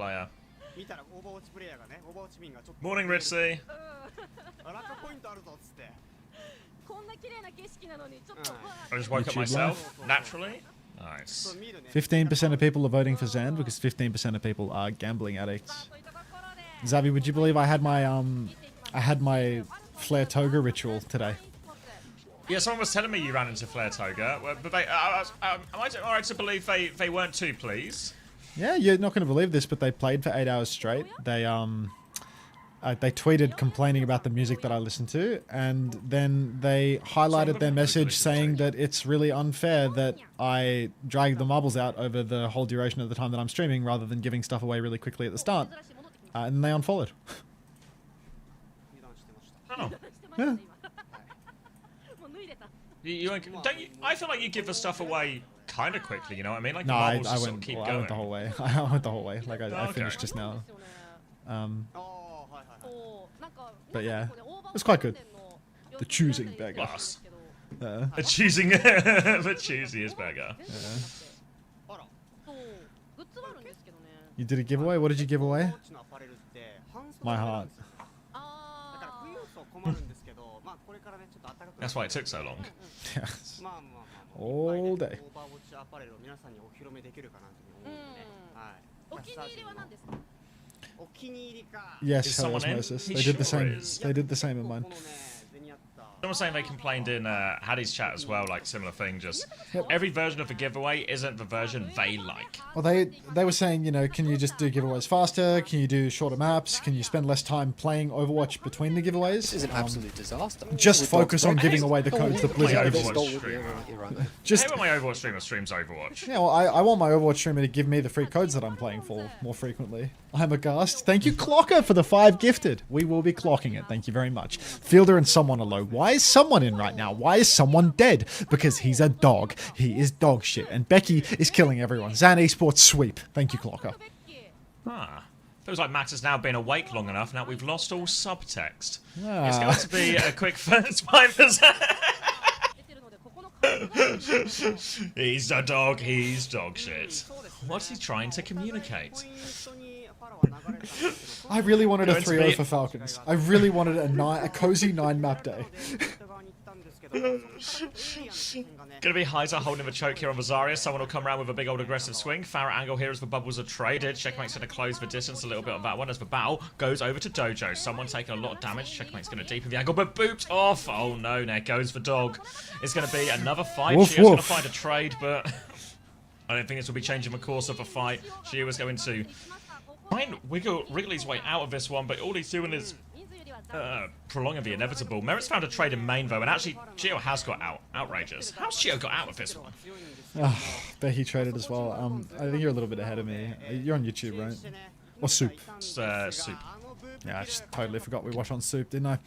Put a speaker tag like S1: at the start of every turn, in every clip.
S1: player. Morning, Ritzy. I just woke up myself, naturally. Nice.
S2: 15% of people are voting for Zan because 15% of people are gambling addicts. Zavi, would you believe I had my flare toga ritual today?
S1: Yeah, someone was telling me you ran into flare toga, but they, am I alright to believe they weren't too pleased?
S2: Yeah, you're not going to believe this, but they played for 8 hours straight. They tweeted complaining about the music that I listened to, and then they highlighted their message saying that it's really unfair that I drag the marbles out over the whole duration of the time that I'm streaming rather than giving stuff away really quickly at the start. And they unfollowed.
S1: Oh.
S2: Yeah.
S1: I feel like you give the stuff away kind of quickly, you know what I mean? Like
S2: no,
S1: the marbles
S2: I
S1: just
S2: went,
S1: keep
S2: well,
S1: going.
S2: I went the whole way. I went the whole way. Like I finished just now. But yeah, it's quite good. The choosing beggar.
S1: The choosing, the choosiest beggar.
S2: Yeah. You did a giveaway? What did you give away? My heart.
S1: That's why it took so long.
S2: Yes. All day. Yes, osmosis. They did the same. They did the same in mine.
S1: Someone saying they complained in Hattie's chat as well, like similar thing. Just every version of the giveaway isn't the version they like.
S2: Well, they were saying, you know, can you just do giveaways faster? Can you do shorter maps? Can you spend less time playing Overwatch between the giveaways?
S3: This is an absolute disaster.
S2: Just focus on giving away the codes that Blizzard gives.
S1: Just I want my Overwatch streamer streams Overwatch.
S2: Yeah, well, I want my Overwatch streamer to give me the free codes that I'm playing for more frequently. I'm aghast. Thank you, Clocker, for the 5 gifted. We will be clocking it. Thank you very much. Fielder and someone are low. Why is someone in right now? Why is someone dead? Because he's a dog. He is dog shit. And Becky is killing everyone. Zan Esports sweep. Thank you, Clocker.
S1: Ah. Feels like Max has now been awake long enough. Now we've lost all subtext.
S2: Ah.
S1: It's going to be a quick first 5%. He's a dog. He's dog shit. What's he trying to communicate?
S2: I really wanted a 3-0 for Falcons. I really wanted a cozy 9 map day.
S1: Gonna be Heiser holding the choke here on Vazaria. Someone will come around with a big old aggressive swing. Farrah angle here as the bubbles are traded. Checkmate's gonna close the distance a little bit on that one as the battle goes over to Dojo. Someone taking a lot of damage. Checkmate's gonna deepen the angle, but booped off. Oh no, there goes the dog. It's gonna be another fight.
S2: Woof,
S1: Shio's gonna
S2: woof.
S1: find a trade, but I don't think this will be changing the course of the fight. Shio is going to try and wiggle his way out of this one, but all he's doing is prolonging the inevitable. Merit's found a trade in main though, and actually Gio has got out. Outrageous. How's Gio got out of this one?
S2: Becky traded as well. I think you're a little bit ahead of me. You're on YouTube, right? Or Soup?
S1: Soup.
S2: Yeah, I just totally forgot we watched on Soup, didn't I?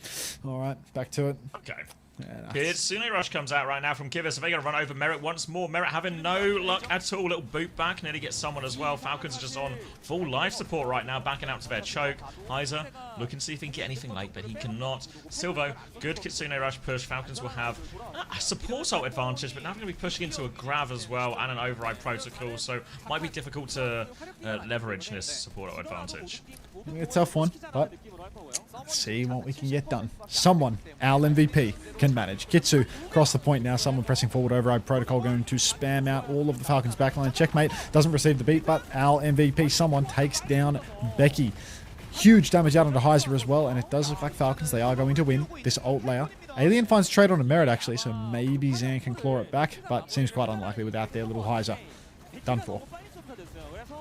S2: Alright, back to it.
S1: Okay.
S2: Yeah,
S1: Kitsune Rush comes out right now from Kivas. Are they going to run over Merit once more? Merit having no luck at all. Little boot back. Nearly gets someone as well. Falcons are just on full life support right now. Backing out to their choke. Heiser looking to see if he can get anything late, but he cannot. Silvo, good Kitsune Rush push. Falcons will have a support ult advantage, but now they're going to be pushing into a grab as well and an override protocol, so might be difficult to leverage this support ult advantage.
S2: a tough one, but let's see what we can get done. Someone, our MVP, can manage. Kitsu across the point now. Someone pressing forward. Override protocol going to spam out all of the Falcons backline. Checkmate doesn't receive the beat, but our MVP, someone takes down Becky. Huge damage out onto Heiser as well, and it does look like Falcons, they are going to win this ult layer. Alien finds trade on a Merit actually, so maybe Zan can claw it back, but seems quite unlikely without their little Heiser. Done for.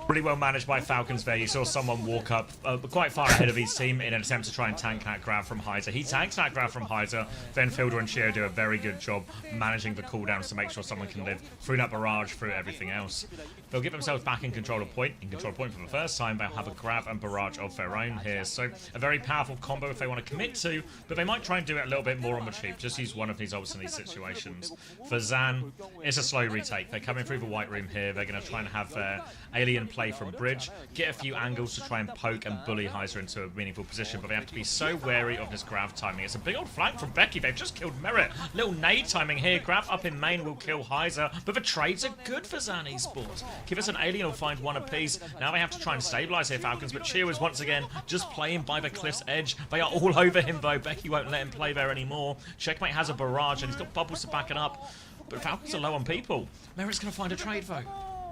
S1: Really well managed by Falcons there. You saw someone walk up quite far ahead of his team in an attempt to try and tank that grab from Heiser. He tanks that grab from Heiser. Then Fielder and Shio do a very good job managing the cooldowns to make sure someone can live through that barrage, through everything else. They'll get themselves back in control of point. In control of point for the first time, they'll have a grab and barrage of their own here. So a very powerful combo if they want to commit to, but they might try and do it a little bit more on the cheap. Just use one of these ults in these situations. For Zan, it's a slow retake. They're coming through the white room here. They're going to try and have their Alien brilliant play from Bridge, get a few angles to try and poke and bully Heiser into a meaningful position, but they have to be so wary of this grab timing. It's a big old flank from Becky. They've just killed Merit. Little nade timing here. Grab up in main will kill Heiser, but the trades are good for ZAN Esports. Give us an alien, will find one apiece. Now they have to try and stabilize here, Falcons, but Chio is once again just playing by the cliff's edge. They are all over him, though. Becky won't let him play there anymore. Checkmate has a barrage, and he's got bubbles to back it up, but Falcons are low on people. Merit's going to find a trade, though.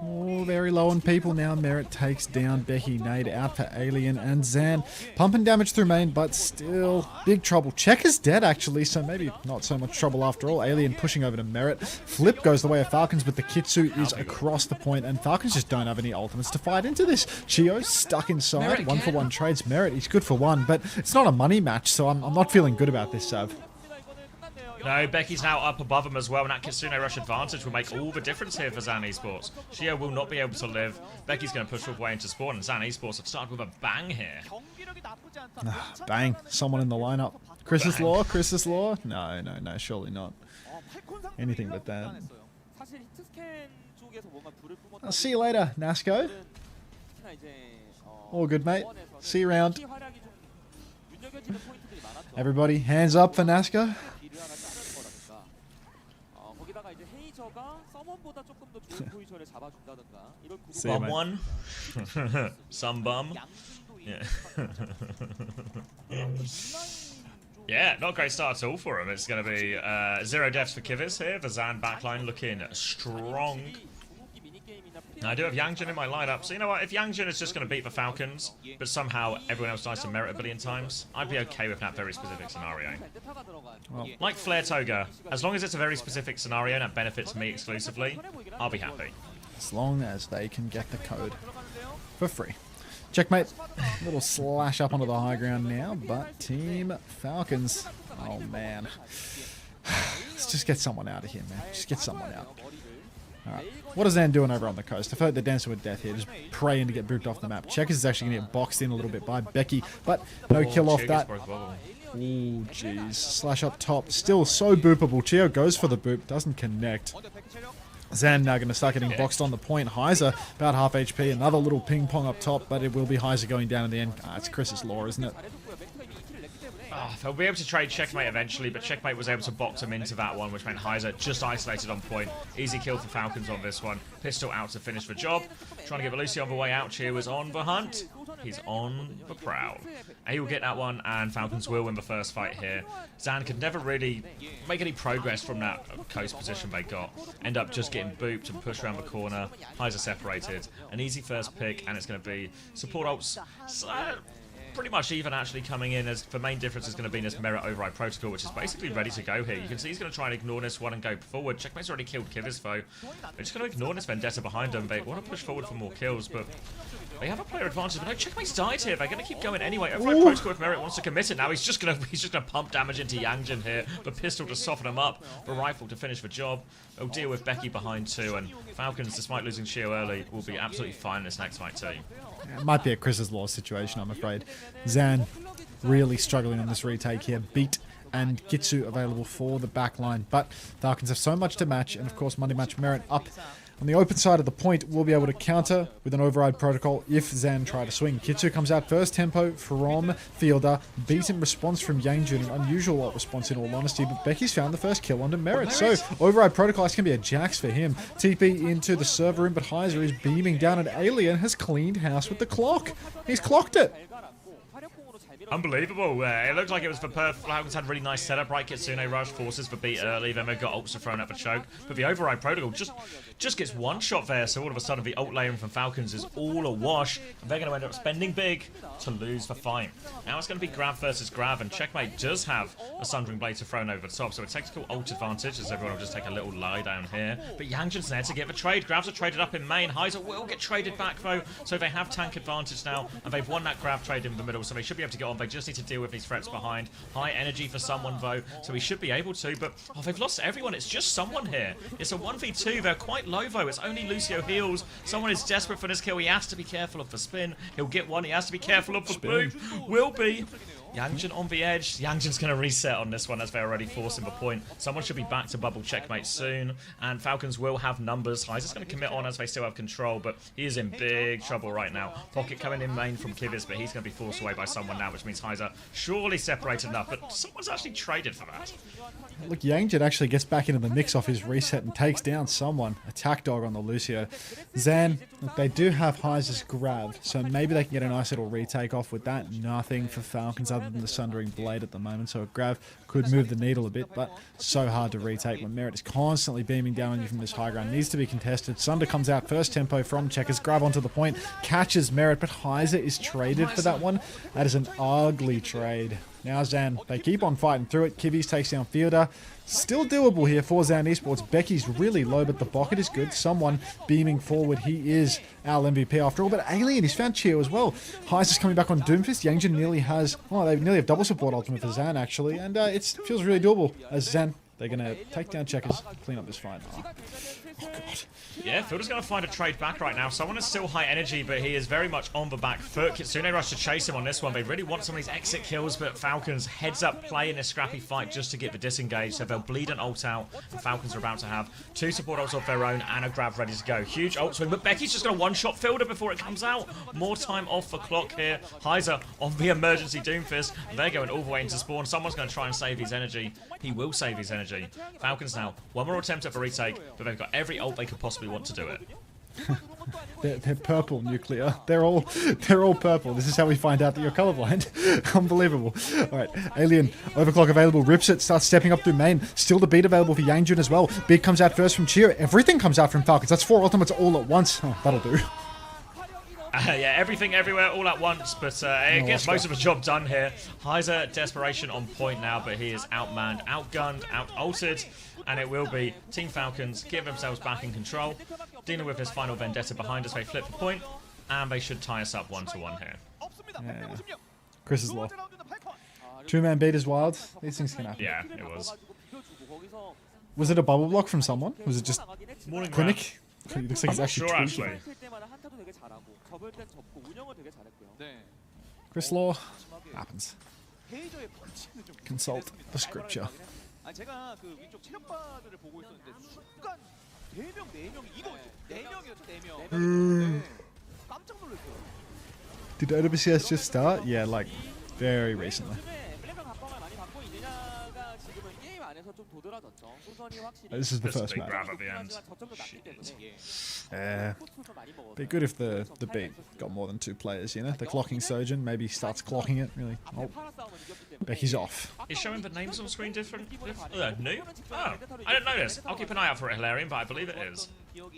S2: Oh, very low on people now. Merit takes down Becky. Nade out for Alien and ZAN. Pumping damage through main, but still big trouble. Check is dead, actually, so maybe not so much trouble after all. Alien pushing over to Merit. Flip goes the way of Falcons, but the Kitsu is across the point, and Falcons just don't have any ultimates to fight into this. Chio stuck inside. 1-for-1 trades Merit. He's good for one, but it's not a money match, so I'm not feeling good about this, Sav.
S1: No, Becky's now up above him as well, and that Kitsune rush advantage will make all the difference here for ZAN Esports. Shio will not be able to live. Becky's going to push all the way into spawn, and ZAN Esports have started with a bang here.
S2: Bang. Someone in the lineup. Chris's Law? Chris's Law? No, surely not. Anything but that. I'll see you later, Nasco. All good, mate. See you around. Everybody, hands up for Nasco.
S1: Bum one. Some bum. Yeah. Yeah, not a great start at all for him. It's going to be 0 deaths for Kivas here. The ZAN backline looking strong. Now, I do have Yangjin in my lineup, so you know what? If Yangjin is just going to beat the Falcons, but somehow everyone else dies to Merit a billion times, I'd be okay with that very specific scenario.
S2: Well,
S1: Like Flare Toga, as long as it's a very specific scenario that benefits me exclusively, I'll be happy.
S2: as long as they can get the code for free. Checkmate. Little slash up onto the high ground now, but Team Falcons. Oh, man. Let's just get someone out of here, man. Just get someone out. Alright. What is ZAN doing over on the coast? I feel like they're dancing with death here, just praying to get booped off the map. Checkers is actually going to get boxed in a little bit by Becky, but no kill off that. Oh, jeez. Slash up top. Still so boopable. Chio goes for the boop, doesn't connect. ZAN now going to start getting boxed on the point. Heiser, about half HP. Another little ping pong up top, but it will be Heiser going down in the end. Ah, it's Chris's Law, isn't it?
S1: They'll be able to trade Checkmate eventually, but Checkmate was able to box him into that one, which meant Heiser just isolated on point. Easy kill for Falcons on this one. Pistol out to finish the job. Trying to get Lucy on the way out. Cheer was on the hunt. He's on the prowl. And he will get that one, and Falcons will win the first fight here. ZAN could never really make any progress from that coast position they got. End up just getting booped and pushed around the corner. Heiser separated. An easy first pick, and it's going to be support ults. Pretty much even actually coming in, as the main difference is going to be in this Merit Override Protocol, which is basically ready to go here. You can see he's going to try and ignore this one and go forward. Checkmate's already killed Kivas, though. They're just going to ignore this Vendetta behind them. They want to push forward for more kills, but they have a player advantage. But no, Checkmate's died here. They're going to keep going anyway. Override Protocol, if Merit wants to commit it now, he's just going to pump damage into Yangjin here. The pistol to soften him up. The rifle to finish the job. They'll deal with Becky behind too, and Falcons, despite losing Shio early, will be absolutely fine in this next fight too.
S2: It might be a Chris's Law situation, I'm afraid. ZAN really struggling on this retake here. Beat and Gitsu available for the backline, but Falcons have so much to match, and of course Monday Match Merit up on the open side of the point will be able to counter with an override protocol if ZAN try to swing. Kitsu comes out first tempo from Fielder. Beaten response from Yangjin. An unusual response in all honesty, but Becky's found the first kill onto Merit. So override protocol is going to be a Jax for him. TP into the server room, but Heiser is beaming down, and Alien has cleaned house with the clock. He's clocked it.
S1: Unbelievable. It looked like it was for Perth. Falcons had a really nice setup, right? Kitsune rush, forces for beat early, then they got ults thrown at the choke. But the override protocol just gets one shot there, so all of a sudden the ult layering from Falcons is all a wash, and they're going to end up spending big to lose the fight. Now it's going to be grab versus grab, and Checkmate does have a Sundering Blade to thrown over the top, so a technical ult advantage, as everyone will just take a little lie down here. But Yangjin's there to get the trade. Grabs are traded up in main. Heiser will get traded back though, so they have tank advantage now, and they've won that grab trade in the middle, so they should be able to get on. They just need to deal with these threats behind. High energy for someone though, so he should be able to, but they've lost everyone. It's just someone here. It's a 1v2. They're quite low though. It's only Lucio heals. Someone is desperate for this kill. He has to be careful of the spin. He'll get one. He has to be careful of the boot. Will be. Yangjin on the edge. Yangjin's going to reset on this one as they're already forcing the point. Someone should be back to bubble checkmate soon. And Falcons will have numbers. Heiser's going to commit on as they still have control, but he is in big trouble right now. Pocket coming in main from Kivitz, but he's going to be forced away by someone now, which means Heiser surely separated enough. But someone's actually traded for that.
S2: Look, Yangjin actually gets back into the mix off his reset and takes down someone. Attack dog on the Lucio. Zan, look, they do have Heiser's grab, so maybe they can get a nice little retake off with that. Nothing for Falcons other than the Sundering Blade at the moment, so a grab could move the needle a bit, but so hard to retake when Merit is constantly beaming down on you from this high ground. Needs to be contested. Sunder comes out first tempo from Checkers, grab onto the point, catches Merit, but Heiser is traded for that one. That is an ugly trade. Now Zan, they keep on fighting through it. Kivis takes down Fielder. Still doable here for Zan Esports. Becky's really low, but the bucket is good. Someone beaming forward. He is our MVP after all. But Alien, he's found Chio as well. Heist is coming back on Doomfist. Yangjin nearly has... Oh, they nearly have double support ultimate for Zan, actually. And it feels really doable as Zan... They're going to take down Checkers, clean up this fight. Oh, God.
S1: Yeah, Fielder's going to find a trade back right now. Someone is still high energy, but he is very much on the back foot. Kitsune rush to chase him on this one. They really want some of these exit kills, but Falcons heads up play in a scrappy fight just to get the disengage. So they'll bleed an ult out, and Falcons are about to have 2 support ults of their own and a grab ready to go. Huge ult swing, but Becky's just going to one-shot Fielder before it comes out. More time off the clock here. Heiser on the emergency Doomfist. They're going all the way into spawn. Someone's going to try and save his energy. He will save his energy. Falcons now, one more attempt at a retake, but they've got every ult they could possibly want to do it.
S2: They're purple nuclear. They're all purple. This is how we find out that you're colorblind. Unbelievable. All right, Alien overclock available. Rips it. Starts stepping up through main. Still the beat available for Yangjin as well. Big comes out first from Chio. Everything comes out from Falcons. That's 4 ultimates all at once. Oh, that'll do.
S1: Yeah, everything everywhere all at once, but it gets most of the job done here. Heiser, desperation on point now, but he is outmanned, outgunned, out-ulted, and it will be Team Falcons give themselves back in control, dealing with his final vendetta behind us. They flip the point, and they should tie us up 1-1 here.
S2: Yeah. Chris's law. 2-man beat is wild. These things can happen.
S1: Yeah, it was.
S2: Was it a bubble block from someone? Was it just
S1: Morning
S2: clinic? It looks like he's actually
S1: sure,
S2: tweaking.
S1: actually.
S2: Chris Law happens. Consult the scripture. Did OWCS just start? Yeah, like very recently. This is the first match.
S1: Grab at the end.
S2: Be good if the beat got more than 2 players, you know? The clocking surgeon maybe starts clocking it, really. Oh, Becky's off.
S1: Is showing the names on screen different? New? Oh, I didn't notice. I'll keep an eye out for it, Hilarion, but I believe it is. Going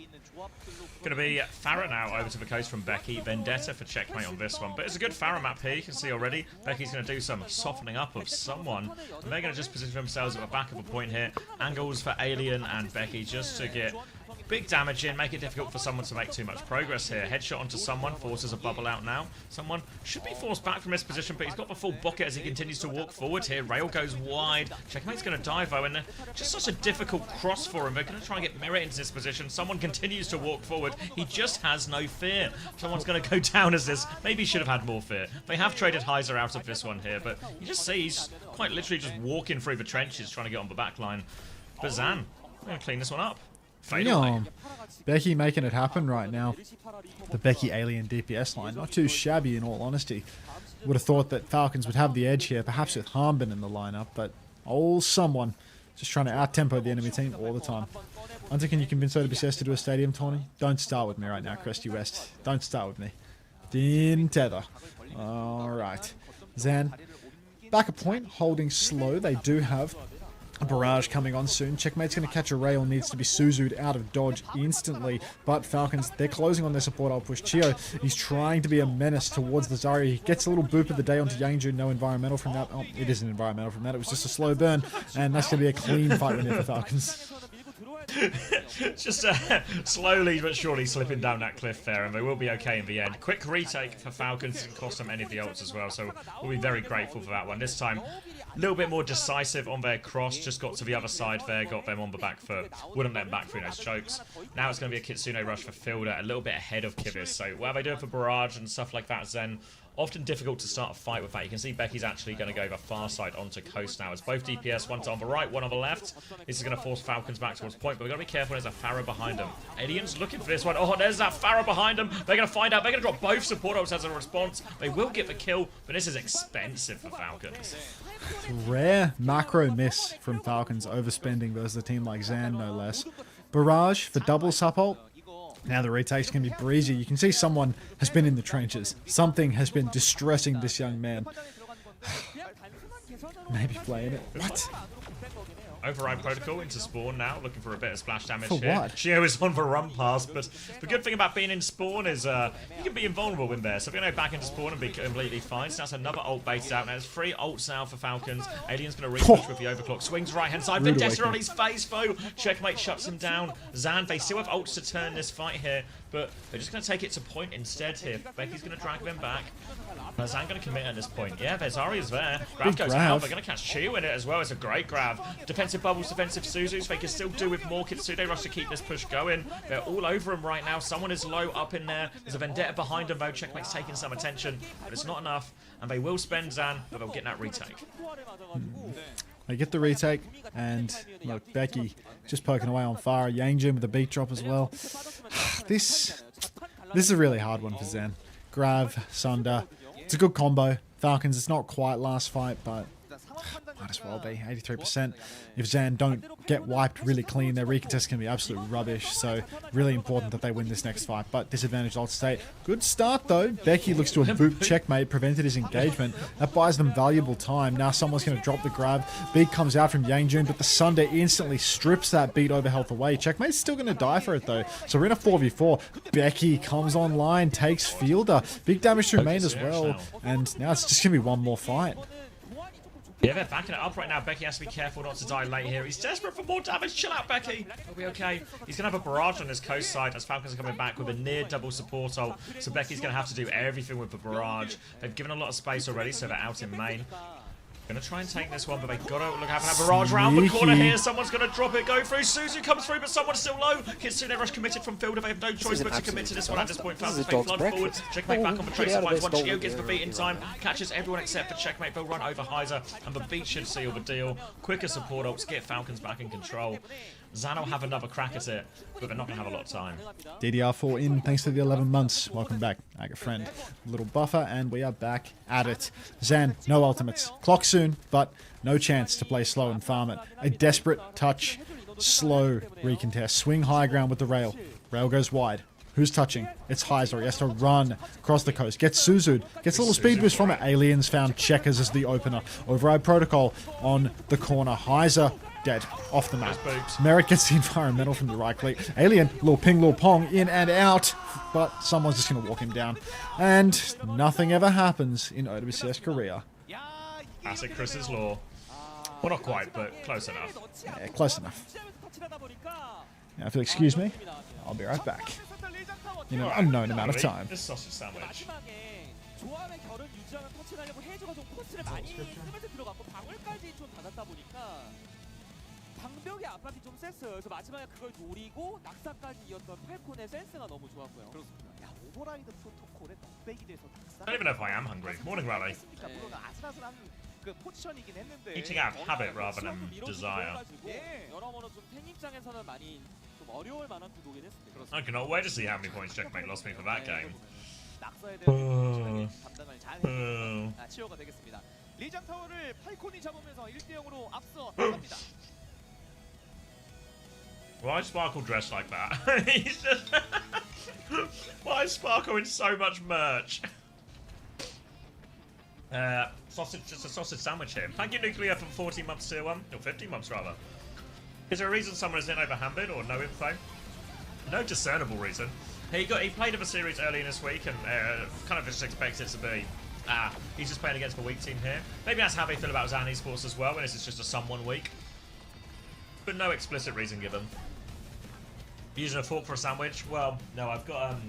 S1: to be Farah now over to the coast from Becky. Vendetta for checkmate on this one. But it's a good Farah map here, you can see already. Becky's going to do some softening up of someone. And they're going to just position themselves at the back of a point here. Angles for Alien and Becky just to get big damage in, make it difficult for someone to make too much progress here. Headshot onto someone, forces a bubble out now. Someone should be forced back from this position, but he's got the full bucket as he continues to walk forward here. Rail goes wide. Checkmate's going to dive though, and just such a difficult cross for him. They're going to try and get Merit into this position. Someone continues to walk forward. He just has no fear. Someone's going to go down as this. Maybe he should have had more fear. They have traded Heiser out of this one here, but you just see he's quite literally just walking through the trenches trying to get on the back line. But Zan, we're going to clean this one up.
S2: Becky making it happen right now. The Becky Alien DPS line, not too shabby in all honesty. Would have thought that Falcons would have the edge here, perhaps with Harmbin in the lineup, but someone just trying to out-tempo the enemy team all the time. Unter, can you convince OWCS to do a stadium tourney? Don't start with me right now, Cresty West. Don't start with me. Din tether. Alright. Zan, back a point, holding slow. They do have a barrage coming on soon. Checkmate's going to catch a rail, needs to be Suzu'd out of dodge instantly. But Falcons, they're closing on their support. I'll push Chio. He's trying to be a menace towards the Zarya. He gets a little boop of the day onto Yangjin. No environmental from that. Oh, it isn't environmental from that. It was just a slow burn. And that's going to be a clean fight win here for Falcons.
S1: Just slowly but surely slipping down that cliff there, and they will be okay in the end. Quick retake for Falcons, didn't cost them any of the ults as well, so we'll be very grateful for that one. This time, a little bit more decisive on their cross, just got to the other side there, got them on the back foot, wouldn't let them back through those chokes. Now it's going to be a Kitsune rush for Fielder, a little bit ahead of Kibis, so what are they doing for Barrage and stuff like that, Zen? Often difficult to start a fight with that. You can see Becky's actually going to go the far side onto Coast now. It's both DPS, one's on the right, one on the left. This is going to force Falcons back towards point, but we've got to be careful. There's a Pharah behind them. Aliens looking for this one. Oh, there's that Pharah behind them. They're going to find out. They're going to drop both support ults as a response. They will get the kill, but this is expensive for Falcons.
S2: Rare macro miss from Falcons, overspending versus a team like Zan, no less. Barrage for double support. Now the retake's going to be breezy. You can see someone has been in the trenches. Something has been distressing this young man. Maybe playing it. What?
S1: Override protocol into spawn now, looking for a bit of splash damage
S2: For
S1: here.
S2: what?
S1: Shio is on the run pass, but the good thing about being in spawn is you can be invulnerable in there. So we're going to go back into spawn and be completely fine. So that's another ult baited out. Now there's 3 ults now for Falcons. Alien's going to repush with the overclock. Swings right hand side. Vendetta on his face, foe. Checkmate shuts him down. Zan, they still have ults to turn this fight here, but they're just going to take it to point instead here. Becky's going to drag them back. Zan going to commit at this point. Yeah, there's Zarya's there. Grab goes out. They're going to catch Chiu in it as well. It's a great grab. Defensive bubbles, defensive Suzus. They can still do with more Kitsune rush to keep this push going. They're all over him right now. Someone is low up in there. There's a Vendetta behind him though. Checkmate's taking some attention, but it's not enough. And they will spend Zan, but they'll get that retake.
S2: They get the retake, and look, Becky just poking away on Farah. Yangjin with a beat drop as well. This is a really hard one for Zen. Grav, Sunder. It's a good combo. Falcons, it's not quite last fight, but might as well be. 83%. If Zan don't get wiped really clean, their recontest can be absolute rubbish. So really important that they win this next fight. But disadvantage alt state. Good start though. Becky looks to a boot checkmate, prevented his engagement. That buys them valuable time. Now someone's going to drop the grab. Beat comes out from Yangjun, but the Sunder instantly strips that beat over health away. Checkmate's still going to die for it though. So we're in a 4v4. Becky comes online, takes Fielder. Big damage to main as well. And now it's just going to be one more fight.
S1: Yeah, they're backing it up right now. Becky has to be careful not to die late here. He's desperate for more damage. Chill out, Becky. He'll be okay. He's going to have a barrage on his coast side as Falcons are coming back with a near double support ult. So Becky's going to have to do everything with the barrage. They've given a lot of space already, so they're out in main. Gonna try and take this one, but they gotta look having a barrage round the corner here. Someone's gonna drop it, go through. Suzu comes through, but someone's still low. Kitsune rush committed from Fielder. They have no choice but to commit to this one at this point. Falcons they flood forward. Checkmate back on the tracer. Finds one. Shio gets the beat in time. Catches everyone except for Checkmate. They'll run over Heiser, and the beat should seal the deal. Quicker support ults get Falcons back in control. Zan will have another crack at it, but they're not going to have a lot of time.
S2: DDR4 in, thanks to the 11 months. Welcome back, Aga friend. Little buffer, and we are back at it. Zan, no ultimates. Clock soon, but no chance to play slow and farm it. A desperate touch, slow recontest. Swing high ground with the rail. Rail goes wide. Who's touching? It's Heiser. He has to run across the coast. Gets Suzu'd. Gets a little speed boost from it. Aliens found Checkers as the opener. Override protocol on the corner. Heiser dead. Off the map. Merritt gets the environmental from the right click. Alien, little ping, little pong, in and out. But someone's just going to walk him down. And nothing ever happens in OWCS Korea.
S1: Classic Chris's law. Well, not quite, but close enough.
S2: Yeah, close enough. Now, if you'll excuse me, I'll be right back. In an unknown amount of time.
S1: This sausage sandwich.
S3: 방벽의 압박이 좀 셌어요. 그래서 마지막에 그걸 노리고 낙사까지 이었던 팔콘의 센스가 너무 좋았고요. 그렇습니다. 야, 오버라이드 프로토콜의 넉백이 돼서 낙사.
S1: I don't even know if I am hungry. Morning, Rally.
S3: 물론 아슬아슬한 그 포지션이긴 했는데
S1: Eating out of habit rather than desire.
S3: 예, 여러모로 좀팬 입장에서는 많이 좀 어려울 만한 구도긴 했습니다.
S1: I cannot wait to see how many points Checkmate lost me for that game.
S3: 낙사에 대한 담당을 잘 치료가 되겠습니다. 리장 타워를 팔콘이 잡으면서 1대0으로 앞서 나갑니다.
S1: Why is Sparkle dressed like that? He's just... Why is Sparkle in so much merch? Sausage, just a sausage sandwich here. Thank you, Nuclear, for 14 months tier 1. Or 15 months, rather. Is there a reason someone is in over Hambid or no info? No discernible reason. He played in the series early in this week and kind of just expects it to be. He's just playing against the weak team here. Maybe that's how they feel about Zan Esports as well, and this is just a someone week. But no explicit reason given. Using a fork for a sandwich? Well, no, I've got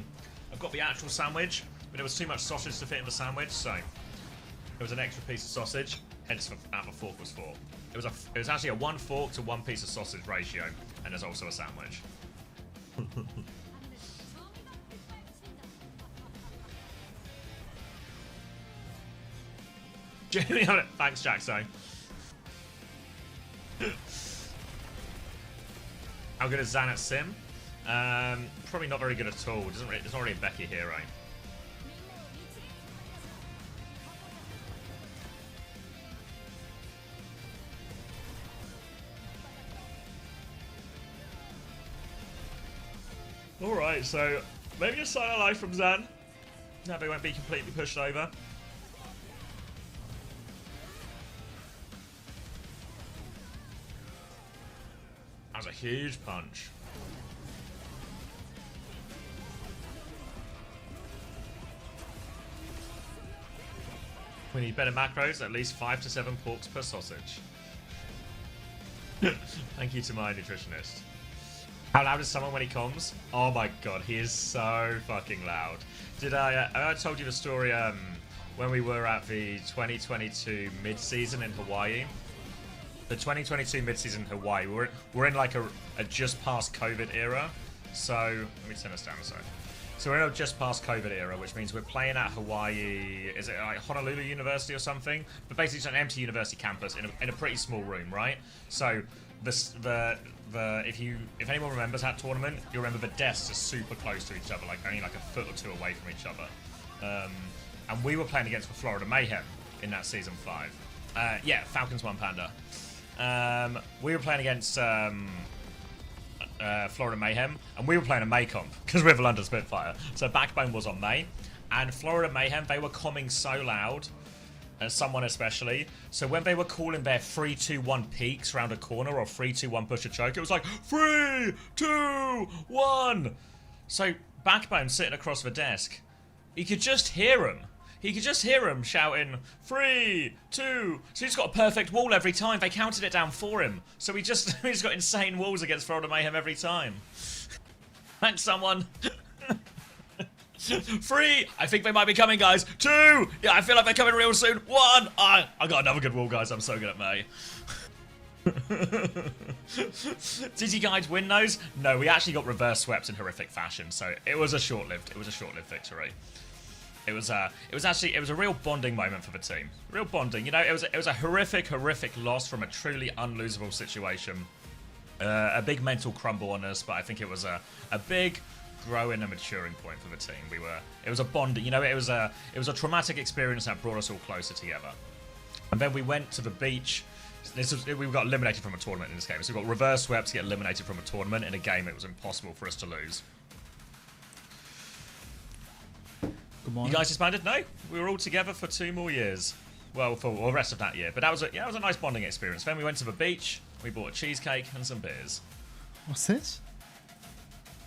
S1: the actual sandwich, but there was too much sausage to fit in the sandwich, so it was an extra piece of sausage. Hence, what the fork was for. It was actually a 1 fork to 1 piece of sausage ratio, and there's also a sandwich. Thanks, Jackso. How good is Zan at Sim? Probably not very good at all. It's not really a Becky hero. Alright, so maybe a solo life from Zan. No, they won't be completely pushed over. That was a huge punch. We need better macros, at least 5 to 7 porks per sausage. Thank you to my nutritionist. How loud is someone when he comes? Oh my god, he is so fucking loud. Did I told you the story when we were at the 2022 mid-season in Hawaii? The 2022 mid-season in Hawaii, we're in like a just past COVID era. So, let me turn this down a second. So we're in a just past COVID era, which means we're playing at Hawaii, is it like Honolulu University or something? But basically it's an empty university campus in a pretty small room, right? So if anyone remembers that tournament, you'll remember the desks are super close to each other, like only like a foot or two away from each other. And we were playing against the Florida Mayhem in that season 5. Yeah, Falcons won, Panda. We were playing against Florida Mayhem, and we were playing a May comp because we're London Spitfire. So Backbone was on May, and Florida Mayhem, they were coming so loud, and someone especially. So when they were calling their 3-2-1 peaks around a corner or 3-2-1 push a choke, it was like 3, 2, 1. So Backbone sitting across the desk, he could just hear him. He could just hear him shouting 3, 2. So he's got a perfect wall every time. They counted it down for him. So he's got insane walls against Florida Mayhem every time. Thanks, someone. 3. I think they might be coming, guys. 2. Yeah, I feel like they're coming real soon. 1. I got another good wall, guys. I'm so good at May. Did you guys win those? No, we actually got reverse swept in horrific fashion. So it was a short-lived victory. It was a real bonding moment for the team. Real bonding. You know, it was a horrific loss from a truly unlosable situation. A big mental crumble on us, but I think it was a big growing and maturing point for the team. It was a bonding. You know, it was a traumatic experience that brought us all closer together. And then we went to the beach. We got eliminated from a tournament in this game. So we got reverse swept to get eliminated from a tournament in a game it was impossible for us to lose. You guys disbanded? No, we were all together for 2 more years. Well, for the rest of that year. But that was a nice bonding experience. Then we went to the beach. We bought a cheesecake and some beers.
S2: What's this?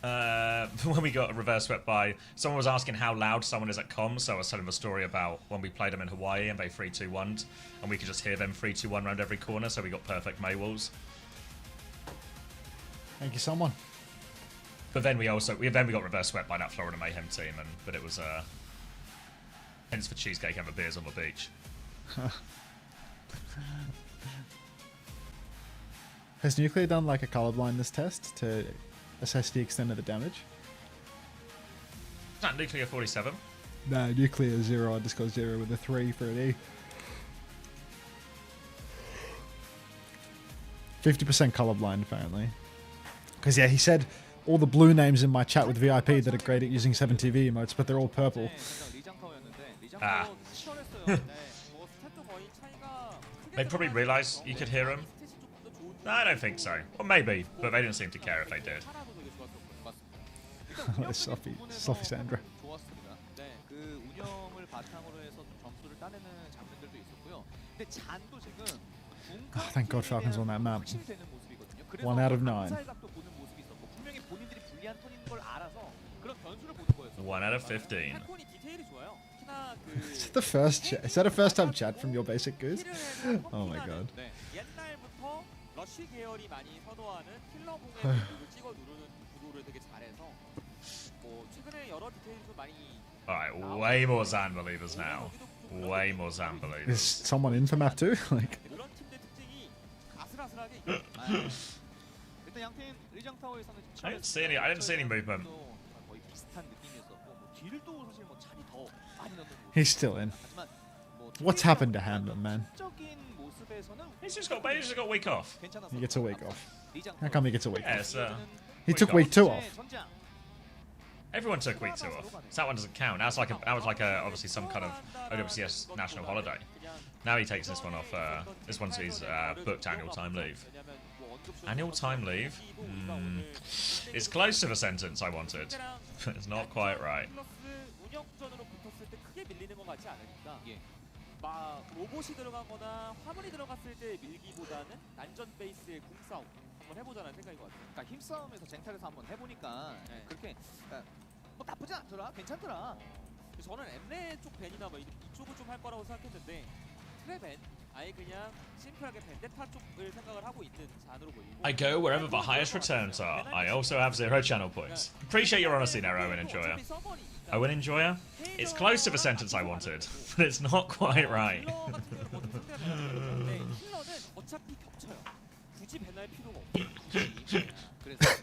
S1: When we got reverse swept by, someone was asking how loud someone is at comms. So I was telling them a story about when we played them in Hawaii and they 3-2-1'd, and we could just hear them 3-2-1 around every corner. So we got perfect May walls.
S2: Thank you, someone.
S1: But then we got reverse swept by that Florida Mayhem team, but it was hence for cheesecake and the beers on the beach.
S2: Has Nuclear done like a colorblindness test to assess the extent of the damage?
S1: Is that Nuclear 47?
S2: No, Nuclear 0 underscore 0 with a 3 for an E. 50% colorblind apparently. Because yeah, he said all the blue names in my chat with VIP that are great at using 7TV emotes, but they're all purple.
S1: Ah. They probably realised you could hear him. No, I don't think so. Or maybe, but they didn't seem to care if they did.
S2: Sloppy Sandra. Oh, thank God Falcons on that map. 1 out of 9.
S1: 1 out of 15.
S2: Is that the first chat? Is that a first time chat from your basic goose? Oh my God.
S3: 컨트롤을 되게 잘해서 뭐 최근에 여러 디테일이 좀 많이
S1: Alright, way more Zan believers now. Way more Zan
S2: Is
S1: believers.
S2: someone in for map 2? Like,
S3: 그런 팀들 특징이 아슬아슬하게 있거든요. 일단 양팀 의정 타워에서는
S1: I didn't see any movement.
S3: 거의 비슷한 느낌이었었고 뭐 딜도 사실 뭐 차이 더 많이 넣는
S2: he's still in.
S3: 하지만 뭐
S2: What's happened to Hamden, man?
S3: 적인 모습에서는
S1: He's just got week off.
S3: 괜찮았어요.
S2: He gets a week off.
S3: 리장
S2: How come he gets a week
S1: Yeah,
S2: off?
S1: it's,
S2: He
S1: week
S2: took
S1: off.
S2: week 2 off.
S3: 전장.
S1: Everyone took week 2 off. So that one doesn't count. That was like a obviously some kind of OWCS national holiday. Now he takes this one off. This one's his booked annual time leave. Annual time leave? It's close to the sentence I wanted. It's not quite right.
S3: 운영전으로 붙었을 때 크게 밀리는 것 같지 않으니까 막 로봇이 들어가거나 화물이 들어갔을 때 밀기보다는 난전 베이스의 궁싸움 한번 해보자는 생각인 것 같아요. 그러니까 힘싸움에서 쟁탈에서 한번 해보니까 그렇게 뭐 나쁘지 않더라, 괜찮더라. 저는 엠레 쪽 벤이나 뭐 이쪽을 좀 할 거라고 생각했는데 트레벤 아예 그냥 심플하게 벤데타 쪽을 생각을 하고 있는 잔으로 보이고.
S1: I go wherever the highest returns are. I also have 0 channel points. Appreciate your honesty there, Owen Enjoyer. Owen Enjoyer? It's close to the sentence I wanted, but it's not quite right.
S3: 힐러는 어차피 겹쳐요. 굳이 벤할 필요가 없어. 그래서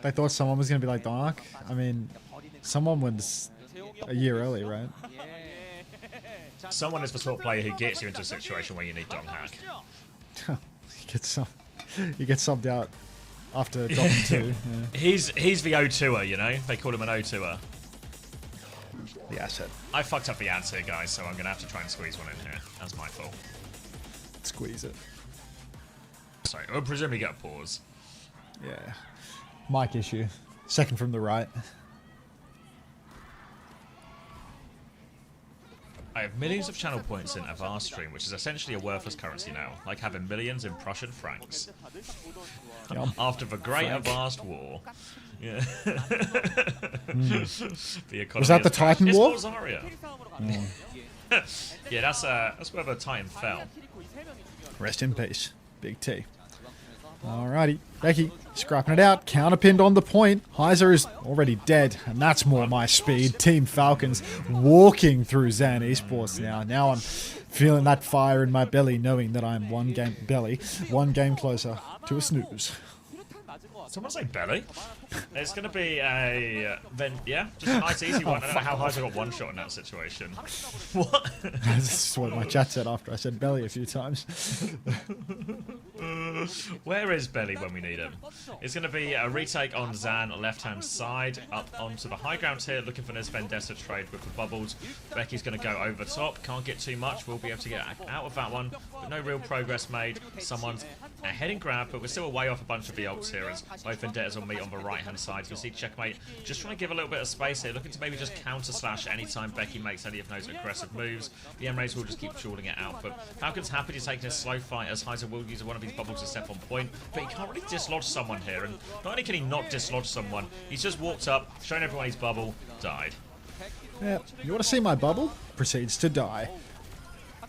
S2: They thought someone was going to be like Dark. I mean, someone was a year early, right?
S1: Someone is the sort of player who gets you into a situation where you need Dong Hack.
S2: He gets subbed out after dropping 2. Yeah.
S1: He's the O2er, you know? They call him an O2er.
S2: The asset.
S1: I fucked up the ads here, guys, so I'm going to have to try and squeeze one in here. That's my fault.
S2: Squeeze it.
S1: Sorry, we'll presumably get a pause.
S2: Yeah. Mic issue. Second from the right.
S1: I have millions of channel points in Avast stream, which is essentially a worthless currency now, like having millions in Prussian francs.
S2: Yep.
S1: After the Great Avast War. Yeah. The economy
S2: Was that the
S1: has crashed.
S2: Titan
S1: It's
S2: War?
S1: Borzaria. Yeah, that's where the Titan fell.
S2: Rest in peace. Big T. Alrighty. Becky scrapping it out. Counterpinned on the point. Heiser is already dead, and that's more my speed. Team Falcons walking through Zan Esports now. Now I'm feeling that fire in my belly, knowing that I'm one game closer to a snooze.
S1: Someone say belly? It's going to be a... yeah, just a nice easy one. I don't know how Heiser got one shot in that situation. What?
S2: This is what my chat said after I said belly a few times.
S1: Where is Belly when we need him? It's going to be a retake on Zan, left-hand side, up onto the high ground here, looking for this Vendetta trade with the bubbles. Becky's going to go over top, can't get too much, we'll be able to get out of that one, but no real progress made. Someone's a heading grab, but we're still way off a bunch of the ults here as both Vendettas will meet on the right-hand side. You'll see Checkmate just trying to give a little bit of space here, looking to maybe just counter-slash anytime Becky makes any of those aggressive moves. The M-Rays will just keep chortling it out, but Falcon's happy to take this slow fight as Heiser will use one of these bubbles to step on point, but he can't really dislodge someone here, and not only can he not dislodge someone, he's just walked up, shown everyone his bubble, died.
S2: Yeah, you want to see my bubble? Proceeds to die.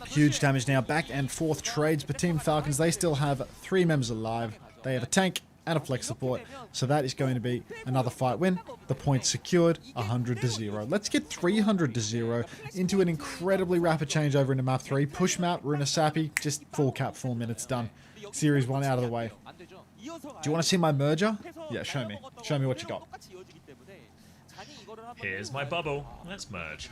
S2: Huge damage now, back and forth trades, but Team Falcons, they still have 3 members alive. They have a tank and a flex support, so that is going to be another fight win. The point secured, 100-0. Let's get 300-0 into an incredibly rapid changeover into map 3. Push map, we're in a sappy, just full cap, 4 minutes done. Series 1 out of the way. Do you want to see my merger? Yeah, show me. Show me what you got.
S1: Here's my bubble. Let's merge.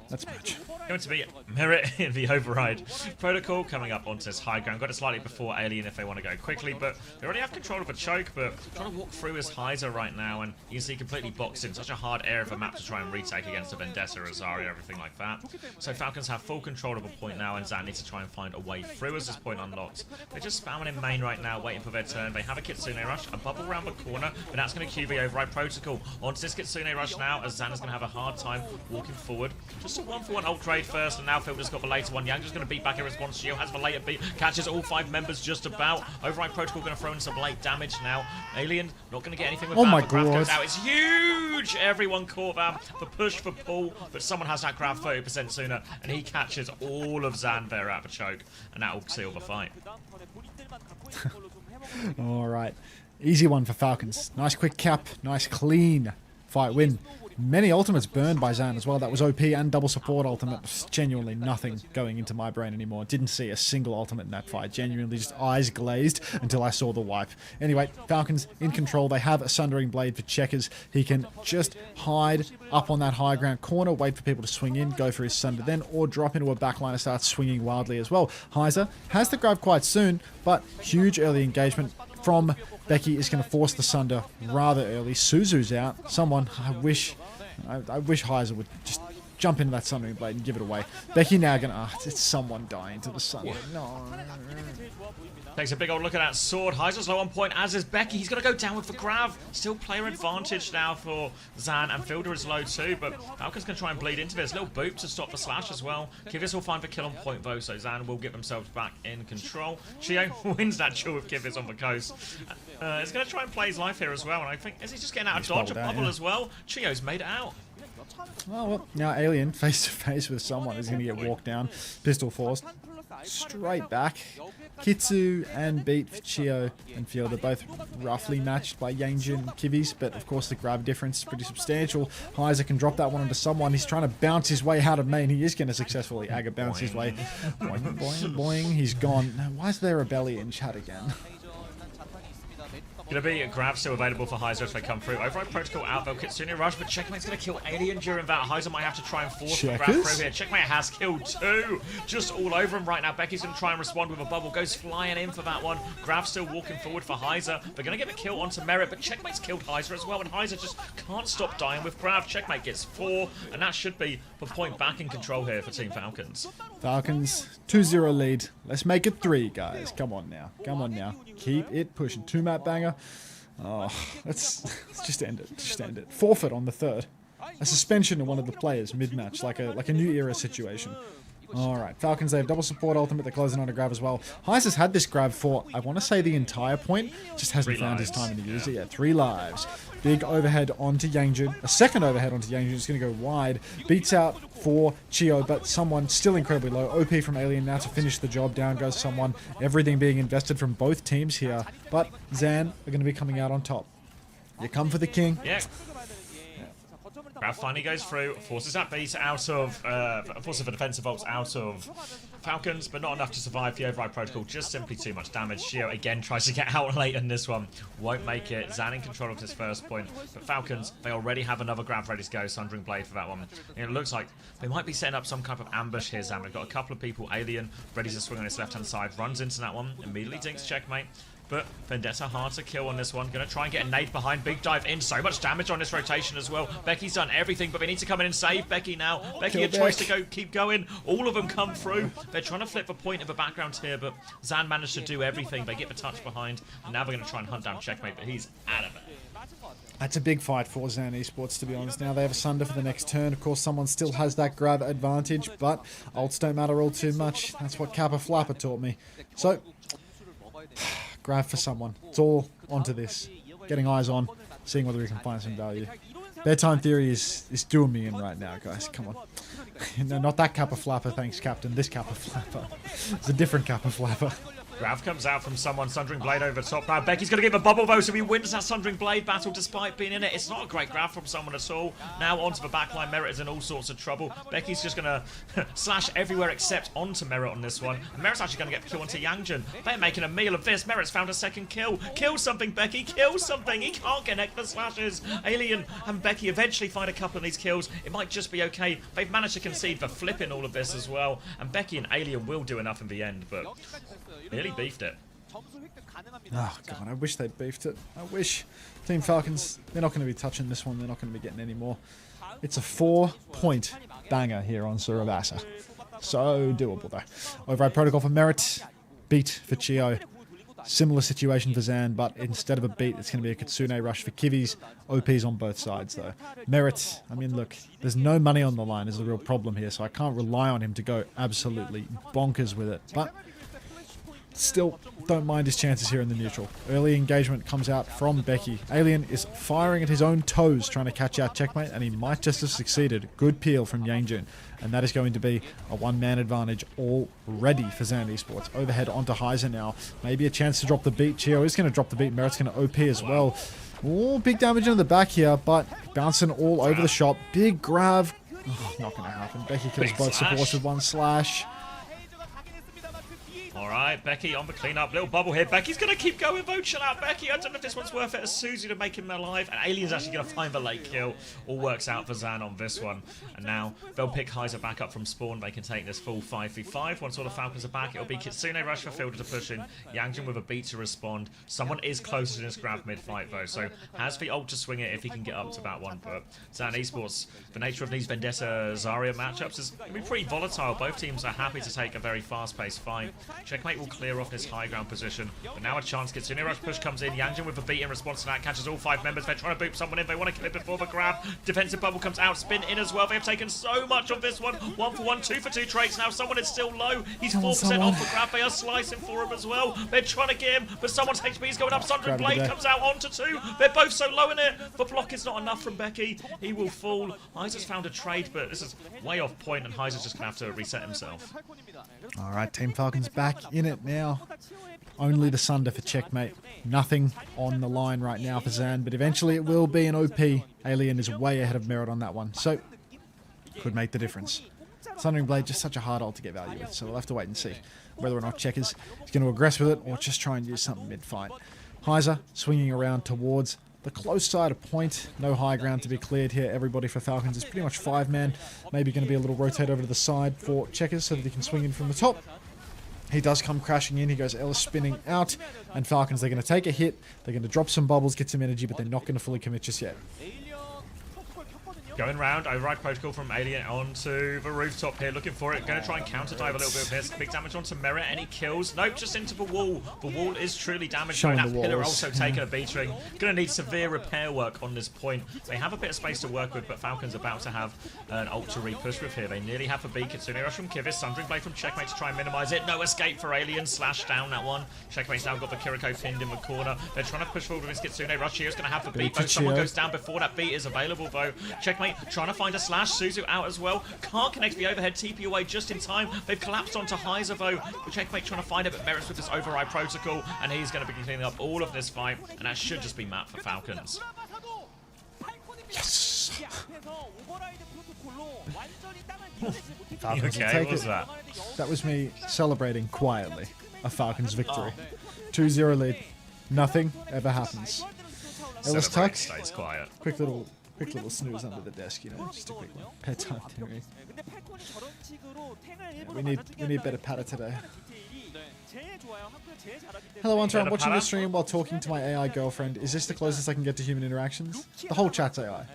S2: Let's merge.
S1: Going to be Merit in the override protocol coming up onto this high ground. Got it slightly before Alien if they want to go quickly, but they already have control of a choke, but trying to walk through his Heiser right now, and you can see completely boxed in such a hard area of a map to try and retake against a Vendetta, Rosario, everything like that. So Falcons have full control of a point now, and Zan needs to try and find a way through as this point unlocks. They're just spamming in main right now, waiting for their turn. They have a Kitsune Rush, a bubble around the corner, but that's going to cue the override protocol. Onto this Kitsune Rush now, as Zan is going to have a hard time walking forward. Just a 1-for-1 ult trade first, and now Phil just got the later one. Yang just going to beat back in response. Shio has the later beat, catches all 5 members just about. Override protocol going to throw in some late damage now. Alien not going to get anything with
S2: Oh
S1: that.
S2: my
S1: The grab
S2: God.
S1: goes out. It's huge! Everyone caught that. The push for pull, but someone has that grab 30% sooner, and he catches all of Zan there out of a choke, and that will seal the fight.
S2: Alright. Easy one for Falcons. Nice quick cap. Nice clean fight win. Many ultimates burned by Zan as well. That was OP and double support ultimate. Genuinely nothing going into my brain anymore. Didn't see a single ultimate in that fight. Genuinely just eyes glazed until I saw the wipe. Anyway, Falcons in control. They have a Sundering Blade for Checkers. He can just hide up on that high ground corner, wait for people to swing in, go for his Sunder then, or drop into a backline and start swinging wildly as well. Heiser has the grab quite soon, but huge early engagement from Becky is going to force the Sunder rather early. Suzu's out. Someone, I wish Heiser would just jump into that Sundering Blade and give it away. Becky now going to... it's someone dying to the Sunder. No.
S1: Takes a big old look at that sword. Heiser's low on point, as is Becky. He's going to go down with the grab. Still player advantage now for Zan, and Fielder is low too, but Falcon's going to try and bleed into this. Little boop to stop the slash as well. Kivitz will find the kill on point though, so Zan will get themselves back in control. Chio wins that duel with Kivitz on the coast. He's going to try and play his life here as well, and I think, is he just getting out of dodge a bubble as well? Chio's made it out.
S2: Oh, well, now Alien face to face with someone is going to get walked down. Pistol forced. Straight back. Kitsu and Beat for Chio and Fielder, both roughly matched by Yangjin and Kivis, but of course the grab difference is pretty substantial. Heiser can drop that one onto someone. He's trying to bounce his way out of main. He is going to successfully Aga bounce his way. Boing, boing, boing. He's gone. Why is there a belly in chat again?
S1: Going to be a grab still available for Heiser if they come through. Override Protocol out, they'll Kitsune Rush, but Checkmate's going to kill Alien during that. Heiser might have to try and force the grab through here. Checkmate has killed two. Just all over him right now. Becky's going to try and respond with a bubble. Goes flying in for that one. Grab still walking forward for Heiser. They're going to get the kill onto Merit, but Checkmate's killed Heiser as well, and Heiser just can't stop dying with grab. Checkmate gets 4, and that should be the point back in control here for Team Falcons.
S2: Falcons, 2-0 lead. Let's make it 3, guys. Come on now. Come on now. Keep it pushing. 2-map banger. Oh, let's just end it. Just end it. Forfeit on the 3rd. A suspension of one of the players mid-match, like a new era situation. Alright, Falcons, they have double support ultimate. They're closing on a grab as well. Heiser's had this grab for, I want to say, the entire point. Just hasn't found his time to use it yet. 3 lives. Big overhead onto Yangjin. A second overhead onto Yangjin. It's going to go wide. Beats out for Chio, but someone still incredibly low. OP from Alien now to finish the job. Down goes someone. Everything being invested from both teams here. But Zan are going to be coming out on top. You come for the king.
S1: Yeah. Grab finally goes through, forces that beat out of, forces the defensive ults out of Falcons, but not enough to survive the override protocol. Just simply too much damage. Chio again tries to get out late in this one. Won't make it. Zan in control of his first point, but Falcons, they already have another grab ready to go. Sundering Blade for that one. And it looks like they might be setting up some kind of ambush here, Zan. They've got a couple of people. Alien ready to swing on his left-hand side. Runs into that one. Immediately dinks Checkmate. But Vendetta hard to kill on this one. Going to try and get a nade behind. Big dive in. So much damage on this rotation as well. Becky's done everything, but they need to come in and save Becky now. Becky a choice to go keep going. All of them come through. They're trying to flip a point in the background here, but Zan managed to do everything. They get the touch behind, and now they're going to try and hunt down Checkmate, but he's out of it.
S2: That's a big fight for Zan Esports, to be honest. Now they have a Sunder for the next turn. Of course, someone still has that grab advantage, but ults don't matter all too much. That's what Kappa Flapper taught me. So, grab for someone. It's all onto this. Getting eyes on, seeing whether we can find some value. Bedtime Theory is doing me in right now, guys. Come on. No, not that Kappa Flapper, thanks, Captain. This Kappa Flapper. It's a different Kappa Flapper.
S1: Grab comes out from someone, Sundering Blade over the top. Now Becky's going to give a bubble though, so he wins that Sundering Blade battle despite being in it. It's not a great grab from someone at all. Now onto the backline, Merit is in all sorts of trouble. Becky's just going to slash everywhere except onto Merit on this one. And Merit's actually going to get the kill onto Yangjin. They're making a meal of this. Merit's found a second kill. Kill something, Becky. Kill something. He can't connect the slashes. Alien and Becky eventually find a couple of these kills. It might just be okay. They've managed to concede for flipping all of this as well. And Becky and Alien will do enough in the end, but nearly beefed it.
S2: Oh, God, I wish they'd beefed it. I wish. Team Falcons, they're not going to be touching this one. They're not going to be getting any more. It's a 4-point banger here on Surabasa. So doable, though. Override Protocol for Merit. Beat for Chio. Similar situation for Zan, but instead of a beat, it's going to be a Kitsune Rush for Kivis. OPs on both sides, though. Merit, I mean, look, there's no money on the line is the real problem here, so I can't rely on him to go absolutely bonkers with it. But Still, don't mind his chances here in the neutral. Early engagement comes out from Becky. Alien is firing at his own toes, trying to catch out Checkmate, and he might just have succeeded. Good peel from Yangjun, and that is going to be a one-man advantage already for Zan Esports. Overhead onto Heiser now. Maybe a chance to drop the beat. Chio is going to drop the beat. Merit's going to OP as well. Oh, big damage in the back here, but bouncing all over the shop. Big grab. Oh, not going to happen. Becky kills both supports with one slash.
S1: Alright, Becky on the cleanup. Little bubble here. Becky's going to keep going, though. Chill out, Becky. I don't know if this one's worth it. As Suzu to make him alive. And Alien's actually going to find the late kill. All works out for Zan on this one. And now they'll pick Heiser back up from spawn. They can take this full 5v5. Once all the Falcons are back, it'll be Kitsune Rush for Fielder to push in. Yangjin with a beat to respond. Someone is closer to this grab mid-fight, though. So has the ult to swing it if he can get up to that one. But Zan Esports, the nature of these Vendetta Zarya matchups is going to be pretty volatile. Both teams are happy to take a very fast-paced fight. Checkmate will clear off this high ground position, but now a chance. Kitsune Rush push comes in. Yangjin with a beat in response to that, catches all 5 members. They're trying to boop someone in. They want to kill it before the grab. Defensive bubble comes out, spin in as well. They have taken so much on this one. 1 for 1, 2 for 2 traits. Now someone is still low. He's 4% off the grab. They are slicing for him as well. They're trying to get him, but someone's HP is going up. Sundering Blade comes out onto 2. They're both so low in it. The block is not enough from Becky. He will fall. Heiser's found a trade, but this is way off point, and Heiser's just going to have to reset himself.
S2: Alright, Team Falcons back in it now. Only the Sunder for Checkmate. Nothing on the line right now for Zan, but eventually it will be an OP. Alien is way ahead of Merit on that one, so could make the difference. Sundering Blade, just such a hard ult to get value with, so we'll have to wait and see whether or not Checkers is going to aggress with it or just try and use something mid-fight. Heiser swinging around towards the close side of point. No high ground to be cleared here. Everybody for Falcons is pretty much 5-man. Maybe going to be a little rotate over to the side for Checkers so that he can swing in from the top. He does come crashing in. He goes Ellis spinning out. And Falcons, they're going to take a hit. They're going to drop some bubbles, get some energy, but they're not going to fully commit just yet.
S1: Going round, override protocol from Alien onto the rooftop here, looking for it. Going to try and counter dive a little bit of this. Big damage onto Merit. Any kills? Nope, just into the wall. The wall is truly damaged.
S2: Showing
S1: that
S2: the
S1: pillar
S2: walls.
S1: also taking a beating. Going to need severe repair work on this point. They have a bit of space to work with, but Falcons about to have an ult to re-push with here. They nearly have a beat. Kitsune Rush from Kivis. Sundering Blade from Checkmate to try and minimize it. No escape for Alien. Slash down that one. Checkmate's now got the Kiriko pinned in the corner. They're trying to push forward with this Kitsune Rush. Chio's going to have the beat, but someone goes down before that beat is available, though. Checkmate trying to find a slash. Suzu out as well. Can't connect the overhead. TP away just in time. They've collapsed onto Heiser, though. Checkmate trying to find it, but Merit's with this override protocol, and he's going to be cleaning up all of this fight, and that should just be map for Falcons.
S2: Yes!
S1: Okay,
S2: take
S1: what was
S2: it.
S1: that?
S2: That was me celebrating quietly a Falcons victory. 2-0 lead. Nothing ever happens. Ellis
S1: Celebrate,
S2: Tuck,
S1: stays quiet.
S2: quick little snooze under the desk, you know, just a quick one. Pet time theory. We need better patter today. Hello, Unter. I'm watching your stream while talking to my AI girlfriend. Is this the closest I can get to human interactions? The whole chat's AI.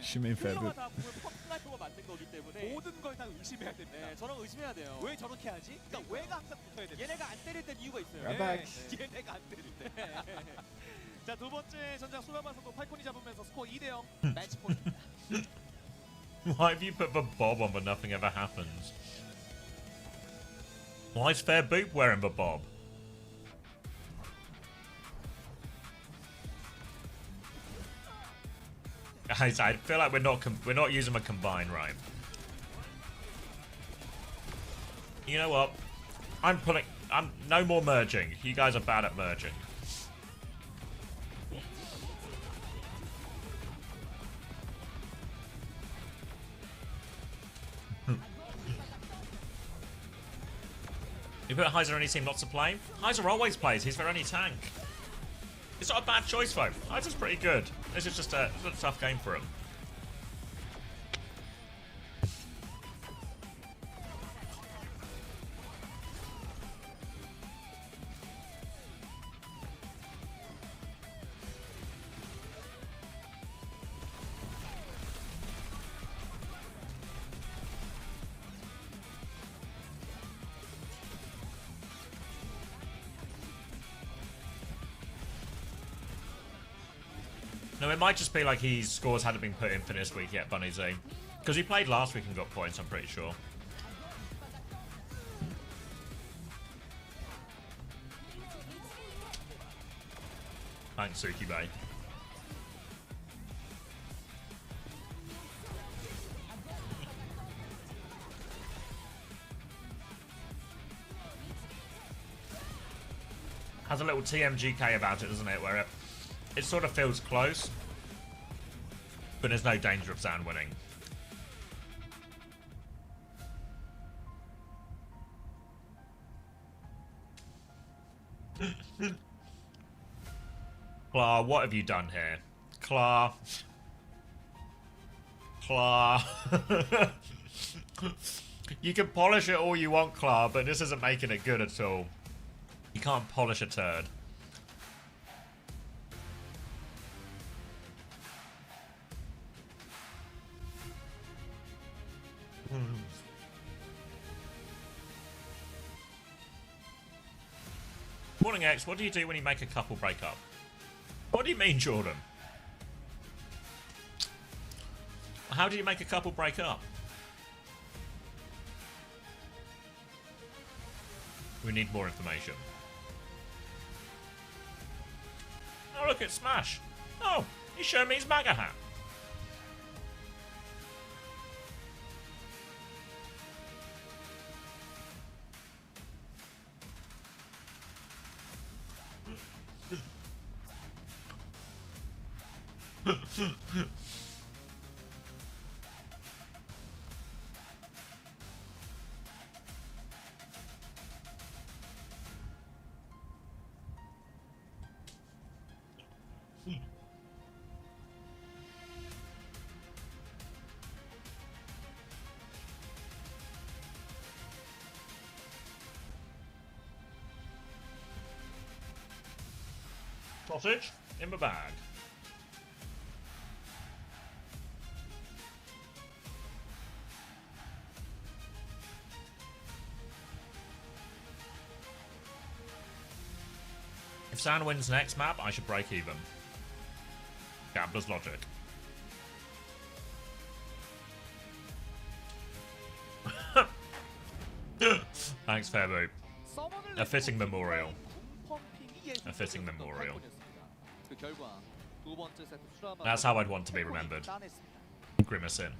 S2: She mean fair bit.
S3: 모든 걸 다 의심해야 됩니다. 네, 저런 의심해야 돼요. 왜 저렇게 하지? 그러니까 왜가 항상 붙어야 돼. 얘네가 안 때릴 땐 이유가 있어요.
S2: Right back.
S3: 얘네가 안 때릴 때. 자, 두 번째 전장 소감하서도 팔콘이 잡으면서 스코어 2대0 매치 포인트.
S1: Why have you put the bob on but nothing ever happens? Why is Fair Boop wearing the bob? Guys, I feel like we're not using a combine right. You know what? I'm no more merging. You guys are bad at merging. You put Heiser on any team not to play? Heiser always plays. He's their only tank. It's not a bad choice, though. Heiser's pretty good. This is just a tough game for him. No, it might just be like his scores hadn't been put in for this week yet, Bunny Z. Because we played last week and got points, I'm pretty sure. Thanks, Suki Bay. Has a little TMGK about it, doesn't it? Where it sort of feels close, but there's no danger of Zan winning. Clar, what have you done here? Clar. Clar. You can polish it all you want, Clar, but this isn't making it good at all. You can't polish a turd. Morning X, what do you do when you make a couple break up? What do you mean, Jordan? How do you make a couple break up? We need more information. Oh, look at Smash. Oh, he's showing me his MAGA hat. Sausage in my bag. If San wins next map, I should break even. Gambler's logic. Thanks, Fairboot. A fitting memorial. A fitting memorial. That's how I'd want to be remembered. Grimacing.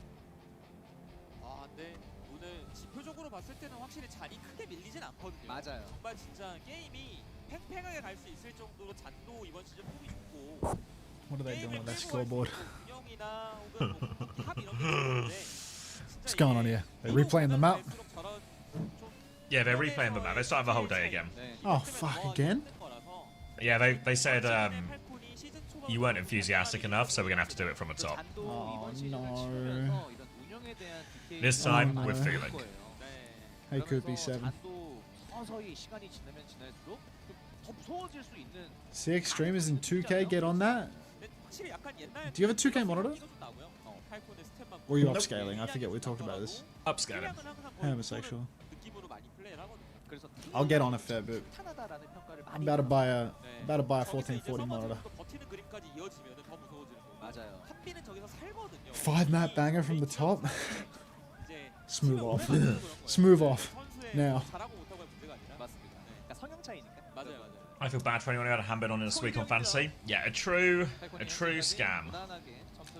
S3: 아, 근데 오늘 지표적으로 봤을 때는 확실히 잔이 크게 밀리진 않거든요. 맞아요. 정말 진짜 게임이 팽팽하게 갈 수 있을 정도로 잔도 이번 시즌 폼이 좋고.
S2: What are they doing on that scoreboard?
S3: 운영이나 혹은 탑 이런 게 좋은데.
S2: What's going on here? They're replaying the map?
S1: Yeah, they're replaying the map. They start the whole day again.
S2: Oh, fuck, again?
S1: Yeah, they said you weren't enthusiastic enough, so we're gonna have to do it from the top.
S2: Oh, no.
S1: This time, with feeling.
S2: Hey, Koopy 7. CX streamers in 2K, get on that? Do you have a 2K monitor? Or are you upscaling? I forget we talked about this.
S1: Upscaling.
S2: Homosexual. I'll get on a fair bit. I'm about to buy a 1440 monitor. 5-map banger from the top. Smooth off. Smooth off. Now.
S1: I feel bad for anyone who had a handbid on this week on fantasy. Yeah, a true scam.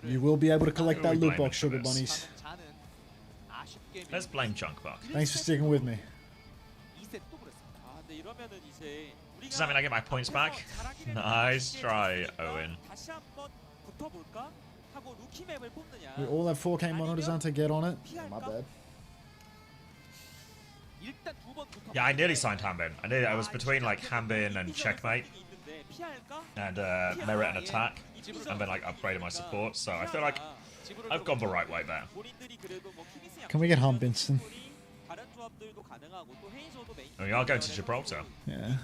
S2: You will be able to collect that loot box, sugar bunnies.
S1: Let's blame Chunkbuck.
S2: Thanks for sticking with me.
S1: Does that mean I get my points back? Nice try, Owen.
S2: We all have 4K monitors on to get on it. Oh, my bad.
S1: Yeah, I nearly signed Hanbin. I was between like Hanbin and Checkmate, and Merit and Attack, and then like upgraded my support. So I feel like I've gone the right way there.
S2: Can we get Humbinston?
S1: We are going to Gibraltar.
S2: Yeah.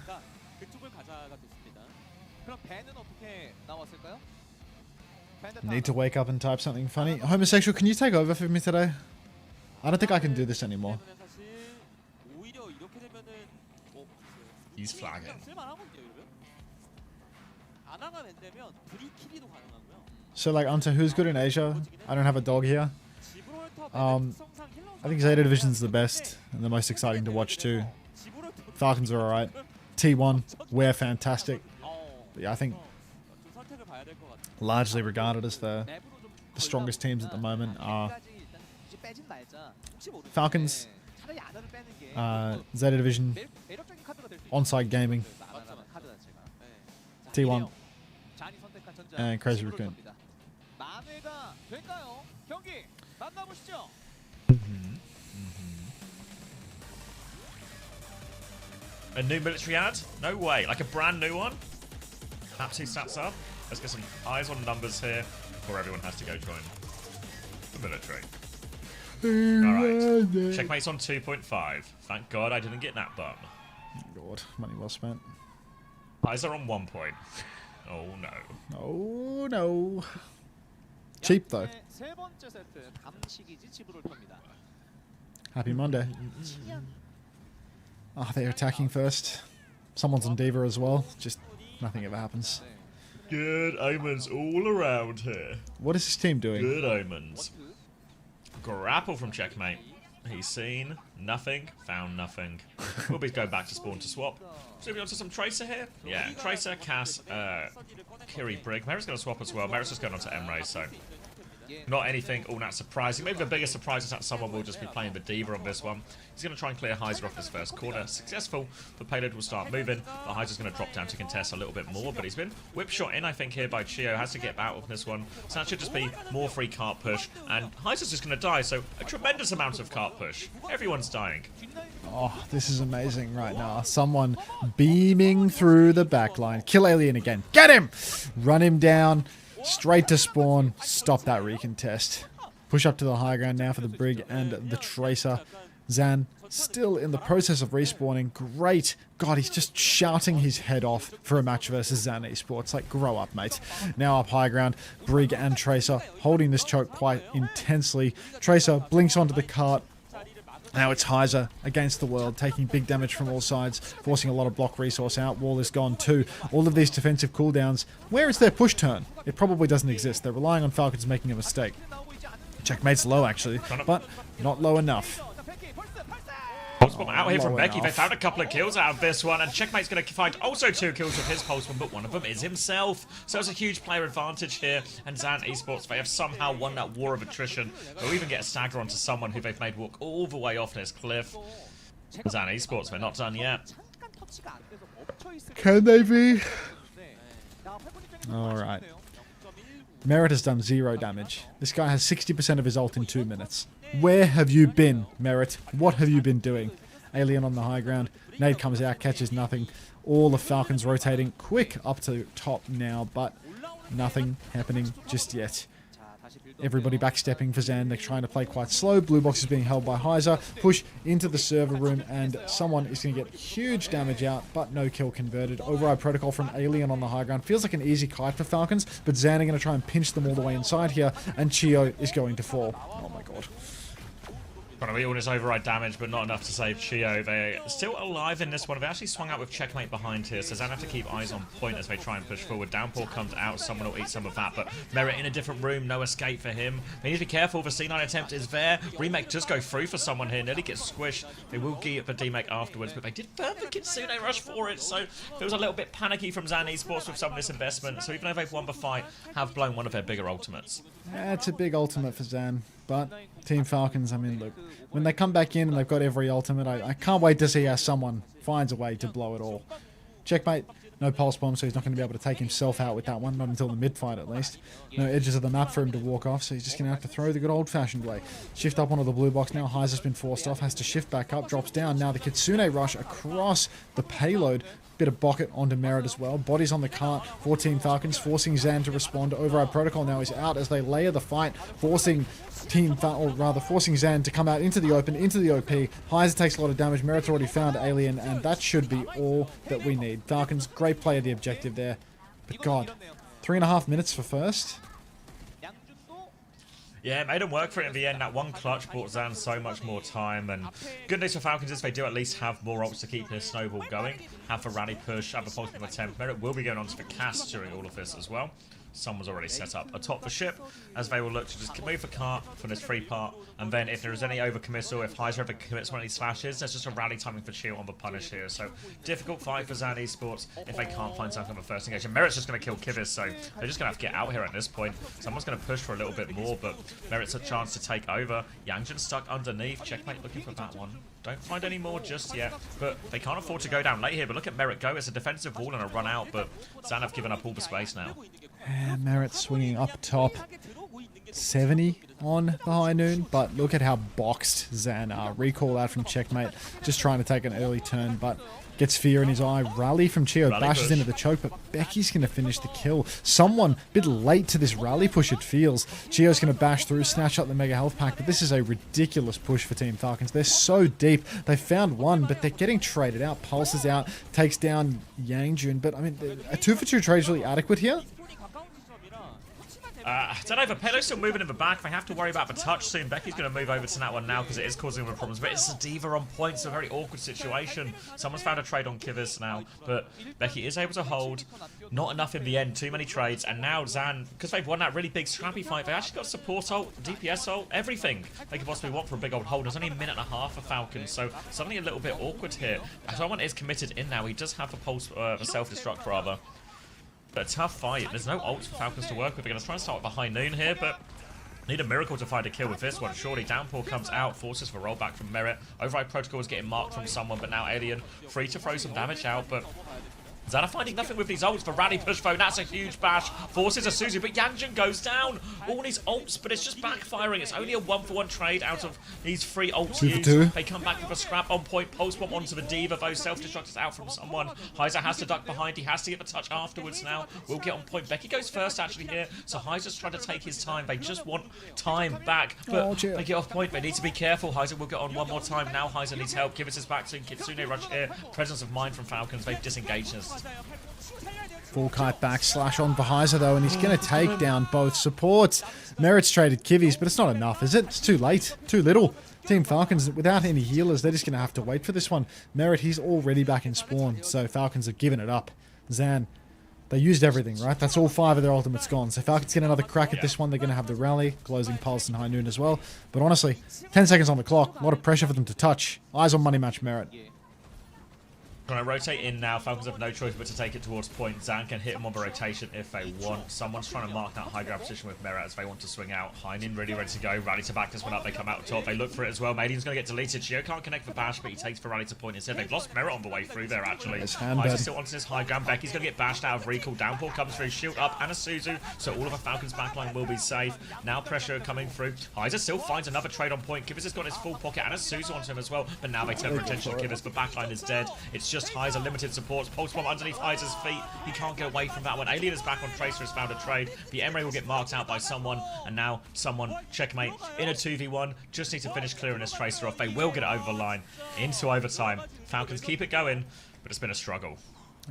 S2: Need to wake up and type something funny. Homosexual, can you take over for me today? I don't think I can do this anymore.
S1: He's flagging.
S2: So like, Unter, who's good in Asia? I don't have a dog here. I think ZETA Division's the best and the most exciting to watch too. Falcons are alright. T1, we're fantastic. But yeah, I think largely regarded as the strongest teams at the moment are Falcons, ZETA Division, Onside Gaming, T1, and Crazy Raccoon.
S1: A new military ad? No way. Like a brand new one? Map 2 stats up. Let's get some eyes on numbers here before everyone has to go join the military. Alright. Checkmate's on 2.5. Thank God I didn't get that bum.
S2: God, money well spent.
S1: Eyes are on 1 point. Oh no.
S2: Oh no. Cheap though. Happy Monday. Oh, they're attacking first. Someone's on Diva as well. Just nothing ever happens.
S1: Good omens all around here.
S2: What is this team doing?
S1: Good omens. Grapple from Checkmate. He's seen nothing, found nothing. We'll be going back to spawn to swap. So we on to some Tracer here? Yeah, Tracer, Cass, Kiri, Brig. Merritt's going to swap as well. Merritt's just going on to Emre, so not anything all that surprising. Maybe the biggest surprise is that someone will just be playing the Diva on this one. He's going to try and clear Heiser off his first corner. Successful. The payload will start moving. But Heiser's going to drop down to contest a little bit more. But he's been whip shot in, I think, here by Chio. Has to get out of this one. So that should just be more free cart push. And Heiser's just going to die. So a tremendous amount of cart push. Everyone's dying.
S2: Oh, this is amazing right now. Someone beaming through the backline. Kill Alien again. Get him! Run him down. Straight to spawn. Stop that recontest. Push up to the high ground now for the Brig and the Tracer. Zan still in the process of respawning. Great. God, he's just shouting his head off for a match versus Zan Esports. Like, grow up, mate. Now up high ground. Brig and Tracer holding this choke quite intensely. Tracer blinks onto the cart. Now it's Heiser against the world, taking big damage from all sides, forcing a lot of block resource out. Wall is gone too. All of these defensive cooldowns. Where is their push turn? It probably doesn't exist. They're relying on Falcons making a mistake. Checkmate's low, actually, but not low enough.
S1: Out here from Becky. They found a couple of kills out of this one, and Checkmate's going to find also 2 kills with his pulseman, but one of them is himself. So it's a huge player advantage here, and Zan Esports, they have somehow won that war of attrition. They'll even get a stagger onto someone who they've made walk all the way off this cliff. Zan Esports, they're not done yet.
S2: Can they be? Alright. Merritt has done 0 damage. This guy has 60% of his ult in 2 minutes. Where have you been, Merritt? What have you been doing? Alien on the high ground. Nade comes out, catches nothing. All the Falcons rotating quick up to top now, but nothing happening just yet. Everybody backstepping for Zan. They're trying to play quite slow. Blue box is being held by Heiser. Push into the server room, and someone is going to get huge damage out, but no kill converted. Override protocol from Alien on the high ground. Feels like an easy kite for Falcons, but Zan are going to try and pinch them all the way inside here, and Chio is going to fall. Oh my god.
S1: Gonna be all this override damage, but not enough to save Chio. They're still alive in this one. They actually swung out with Checkmate behind here, so Zan have to keep eyes on point as they try and push forward. Downpour comes out, someone will eat some of that, but Merritt in a different room, no escape for him. They need to be careful, the C9 attempt is there. Remake just go through for someone here, nearly gets squished. They will gear for D-Make afterwards, but they did further Kitsune rush for it, so feels a little bit panicky from Zan Esports with some of this investment. So even though they've won the fight, have blown one of their bigger ultimates.
S2: Yeah, it's a big ultimate for Zan, but Team Falcons, I mean, look, when they come back in and they've got every ultimate, I can't wait to see how someone finds a way to blow it all. Checkmate, no pulse bomb, so he's not going to be able to take himself out with that one, not until the mid-fight at least. No edges of the map for him to walk off, so he's just going to have to throw the good old-fashioned way. Shift up onto the blue box now, Heiser's been forced off, has to shift back up, drops down. Now the Kitsune rush across the payload. Bit of bucket onto Merritt as well. Bodies on the cart for Team Falcons, forcing Zan to respond. Override protocol now is out as they layer the fight, forcing Zan to come out into the open, into the OP. Heiser takes a lot of damage. Merritt's already found Alien, and that should be all that we need. Falcons, great play of the objective there. But God, 3.5 minutes for first.
S1: Yeah, it made him work for it in the end. That one clutch bought Zan so much more time. And good news for Falcons is they do at least have more ults to keep this snowball going. Have a rally push, have a pulse attempt. Merritt will be going on to the cast during all of this as well. someone's already set up atop the ship, as they will look to just move the cart for this free part, and then if there is any overcommittal, if Heiser ever commits one of these flashes, there's just a rally timing for Chio on the punish here. So difficult fight for Zan Esports if they can't find something on the first engagement. Merit's just going to kill Kivis, so they're just going to have to get out here at this point. Someone's going to push for a little bit more, but Merit's a chance to take over. Yangjin stuck underneath. Checkmate looking for that one. Don't find any more just yet, but they can't afford to go down late here. But look at Merit go. It's a defensive wall and a run out, but Zan have given up all the space now.
S2: And Merit swinging up top. 70 on the high noon, but look at how boxed Zan are. Recall out from Checkmate, just trying to take an early turn, but gets fear in his eye. Rally from Chio, bashes into the choke, but Becky's going to finish the kill. Someone a bit late to this rally push, it feels. Chio's going to bash through, snatch up the mega health pack, but this is a ridiculous push for Team Falcons. They're so deep. They found one, but they're getting traded out. Pulse is out, takes down Yangjun, but I mean, a 2-for-2 trade is really adequate here.
S1: I don't know, the Pelo's still moving in the back. They have to worry about the touch soon. Becky's going to move over to that one now because it is causing them problems. But it's a D.Va on point. It's a very awkward situation. Someone's found a trade on Kivis now, but Becky is able to hold. Not enough in the end. Too many trades. And now Zan, because they've won that really big Scrappy fight, they actually got support ult, DPS ult, everything they could possibly want for a big old hold. There's only a minute and a half for Falcons, so suddenly a little bit awkward here. Someone is committed in now. He does have a pulse, the self-destruct rather. But a tough fight. There's no ults for Falcons to work with. They're going to try and start with a high noon here, but need a miracle to find a kill with this one. Surely Downpour comes out, forces for rollback from Merit. Override Protocol is getting marked from someone, but now Alien free to throw some damage out, but Zana finding nothing with these ults for rally push phone. That's a huge bash. Forces a Suzu, but Yangjin goes down. All these ults, but it's just backfiring. It's only a 1-for-1 trade out of these 3 ults used. They come back with a scrap on point. Pulse bomb onto the D.Va, though. Self-destruct is out from someone. Heiser has to duck behind. He has to get the touch afterwards now. We'll get on point. Becky goes first, actually, here. So Heiser's trying to take his time. They just want time back. But they get off point. They need to be careful. Heiser will get on one more time. Now Heiser needs help. Give us his back to Kitsune rush here. Presence of mind from Falcons. They've disengaged us.
S2: Full kite back slash on Heiser though, and he's going to take down both supports. Merit's traded Kivis, but it's not enough, is it? It's too late, too little. Team Falcons, without any healers, they're just going to have to wait for this one. Merit, he's already back in spawn, so Falcons have given it up. Zan, they used everything, right? That's all 5 of their ultimates gone. So Falcons get another crack at this one. They're going to have the rally, closing pulse and high noon as well. But honestly, 10 seconds on the clock, a lot of pressure for them to touch. Eyes on money match Merit.
S1: Trying to rotate in now. Falcons have no choice but to take it towards point. Zan can hit him on the rotation if they want. Someone's trying to mark that high ground position with Merit as they want to swing out. Heinin really ready to go. Rally to back this one up. They come out top. They look for it as well. Madian's going to get deleted. Chio can't connect the bash, but he takes the rally to point instead. They've lost Merit on the way through there, actually. Heiser still wants this high ground. Becky's going to get bashed out of recall. Downpour comes through. Shield up and a Suzu. So all of the Falcons backline will be safe. Now pressure coming through. Heiser still finds another trade on point. Kivis has got his full pocket and a Suzu onto him as well. But now they turn their attention to Kivis. The backline is dead. It's just Heiser limited supports. Pulse bomb underneath Heiser's feet. He can't get away from that one. Alien is back on Tracer, has found a trade. The Emre will get marked out by someone, and now someone, Checkmate, in a 2v1. Just need to finish clearing this Tracer off. They will get it over the line into overtime. Falcons keep it going, but it's been a struggle.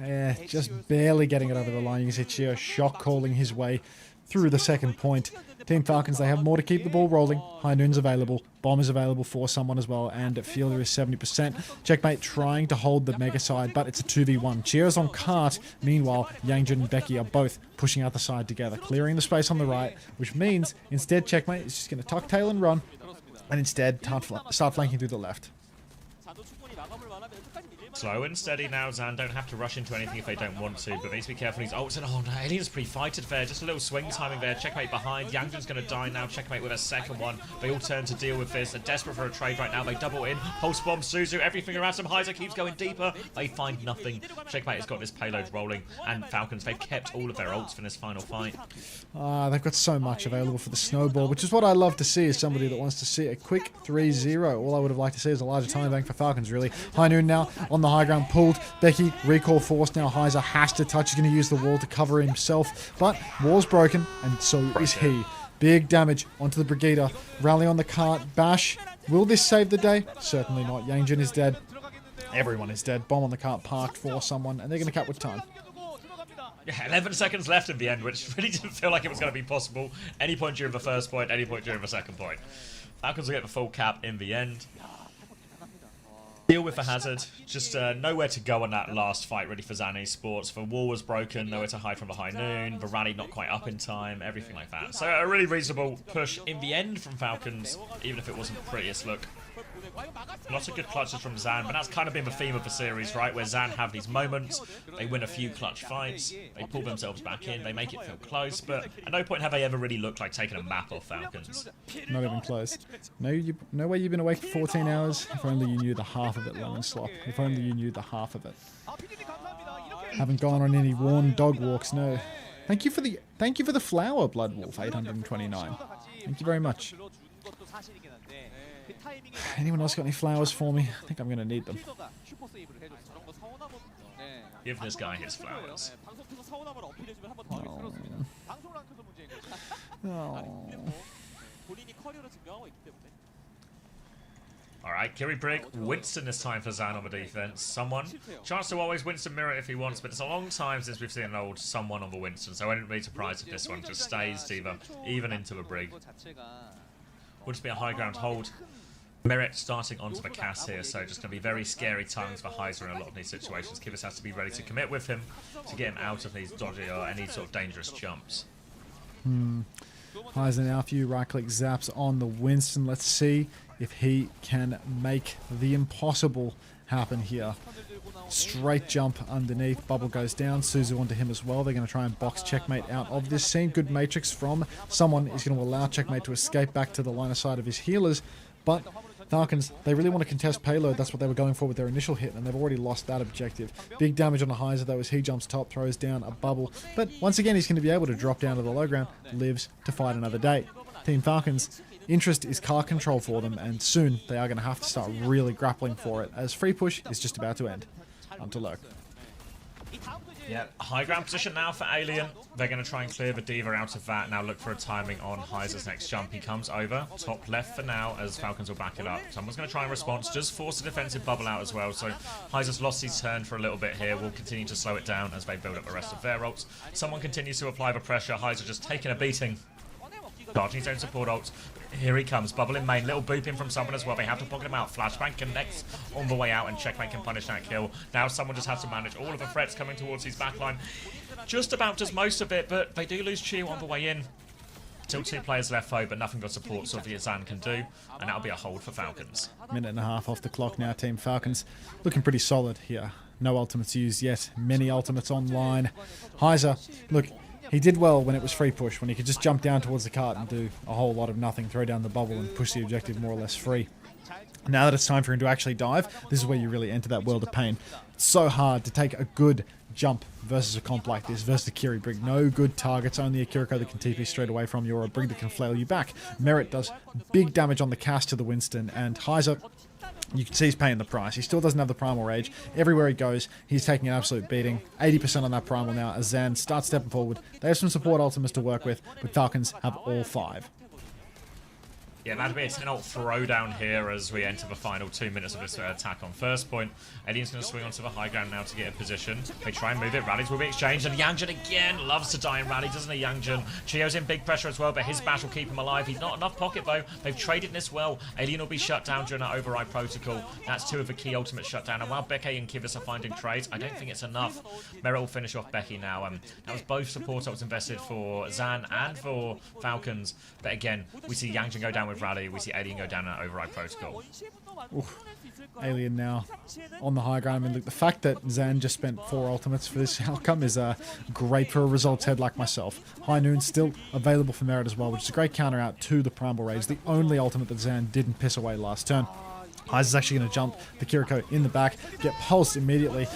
S2: Yeah, just barely getting it over the line. You can see Chio shock calling his way through the second point. Team Falcons, they have more to keep the ball rolling. High Noon's available. Bomb is available for someone as well. And Fielder is 70%. Checkmate trying to hold the mega side, but it's a 2v1. Chio's on cart. Meanwhile, Yangjin and Becky are both pushing out the side together, clearing the space on the right, which means instead Checkmate is just going to tuck tail and run, and instead start flanking through the left.
S1: Slow and steady now, Zan. Don't have to rush into anything if they don't want to, but they need to be careful. He's ults, and oh no, Alien's pre-fighted there. Just a little swing timing there. Checkmate behind. Yangjin's going to die now. Checkmate with a second one. They all turn to deal with this. They're desperate for a trade right now. They double in. Pulse bomb, Suzu, everything around some. Heiser keeps going deeper. They find nothing. Checkmate has got this payload rolling, and Falcons, they've kept all of their ults for this final fight.
S2: They've got so much available for the snowball, which is what I love to see as somebody that wants to see a quick 3-0. All I would have liked to see is a larger time bank for Falcons, really. High Noon now on the high ground, pulled. Becky, recall force now. Heiser has to touch. He's going to use the wall to cover himself, but wall's broken, and so is he. Big damage onto the Brigida. Rally on the cart. Bash. Will this save the day? Certainly not. Yangjin is dead. Everyone is dead. Bomb on the cart parked for someone, and they're going to cut with time.
S1: Yeah, 11 seconds left in the end, which really didn't feel like it was going to be possible. Any point during the first point, any point during the second point. Falcons will get the full cap in the end. Deal with the hazard. Just nowhere to go on that last fight, really, for Zan Esports. The wall was broken, nowhere to hide from the high noon. The rally not quite up in time, everything like that. So a really reasonable push in the end from Falcons, even if it wasn't the prettiest look. Lots of good clutches from Zan, but that's kind of been the theme of the series, right? Where Zan have these moments, they win a few clutch fights, they pull themselves back in, they make it feel close, but at no point have they ever really looked like taking a map off Falcons.
S2: Not even close. No way you've been awake for 14 hours. If only you knew the half of it, Lemon Slop. If only you knew the half of it. Haven't gone on any worn dog walks, no. Thank you for the flower, Bloodwolf 829. Thank you very much. Anyone else got any flowers for me? I think I'm going to need them.
S1: Give this guy his flowers.
S2: Oh. Oh.
S1: Alright, Kiri Brig, Winston this time for Zan on the defense. Someone. Chance to always Winston mirror if he wants, but it's a long time since we've seen an old someone on the Winston, so I wouldn't be surprised if this one just stays even into the Brig. Will just be a high ground hold. Merit starting onto the cast here, so just going to be very scary times for Heiser in a lot of these situations. Kivas has to be ready to commit with him to get him out of these dodgy or any sort of dangerous jumps.
S2: Heiser now, a few right-click zaps on the Winston. Let's see if he can make the impossible happen here. Straight jump underneath. Bubble goes down. Suzu onto him as well. They're going to try and box Checkmate out of this scene. Good matrix from someone is going to allow Checkmate to escape back to the line of sight of his healers, but Falcons, they really want to contest payload. That's what they were going for with their initial hit, and they've already lost that objective. Big damage on the Heiser, though, as he jumps top, throws down a bubble. But once again, he's going to be able to drop down to the low ground, lives to fight another day. Team Falcons, interest is car control for them, and soon they are going to have to start really grappling for it, as free push is just about to end. Unter low.
S1: Yeah, high ground position now for Alien. They're going to try and clear the Diva out of that. Now look for a timing on Heiser's next jump. He comes over, top left for now, as Falcons will back it up. Someone's going to try and respond, just force a defensive bubble out as well. So Heiser's lost his turn for a little bit here. We'll continue to slow it down as they build up the rest of their ults. Someone continues to apply the pressure. Heiser just taking a beating. Charging his own support ult. Here he comes. Bubble in main. Little boop in from someone as well. They have to pocket him out. Flashbang connects on the way out, and Checkmate can punish that kill. Now someone just has to manage all of the threats coming towards his backline. Just about does most of it, but they do lose Chiu on the way in. Still 2 players left though, but nothing but support so the Zan can do, and that'll be a hold for Falcons.
S2: Minute and a half off the clock now, Team Falcons. Looking pretty solid here. No ultimates used yet. Many ultimates online. Heiser, look, he did well when it was free push, when he could just jump down towards the cart and do a whole lot of nothing, throw down the bubble and push the objective more or less free. Now that it's time for him to actually dive, this is where you really enter that world of pain. It's so hard to take a good jump versus a comp like this, versus the Kiri Brig. No good targets, only a Kiriko that can TP straight away from you, or a Brig that can flail you back. Merit does big damage on the cast to the Winston, and Heiser, you can see he's paying the price. He still doesn't have the Primal Rage. Everywhere he goes, he's taking an absolute beating. 80% on that Primal now as Zan starts stepping forward. They have some support ultimates to work with, but Falcons have all 5.
S1: Yeah, that'd be a 10-ult throwdown here as we enter the final 2 minutes of this attack on first point. Alien's going to swing onto the high ground now to get in position. They try and move it. Rallies will be exchanged, and Yangjin again loves to die in rally, doesn't he, Yangjin? Chio's in big pressure as well, but his bash will keep him alive. He's not enough pocket, though. They've traded this well. Alien will be shut down during that override protocol. That's 2 of the key ultimates shut down. And while Becky and Kivas are finding trades, I don't think it's enough. Merit will finish off Becky now. That was both support ults invested for Zan and for Falcons. But again, we see Yangjin go down with rally. We see Alien go down an override protocol.
S2: Oof. Alien now on the high ground. I mean, look, the fact that Zan just spent 4 ultimates for this outcome is great for a results head like myself. High Noon still available for Merit as well, which is a great counter out to the Primal Rage, the only ultimate that Zan didn't piss away last turn. Heiser's actually going to jump the Kiriko in the back, get pulsed immediately.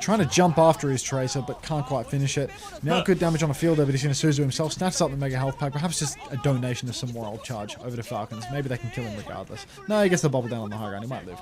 S2: Trying to jump after his Tracer, but can't quite finish it. Now good damage on a field over, he's going to Suzu himself, snatches up the Mega Health Pack, perhaps just a donation of some more ult charge over to Falcons. Maybe they can kill him regardless. No, he gets the bubble down on the high ground, he might live.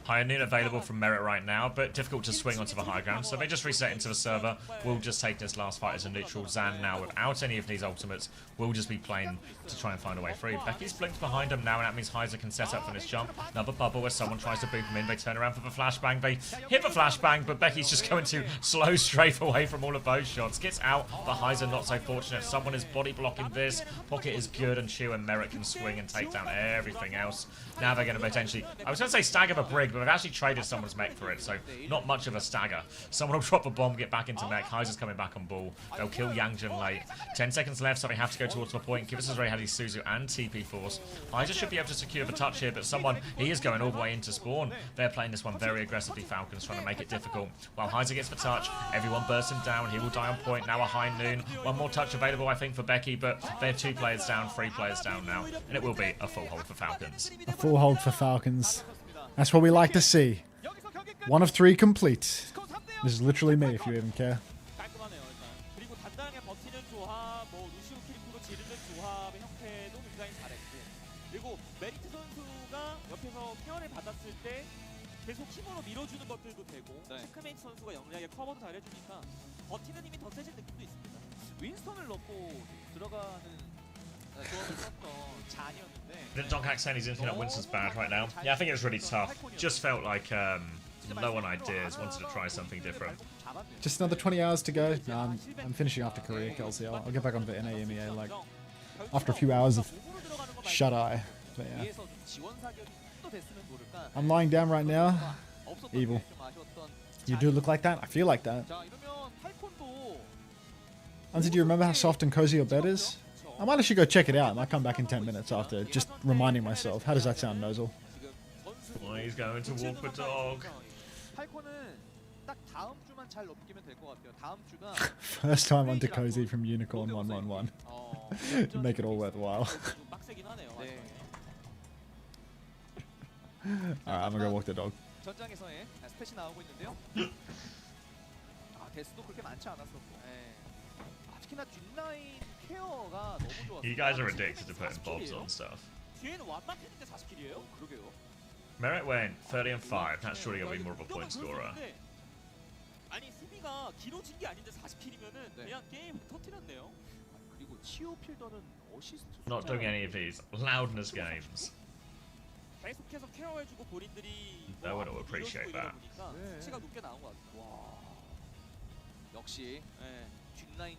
S1: High Noon available from Merit right now, but difficult to swing onto the high ground, so they just reset into the server. We'll just take this last fight as a neutral. Zan now, without any of these ultimates, will just be playing to try and find a way free. Becky's blinked behind him now, and that means Heiser can set up for this jump. Another bubble where someone tries to boot him in. They turn around for the flashbang. They hit the flashbang, but Becky's just going to slow strafe away from all of those shots. Gets out, but Heiser not so fortunate. Someone is body blocking this. Pocket is good, and Chiu and Merit can swing and take down everything else. Now they're going to potentially, I was going to say stagger the brig, but they've actually traded someone's mech for it, so not much of a stagger. Someone will drop a bomb, get back into mech. Heiser's coming back on ball. They'll kill Yangjin late. 10 seconds left, so they have to go towards the point. Kivas has already had his Suzu and TP force. Heiser should be able to secure the touch here, but he is going all the way into spawn. They're playing this one very aggressively, Falcons, trying to make it difficult. While Heiser gets the touch, everyone bursts him down. He will die on point. Now a high noon. One more touch available, I think, for Becky, but they have 2 players down, 3 players down now, and it will be a full hold for Falcons.
S2: A full hold for Falcons. That's what we like to see. 1 of 3 complete. This is literally me, if you even care.
S3: 깔끔하네요, 일단. 그리고 단단하게 버티는 조합, 뭐 루시우 키리코로 지르는 조합의 형태도 굉장히 잘했고, 그리고 메리트 선수가 옆에서 케어를 받았을 때 계속 힘으로 밀어주는 것들도 되고, 체크메이트 선수가 영리하게 커버도 잘해주니까 버티는 힘이 더 세진 느낌도 있습니다. 윈스턴을 넣고 들어가는 조합을 썼던 잔이었는데.
S1: Didn't Donkak saying he's internet Winston's bad right now? Yeah, I think it was really tough. Just felt like low on ideas, wanted to try something different.
S2: Just another 20 hours to go. No, I'm finishing after Korea, Kelsey. I'll get back on the NAMEA like after a few hours of shut-eye. But yeah. I'm lying down right now. Evil. You do look like that? I feel like that. Unter, do you remember how soft and cozy your bed is? I might actually go check it out and I'll come back in 10 minutes after, just reminding myself. How does that sound, Nozel?
S1: Oh, he's going to walk the dog.
S2: First time onto cozy from Unicorn 111. Make it all worthwhile. Alright, I'm gonna go walk the dog.
S1: You guys are addicted to putting bobs on stuff. Merit went 30 and 5. That's surely gonna be more of a point scorer.
S3: 아니 수비가 길어진 게 아닌데 40킬이면은 그냥 게임 터뜨렸네요. 그리고 치오 필더는 어시스트
S1: Not doing any of these loudness games.
S3: 계속해서 케어해주고 본인들이
S1: No one will appreciate that.
S3: 수치가 높게 나온 것 같아요. 와. 역시 뒷라인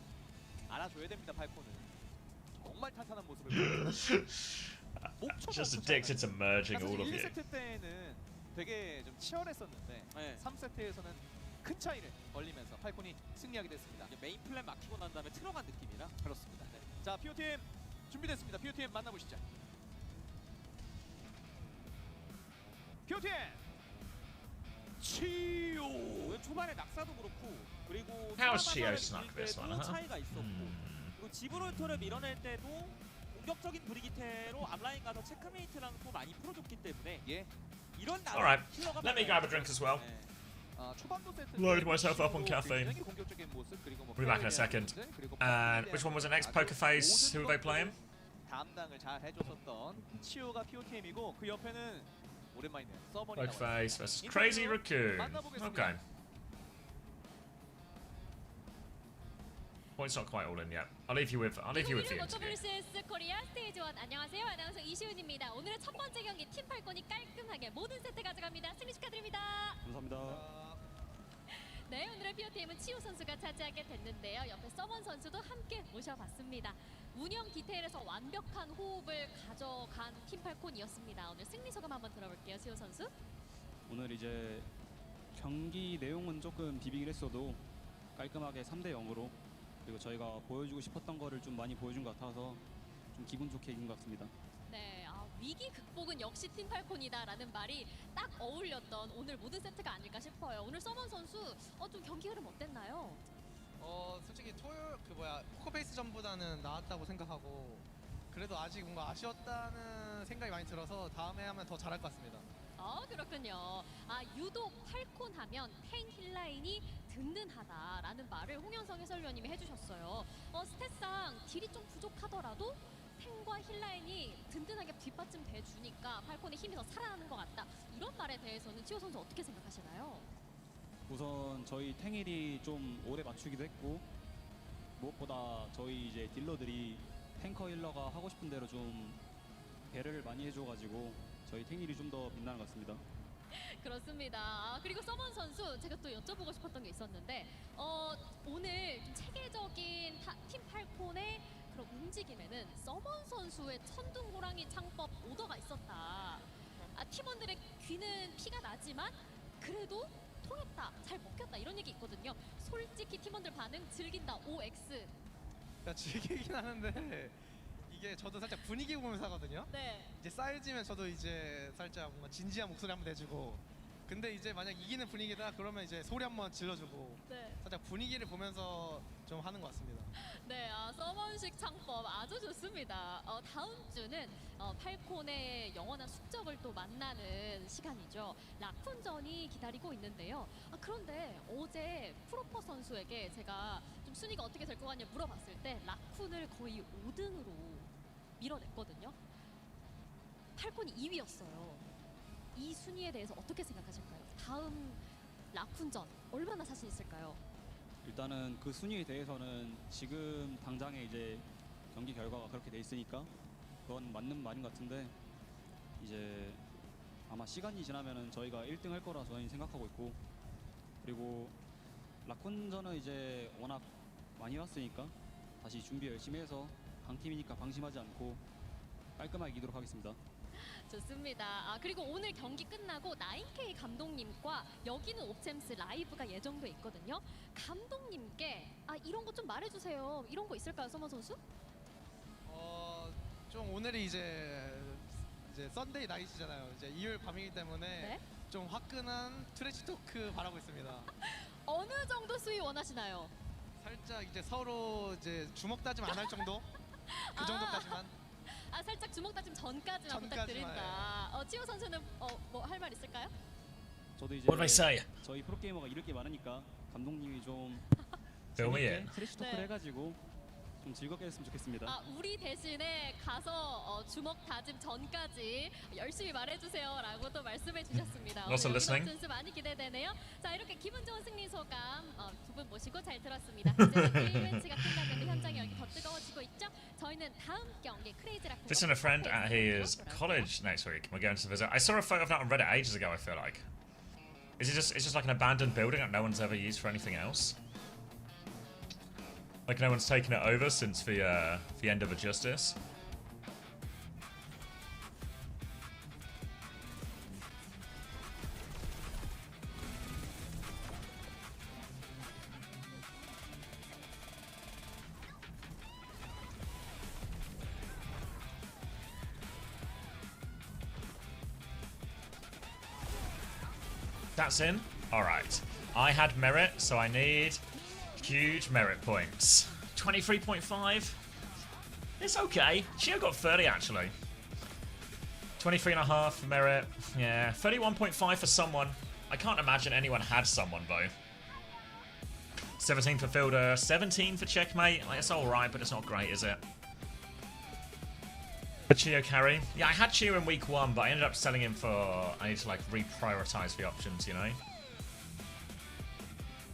S3: 알아줘야 됩니다. 팔콘은 정말 탄탄한 모습을 보여요.
S1: Just addicted to merging all of you.
S3: 1세트 때는 되게 좀 치열했었는데 3세트에서는 큰 차이를 벌리면서 팔콘이 승리하게 됐습니다. 메인 플랜 막히고 난 다음에 틀어간 느낌이라 그렇습니다. 네. 자, 피오팀 준비됐습니다. 피오팀 만나보시죠. 피오팀 치오 초반에 낙사도 그렇고 그리고
S1: How has Chio snuck this one?
S3: 차이가 있었고 그리고 지브롤터를 밀어낼 때도 공격적인 브리기테로 앞라인 가서 체크메이트랑 또 많이 풀어줬기 때문에 이런
S1: Alright, let me grab a drink as well. Load myself up on caffeine. We'll be back in a second. And which one was the next? Poker Face? Who are they playing? Poker Face versus Crazy Raccoon. Okay. Point's not quite all in yet. I'll leave you with the interview.
S4: OWCS 코리아 스테이지 1 안녕하세요. 아나운서 이시훈입니다. 오늘의 첫 번째 경기 팀 팔콘이 깔끔하게 모든 세트 가져갑니다. 승리 축하드립니다.
S5: 감사합니다.
S4: 네, 오늘의 피어팀은 치우 선수가 차지하게 됐는데요. 옆에 서먼 선수도 함께 모셔봤습니다. 운영 디테일에서 완벽한 호흡을 가져간 팀 팔콘이었습니다. 오늘 승리 소감 한번 들어볼게요, 치우 선수.
S5: 오늘 이제 경기 내용은 조금 비비긴 했어도 깔끔하게 3대 0으로 그리고 저희가 보여주고 싶었던 거를 좀 많이 보여준 것 같아서 좀 기분 좋게 이긴 것 같습니다.
S4: 네, 위기 극복은 역시 팀 팔콘이다라는 말이 딱 어울렸던 오늘 모든 세트가 아닐까 싶어요. 오늘 서먼 선수 좀 경기 흐름 어땠나요?
S6: 솔직히 포커페이스 전보다는 나았다고 생각하고 그래도 아직 뭔가 아쉬웠다는 생각이 많이 들어서 다음에 하면 더 잘할 것 같습니다.
S4: 그렇군요. 유독 팔콘 하면 탱 힐라인이 든든하다라는 말을 홍현성 해설위원님이 해주셨어요. 스탯상 딜이 좀 부족하더라도 탱과 힐라인이 든든하게 뒷받침돼 주니까 팔콘의 힘이 더 살아나는 것 같다. 이런 말에 대해서는 치호 선수 어떻게 생각하시나요?
S5: 우선 저희 탱일이 좀 오래 맞추기도 했고 무엇보다 저희 이제 딜러들이 탱커 힐러가 하고 싶은 대로 좀 배려를 많이 해줘가지고 저희 탱일이 좀 더 빛나는 것 같습니다.
S4: 그렇습니다. 그리고 서먼 선수 제가 또 여쭤보고 싶었던 게 있었는데 오늘 좀 체계적인 팀 팔콘의 그런 움직임에는 서먼 선수의 천둥 호랑이 창법 오더가 있었다. 팀원들의 귀는 피가 나지만 그래도 통했다, 잘 먹혔다 이런 얘기 있거든요. 솔직히 팀원들 반응 즐긴다. OX.
S6: 그러니까 즐기긴 하는데 이게 저도 살짝 분위기 보면서 하거든요.
S4: 네.
S6: 이제 쌓여지면 저도 이제 살짝 뭔가 진지한 목소리 한번 내주고, 근데 이제 만약 이기는 분위기다 그러면 이제 소리 한번 질러주고,
S4: 네.
S6: 살짝 분위기를 보면서 좀 하는 것 같습니다.
S4: 네, 서먼식 창법 아주 좋습니다. 다음 주는 팔콘의 영원한 숙적을 또 만나는 시간이죠. 라쿤전이 기다리고 있는데요. 그런데 어제 프로퍼 선수에게 제가 좀 순위가 어떻게 될 것 같냐 물어봤을 때 라쿤을 거의 5등으로 밀어냈거든요. 팔콘이 2위였어요. 이 순위에 대해서 어떻게 생각하실까요? 다음 라쿤전 얼마나 자신 있을까요?
S5: 일단은 그 순위에 대해서는 지금 당장에 이제 경기 결과가 그렇게 돼 있으니까 그건 맞는 말인 것 같은데, 이제 아마 시간이 지나면은 저희가 1등 할 거라 저희는 생각하고 있고, 그리고 라쿤전은 이제 워낙 많이 왔으니까 다시 준비 열심히 해서 강팀이니까 방심하지 않고 깔끔하게 이기도록 하겠습니다.
S4: 좋습니다. 그리고 오늘 경기 끝나고 9K 감독님과 여기는 옵챔스 라이브가 예정돼 있거든요. 감독님께 이런 거 좀 말해주세요. 이런 거 있을까요, 서머 선수?
S6: 좀 오늘이 이제 썬데이 나이트잖아요. 이제 일요일 밤이기 때문에
S4: 네?
S6: 좀 화끈한 트래시 토크 바라고 있습니다.
S4: 어느 정도 수위 원하시나요?
S6: 살짝 이제 서로 이제 주먹 다짐 안 할 정도? 그 정도까지만.
S4: 살짝 주먹 다짐 전까지만
S6: 전까지만,
S4: 부탁드린다. 치호 선수는 뭐 할 말 있을까요?
S5: 저도 이제
S1: What do I say?
S5: 저희 프로게이머가 이럴 게 많으니까 감독님이 좀
S1: Fill me
S5: 재밌게
S1: in.
S5: 트래시 토크를
S4: 네.
S5: 해가지고 좀 즐겁게 했으면 좋겠습니다.
S4: 우리 대신에 가서 주먹 다짐 전까지 열심히 말해주세요라고 또 말씀해 주셨습니다.
S1: Also
S4: 오늘
S1: listening.
S4: 연습 많이 기대되네요. 자, 이렇게 기분 좋은 승리 소감 두 분 모시고 잘 들었습니다. 이제 게임 매치가 끝났는데 현장이 여기 더 뜨거워지고 있죠. 저희는 다음 경기 크레이지 라쿤.
S1: Visiting a friend at his college next week. We're going to visit. I saw a photo of that on Reddit ages ago. I feel like, it's just like an abandoned building that no one's ever used for anything else. Like no one's taken it over since the end of the Justice. That's in. All right. I had merit, so I need huge merit points. 23.5. It's okay. Shio got 30 actually. 23.5 for merit. Yeah. 31.5 for someone. I can't imagine anyone had someone though. 17 for Fielder. 17 for checkmate. Like, it's alright, but it's not great, is it? For Chio carry. Yeah, I had Chio in week 1, but I ended up selling him for... I need to like reprioritize the options, you know?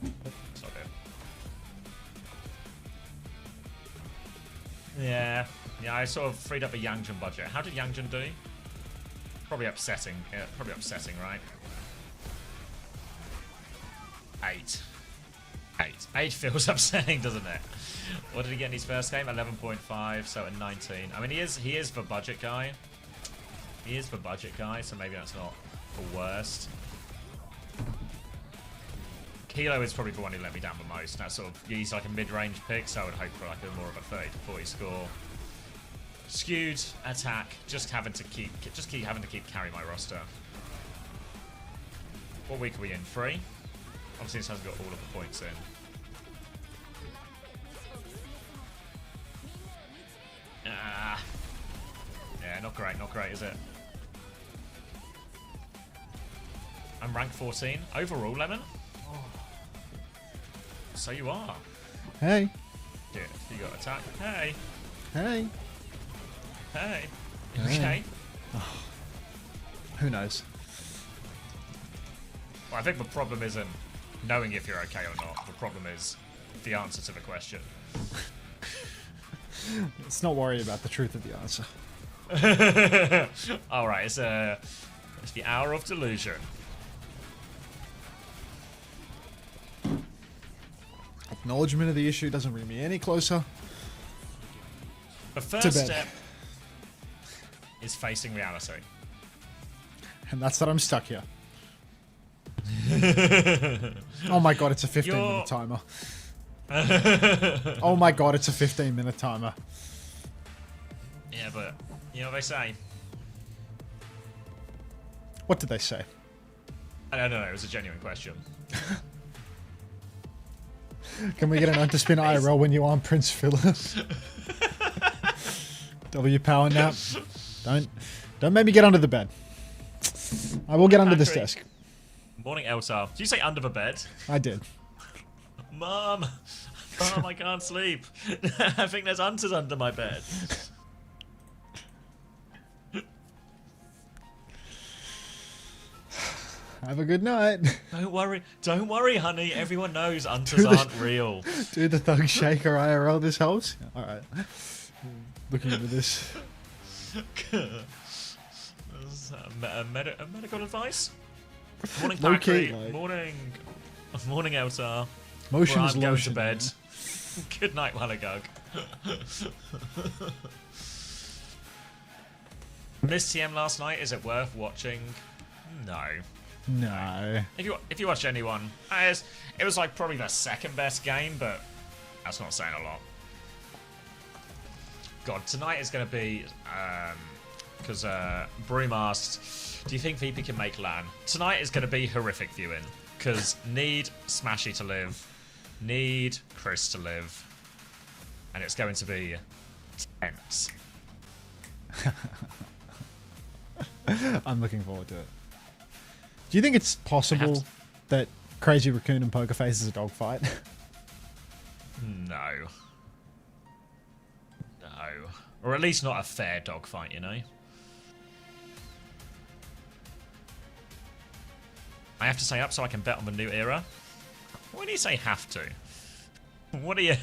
S1: It's not good. Yeah, I sort of freed up a Yangjun budget. How did Yangjun do? Probably upsetting. Yeah, probably upsetting, right? 8. 8 feels upsetting, doesn't it? What did he get in his first game? 11.5, so at 19. I mean, he is the budget guy. He is the budget guy, so maybe that's not the worst. Kilo is probably the one who let me down the most. That's sort of, he's like a mid-range pick, so I would hope for like a more of a 30 to 40 score. Skewed attack, just having to keep carry my roster. What week are we in? 3? Obviously this hasn't got all of the points in. Yeah, not great, is it? I'm rank 14. Overall, Lemon? Oh. So you are.
S2: Hey.
S1: Yeah, you got attack. Hey.
S2: Hey.
S1: Hey.
S2: Hey.
S1: Okay.
S2: Who knows?
S1: Well, I think the problem isn't knowing if you're okay or not. The problem is the answer to the question.
S2: Let's not worry about the truth of the answer.
S1: Alright, it's the hour of delusion.
S2: Acknowledgement of the issue doesn't bring me any closer.
S1: The first step is facing reality.
S2: And that's that I'm stuck here. Oh my god, it's a 15-minute timer. Oh my god, it's a 15-minute timer.
S1: Yeah, but you know what they say.
S2: What did they say?
S1: I don't know. It was a genuine question.
S2: Can we get an Unter spin IRL when you aren't Prince Philip? W power nap. Don't make me get under the bed. I will get under this desk.
S1: Morning, Elsa. Did you say under the bed?
S2: I did.
S1: Mom, I can't sleep. I think there's Unters under my bed.
S2: Have a good night.
S1: Don't worry, honey. Everyone knows Unters aren't real.
S2: Do the thug shaker IRL this house? Alright. Looking into this.
S1: Medical advice? Morning,
S2: No key,
S1: Patrick.
S2: like.
S1: Morning, Elsa.
S2: Motion
S1: Well,
S2: is
S1: I'm going
S2: lotion.
S1: to bed. Good night, Wallagug. Missed TM last night. Is it worth watching? No.
S2: No.
S1: If you watch anyone, it was like probably their second best game, but that's not saying a lot. God, tonight is going to be because Broom asked, do you think VP can make LAN? Tonight is going to be horrific viewing because need Smashy to live, need Chris to live, and it's going to be tense.
S2: I'm looking forward to it. Do you think it's possible that Crazy Raccoon and Pokerface is a dogfight?
S1: No. No. Or at least not a fair dogfight, you know? I have to say up so I can bet on the new era. When do you say have to? What are you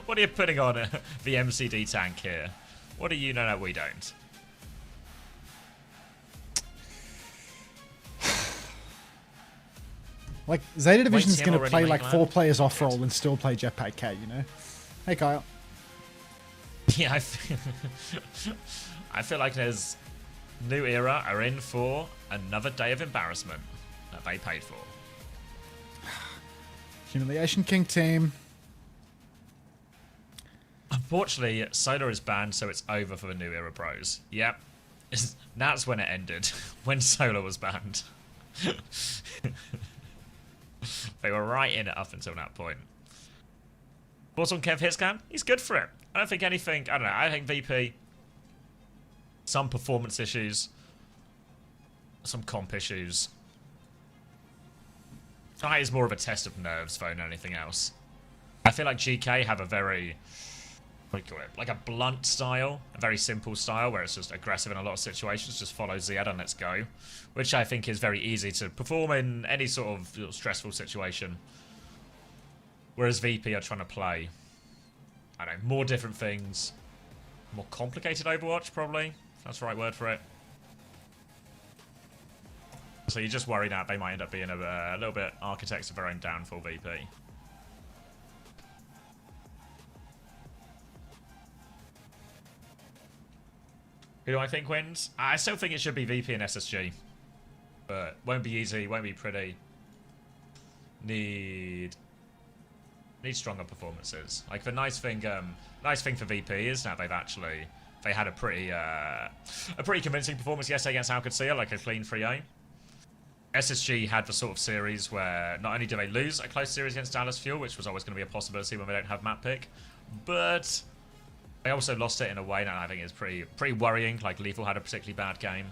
S1: what are you putting on the MCD tank here? What do you know that we don't?
S2: Like, Zeta Division is
S1: TM
S2: going to
S1: already
S2: play
S1: make
S2: like
S1: LAN?
S2: 4 players off roll and still play Jetpack K, you know? Hey, Kyle.
S1: Yeah, I feel like there's new era are in for another day of embarrassment that they paid for.
S2: Humiliation King team.
S1: Unfortunately, Solar is banned, so it's over for the new era pros. Yep. That's when it ended. When Solar was banned. They were right in it up until that point. Thoughts on Kev Hitscan? He's good for it. I don't think anything... I don't know. I think VP... Some performance issues. Some comp issues. Tonight is more of a test of nerves than anything else. I feel like GK have a very... What do you call it? Like a blunt style. A very simple style where it's just aggressive in a lot of situations. Just follow ZETA and let's go. Which I think is very easy to perform in any sort of stressful situation. Whereas VP are trying to play... I don't know, more different things. More complicated Overwatch, probably. If that's the right word for it. So you're just worried that they might end up being a little bit architects of their own downfall, VP. Who do I think wins? I still think it should be VP and SSG. But won't be easy, won't be pretty. Need stronger performances. Like the nice thing for VP is that they had a pretty convincing performance yesterday against Alcatia, like a clean 3-0. SSG had the sort of series where not only do they lose a close series against Dallas Fuel, which was always going to be a possibility when they don't have map pick, but they also lost it in a way that I think is pretty worrying. Like Lethal had a particularly bad game.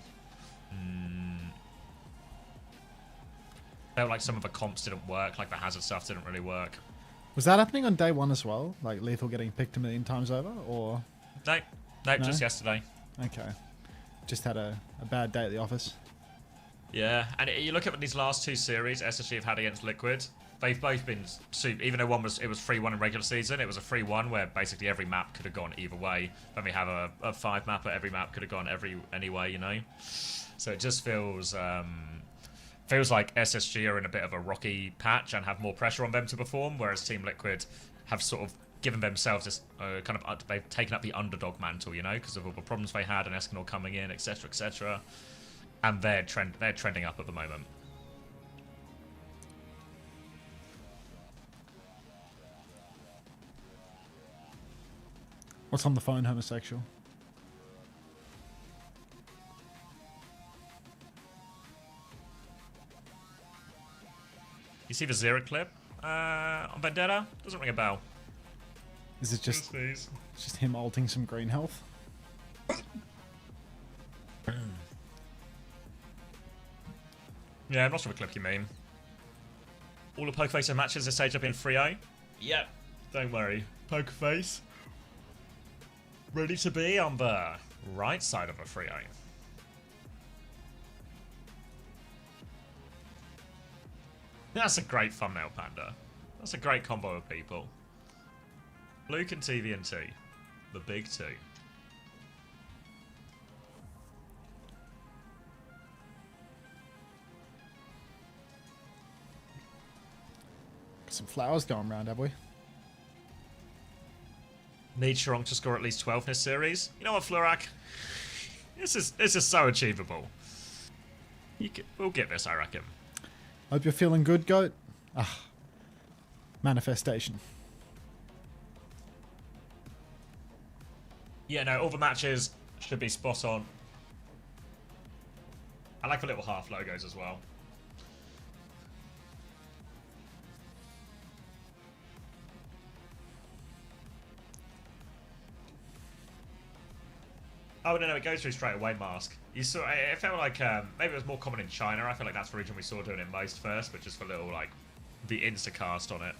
S1: Felt like some of the comps didn't work, like the hazard stuff didn't really work.
S2: Was that happening on day 1 as well? Like Lethal getting picked a million times over? Or
S1: No,
S2: No?
S1: just yesterday.
S2: okay. Just had a bad day at the office.
S1: Yeah, and you look at these last two series SSG have had against Liquid. They've both been super, even though it was 3-1 in regular season, it was a 3-1 where basically every map could have gone either way. Then we have a 5-mapper, every map could have gone any way, you know? So it just feels like SSG are in a bit of a rocky patch and have more pressure on them to perform, whereas Team Liquid have sort of given themselves this they've taken up the underdog mantle, you know, because of all the problems they had and Escanor coming in, etc., etc. And they're trending up at the moment.
S2: What's on the phone, homosexual?
S1: You see the Zero clip on Vendetta? Doesn't ring a bell.
S2: Is it just him ulting some green health?
S1: Yeah, I'm not sure what clip you mean. All the Pokerface matches this stage have been 3-0. Yep, don't worry. Pokerface ready to be on the right side of a 3-0. That's a great thumbnail, Panda. That's a great combo of people. Luke and TV&T. The big two.
S2: Some flowers going around, have we?
S1: Need Sharong to score at least 12 in this series. You know what, Flurak? This is so achievable. We'll get this, I reckon.
S2: Hope you're feeling good, Goat. Ah, manifestation.
S1: Yeah, no, all the matches should be spot on. I like the little half logos as well. Oh, no, it goes through straight away, Mask. You saw, it felt like, maybe it was more common in China. I feel like that's the region we saw doing it most first, but just for little, like, the Instacast on it.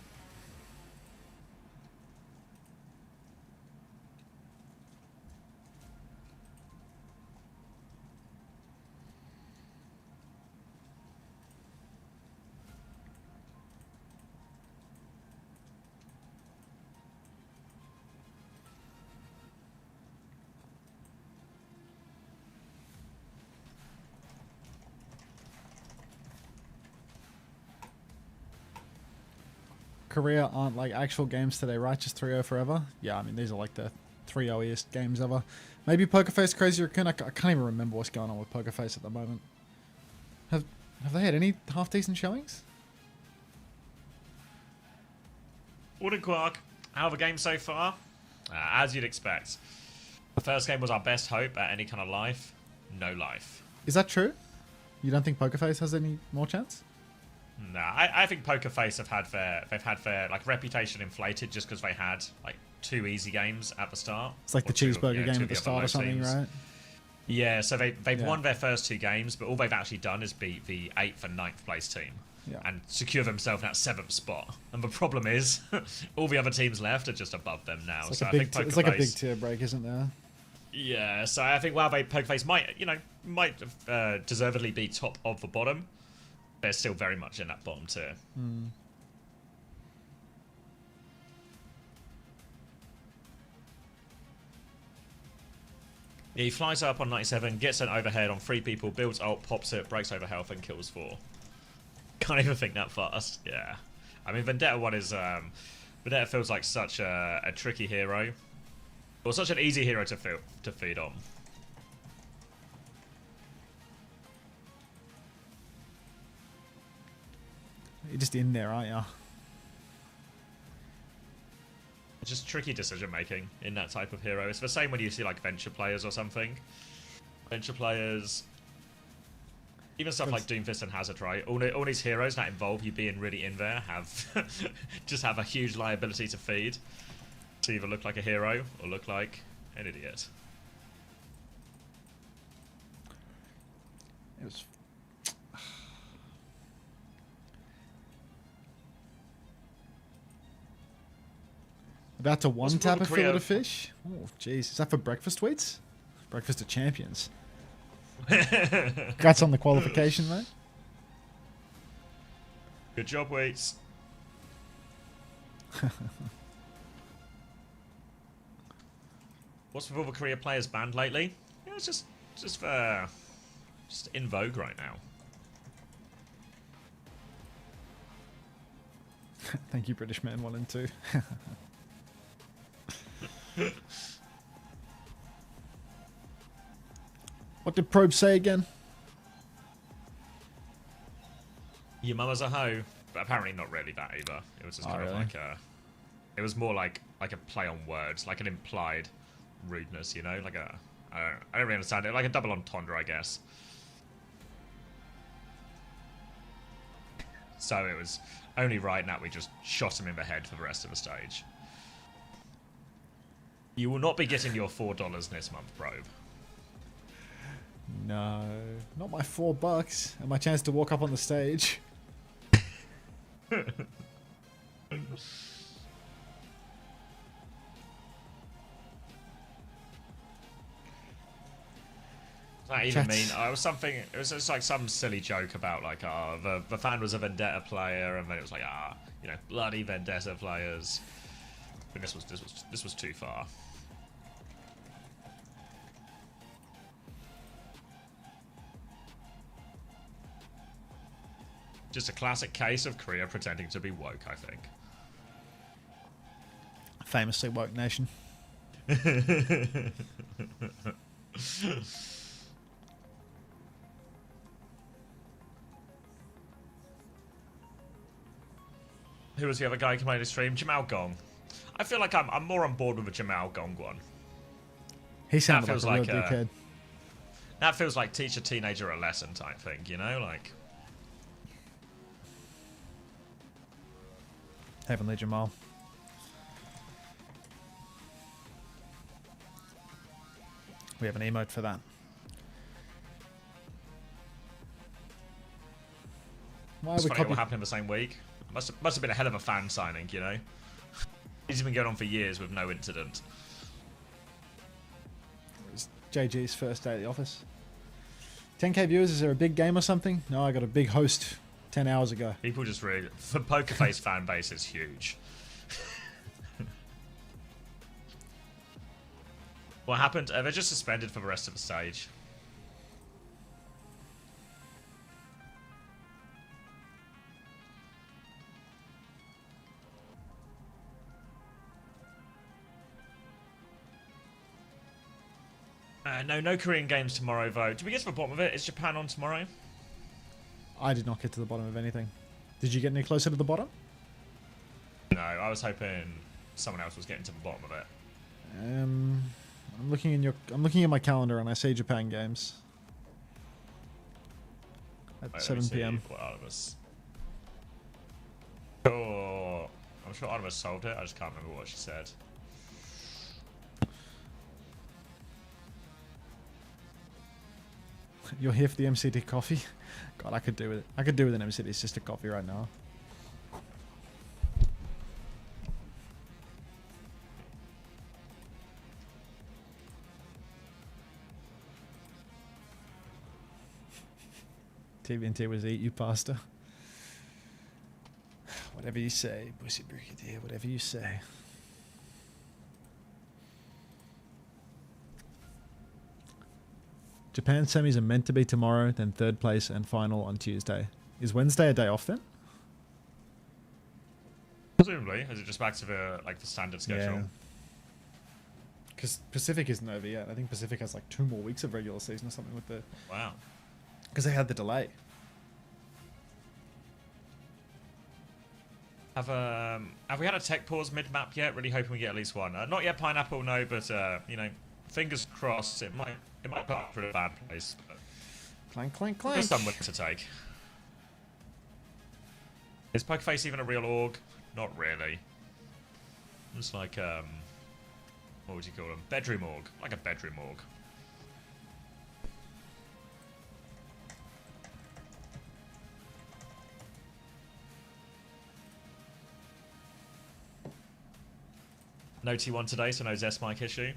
S2: Korea aren't like actual games today, right? Just 3-0 forever? Yeah, I mean, these are like the 3-0-iest games ever. Maybe Pokerface, Crazy Raccoon. I can't even remember what's going on with Pokerface at the moment. Have they had any half-decent showings?
S1: Warden Quark, how are the games so far? As you'd expect. The first game was our best hope at any kind of life. No life.
S2: Is that true? You don't think Pokerface has any more chance?
S1: Nah, I think Pokerface have had their like reputation inflated just because they had like 2 easy games at the start.
S2: It's like the cheeseburger game at the start or something,
S1: teams.
S2: right?
S1: Yeah, so they've won their first 2 games, but all they've actually done is beat the 8th and 9th place team.
S2: Yeah.
S1: And secure themselves in that 7th spot. And the problem is, all the other teams left are just above them now.
S2: It's
S1: so
S2: like,
S1: I think
S2: it's like a big tier break, isn't there?
S1: Yeah, so I think while Pokerface might deservedly be top of the bottom, they're still very much in that bottom tier. Yeah, he flies up on 97, gets an overhead on 3 people, builds ult, pops it, breaks over health, and kills 4. Can't even think that fast. Yeah. I mean, Vendetta 1 is... Vendetta feels like such a tricky hero. Or such an easy hero to feed on.
S2: You're just in there, aren't you?
S1: It's just tricky decision making in that type of hero. It's the same when you see like venture players or something. Venture players, even stuff like Doomfist and Hazard, right? All these heroes that involve you being really in there have just have a huge liability to feed. To either look like a hero or look like an idiot.
S2: It was... About to one-tap a fillet of fish? Oh, jeez. Is that for breakfast weights? Breakfast of champions. Congrats on the qualification, mate.
S1: Good job, Waits. What's with all the Korea players banned lately? Yeah, it's just in vogue right now.
S2: Thank you, British Man 1 and 2. What did Probe say again?
S1: Your mama's a hoe, but apparently not really that either. It was just kind of
S2: really?
S1: like a. It was more like a play on words, like an implied rudeness, you know, like a. I don't really understand it, like a double entendre, I guess. So it was only right that we just shot him in the head for the rest of the stage. You will not be getting your $4 this month, probe.
S2: No, not my $4 and my chance to walk up on the stage.
S1: That even mean it was something. It was just like some silly joke about like, the fan was a Vendetta player, and then it was like, you know, bloody Vendetta players. But this was too far. Just a classic case of Korea pretending to be woke, I think.
S2: Famously woke nation.
S1: Who was the other guy who made a stream? Jamal Gong. I feel like I'm more on board with the Jamal Gong one.
S2: He sounded
S1: feels
S2: like a real
S1: like,
S2: dickhead.
S1: That feels like teach a teenager a lesson type thing, you know? Like,
S2: Heavenly Jamal. We have an emote for that. Why are
S1: it's
S2: we
S1: funny it all
S2: copying?
S1: happened in the same week. Must have been a hell of a fan signing, you know? He's been going on for years with no incident.
S2: It was JG's first day at the office. 10k viewers, is there a big game or something? No, I got a big host 10 hours ago.
S1: People just really... The Poker Face fan base is huge. What happened? They're just suspended for the rest of the stage. No Korean games tomorrow, though. Did we get to the bottom of it? Is Japan on tomorrow?
S2: I did not get to the bottom of anything. Did you get any closer to the bottom?
S1: No, I was hoping someone else was getting to the bottom of it.
S2: I'm looking at my calendar and I see Japan games at
S1: Wait,
S2: 7 p.m.
S1: What Artemis? Oh, I'm sure Artemis solved it. I just can't remember what she said.
S2: You're here for the MCT coffee? God, I could do with it. I could do with an MCT sister coffee right now. TVNT was eat you pasta. Whatever you say, Bussy Brigadier, whatever you say. Japan semis are meant to be tomorrow, then third place and final on Tuesday. Is Wednesday a day off then?
S1: Presumably, is it just back to the standard schedule?
S2: Because Pacific isn't over yet. I think Pacific has like 2 more weeks of regular season or something with the...
S1: Wow.
S2: Because they had the delay.
S1: Have we had a tech pause mid map yet? Really hoping we get at least one. Not yet Pineapple, no, but you know, fingers crossed. It might put up for a bad place. But
S2: Clank, clank, clank.
S1: there's someone to take. Is Pokerface even a real org? Not really. It's like what would you call them? Bedroom org, like a bedroom org. No T1 today, so no Zest mic issue.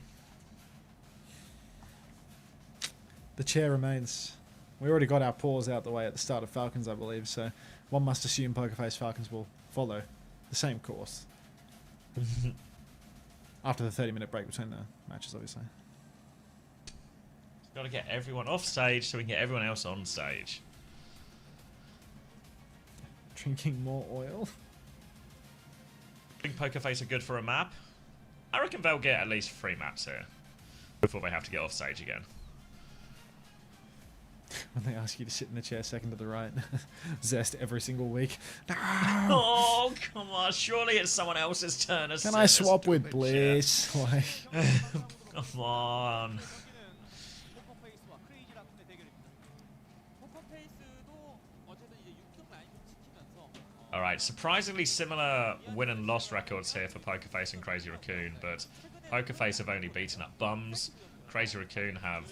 S2: The chair remains. We already got our pause out the way at the start of Falcons, I believe, so one must assume Pokerface Falcons will follow the same course. After the 30-minute break between the matches, obviously.
S1: Got to get everyone off stage so we can get everyone else on stage.
S2: Drinking more oil.
S1: I think Pokerface are good for a map. I reckon they'll get at least 3 maps here before they have to get off stage again.
S2: when they ask you to sit in the chair second to the right. Zest every single week. No!
S1: Oh, come on. Surely it's someone else's turn.
S2: Can I swap with Bliss? Like,
S1: Come on.
S3: 포커페이스와 크레이지 라쿤의 대결입니다. 포커페이스도 어쨌든 이제 6등 라인을 지키면서
S1: Alright, surprisingly similar win and loss records here for Pokerface and Crazy Raccoon, but Pokerface have only beaten up bums. Crazy Raccoon have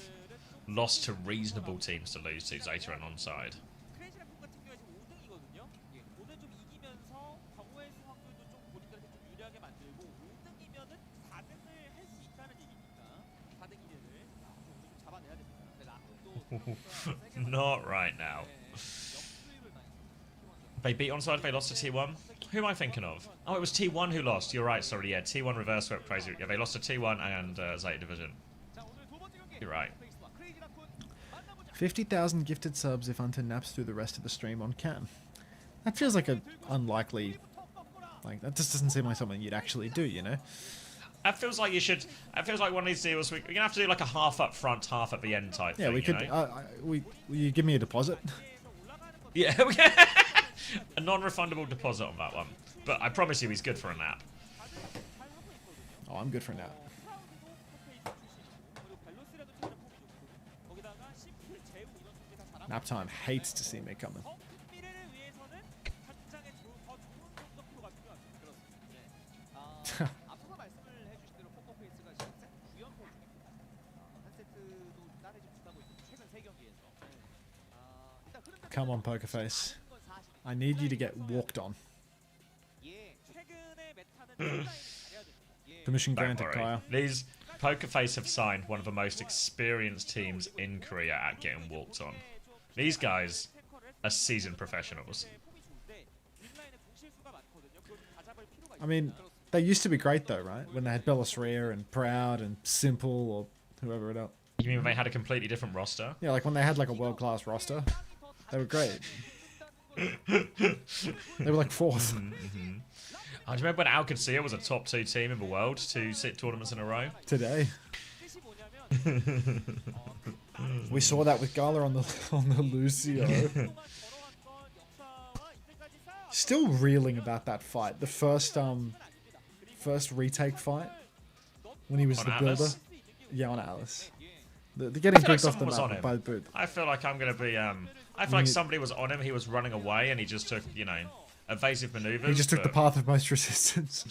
S1: lost to reasonable teams to lose to, Zeta and Onside.
S3: 크레이지 라쿤 같은 경우에 지금 5등이거든요. 예, 오늘 좀 이기면서 경우의 수 확률도 좀 본인들한테 좀 유리하게 만들고 5등이면은 4등을 할 수 있다는 얘기니까 4등 1위를 좀 잡아내야 됩니다. 근데 라쿤도
S1: Not right now.
S3: 역수입을 많이
S1: They beat Onside, they lost to T1. Who am I thinking of? Oh, it was T1 who lost. You're right, sorry, yeah. T1 reverse swept Crazy. Yeah, they lost to T1 and Zeta Division.
S3: 자, 오늘 두 번째 경기
S1: You're right.
S3: 포커페이스와 크레이지 라쿤 만나보자.
S2: 50,000 gifted subs if Unter naps through the rest of the stream on cam. That feels like a unlikely... Like, that just doesn't seem like something you'd actually do, you know?
S1: That feels like you should. That feels like one of these deals. We're gonna have to do like a half up front, half at the end type
S2: Yeah,
S1: thing.
S2: we could...
S1: You know?
S2: will you give me a deposit?
S1: Yeah, a non-refundable deposit on that one. But I promise you, he's good for a nap.
S2: Oh, I'm good for a nap. Nap time hates to see me coming.
S3: 앞서서 말씀을 해주신 대로 포커페이스가 지금 세트 9연패 중입니다. 한 세트도 따내지 못하고 있는 최근 3경기에서. 일단 흐름
S2: Come on, Pokerface. I need you to get walked on.
S3: 예, 최근의 메타는 온라인을 잘해야 됩니다. 예.
S2: Permission
S1: Don't
S2: granted,
S1: worry.
S2: Kyle.
S1: These Pokerface have signed one of the most experienced teams in Korea at getting walked on. These guys are seasoned professionals.
S2: I mean, they used to be great though, right? When they had Bellasaria and Proud and Simple or whoever it else.
S1: You mean they had a completely different roster?
S2: Yeah, like when they had like a world-class roster, they were great. They were like fourth.
S1: I remember when OWCS was a top 2 team in the world to sit tournaments in a row.
S2: Today. We saw that with Gala on the Lucio. Still reeling about that fight. The first retake fight when he was
S1: On
S2: the
S1: Alice?
S2: builder. Yeah, on Alice. They're getting
S1: I feel like
S2: kicked off the
S1: someone was on
S2: map
S1: him.
S2: by the boot.
S1: I feel like I'm gonna be. I feel like somebody was on him. He was running away, and he just took, you know, evasive maneuvers.
S2: He just took the
S1: but
S2: path of most resistance.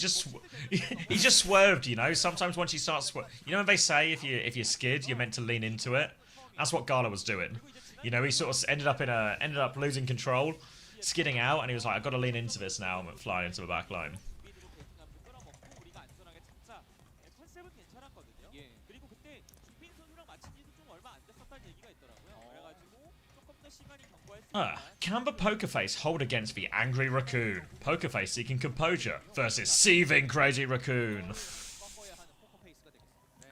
S1: he just swerved. You know, sometimes once you start you know when they say if you skid, you're meant to lean into it. That's what Gala was doing. You know, he sort of ended up losing control, skidding out, and he was like, I've got to lean into this now and fly into the back line. Can the Pokerface hold against the angry Raccoon? Pokerface seeking composure versus seething Crazy Raccoon.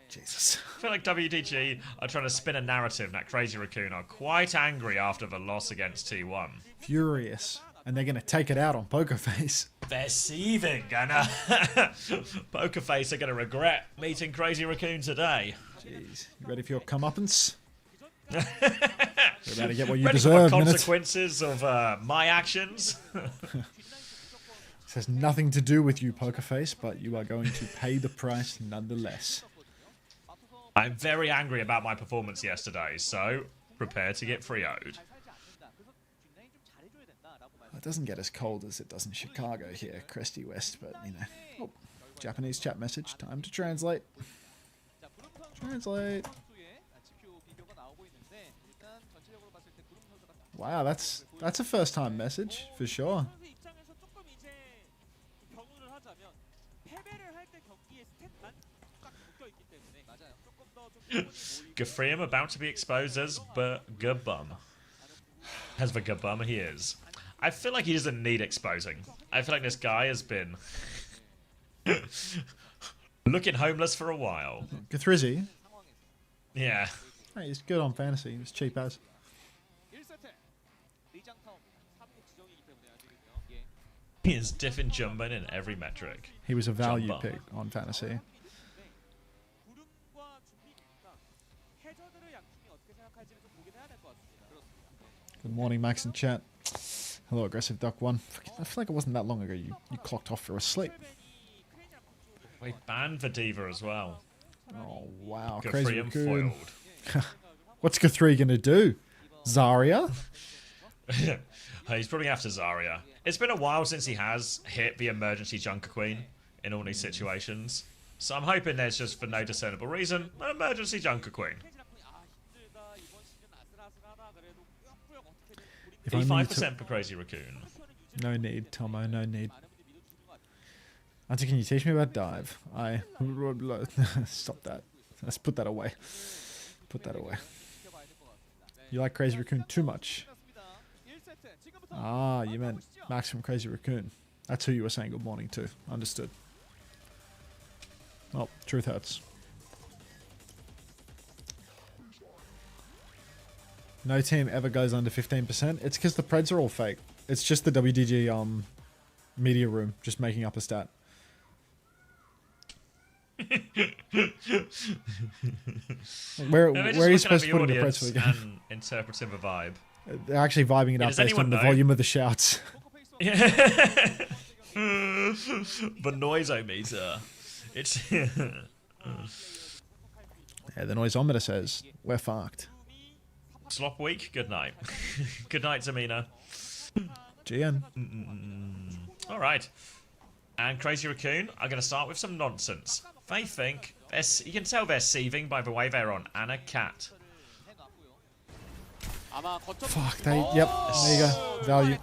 S2: Jesus.
S1: I feel like WDG are trying to spin a narrative that Crazy Raccoon are quite angry after the loss against T1.
S2: Furious. And they're going to take it out on Pokerface.
S1: They're seething, and Pokerface are going to regret meeting Crazy Raccoon today.
S2: Jeez. You ready for your comeuppance? You're about to get what you
S1: Ready
S2: deserve,
S1: for the
S2: minute.
S1: consequences of my actions?
S2: This has nothing to do with you, Pokerface, but you are going to pay the price nonetheless.
S1: I'm very angry about my performance yesterday, so prepare to get free-owed.
S2: It doesn't get as cold as it does in Chicago here, Cresty West, but, you know. Oh, Japanese chat message. Time to translate. Translate. Wow, that's a first-time message, for sure.
S1: Gafriam about to be exposed as Gabum. As the Gabum he is. I feel like he doesn't need exposing. I feel like this guy has been looking homeless for a while.
S2: Gathrizzy.
S1: Yeah.
S2: Hey, he's good on fantasy. He's cheap as.
S1: He is diffing Jumban in every metric.
S2: He was a value
S1: Jumbo.
S2: pick on fantasy. Good morning, Max in chat. Hello, Aggressive Duck 1. I feel like it wasn't that long ago you clocked off for a sleep.
S1: We banned the Diva as well.
S2: Oh, wow.
S1: Good
S2: Crazy
S1: free and
S2: Raccoon.
S1: foiled.
S2: What's Guthrie going to do? Zarya?
S1: He's probably after Zarya. It's been a while since he has hit the emergency Junker Queen in all these situations. So I'm hoping there's just, for no discernible reason, an emergency Junker Queen.
S2: If only you
S1: 5% for Crazy Raccoon.
S2: No need, Tomo, no need. Auntie, can you teach me about dive? Stop that. Let's put that away. Put that away. You like Crazy Raccoon too much. Ah, you meant Max from Crazy Raccoon. That's who you were saying good morning to. Understood. Well, truth hurts. No team ever goes under 15%. It's because the Preds are all fake. It's just the WDG media room just making up a stat. Where are you supposed to put in the Preds for the game?
S1: And interpreting the vibe.
S2: They're actually vibing it up
S1: does
S2: based on
S1: anyone
S2: the
S1: know?
S2: volume of the shouts.
S1: The noisometer. It's
S2: Yeah, the noisometer says we're fucked.
S1: Slop week. Good night. Good night, Tamina.
S2: GN.
S1: All right. And Crazy Raccoon are going to start with some nonsense. They think you can tell they're seething by the way they're on Anna Cat.
S2: Fuck, yep, there you go. Value.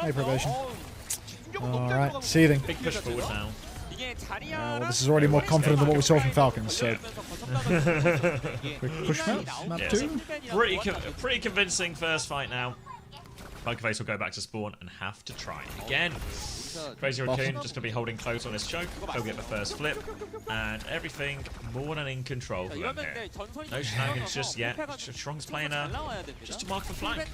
S2: Hey, probation. Alright, seething.
S1: Big push forward now.
S2: Well, this is already more confident than what we saw from Falcons, so. Quick push map, map
S1: Yes.
S2: 2.
S1: Pretty convincing first fight now. Pokerface will go back to spawn and have to try again. Crazy Raccoon just going to be holding close on his choke. He'll get the first flip. And everything more than in control for them here. No shenanigans just yet. Strong's playing just to mark the flank.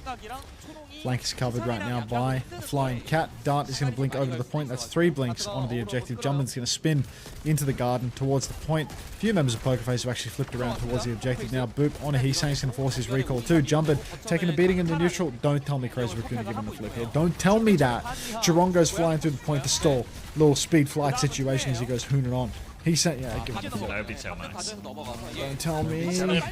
S2: Flank is covered right now by a flying cat. Dart is going to blink over to the point. That's 3 blinks onto the objective. Jumpman's going to spin into the garden towards the point. A few members of Pokerface have actually flipped around towards the objective now. Boop on a Heesang's going to force his recall too. Jumpman taking a beating in the neutral. Don't tell me Crazy Raccoon to give him the flip here. Don't tell me that. Chiron goes flying through the point to stall. Little speed flight situation as he goes hooning on. He said, yeah, give him the flip.
S1: Nobody tell Max.
S2: Don't tell me.
S1: They're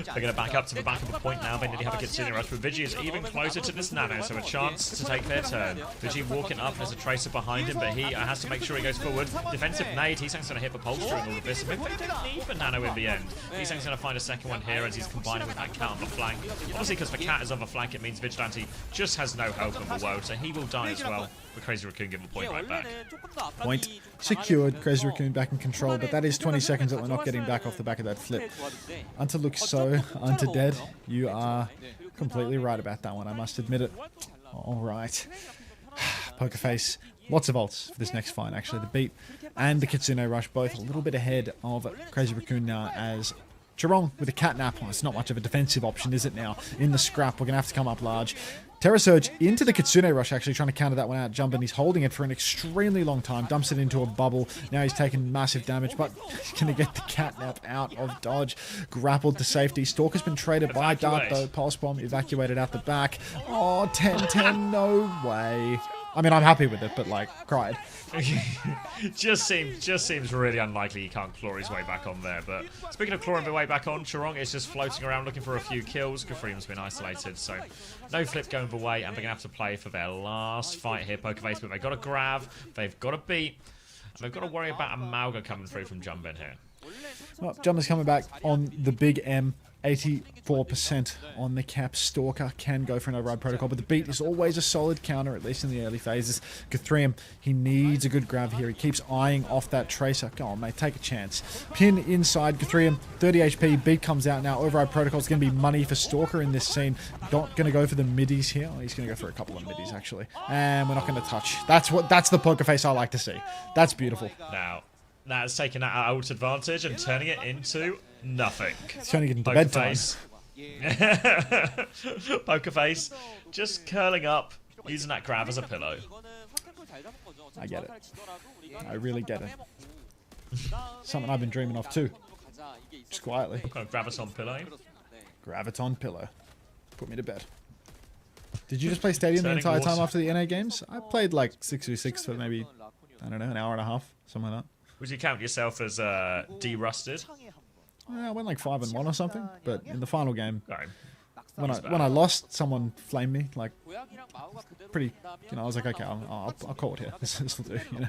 S1: going to back up to the back of the point now. They nearly have a Kitsune rush, but Vigi is even closer to this Nano, so a chance to take their turn. Vigi walking up, there's a Tracer behind him, but he has to make sure he goes forward. Defensive nade, Heesang's going to hit the pulse during all of this. But they don't need the Nano in the end. Heesang's going to find a second one here as he's combining with that cat on the flank. Obviously, because the cat is on the flank, it means Vigilante just has no hope in the world, so he will die as well. But Crazy Raccoon give the point right back.
S2: Point secured. Crazy Raccoon back in control, but that is 20 seconds that we're not getting back off the back of that flip. Unter looks so Unter dead. You are completely right about that one, I must admit it. Alright. Pokerface. Lots of ults for this next fight, actually. The beat and the Kitsune rush both a little bit ahead of Crazy Raccoon now as Chiron with a catnap. Well, it's not much of a defensive option, is it now? In the scrap, we're going to have to come up large. Terra Surge into the Kitsune rush, actually trying to counter that one out. Jumpin', he's holding it for an extremely long time. Dumps it into a bubble. Now he's taking massive damage, but he's going to get the catnap out of dodge. Grappled to safety. Stalker's been traded by Dart, though. Pulse Bomb evacuated out the back. Oh, 10-10, no way. I mean, I'm happy with it, but, like, cried.
S1: just seems really unlikely he can't claw his way back on there. But speaking of clawing the way back on, Chiron is just floating around looking for a few kills. Gafreem's been isolated, so no flip going the way, and they're going to have to play for their last fight here, Pokerface. But they've got to grab, they've got to beat, and they've got to worry about Amalga coming through from Jumpin here.
S2: Well, Jumper's coming back on the big M. 84% on the cap. Stalker can go for an override protocol, but the beat is always a solid counter, at least in the early phases. Guthrie, he needs a good grab here. He keeps eyeing off that Tracer. Go on, mate, take a chance. Pin inside Guthrie, 30 HP. Beat comes out now. Override protocol is going to be money for Stalker in this scene. Not going to go for the middies here. Oh, he's going to go for a couple of middies, actually. And we're not going to touch. That's the poker face I like to see. That's beautiful.
S1: Now it's taking that out advantage and turning it into nothing.
S2: It's turning it into bedtime.
S1: Pokerface just curling up, using that grab as a pillow.
S2: I get it. I really get it. Something I've been dreaming of too.
S3: 게
S2: Just quietly.
S1: Kind of graviton pillow.
S3: 그렇습니다. 네.
S2: Graviton pillow. Put me to bed. Did you just play Stadium the
S1: Turning
S2: entire time
S1: water.
S2: after the NA games? I played like 6v6 for maybe, I don't know, an hour and a half, something like that.
S1: Would you count yourself as de-rusted?
S2: I went like 5-1 or something, but in the final game,
S1: Okay.
S2: when I lost, someone flamed me like
S3: 고양이랑 마우가 그대로
S2: pretty.
S3: 된다면
S2: You know, I was like, okay, I'll call it here. This will do. You know.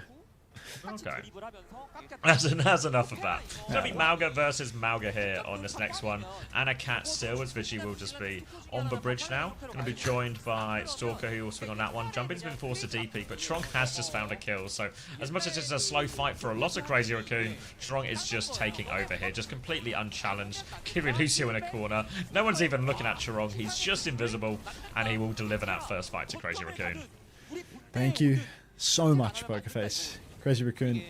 S1: Okay.
S3: 드리블 하면서
S1: That's enough of that. It's going to be Mauga versus Mauga here on this next one. And a cat still, as Vigi will just be on the bridge now. Going to be joined by Stalker, who will swing on that one. Jumping's been forced to DP, but Trong has just found a kill. So as much as it's a slow fight for a lot of Crazy Raccoon, Trong is just taking over here, just completely unchallenged. Kiri Lucio in a corner. No one's even looking at Chirong. He's just invisible, and he will deliver that first fight to Crazy Raccoon.
S2: Thank you so much, Pokerface. Crazy Raccoon,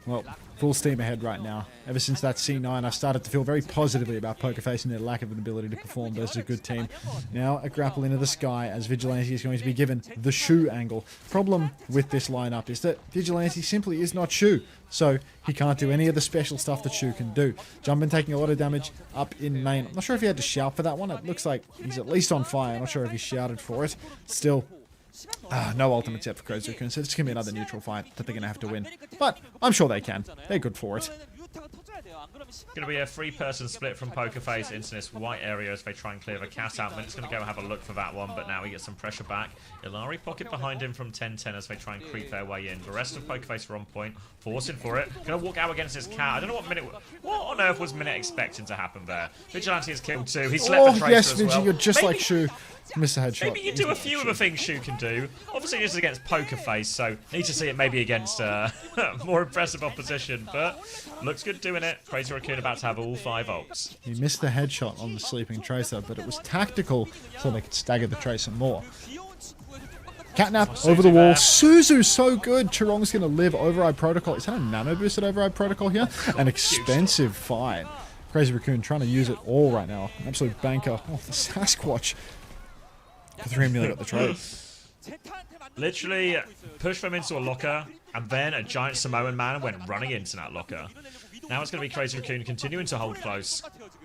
S2: well, full steam ahead right now. Ever since that C9, I've started to feel very positively about Pokerface and their lack of an ability to perform versus a good team. Now a grapple into the sky as Vigilante is going to be given the Shu angle. Problem with this lineup is that Vigilante simply is not Shu, so he can't do any of the special stuff that Shu can do. Jumpin taking a lot of damage up in main. I'm not sure if he had to shout for that one. It looks like he's at least on fire. I'm not sure if he shouted for it. Still, no ultimates yet for Crazy Raccoon, so it's going to be another neutral fight that they're going to have to win. But I'm sure they can. They're good for it.
S1: Going to be a three-person split from Pokerface into this white area as they try and clear the cat out. Minut's going to go have a look for that one, but now he gets some pressure back. Ilari pocket behind him from 10-10 as they try and creep their way in. The rest of Pokerface are on point, forcing for it. Going to walk out against this cat. I don't know what on earth was Minute expecting to happen there. Vigilante is killed too. He slept the Tracer
S2: yes,
S1: as
S2: Vigi,
S1: well.
S2: you're just
S1: Maybe-
S2: like Shu. Missed a headshot.
S1: Maybe you do a few of the things Shu can do. Obviously, this is against Pokerface, so need to see it maybe against more impressive opposition. But looks good doing it. Crazy Raccoon about to have all 5 ults.
S2: He missed the headshot on the sleeping Tracer, but it was tactical so they could stagger the Tracer more. Catnap over the wall. Suzu so good. Chirong's going to live Override Protocol. Is that a nano boosted Override Protocol here? An expensive fight. Crazy Raccoon trying to use it all right now. An absolute banker. Oh, the Sasquatch. For 3 million got the trade.
S1: Literally pushed them into a locker, and then a giant Samoan man went running into that locker. Now it's going to be Crazy Raccoon continuing to hold close.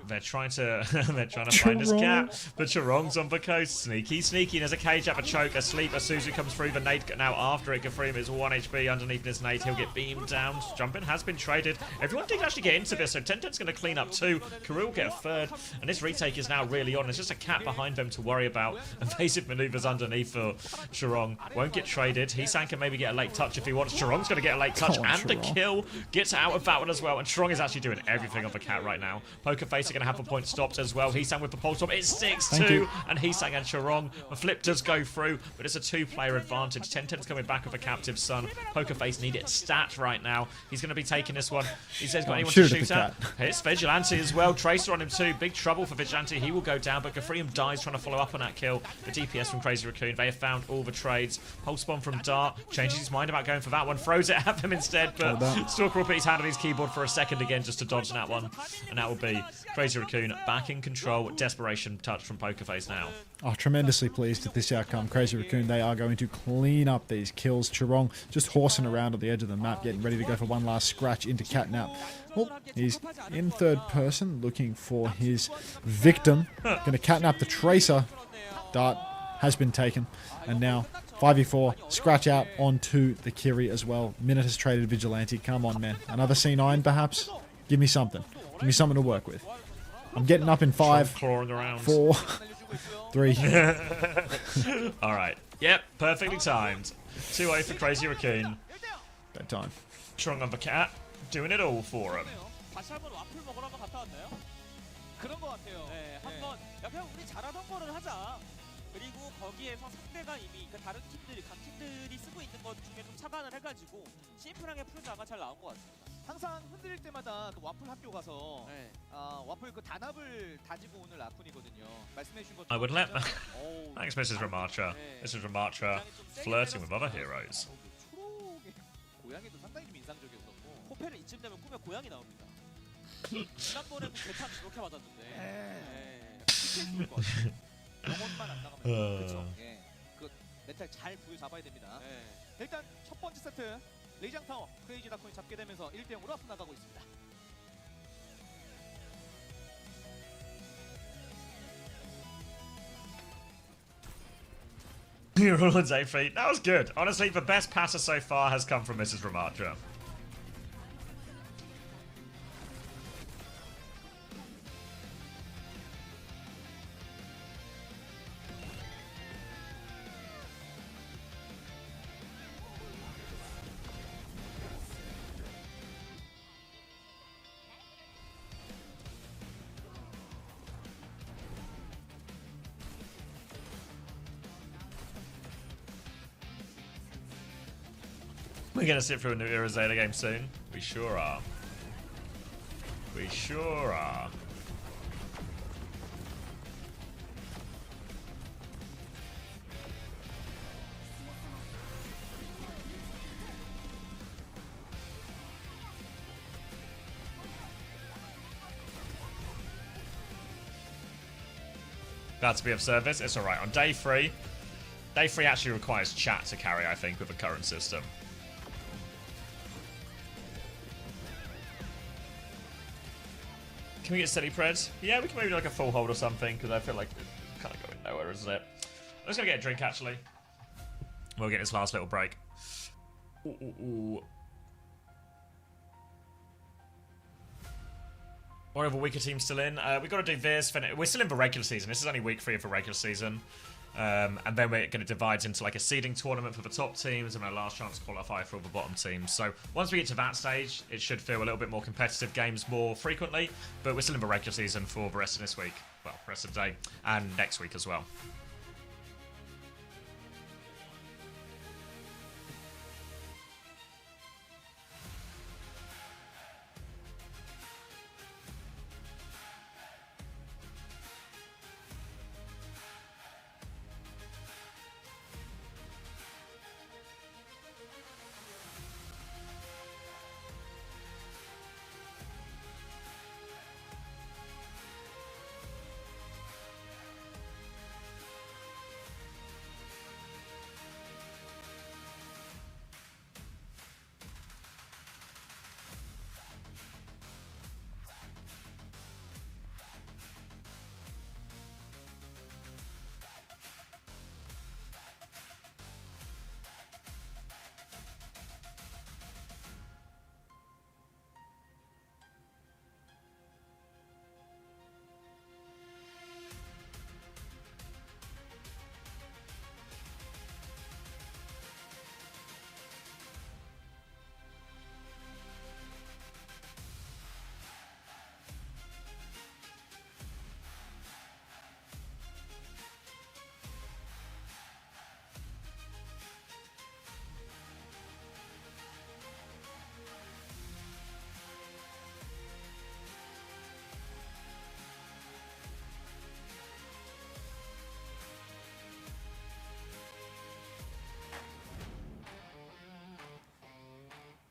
S1: They're trying to find this cat, but Chirong's on the coast. Sneaky. There's a cage up, a choke, a sleep. A Suzu comes through. The nade now after it. Gafreem is 1 HP underneath this nade. He'll get beamed down. Jumping has been traded. Everyone did actually get into this, so 10-10's going to clean up 2. Karoo will get a 3rd, and this retake is now really on. There's just a cat behind them to worry about. Evasive maneuvers underneath for Chirong. Won't get traded. Heesan can maybe get a late touch if he wants. Chirong's going to get a late touch, and the kill gets out of that one as well. And Chirong is actually doing everything on the cat right now. Pokerface are going to have the point stopped as well. Heesan with the pulse bomb. It's 6-2, and Heesan and Chirong. The flip does go through, but it's a 2-player advantage. 10-10's coming back with a captive son. Pokerface need it stat right now. He's going to be taking this one. He says, got anyone to shoot at? Hits Vigilante as well. Tracer on him too. Big trouble for Vigilante. He will go down, but Gafreem dies trying to follow up on that kill. The DPS from Crazy Raccoon. They have found all the trades. Pulse bomb from Dart. Changes his mind about going for that one. Throws it at them instead, but Stalker will put his hand on his keyboard for a second again just to dodge that one. And that will be Crazy Raccoon back in control. Desperation touch from Pokerface now.
S2: Oh, tremendously pleased with this outcome. Crazy Raccoon, they are going to clean up these kills. Chirong just horsing around at the edge of the map, getting ready to go for one last scratch into Catnap. Oh, he's in 3rd person, looking for his victim. Going to Catnap the Tracer. Dart has been taken. And now 5v4, scratch out onto the Kiri as well. Minute has traded Vigilante. Come on, man. Another C9, perhaps? Give me something. Give me something to work with. I'm getting up in 5,
S1: clawing around.
S2: 4, 3.
S1: Alright. Yep, perfectly timed. 2-0 for Crazy Raccoon.
S2: Bedtime.
S1: Strong on the cat. Doing it all for him.
S3: 다시 한번 와플 먹으러 한번 갔다 왔나요? 그런 것 같아요. 네, 한번 야 그냥 우리 잘하던 거를 하자. 그리고 거기에서 상대가 이미 그 다른 팀들이 각 팀들이 쓰고 있는 것 중에 좀 착안을 해가지고 심플하게 풀자가 잘 나온 것 같습니다.
S7: 항상 흔들릴 때마다 그 와플 학교 가서
S3: 네.
S7: 와플 그 단합을 다지고 오는 라쿤이거든요. 말씀해주신 것처럼
S1: I would let... Thanks, Mrs. Ramatra. Mrs. Ramatra flirting with other heroes.
S7: 초록의 고양이도 상당히 좀 인상적이었었고
S3: 호패는 이쯤 되면 꿈에 고양이 나옵니다. 지난번에도 대탄 그렇게 맞았는데. 네.
S7: 좋을 것 같아요. 영혼만 안 나가면 그렇죠. 예. 그 멘탈 잘 부여잡아야 됩니다.
S3: 네.
S7: 일단 첫 번째 세트 레이장 타워 크레이지 다콘이 잡게 되면서 1대0으로 앞서 나가고 있습니다.
S1: You're all on day 3. That was good. Honestly, the best passer so far has come from Mrs. Ramatra. We're gonna sit through a new era Zeta game soon. We sure are. We sure are. Glad to be of service. It's alright. On day 3, day 3 actually requires chat to carry, I think, with the current system. Can we get steady preds? Yeah, we can maybe do like a full hold or something, because I feel like it's kind of going nowhere, isn't it? I'm just going to get a drink, actually. We'll get this last little break. Ooh. What other weaker teams still in? We've got to do this. We're still in the regular season. This is only week 3 of the regular season. And then we're going to divide into like a seeding tournament for the top teams and our last chance to qualify for all the bottom teams. So once we get to that stage, it should feel a little bit more competitive games more frequently. But we're still in the regular season for the rest of this week. Well, rest of the day and next week as well.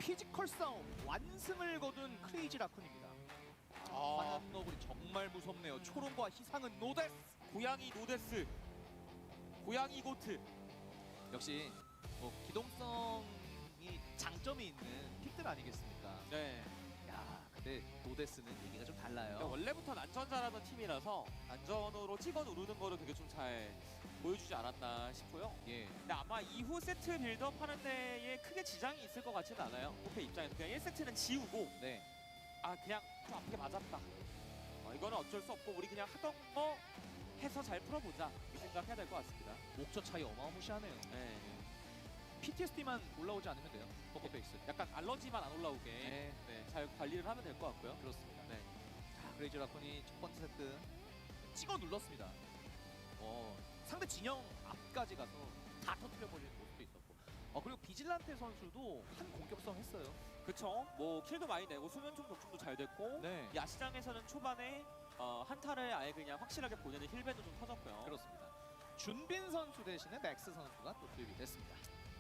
S7: 피지컬 싸움 완승을 거둔 크레이지 라쿤입니다. 화염 너구리 정말 무섭네요. 초롱과 희상은 노데스.
S3: 고양이 노데스, 고양이 고트.
S7: 역시 뭐 기동성이 장점이 있는 픽들 아니겠습니까?
S3: 네.
S7: 야, 근데 노데스는 얘기가 좀 달라요.
S3: 그러니까 원래부터 난전 잘하던 팀이라서 난전으로 찍어 누르는 거를 되게 좀 잘 보여주지 않았나 싶고요.
S7: 예.
S3: 근데 아마 이후 세트 빌드업 하는 데에 크게 지장이 있을 것 같지는 않아요. 호페 입장에서 그냥 1세트는 지우고
S7: 네.
S3: 아 그냥 좀 아프게 맞았다. 이거는 어쩔 수 없고 우리 그냥 하던 거 해서 잘 풀어보자 이 생각해야 될 것 같습니다.
S7: 목표 차이 어마무시하네요.
S3: 네.
S7: PTSD만 올라오지 않으면 돼요. 포커페이스.
S3: 약간 알러지만 안 올라오게
S7: 네.
S3: 잘 관리를 하면 될 것 같고요.
S7: 그렇습니다.
S3: 네.
S7: 자, 크레이지 라쿤이 첫 번째 세트 찍어 눌렀습니다. 상대 진영 앞까지 가서 다 터뜨려버리는 모습도 있었고 그리고 비질란테 선수도 한 공격성 했어요.
S3: 그쵸. 뭐 킬도 많이 내고 수면총 덕분도 잘 됐고
S7: 네.
S3: 야시장에서는 초반에 한타를 아예 그냥 확실하게 보내는 힐밴도 좀 터졌고요.
S7: 그렇습니다. 준빈 선수 대신에 맥스 선수가 또 투입이 됐습니다.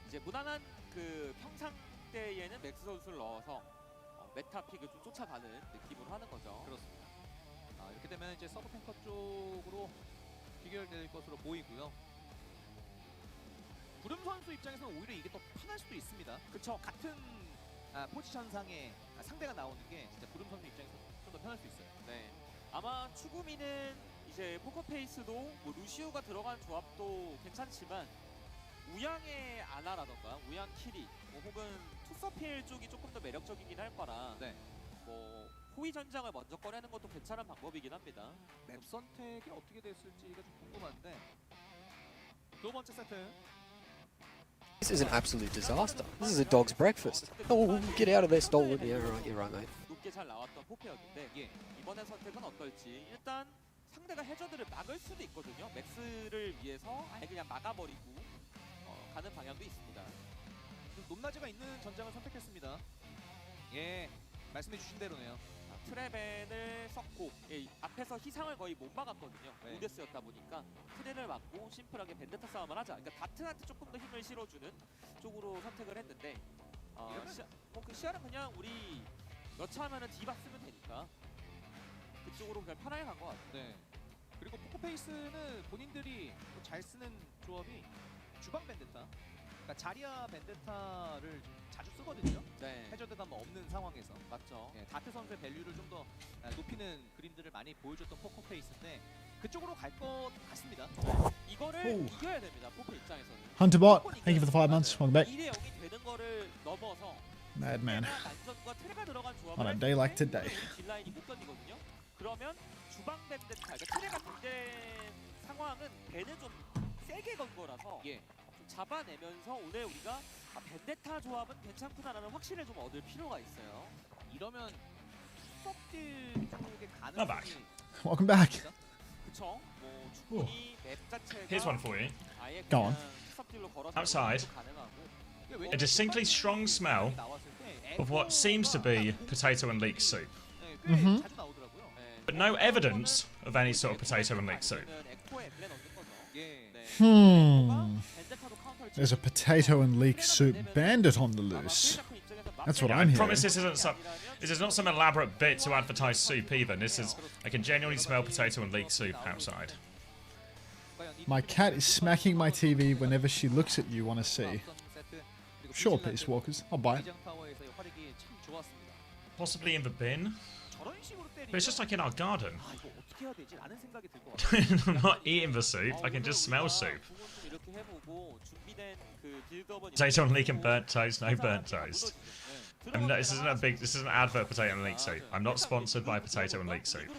S3: 이제 무난한 그 평상 때에는 맥스 선수를 넣어서 메타 픽을 좀 쫓아가는 느낌으로 하는 거죠.
S7: 그렇습니다. 이렇게 되면 이제 서브 탱커 쪽으로 귀결될 것으로 보이고요. 구름 선수 입장에서는 오히려 이게 더 편할 수도 있습니다.
S3: 그쵸.
S7: 같은 포지션상에 상대가 나오는 게 진짜 구름 선수 입장에서 좀 더 편할 수 있어요.
S3: 네. 아마 추구미는 이제 포커페이스도 뭐 루시우가 들어간 조합도 괜찮지만 우양의 아나라던가 우양 키리 뭐 혹은 투서필 쪽이 조금 더 매력적이긴 할 거라
S7: 네.
S3: 뭐 호위 전장을 먼저 꺼내는 것도 괜찮은 방법이긴 합니다.
S7: 맵 선택이 어떻게 됐을지가 좀 궁금한데 두 번째 세트
S8: This is an absolute disaster. This is a dog's breakfast. Oh, get out of there, stolen. Yeah, right, you're right, mate.
S3: 높게 잘 나왔던 포페였는데
S7: 예.
S3: 이번에 선택은 어떨지. 일단 상대가 해저드를 막을 수도 있거든요. 맥스를 위해서 아예 그냥 막아버리고 가는 방향도 있습니다.
S7: 좀 높낮이가 있는 전장을 선택했습니다. 예, 말씀해주신 대로네요.
S3: 트레벤을 썼고 앞에서 희상을 거의 못 막았거든요.
S7: 네.
S3: 오데스였다 보니까 트레를 막고 심플하게 벤데타 싸움을 하자. 그러니까 다트한테 조금 더 힘을 실어주는 쪽으로 선택을 했는데 그 시야는 그냥 우리 여차하면은 디바 쓰면 되니까 그쪽으로 그냥 편하게 간 것 같아요.
S7: 네. 그리고 포커페이스는 본인들이 또 잘 쓰는 조합이 주방 벤데타. 그러니까 자리아 벤데타를 좀 자주 쓰거든요.
S3: 네,
S7: 해저드가 뭐 없는 상황에서.
S3: 맞죠.
S7: 예, 다트 선수의 밸류를 좀 더 높이는 그림들을 많이 보여줬던 포커페이스인데 그쪽으로 갈 것 같습니다.
S3: 이거를
S2: 오.
S3: 이겨야 됩니다. 포커 입장에서는.
S2: Hunter Bot, thank you for the 5 months. Welcome back.
S3: 1대 0이 되는 거를 넘어서
S2: Madman.
S3: 난전과 트레가 들어간 조합을
S2: On a
S3: 할
S2: day like
S3: 때
S2: today.
S3: 우리 딜라인이 못 견디거든요. 그러면 주방 벤데타, 그러니까 트레가 문제 상황은 벤을 좀 세게 건 거라서
S7: 예.
S3: 좀 잡아내면서 오늘 우리가 벤데타 조합은 괜찮구나라는 확신을 좀 얻을 필요가 있어요.
S7: 이러면 투석딜 쪽에
S1: Not bad.
S7: 가능성이
S2: Welcome back.
S3: 그쵸? 뭐 충분히 맵 자체가
S1: Here's one for you.
S3: 아예
S2: Go on.
S3: 그냥 투석딜로 걸어서
S1: Outside.
S3: 가능하고
S1: A distinctly strong smell of what seems to be potato and leek soup,
S7: 꽤
S2: Mhm.
S7: 자주 나오더라고요.
S1: but no evidence of any sort of potato and leek soup.
S7: 예.
S2: There's a potato and leek soup bandit on the loose. That's what
S1: I
S2: I'm hearing.
S1: promise this is not some elaborate bit to advertise soup either. This is, I can genuinely smell potato and leek soup outside.
S2: My cat is smacking my TV whenever she looks at you, wanna see. Sure, Peace Walkers. I'll buy it.
S1: Possibly in the bin, but it's just like in our garden.
S7: 이거
S1: I'm not eating the soup, I can just smell soup. Potato and leek and burnt toast, no burnt toast. This isn't an advert potato and leek soup. I'm not sponsored by potato and leek soup.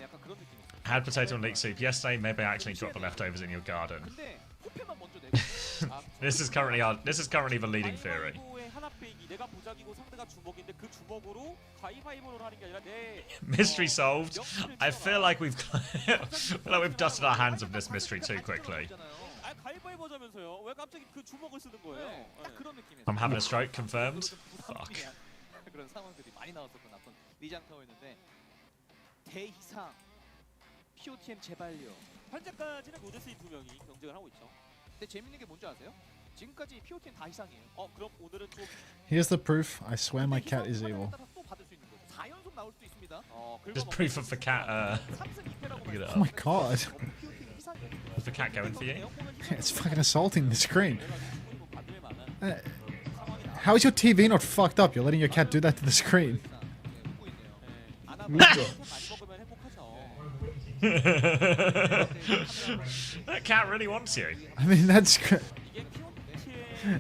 S7: 약간 그런 느낌이 있어요.
S1: Had potato and leek soup yesterday, maybe I actually dropped the leftovers in your garden.
S7: 근데 포페만 먼저 내고
S1: This is currently the leading theory.
S3: 내가 보자기고 상대가 주먹인데 그 주먹으로 가위바위보를 하는 게 아니라 내
S1: Mystery solved. I feel like we've dusted our hands of this mystery too quickly.
S3: 가위바위보자면서요. 왜 갑자기 그 주먹을 쓰는 거예요?
S7: 네, 딱 그런 느낌이에요.
S1: I'm having a stroke, confirmed. Fuck.
S7: 그런 상황들이 많이 나왔었던 어떤 리장타워였는데 대희상 POTM 제발요.
S3: 현재까지는 로데스 두 명이 경쟁을 하고 있죠.
S7: 근데 재밌는 게 뭔지 아세요? 지금까지 POTM 다 희상이에요.
S3: 그럼 오늘은 또
S2: Here's the proof. I swear my cat is evil.
S7: 또 받을 수 있는 거죠. 4연속 나올 수도 있습니다.
S1: Just proof of the cat. Look at it
S2: Oh my
S1: up.
S2: god.
S1: Is the cat going for you?
S2: It's fucking assaulting the screen. How is your TV not fucked up? You're letting your cat do that to the screen.
S1: That cat really wants you.
S2: I mean, that's...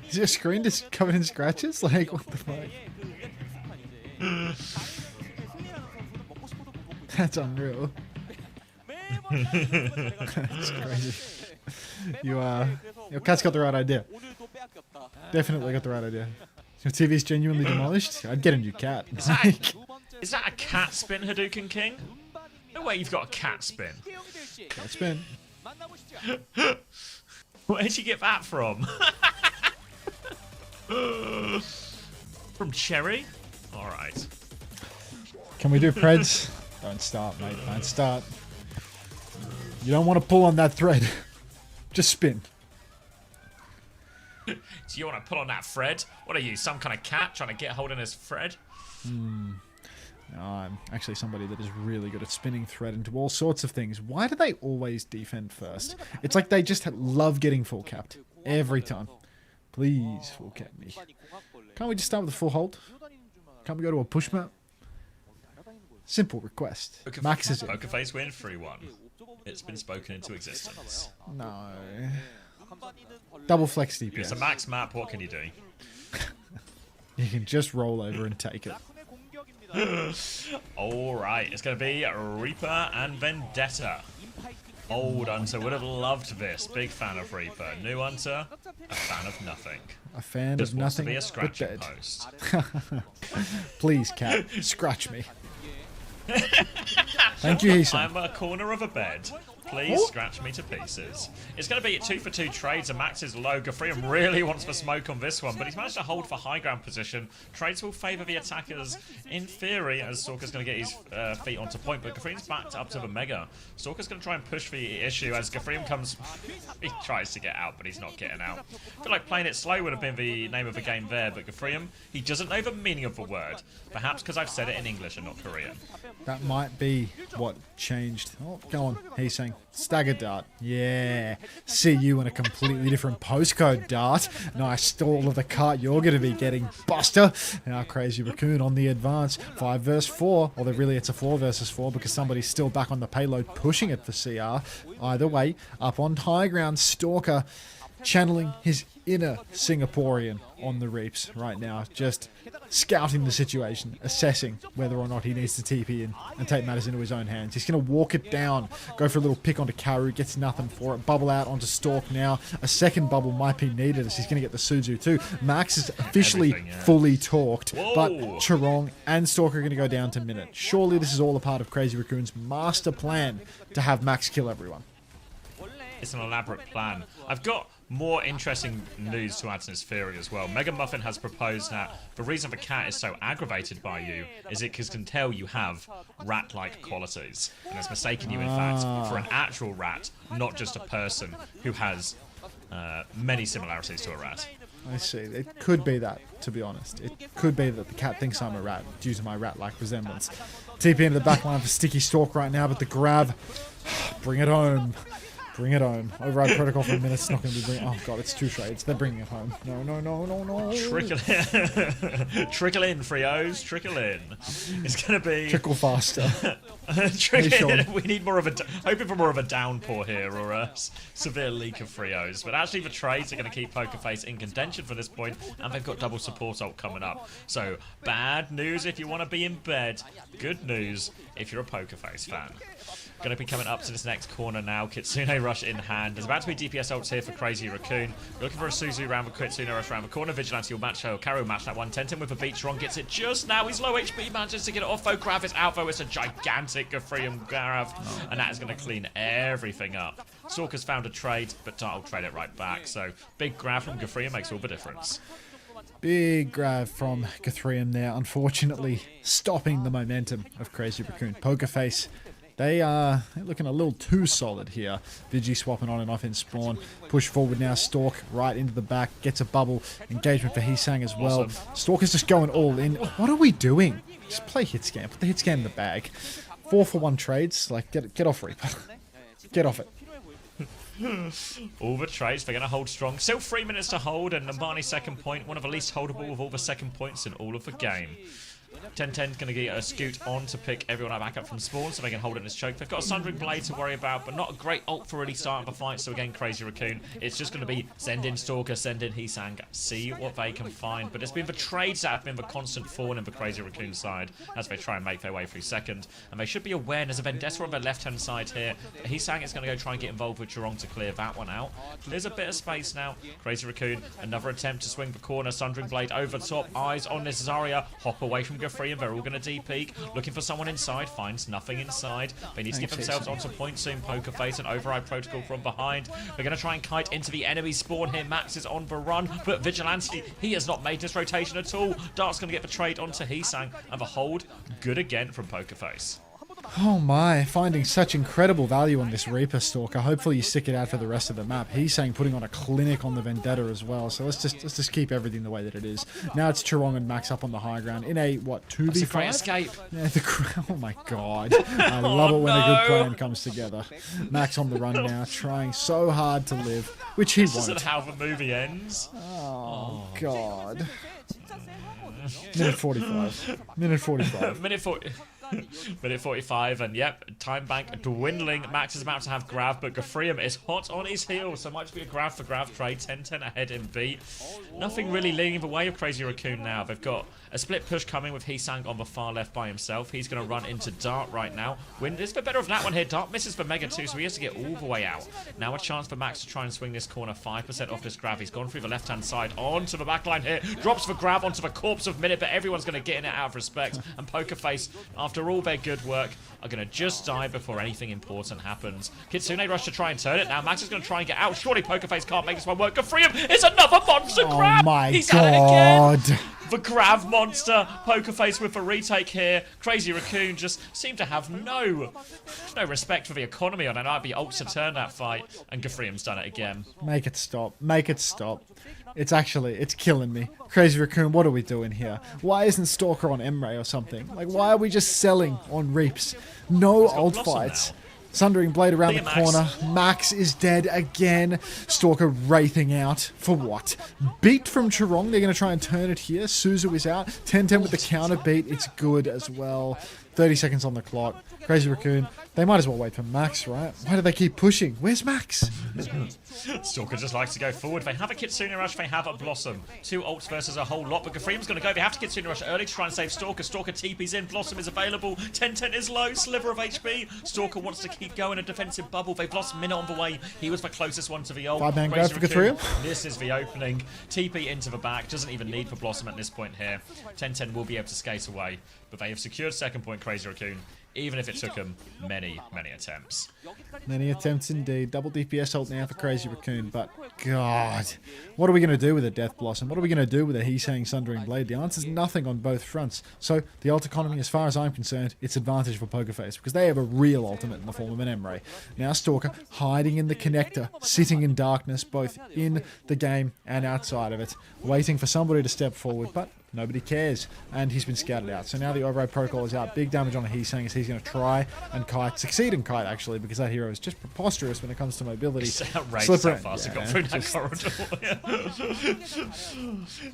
S2: Is your screen just covered in scratches? Like, what the fuck? That's unreal. That's crazy. Your cat's got the right idea. Definitely got the right idea. Your TV's genuinely demolished? I'd get a new cat.
S1: Is that a cat spin, Hadouken King? No way you've got a cat spin.
S2: Cat spin.
S1: Where'd you get that from? From Cherry? Alright.
S2: Can we do Preds? Don't start, mate. Don't start. You don't want to pull on that thread. Just spin.
S1: Do you want to pull on that Fred? What are you, some kind of cat trying to get hold of this Fred?
S2: No, I'm actually somebody that is really good at spinning thread into all sorts of things. Why do they always defend first? It's like they just love getting full capped. Every time. Please full cap me. Can't we just start with a full hold? Can't we go to a push map? Simple request. Max is it.
S1: Poker face win, 3-1. It's been spoken into existence.
S2: No. Double flex DPS.
S1: It's a max map, what can you do?
S2: You can just roll over and take it.
S1: Alright, it's going to be Reaper and Vendetta. Old Unter would have loved this. Big fan of Reaper. New Unter, a fan of nothing.
S2: A fan
S1: Just
S2: of
S1: wants to
S2: nothing
S1: be a
S2: but
S1: scratching
S2: dead.
S1: post.
S2: Please, cat, scratch me. Thank you, Heesan.
S1: I'm a corner of a bed. Please scratch me to pieces. It's going to be 2 for 2 trades, and Max is low. Gafrium really wants for smoke on this one, but he's managed to hold for high ground position. Trades will favour the attackers in theory, as Stalker's going to get his feet onto point, but Gafrium's backed up to the Mega. Stalker's going to try and push the issue as Gafrium comes... he tries to get out, but he's not getting out. I feel like playing it slow would have been the name of the game there, but Gafrium, he doesn't know the meaning of the word. Perhaps because I've said it in English and not Korean.
S2: That might be what changed. Oh, go on, Heesan. Stagger dart. Yeah. See you in a completely different postcode, Dart. Nice stall of the cart you're going to be getting, Buster. Now Crazy Raccoon on the advance. 5 versus 4. Although really it's a 4 versus 4 because somebody's still back on the payload pushing it for CR. Either way, up on high ground, Stalker channeling his inner Singaporean on the Reaps right now. Just scouting the situation, assessing whether or not he needs to TP in and take matters into his own hands. He's going to walk it down, go for a little pick onto Karu, gets nothing for it. Bubble out onto Stalk now. A second bubble might be needed as he's going to get the Suzu too. Max is officially fully talked, but Charong and Stalk are going to go down to minute. Surely this is all a part of Crazy Raccoon's master plan to have Max kill everyone.
S1: It's an elaborate plan. I've got more interesting news to add to this theory as well. Mega Muffin has proposed that the reason the cat is so aggravated by you is it can tell you have rat-like qualities. And it's mistaken you, in fact, for an actual rat, not just a person who has many similarities to a rat.
S2: I see. It could be that, to be honest. It could be that the cat thinks I'm a rat due to my rat-like resemblance. TP into the backline for Sticky Stalk right now, but the grab, bring it home. Bring it home. Override protocol for a minute. It's not going to be bringing... Oh, God, it's 2 trades. They're bringing it home. No, no, no, no, no.
S1: Trickle in. Trickle in, Frios. Trickle in. It's going to be...
S2: Trickle faster.
S1: Trickle in. We need more of a... Hoping for more of a downpour here or a severe leak of Frios. But actually, the trades are going to keep Pokerface in contention from this point, and they've got double support ult coming up. So, bad news if you want to be in bed. Good news if you're a Pokerface fan. Going to be coming up to this next corner now. Kitsune rush in hand. There's about to be DPS ults here for Crazy Raccoon. Looking for a Suzu round with Kitsune rush around the corner. Vigilante will match her. Karu match that one. Tenten with a beat. Strong gets it just now. He's low HP. Manages to get it off though. Grav is out though. It's a gigantic Gafrium Grav. And that is going to clean everything up. Stalker's found a trade, but Dart will trade it right back. So big Grav from Gafrium makes all the difference.
S2: Big grab from Gafrium there. Unfortunately, stopping the momentum of Crazy Raccoon. Pokerface. They're looking a little too solid here. Vigi swapping on and off in spawn. Push forward now. Stalk right into the back. Gets a bubble. Engagement for Heesang as well.
S1: Awesome.
S2: Stalk is just going all in. What are we doing? Just play hit scan. Put the hit scan in the bag. 4-for-1 trades. Like, get off Reaper. Get off it.
S1: All the trades, they're going to hold strong. Still 3 minutes to hold, and Nambani's second point, one of the least holdable of all the second points in all of the game. 10-10's going to get a scoot on to pick everyone back up from spawn so they can hold it in his choke. They've got a Sundering Blade to worry about, but not a great ult for really starting the fight. So again, Crazy Raccoon, it's just going to be send in Stalker, send in Heesang, see what they can find. But it's been the trades that have been the constant thorn in the Crazy Raccoon side as they try and make their way through second. And they should be aware there's a Vendetta on their left-hand side here. Heesang is going to go try and get involved with Charong to clear that one out. There's a bit of space now. Crazy Raccoon, another attempt to swing the corner. Sundering Blade over the top, eyes on this Zarya. Hop away from Gafrium, they're all going to D-peak, looking for someone inside, finds nothing inside. They need to get themselves onto point soon. Pokerface and Override Protocol from behind. They're going to try and kite into the enemy spawn here. Max is on the run, but Vigilante, he has not made this rotation at all. Dart's going to get the trade onto Heesang, and the hold, good again from Pokerface.
S2: Oh my, finding such incredible value on this Reaper Stalker. Hopefully you stick it out for the rest of the map. He's saying putting on a clinic on the Vendetta as well. So let's just keep everything the way that it is. Now it's Charong and Max up on the high ground in a, what, 2v5?
S1: That's a great escape.
S2: Yeah, oh my god. I love it when a good plan comes together. Max on the run now, trying so hard to live, which he
S1: This
S2: won't.
S1: isn't how the movie ends.
S2: Oh god. Minute 45. Minute 45.
S1: Minute 40. Minute 45, and yep, time bank dwindling. Max is about to have Grav, but Gafrium is hot on his heels, so might just be a Grav for Grav trade. 10-10 ahead in B. Nothing really leaning the way of Crazy Raccoon now. They've got a split push coming with Heesang on the far left by himself. He's going to run into Dart right now. Wind is the better of that one here. Dart misses for Mega 2, so he has to get all the way out. Now a chance for Max to try and swing this corner. 5% off this Grav. He's gone through the left-hand side onto the backline here. Drops the Grav onto the corpse of Minute, but everyone's going to get in it out of respect. And Pokerface, after all their good work, are going to just die before anything important happens. Kitsune rush to try and turn it. Now Max is going to try and get out. Surely Pokerface can't make this one work. Free him. It's another monster Grav.
S2: Oh my
S1: He's at it again.
S2: god.
S1: The Grav monster. Pokerface with a retake here. Crazy Raccoon just seemed to have no respect for the economy on it. I'd be ult to turn that fight, and Gafrium's done it again.
S2: Make it stop. Make it stop. It's killing me. Crazy Raccoon, what are we doing here? Why isn't Stalker on Emre or something? Like, why are we just selling on Reaps? No ult
S1: Blossom
S2: fights.
S1: now.
S2: Sundering Blade around the
S1: Max.
S2: corner. Max is dead again. Stalker wraithing out. For what? Beat from Chirong. They're going to try and turn it here. Suzu is out. 10-10 with the counter beat. It's good as well. 30 seconds on the clock. Crazy Raccoon. They might as well wait for Max, right? Why do they keep pushing? Where's Max?
S1: Stalker just likes to go forward. They have a Kitsune Rush, they have a Blossom. 2 ults versus a whole lot, but Gafrium's going to go. They have to Kitsune Rush early to try and save Stalker. Stalker TP's in, Blossom is available. 10-10 is low, sliver of HP. Stalker wants to keep going, a defensive bubble. They've lost Minute on the way. He was the closest one to the ult.
S2: 5-man grab for Gafrium.
S1: This is the opening. TP into the back, doesn't even need for Blossom at this point here. 10-10 will be able to skate away, but they have secured second point, Crazy Raccoon, even if it took them many attempts.
S2: Many attempts indeed. Double DPS ult now for Crazy Raccoon, but God, what are we going to do with a Death Blossom? What are we going to do with a Heesang Sundering Blade? The answer's nothing on both fronts. So the ult economy, as far as I'm concerned, it's advantage for Pokerface because they have a real ultimate in the form of an Emre. Now Stalker hiding in the connector, sitting in darkness, both in the game and outside of it, waiting for somebody to step forward, but nobody cares, and he's been scouted out. So now the Override Protocol is out. Big damage on Heesang as he's going to try and kite. Succeed in kite, actually, because that hero is just preposterous when it comes to mobility.
S1: It's outrageous how fast it got through that corridor.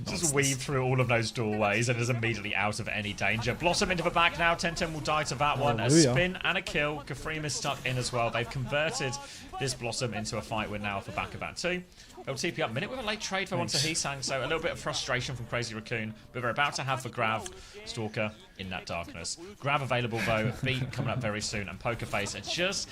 S1: Just weave through all of those doorways and is immediately out of any danger. Blossom into the back now. 10-10 will die to that one. A spin and a kill. Gafrium is stuck in as well. They've converted this Blossom into a fight win now off the back of that too. They'll TP up. Minute with a late trade for onto Heesang, so a little bit of frustration from Crazy Raccoon, but they're about to have the Grav Stalker in that darkness. Grav available though, beat coming up very soon, and Pokerface are just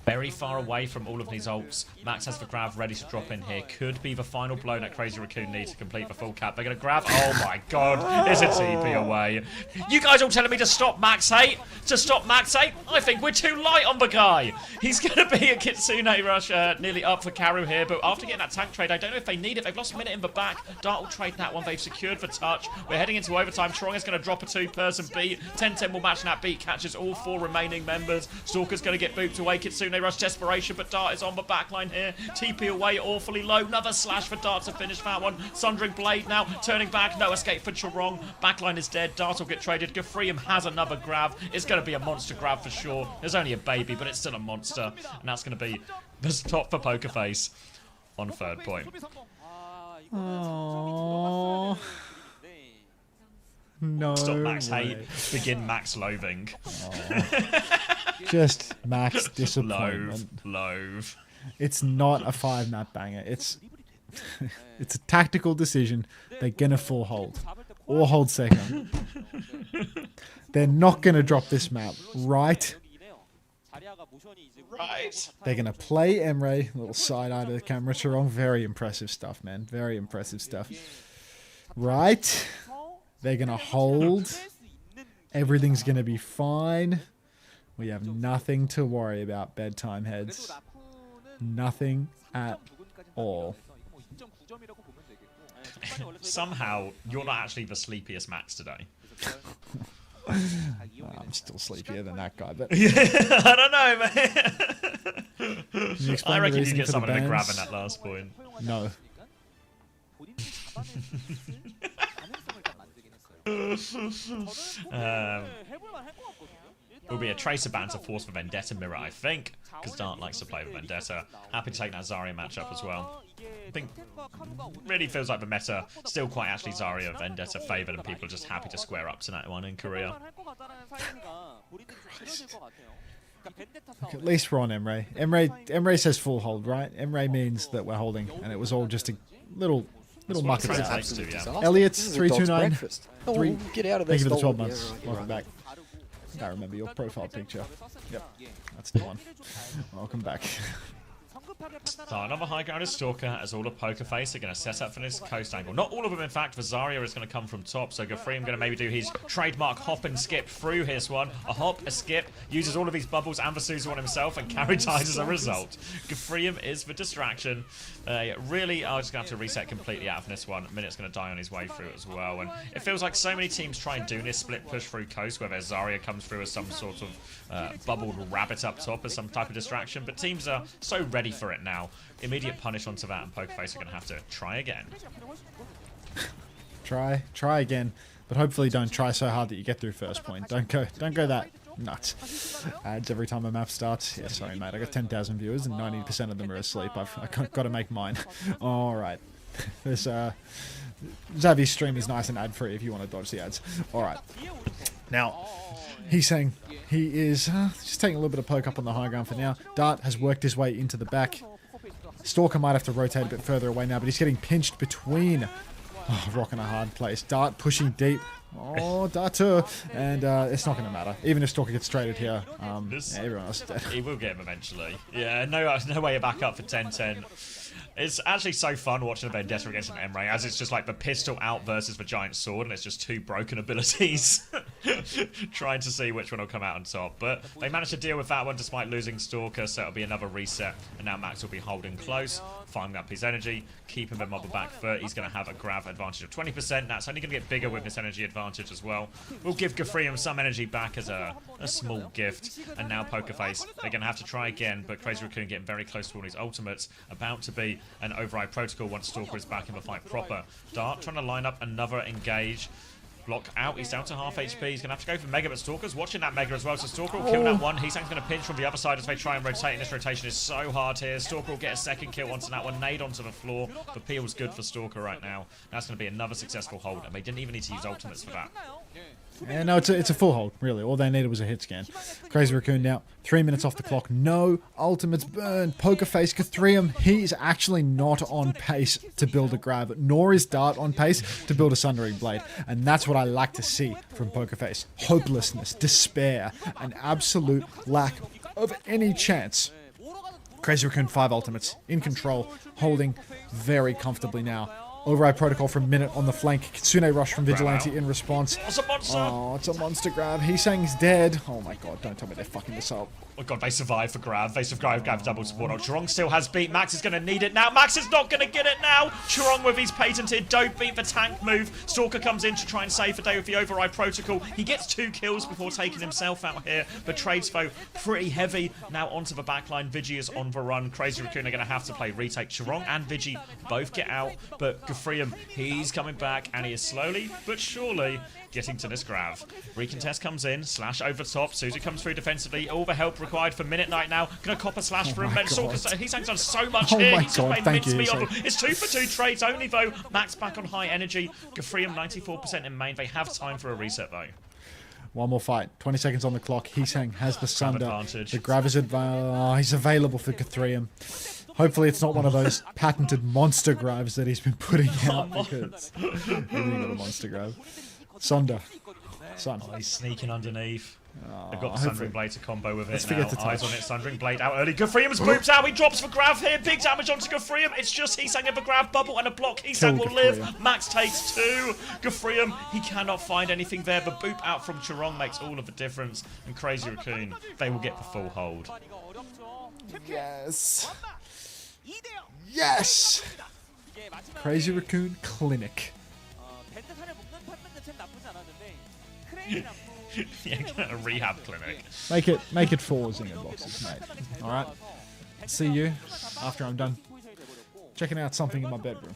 S1: very far away from all of these ults. Max has the Grav ready to drop in here. Could be the final blow that Crazy Raccoon needs to complete the full cap. They're going to grab. Oh my god. It's a TP away. You guys all telling me to stop Max hate? To stop Max hate? I think we're too light on the guy. He's going to be a Kitsune Rush nearly up for Karu here. But after getting that tank trade, I don't know if they need it. They've lost a minute in the back. Dart will trade that one. They've secured the touch. We're heading into overtime. Chirong is going to drop a 2-person beat. 10-10 will match that beat. Catches all 4 remaining members. Stalker's going to get booped away. Kitsune Rush desperation, but Dart is on the backline here. TP away, awfully low. Another slash for Dart to finish that one. Sundering Blade now, turning back. No escape for Chirong. Backline is dead. Dart will get traded. Gafrium has another grab. It's going to be a monster grab for sure. There's only a baby, but it's still a monster. And that's going to be the top for Pokerface on third point.
S2: Aww. No
S1: Stop Max
S2: way.
S1: hate. Begin Max loathing.
S2: Just Max disappointment.
S1: Loathe.
S2: It's not a 5-map banger. It's a tactical decision. They're gonna full hold or hold second. They're not gonna drop this map, right?
S1: Right.
S2: They're gonna play Emre. Little side eye to the camera. Chirong, very impressive stuff, man. Very impressive stuff. Right? They're gonna hold. Everything's gonna be fine. We have nothing to worry about, bedtime heads. Nothing at all.
S1: Somehow, you're not actually the sleepiest Max today.
S2: I'm still sleepier than that guy, but
S1: I don't know, man.
S2: can you explain
S1: I
S2: the
S1: reckon you
S2: reason
S1: get
S2: for the
S1: someone to grab
S2: bans?
S1: in that last point.
S2: No.
S1: Will be a Tracer ban to force the Vendetta mirror, I think, because Dart likes to play with Vendetta. Happy to take that Zarya matchup as well. I think really feels like the meta still quite actually Zarya Vendetta favoured, and people are just happy to square up to that one in Korea.
S3: 사이즈가 본인들이 좀 줄어들 것 같아요. 그러니까 벤데타
S2: At
S3: 싸움.
S2: least we're on Emre. Emre says full hold, right? Emre means that we're holding, and it was all just a little muck
S1: That's what
S2: about.
S1: it takes to, yeah.
S8: Disaster.
S2: Elliot's
S8: This is a dog's
S2: 329.
S8: breakfast. Oh, get out of there,
S2: Thank you for the 12
S8: stalwart.
S2: months.
S8: Yeah, right,
S2: Welcome
S8: right.
S2: back. I think I remember your profile picture. Yep, that's the one. Welcome back.
S1: So another high ground is Stalker, as all of Poker Face are going to set up for this coast angle. Not all of them, in fact. Vazaria is going to come from top, so Gafreem going to maybe do his trademark hop and skip through his one. A hop, a skip, uses all of his bubbles and Vasuzu on himself, and carry ties as a result. Gafreem is the distraction. Really are just going to have to reset completely out of this one. Minute's going to die on his way through as well, and it feels like so many teams try and do this split push through coast, where Zarya comes through as some sort of bubbled rabbit up top as some type of distraction, but teams are so ready for it now. Immediate punish onto that, and Pokerface are going to have to try again.
S2: Try again, but hopefully don't try so hard that you get through first point. Don't go that nuts. Ads every time a map starts. Yeah, sorry mate, I got 10,000 viewers and 90% of them are asleep. I've got to make mine. All right, this Xavi's stream is nice and ad free if you want to dodge the ads. All right, now he's saying he is just taking a little bit of poke up on the high ground for now. Dart has worked his way into the back. Stalker might have to rotate a bit further away now, but he's getting pinched between rock and a hard place. Dart pushing deep. Oh, Darter. And it's not going to matter. Even if Stalker gets traded here, yeah, everyone else is dead.
S1: He will get him eventually. Yeah, no way back up for 10-10. It's actually so fun watching a Vendetta against an Emre, as it's just like the pistol out versus the giant sword, and it's just two broken abilities. Trying to see which one will come out on top. But they managed to deal with that one despite losing Stalker, so it'll be another reset. And now Max will be holding close, farming up his energy, keeping them on the back foot. He's going to have a grab advantage of 20%. That's only going to get bigger with this energy advantage as well. We'll give Gafreem some energy back as a small gift. And now Pokerface, they're going to have to try again, but Crazy Raccoon getting very close to all his ultimates. About to be an override protocol once Stalker is back in the fight proper. Dart trying to line up another engage. Block out, he's down to half HP. He's going to have to go for Mega, but Stalker's watching that Mega as well, so Stalker will kill that one. He's going to pinch from the other side as they try and rotate, and this rotation is so hard here. Stalker will get a second kill onto that one, nade onto the floor. The peel's good for Stalker right now. That's going to be another successful hold, and they didn't even need to use ultimates for that.
S2: Yeah, no, it's a full hold, really. All they needed was a hit scan. Crazy Raccoon now, 3 minutes off the clock. No ultimates burned. Pokerface, Gafreem, he is actually not on pace to build a grab, nor is Dart on pace to build a Sundering Blade. And that's what I like to see from Pokerface. Hopelessness, despair, an absolute lack of any chance. Crazy Raccoon, 5 ultimates, in control, holding very comfortably now. Override protocol from Minute on the flank. Kitsune rush from Vigilante in response.
S1: It's a monster!
S2: Oh, it's a monster grab. He's saying he's dead. Oh my god, don't tell me they're fucking this up.
S1: Oh god, they survive for grab. They survive grab double support. Oh, Chirong still has beat. Max is going to need it now. Max is not going to get it now. Chirong with his patented don't beat the tank move. Stalker comes in to try and save the day with the override protocol. He gets 2 kills before taking himself out here. But Trades foe pretty heavy. Now onto the backline. Vigi is on the run. Crazy Raccoon are going to have to play retake. Chirong and Vigi both get out. But Gafreem, he's coming back and he is slowly but surely getting to this grab. Recontest comes in, slash over top. Suzu comes through defensively. All the help required for Minute Knight now. Gonna cop a slash for him. He's done so much here. He's just made mincemeat of him. It's 2 for 2 trades only though. Max back on high energy. Gafreem 94% in main. They have time for a reset though.
S2: One more fight. 20 seconds on the clock. Heesang has the Sunder.
S1: Advantage.
S2: The grab is he's available for Gafreem. Hopefully it's not one of those patented monster grabs that he's been putting out because everything got a monster grab. Sunder. Sun.
S1: Oh, he's sneaking underneath.
S2: Oh,
S1: They've got the Sundering Blade to combo with
S2: let's
S1: it now.
S2: forget to touch.
S1: Eyes on it, Sundering Blade out early. Gafreem's boops out, he drops for grab here. Big damage onto Gafreem. It's just Heesang with a grab, bubble and a block. Heesang will live. Max takes 2. Gafreem, he cannot find anything there. The boop out from Chirong makes all of the difference. And Crazy Raccoon, they will get the full hold.
S2: Yes. Yes. Crazy Raccoon Clinic.
S1: Yeah, a rehab clinic.
S2: Make it 4 Zinger boxes, mate. Alright. See you after I'm done checking out something in my bedroom.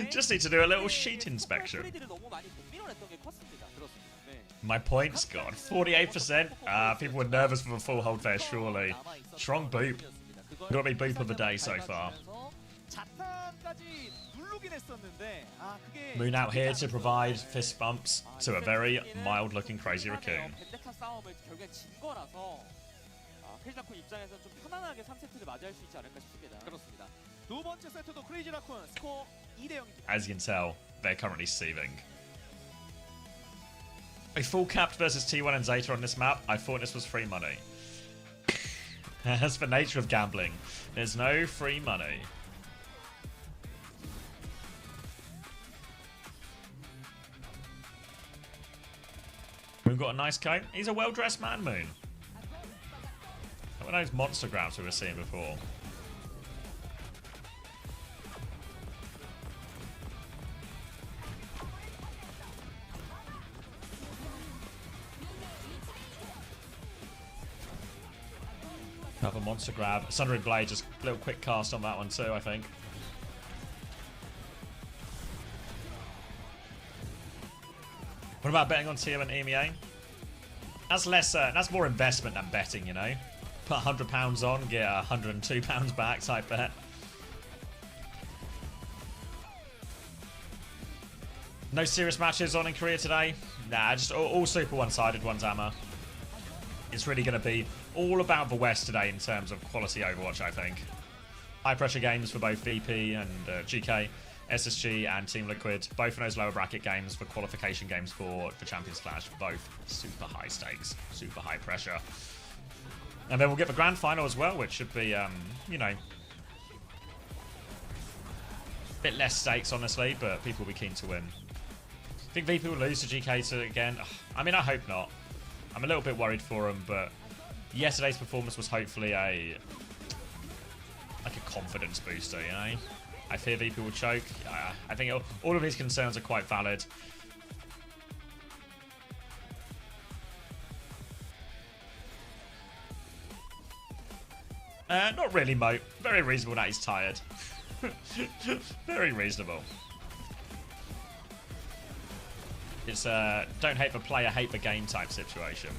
S1: Just need to do a little sheet inspection. My points gone. 48%. People were nervous for the full hold there, surely. Strong boop. Got to be boop of the day so far.
S3: 나오긴 했었는데 그게
S1: Moon out here to provide fist bumps to a very mild-looking crazy Raccoon.
S3: 벤데타 싸움을 결국에 진 거라서 크레이지 라쿤 입장에서 좀 편안하게 3세트를 맞이할 수 있지 않을까 싶습니다.
S7: 그렇습니다. 두 번째 세트도 크레이지 라쿤 스코어 2대 0입니다.
S1: As you can tell, they're currently seething. A full capped versus T1 and Zeta on this map. I thought this was free money. That's the nature of gambling. There's no free money. We've got a nice coat. He's a well-dressed man, Moon. One of those monster grabs we were seeing before. Another monster grab. Sundering Blade, just a little quick cast on that one too, I think. What about betting on TM and EMEA? That's less. That's more investment than betting, you know. Put £100 on, get £102 back type bet. No serious matches on in Korea today. Nah, just all super one-sided ones, Amma. It's really going to be all about the West today in terms of quality Overwatch, I think. High-pressure games for both VP and GK, SSG and Team Liquid. Both of those lower bracket games for qualification games for Champions Clash. Both super high stakes, super high pressure. And then we'll get the grand final as well, which should be, you know, a bit less stakes, honestly, but people will be keen to win. I think VP will lose to GK again. I mean, I hope not. I'm a little bit worried for him, but yesterday's performance was hopefully a confidence booster, you know? I fear VP will choke. I think all of his concerns are quite valid. Not really, Mo. Very reasonable that he's tired. Very reasonable. It's don't hate the player, hate the game type situation.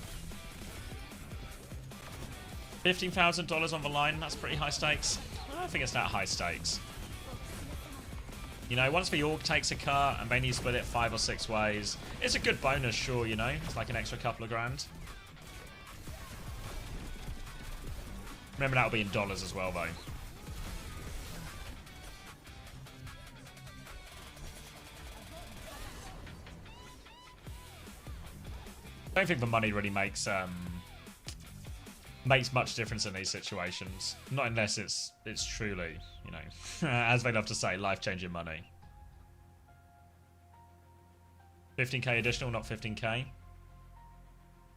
S1: $15,000 on the line, that's pretty high stakes. I don't think it's that high stakes. You know, once the org takes a cut and they need to split it 5 or 6 ways, it's a good bonus, sure, you know. It's like an extra couple of grand. Remember, that'll be in dollars as well, though. I don't think the money really makes much difference in these situations. Not unless it's truly, you know, as they love to say, life-changing money. 15k additional, not 15k.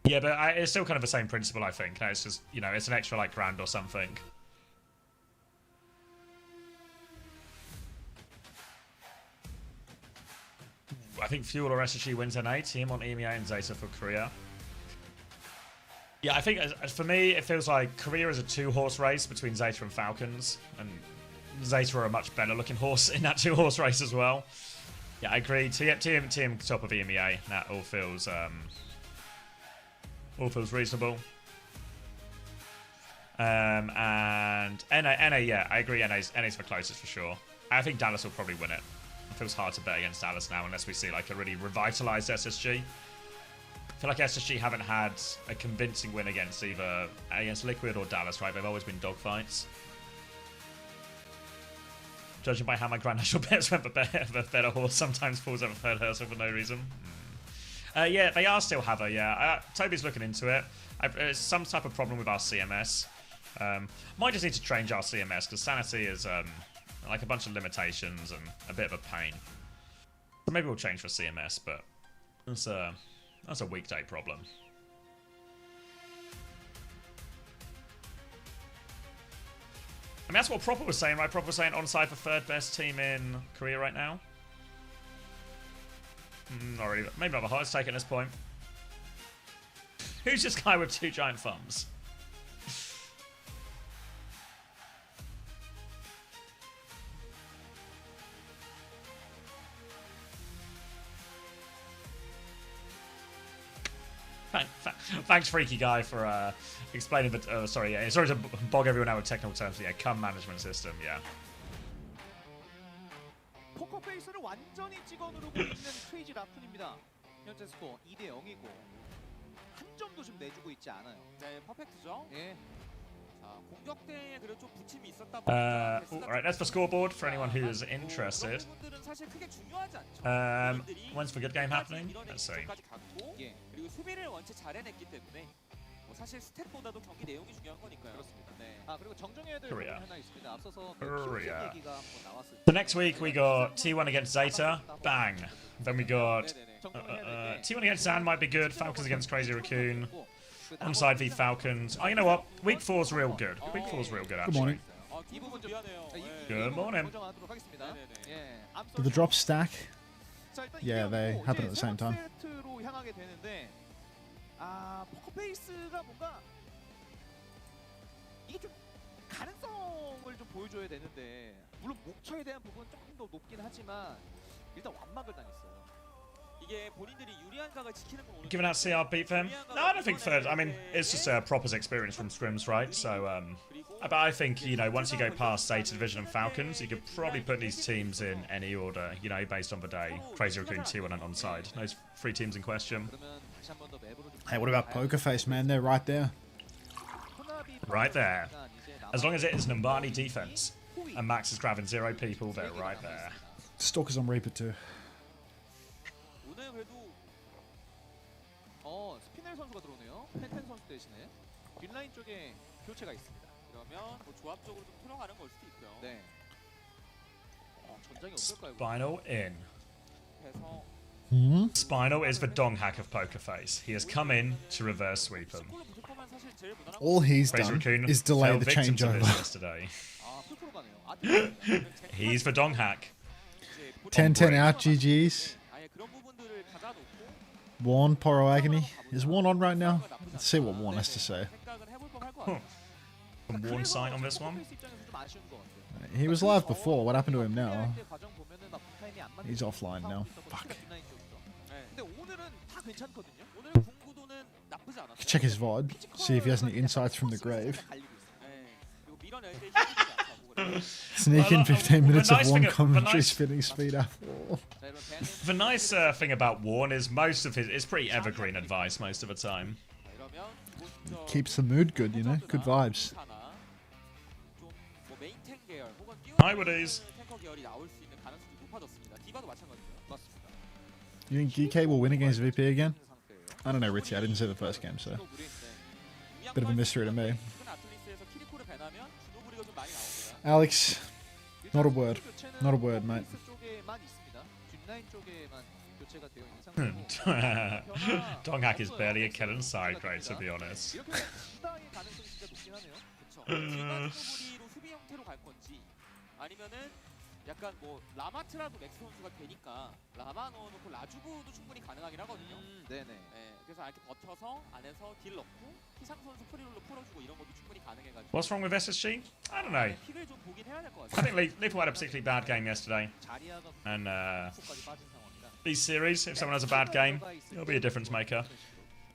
S1: Yeah, but it's still kind of the same principle, I think. No, it's just, you know, it's an extra, like, grand or something. I think Fuel or SSG wins an 8. Team on EMEA and Zeta for Korea. Yeah, I think for me, it feels like Korea is a 2-horse race between Zeta and Falcons. And Zeta are a much better looking horse in that 2-horse race as well. Yeah, I agree. Team top of EMEA. That all feels reasonable. And NA, yeah, I agree. NA's the closest for sure. I think Dallas will probably win it. It feels hard to bet against Dallas now unless we see like a really revitalized SSG. I feel like SSG haven't had a convincing win against either Liquid or Dallas, right? They've always been dogfights. Judging by how my Grand National bets went, the better horse sometimes falls over third hurdle for no reason. Yeah, they are still have a, yeah. Toby's looking into it. It's some type of problem with our CMS. Might just need to change our CMS because Sanity is like a bunch of limitations and a bit of a pain. So maybe we'll change for CMS, but that's a weekday problem. I mean, that's what Proper was saying, right? Proper was saying onside for third best team in Korea right now. Not really, maybe not the hottest take at this point. Who's this guy with 2 giant thumbs? Thanks, Freaky Guy, for explaining the... sorry to bog everyone out with technical terms. Yeah, cum management system, yeah.
S3: 포커
S7: 완전히 찍어 누르고 있는 크레이지 라쿤입니다. 현재 스코어 2대 0이고 한 점도 지금 내주고 있지 않아요.
S3: 네, 퍼펙트죠.
S7: 예.
S3: 자, 공격대에 그래도 좀 부침이 있었다
S1: Alright, that's the scoreboard for anyone who's interested.
S3: 부분들은 사실 크게 중요하지 않죠.
S1: When's the good game happening? Let's see.
S3: 예. 그리고 수비를 원체 잘 해냈기 때문에 뭐 사실 스탯보다도 경기 내용이 중요한 거니까요.
S7: 그렇습니다.
S3: 네.
S7: 아 그리고 정정해야 될 부분이
S1: Korea.
S7: 하나 있습니다. 앞서서 그
S1: Korea.
S7: 키워드 얘기가 한번 나왔을 때
S1: So next week we got T1 against Zeta. Bang. Then we got
S3: 네네네.
S7: 정정해야 될 게
S1: T1 against Zan might be good. Falcons against Crazy Raccoon. Onside v Falcons. Oh, you know what? Week 4's real good. Week 4's real good,
S2: Good
S1: actually.
S2: morning.
S7: 이 부분 좀
S3: 미안해요.
S7: 자, 이
S3: 예.
S1: Good morning.
S7: 정정하도록 하겠습니다.
S3: 네네네.
S7: 예. 앞서
S2: Did the drops stack?
S7: 자, 일단
S2: Yeah, they
S7: 이겨고
S2: happen at the
S7: 이제
S2: same time.
S7: 세 번째 세트로 향하게 되는데 포커페이스가 뭔가 이게 좀 가능성을 좀 보여줘야 되는데 물론 목표에 대한 부분은 조금 더 높긴 하지만 일단 완막을 당했어요.
S3: 이게 본인들이 유리한 각을 지키는 건
S1: Giving out CR beat for him? No, I don't think third. I mean, it's just a proper's experience from scrims, right? So, but I think, you know, once you go past Zeta Division and Falcons, you could probably put these teams in any order, you know, based on the day. Crazy Raccoon, T1 and onside. Those three teams in question.
S7: 그러면 다시 한 번 더 맵으로 좀
S2: Hey, what about Poker Face, man? They're right there.
S1: Right there. As long as it is an Umbani defense and Max is grabbing 0 people, they're right there.
S2: Stalkers on Reaper too.
S3: 오늘 그래도
S7: 스피넬 선수가 들어오네요. 펜텐 선수 대신에 뒷라인 쪽에 교체가 있습니다.
S3: 그러면 뭐 조합적으로 좀 틀어가는 걸 수도 있고요.
S7: 네. 전장이 어떨까요?
S1: Spinal in.
S3: 그래서
S1: Spinal is the dong hack of Poker Face. He has come in to reverse sweep him.
S3: 골로 붙을 거면 사실 제일 무난한
S2: All he's
S1: Crazy
S2: done
S1: Raccoon
S2: is delay
S1: fell
S2: the
S1: victim to this
S2: changeover.
S1: yesterday.
S7: 풀프로 가네요.
S1: He's the dong hack.
S2: 10-10 out, GG's.
S3: 아예 그런 부분들을 가져놓고
S2: Warn, Poro Agony. Is Warn on right now? Let's see what Warn has to say.
S3: 생각은 해볼 법할 것 같아요.
S1: Some warn sight on this one.
S7: 입장에서 좀 아쉬운 것 같아요.
S2: He was live before. What happened to him now?
S7: 플레이할 때 과정 보면은 막 타임이 안 맞는
S2: He's offline now.
S7: 상황도 있었고,
S2: Fuck.
S7: 특히나 뒷라인 쪽이죠.
S3: 네.
S7: 근데 오늘은 다 괜찮거든요.
S3: 오늘 궁구도는 나쁘지 않았어요.
S2: Check his VOD. See if he has any insights from the grave.
S3: 네. 그리고 밀어낼 때 힘들지 않다고 그래요.
S2: Sneak in 15 minutes of
S1: nice
S2: Warn
S1: thing- the
S2: commentary
S1: nice-
S2: spinning speed up.
S7: 자, 여러분 밴은
S1: The nice thing about Warn is most of his it's pretty evergreen advice most of the time.
S3: 자, 이러면 기본적
S2: Keeps the mood good, you know? Good vibes.
S3: 하나, 좀뭐 메인 탱 계열 혹은
S1: Hi, Woodies.
S3: 탱커 계열이 나올 수 있는 가능성이 높아졌습니다. 디바도 마찬가지죠.
S7: 맞습니다.
S2: You think GK will win against VP again?
S7: 상태예요.
S2: I don't know, Richie. I didn't see the first game, so.
S3: 또 무리인데.
S2: Bit of a mystery to me.
S3: 최근 아틀리스에서 키리코를 배나면 주노브리가 좀 많이 나옵니다.
S2: Alex, not a word. Not a word, mate.
S7: 쪽에만 있습니다. 뒷라인 쪽에만 교체가 되어 있는 상태고.
S1: Dong hack is barely a kill inside grade, to be honest.
S7: 이렇게 되면 중당의 가능성이 진짜 높긴 하네요.
S3: 그렇죠. 디바 주노브리로 수비 형태로 갈 건지 아니면은 약간 뭐 라마트라도 맥스 선수가 되니까 라마 넣어놓고 라주부도 충분히 가능하긴 하거든요.
S7: 네네.
S3: 네, 그래서 이렇게 버텨서 안에서 딜 넣고 희상 선수 프리롤로 풀어주고 이런 것도 충분히 가능해가지고.
S1: What's wrong with SSG? I don't know.
S3: 픽을 좀 보긴 해야 될 것
S1: I
S3: 같아요.
S1: think Liverpool had a particularly bad game yesterday,
S7: 자리아가
S1: and
S7: 후까지 빠진 상황이라.
S1: these series, if someone has a bad game, it'll be a difference maker.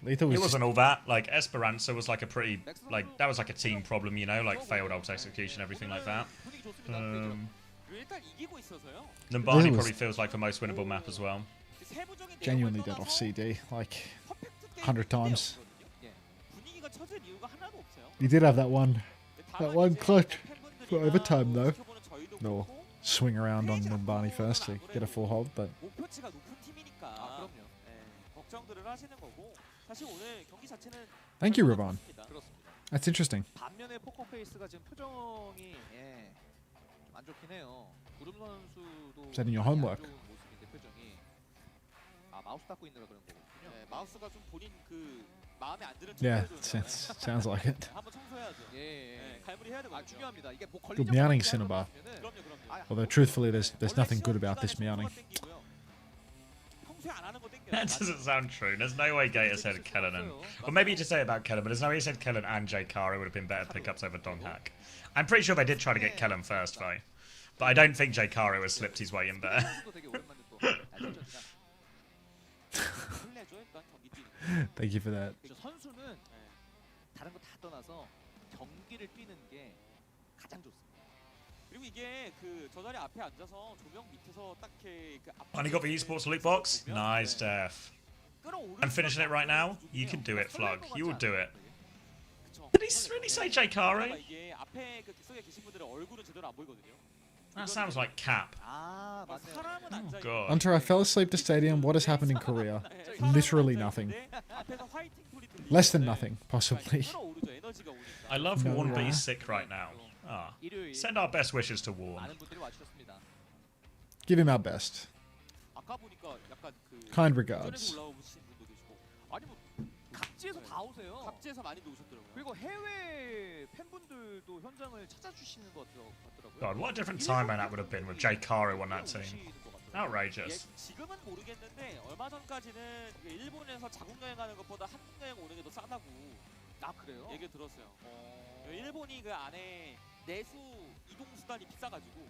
S2: Lethal
S1: It
S2: was
S1: wasn't all that. Like Esperanza was like a pretty, like that was like a team problem, you know, like failed ult execution, everything like that.
S7: 분위기 좋습니다.
S3: 그리고 일단 이기고 있어서요.
S1: Numbani
S2: This was-
S1: probably feels like the most winnable map as well.
S3: 세부적인
S2: genuinely
S3: 내용을
S2: dead off
S3: 떠나서
S2: CD like
S3: 퍼펙트
S2: 100 times.
S3: 게임이거든요. 예. 분위기가 처질 이유가 하나도 없어요.
S2: He did have that one
S3: 다만
S2: one
S3: 이제
S2: clutch
S3: 팬분들이나
S2: for overtime, though.
S3: 지켜보는 저희도
S2: No.
S3: 그렇고
S2: swing around on Numbani first to get a full hold, but
S3: 목표치가 높은 팀이니까
S7: 그럼요.
S3: 예, 걱정들을 하시는 거고 사실 오늘 경기 자체는
S2: Thank you, Ravon.
S3: 그렇습니다.
S7: 그렇습니다.
S2: that's interesting.
S7: 반면에 포커페이스가 지금 표정이 안 좋긴 해요. 구름 선수도
S2: Is that in your
S7: 많이 안
S2: homework?
S7: 좋은 모습인데 표정이 마우스 닦고 있느라 그런 거거든요.
S3: 예, 마우스가 좀 본인 그 마음에 안 드는
S2: Yeah,
S3: 척
S2: sounds like it.
S3: 한번 청소해야죠. 예, 갈무리 해야 되거든요.
S7: 중요합니다. 이게 뭐
S2: Good meowing, Cinnabar.
S3: 그럼요.
S2: Although truthfully, there's nothing good about this meowing.
S3: 평소에 안 하는 거 땡겨요.
S1: That doesn't sound true. There's no way Gator said Kellen and... Well, maybe you just say it about Kellen, but there's no way he said Kellen and Jay Kara would have been better pickups over Dong Hack. I'm pretty sure they did try to get Kellen first, though. But I don't think Jay Kara has slipped his way in there.
S7: 되게 오랜만에 또 알려졌다.
S3: 혼내줘 일단 경기 뛰는.
S2: Thank you for that.
S7: 저 선수는 다른 거 다 떠나서 경기를 뛰는 게 가장 좋습니다.
S3: 그리고 이게 저 자리 앞에 앉아서 조명 밑에서 딱 이렇게
S1: Finally got the Esports loot box. Nice, Def. I'm finishing it right now. You can do it, Flug. You will do it. Did he really say J-Kari?
S3: 이게 앞에 객석에 계신 분들의 얼굴은 제대로 안 보이거든요.
S1: That sounds like Cap.
S3: 사람은 앉아 있고
S1: God.
S2: Unter, I fell asleep to Stadium. What has happened in Korea? Literally nothing.
S3: 앞에서 화이팅 소리 들리고
S2: Less than nothing, possibly.
S3: 끌어오르죠. 에너지가 오니까.
S1: I love
S2: No
S1: Warren
S2: way.
S1: B's sick right now. Ah. Send our best wishes to Warren.
S7: 많은 분들이 와주셨습니다.
S2: Give him our best.
S3: 아까 보니까 약간
S2: Kind
S3: 전에서
S2: regards.
S3: 올라오신 분도 계시고 아니 뭐
S7: 각지에서 다 오세요.
S3: 각지에서 많이들 오셨더라고요.
S7: 그리고 해외 팬분들도 현장을 찾아주시는 것 같더라고요.
S1: God, what a different time that would have been with J-Kari on that team. Outrageous.
S3: 지금은 모르겠는데 얼마 전까지는 일본에서 자국 여행하는 것보다 한국 여행 오는 게 더 싸다고
S7: 그래요?
S3: 얘기 들었어요. 일본이 그 안에 내수 이동 수단이 비싸가지고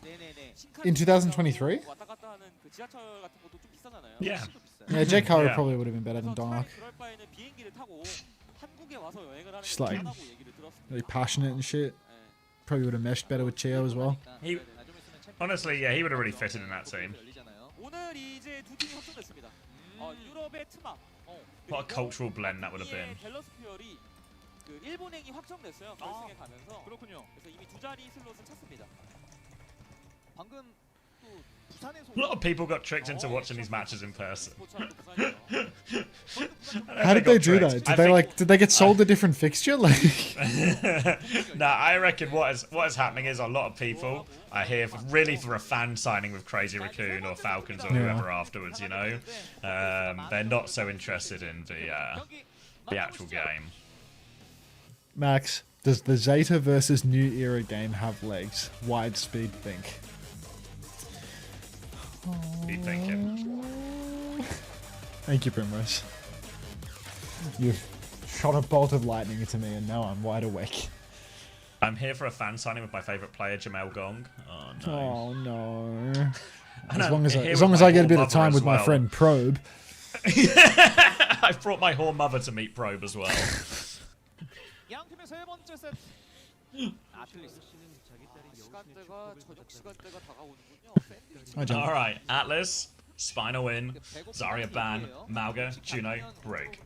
S7: 네네네.
S2: In 2023?
S3: 왔다 갔다 하는 그 지하철 같은 것도 좀 비싸잖아요.
S1: Yeah.
S2: Yeah, J-Kari
S1: Yeah.
S2: probably would have been better than
S3: 그래서
S2: Dark.
S3: 차라리 그럴 바에는 비행기를 타고 한국에 와서 여행을 하는 게
S2: Just like-
S3: 편하다고 얘기를 들었습니다.
S2: Really passionate and shit.
S3: 예.
S2: Probably would have meshed better with Chio as well.
S1: He, honestly, yeah, he would have really fitted in that team.
S3: 오늘 이제 두 팀이 협정됐습니다. 유럽의 트막.
S1: What a cultural blend that would have been.
S3: 갤러스 퓨얼이 그 일본행이 확정됐어요. 결승에 가면서.
S7: 그렇군요.
S3: 그래서 이미 두 자리 슬롯을 찼습니다.
S7: 방금 또 부산에서
S1: A lot of people got tricked into watching these matches in person.
S3: 스포츠하는 부산이요.
S2: How did they do that? Did they get sold a different fixture? Like,
S1: Nah, I reckon what is happening is a lot of people are here really for a fan signing with Crazy Raccoon or Falcons or whoever afterwards. You know, they're not so interested in the actual game.
S2: Max, does the Zeta versus New Era game have legs? Wide speed think.
S1: Be thinking.
S2: Thank you, Primrose. You've shot a bolt of lightning into me, and now I'm wide awake.
S1: I'm here for a fan signing with my favorite player, Jamel Gong. Oh no.
S2: Oh no!
S1: And
S2: As long as
S1: I'm here
S2: as long
S1: with
S2: as
S1: my
S2: I get a bit
S1: whore
S2: of time
S1: mother
S2: with
S1: as
S2: my
S1: well.
S2: friend Probe.
S1: I've brought my whore mother to meet Probe as well.
S7: 양 팀의 세 번째 세트. 아틀리스.
S3: 시간대가 저녁 시간대가 다가오는군요.
S2: Hi, John.
S1: All right, Atlas, Spinal Win, Zarya Ban, Malga, Juno, Brig.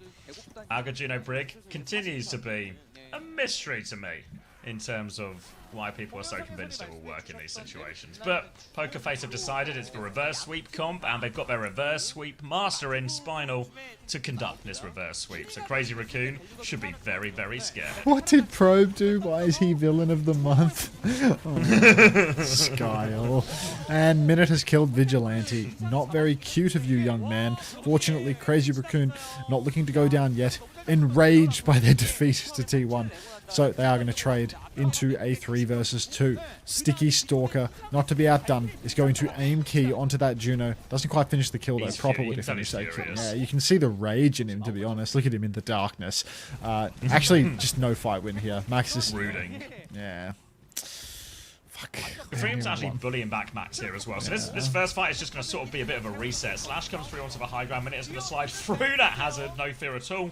S1: Malga, Juno, Brig continues to be a mystery to me in terms of why people are so convinced it will work in these situations. But Pokerface have decided it's the reverse sweep comp, and they've got their reverse sweep master in Spinal to conduct this reverse sweep. So Crazy Raccoon should be very, very scared.
S2: What did Probe do? Why is he villain of the month? Oh, Skyle. And Minute has killed Vigilante. Not very cute of you, young man. Fortunately, Crazy Raccoon not looking to go down yet. Enraged by their defeat to T1. So they are going to trade into a 3 versus 2. Sticky Stalker, not to be outdone, is going to aim key onto that Juno. Doesn't quite finish the kill though.
S1: He's
S2: Proper
S1: furious.
S2: would have
S1: He's
S2: finished that kill.
S1: furious.
S2: Yeah, you can see the rage in him, to be honest. Look at him in the darkness. Actually, just no fight win here. Max is...
S1: Brooding.
S2: Yeah. Fuck.
S1: Freedom's actually bullying back Max here as well. So this first fight is just going to sort of be a bit of a reset. Slash comes through onto the high ground. Minute is going to slide through that hazard. No fear at all.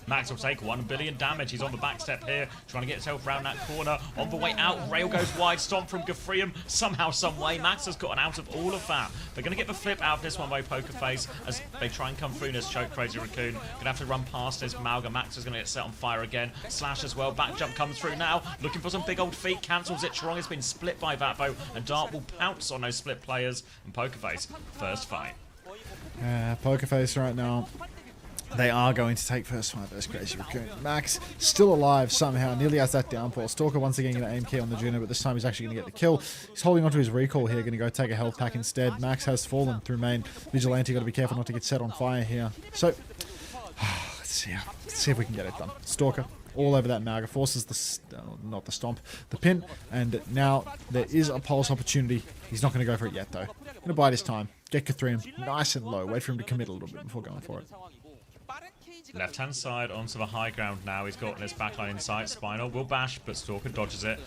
S1: Max will take 1 billion damage. He's on the back step here, trying to get himself around that corner. On the way out, Rail goes wide. Stomp from Gafrium. Somehow, some way, Max has gotten out of all of that. They're going to get the flip out of this one by Pokerface as they try and come through this choke. Crazy Raccoon going to have to run past this. Malga Max is going to get set on fire again. Slash as well. Back jump comes through now. Looking for some big old feet. Cancels it. Trong has been split by that though, and Dart will pounce on those split players. And Pokerface, first fight.
S2: Pokerface right now. They are going to take first fight versus Crazy Raccoon. Max still alive somehow, nearly has that downpour. Stalker once again going to aim key on the Juno, but this time he's actually going to get the kill. He's holding onto his recall here, going to go take a health pack instead. Max has fallen through main. Vigilante got to be careful not to get set on fire here. So, let's see if we can get it done. Stalker all over that Malga, forces the, not the stomp, the pin, and now there is a pulse opportunity. He's not going to go for it yet though. Going to bide his time, get Cathrium nice and low, wait for him to commit a little bit before going for it.
S1: Left-hand side onto the high ground now. He's got this backline in sight. Spinal will bash, but Stalker dodges it.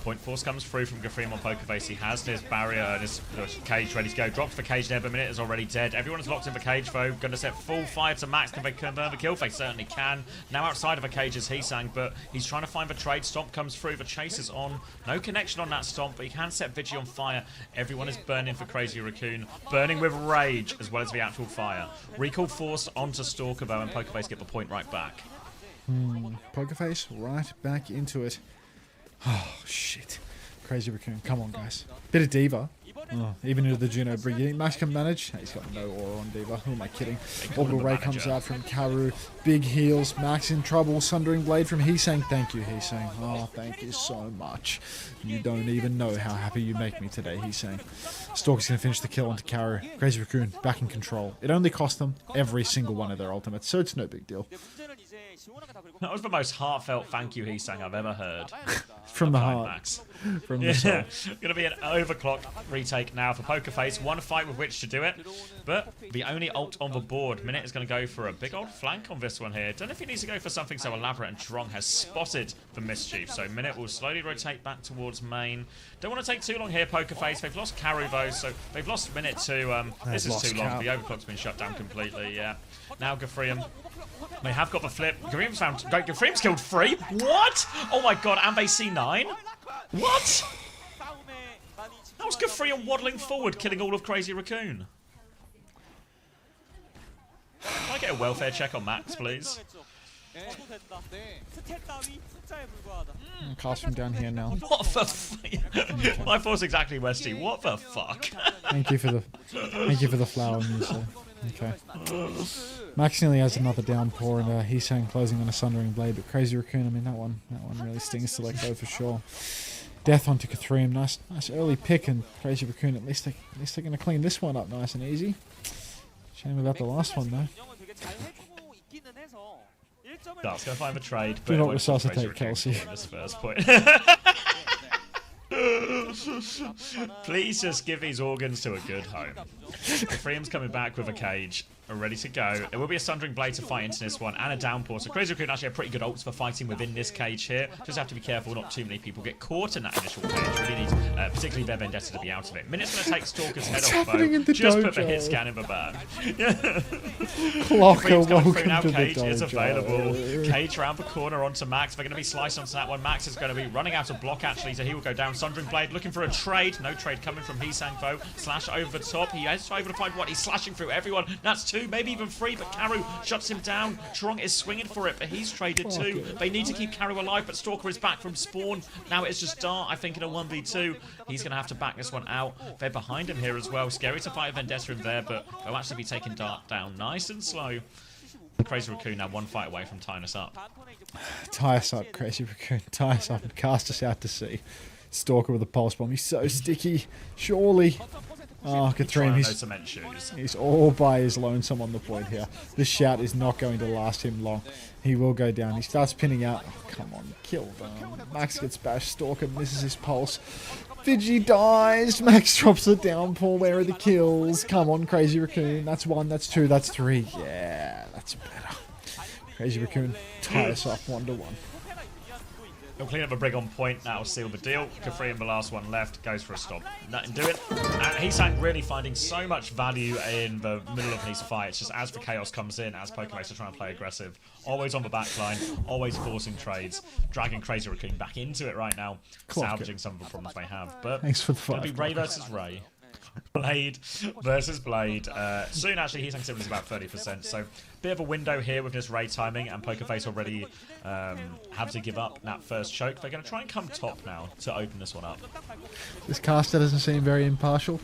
S1: Point force comes through from Gafreem on Pokerface. He has his barrier and his cage ready to go. Drops the cage there, but Minute is already dead. Everyone is locked in the cage, though. Going to set full fire to Max. Can they confirm the kill? They certainly can. Now outside of a cage is Heesang, but he's trying to find the trade. Stomp comes through. The chase is on. No connection on that Stomp, but he can set Vigi on fire. Everyone is burning for Crazy Raccoon. Burning with rage, as well as the actual fire. Recall forced onto Stalker, though, and Pokerface get the point right back.
S2: Pokerface right back into it. Oh, shit. Crazy Raccoon. Come on, guys. Bit of Diva. Oh, even into the Juno Brigade. Max can manage. He's got no aura on Diva. Who am I kidding? Orbital Ray comes out from Karu. Big heals. Max in trouble. Sundering Blade from Heesang. Thank you, Heesang. Oh, thank you so much. You don't even know how happy you make me today, Heesang. Stalker's going to finish the kill onto Karu. Crazy Raccoon back in control. It only cost them every single one of their ultimates, so it's no big deal.
S1: That was the most heartfelt thank you Heesang I've ever heard.
S2: From the heart.
S1: Max.
S2: From the soul.
S1: Going to be an overclock retake now for Pokerface. One fight with which to do it, but the only ult on the board. Minute is going to go for a big old flank on this one here. Don't know if he needs to go for something so elaborate, and Trong has spotted the mischief. So Minute will slowly rotate back towards main. Don't want to take too long here, Pokerface. They've lost Karu though, so they've lost Minute to... this is too long. The overclock's been shut down completely, yeah. Now Gafreem. They have got the flip. Gafreem's killed 3. What? Oh my god, and they C9? What? That was Gafreem waddling forward, killing all of Crazy Raccoon. Can I get a welfare check on Max, please?
S2: Cast from down here now.
S1: What the fuck? My thoughts exactly, Westy. What the fuck?
S2: Thank you for the flower music. Okay. Max nearly has another downpour, and Heesang closing on a Sundering Blade, but Crazy Raccoon, I mean, that one really stings to let go for sure. Death onto Kathreem, nice early pick, and Crazy Raccoon, at least they're going to clean this one up nice and easy. Shame about the last one though.
S1: That's going to find the trade, but
S2: do not resuscitate Kelsey.
S1: This first point. Please just give these organs to a good home. Gafreem's coming back with a cage, ready to go. There will be a Sundering Blade to fight into this one, and a downpour. So Crazy Raccoon actually have pretty good ults for fighting within this cage here. Just have to be careful not too many people get caught in that initial cage. Really need, particularly their Vendetta, to be out of it. Minute's going to take Stalker's head off, though. Just put the hit scan in the bag.
S2: Clocker, welcome
S1: now.
S2: to the
S1: Cage
S2: dojo.
S1: is available. Cage round the corner onto Max. They're going to be sliced onto that one. Max is going to be running out of block, actually, so he will go down. Sundering Blade looking for a trade. No trade coming from Heesang, though. Slash over the top. He is able to find one. He's slashing through everyone. That's 2, maybe even 3, but Karu shuts him down. Trong is swinging for it, but he's traded too. They need to keep Karu alive, but Stalker is back from spawn. Now it's just Dart, I think, in a 1v2. He's going to have to back this one out. They're behind him here as well. Scary to fight a Vendetta in there, but they'll actually be taking Dart down nice and slow. Crazy Raccoon now 1 fight away from tying us up.
S2: Tie us up, Crazy Raccoon. Tie us up and cast us out to sea. Stalker with a pulse bomb. He's so sticky. Surely. Oh, Kathreem, he's all by his lonesome on the point here. This shout is not going to last him long. He will go down. He starts pinning out. Oh, come on, kill them. Max gets bashed. Stalker misses his pulse. Vigi dies. Max drops the downpour. Where are the kills? Come on, Crazy Raccoon. That's 1, that's 2, that's 3. Yeah, that's better. Crazy Raccoon, tie us up 1-1.
S1: He'll clean up a brig on point, now seal the deal. Gafreem, the last one left, goes for a stop. Nothing do it. And Heesang really finding so much value in the middle of these fights, just as the chaos comes in, as Pokerface are trying to play aggressive. Always on the back line, always forcing trades, dragging Crazy Raccoon back into it right now, salvaging some of the problems they have. But
S2: thanks for the
S1: it'll be Ray versus Ray. Blade versus Blade. Soon, actually, Heesang Sim is about 30%, so bit of a window here with this Ray timing, and Pokerface already have to give up that first choke. They're going to try and come top now to open this one up.
S2: This caster doesn't seem very impartial.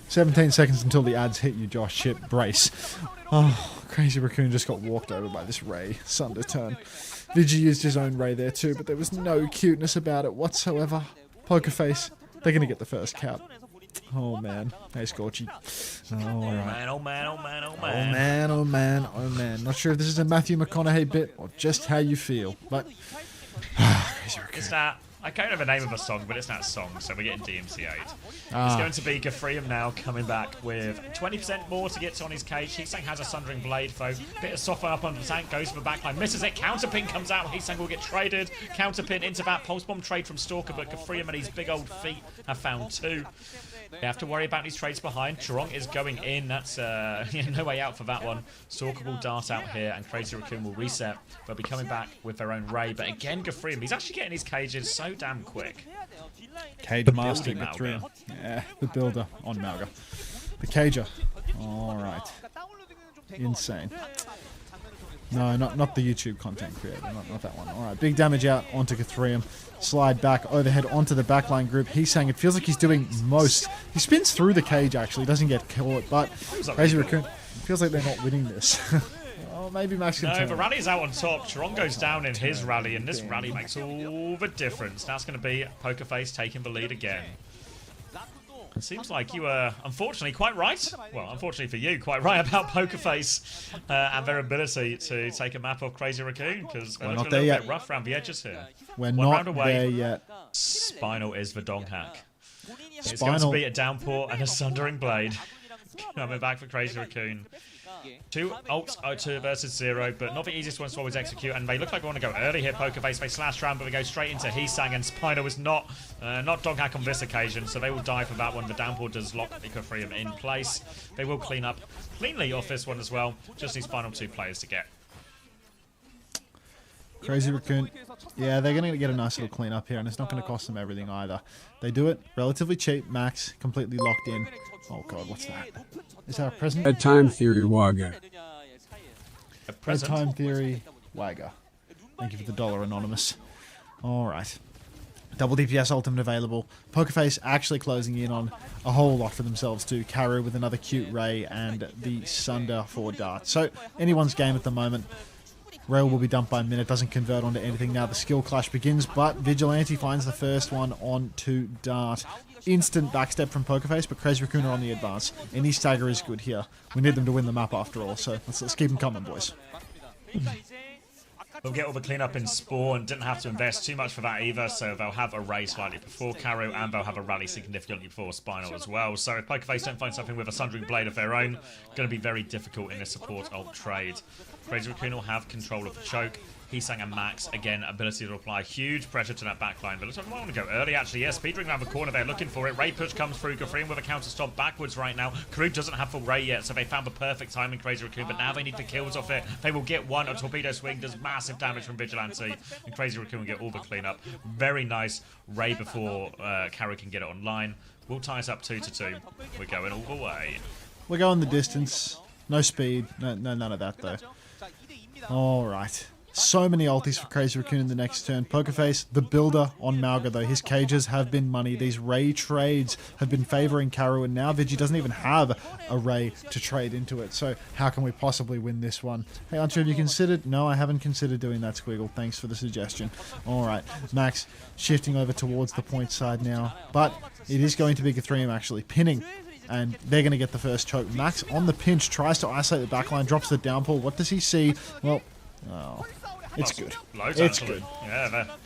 S2: 17 seconds until the ads hit you, Josh. Shit, brace. Oh, Crazy Raccoon just got walked over by this Ray. Sunder turn. Vigi used his own Ray there too, but there was no cuteness about it whatsoever. Pokerface, they're going to get the first cap. Oh man, hey Scorchy. Oh, all right.
S1: Oh man, oh man, oh man, oh
S2: Oh
S1: man.
S2: man, oh man, oh man. Not sure if this is a Matthew McConaughey bit or just how you feel, but Crazy Raccoon.
S1: It's that. I can't remember the name of a song, but it's not a song, so we're getting DMCA'd. It's
S2: Ah.
S1: going to be Gafrium now coming back with 20% more to get to on his cage. Heesang has a Sundering Blade, though. Bit of soften up on the tank, goes for the backline, misses it. Counterpin comes out. Heesang will get traded. Counterpin into that Pulse Bomb trade from Stalker, but Gafrium and his big old feet have found two. They have to worry about these trades behind. Chirong is going in. That's no way out for that one. Stalker will dart out here, and Crazy Raccoon will reset. They'll be coming back with their own Ray. But again, Gafrium, he's actually getting his cages so damn quick.
S2: Cage Master,
S1: building
S2: Gafrium. Yeah, the builder on Malga. The Cager. Alright. Insane. No, not the YouTube content creator, not that one. Alright, big damage out onto Gafrium. Slide back, overhead onto the backline group. He's saying it feels like he's doing most. He spins through the cage, actually, doesn't get caught, but Crazy Raccoon, it feels like they're not winning this. Oh, maybe Max can
S1: No,
S2: turn.
S1: the rally's out on top. Chirong goes down in his rally, and this rally makes all the difference. That's going to be Pokerface taking the lead again. It seems like you were, unfortunately, quite right. Well, unfortunately for you, quite right about Pokerface and their ability to take a map off Crazy Raccoon, because they're
S2: not
S1: looking a
S2: there
S1: little
S2: yet.
S1: bit rough around the edges here.
S2: We're
S1: One round
S2: not
S1: away.
S2: there yet.
S1: Spinal is the dong hack. It's going to
S2: Spinal.
S1: be a downpour and a Sundering Blade. Coming back for Crazy Raccoon. 2 ults, 2 versus 0, but not the easiest ones to always execute. And they look like they want to go early here, Pokerface. They slash around, but they go straight into Heesang, and Spinal is not dog hack on this occasion, so they will die for that one. The downpour does lock Ecofreum in place. They will clean up cleanly off this one as well. Just these final 2 players to get.
S2: Crazy Raccoon. Yeah, they're going to get a nice little clean up here, and it's not going to cost them everything either. They do it relatively cheap. Max completely locked in. Oh god, what's that? Is that a present?
S9: Bedtime Theory Wagga.
S1: A present.
S2: Bedtime Theory Wagga. Thank you for the $1, Anonymous. Alright. Double DPS ultimate available. Pokerface actually closing in on a whole lot for themselves too. Karu with another cute Ray and the Sunder for Dart. So, anyone's game at the moment. Rail will be dumped by a minute, doesn't convert onto anything. Now the skill clash begins, but Vigilante finds the first one onto Dart. Instant backstep from Pokerface, but Crazy Raccoon are on the advance. Any stagger is good here. We need them to win the map after all, so let's keep them coming, boys.
S1: They'll get all the cleanup in Spawn, didn't have to invest too much for that either, so they'll have a Ray slightly before Karu, and they'll have a rally significantly before Spinal as well. So if Pokerface don't find something with a Sundering Blade of their own, going to be very difficult in this support ult trade. Crazy Raccoon will have control of the choke. Heesang and Max, again, ability to apply huge pressure to that backline. But looks like they want to go early, actually. Yeah, speedring around the corner, they're looking for it. Ray push comes through. Gafrium with a counter stomp backwards right now. Karuk doesn't have full Ray yet, so they found the perfect time in Crazy Raccoon, but now they need the kills off it. They will get one. A torpedo swing does massive damage from Vigilante, and Crazy Raccoon will get all the cleanup. Very nice Ray before Karu can get it online. We'll tie us up 2-2. We're going all the way.
S2: We're going the distance. No speed. No, none of that, though. Alright. So many ultis for Crazy Raccoon in the next turn. Pokerface, the builder on Malga, though. His cages have been money. These Ray trades have been favouring Karu, and now Vigi doesn't even have a Ray to trade into it. So how can we possibly win this one? Hey, Unter, have you considered? No, I haven't considered doing that, Squiggle. Thanks for the suggestion. Alright, Max shifting over towards the point side now. But it is going to be Gafrium actually pinning, and they're going to get the first choke. Max on the pinch, tries to isolate the backline, drops the downpour. What does he see? Well, oh, it's good.
S1: Loads,
S2: It's
S1: actually.
S2: good.
S1: Yeah, they're going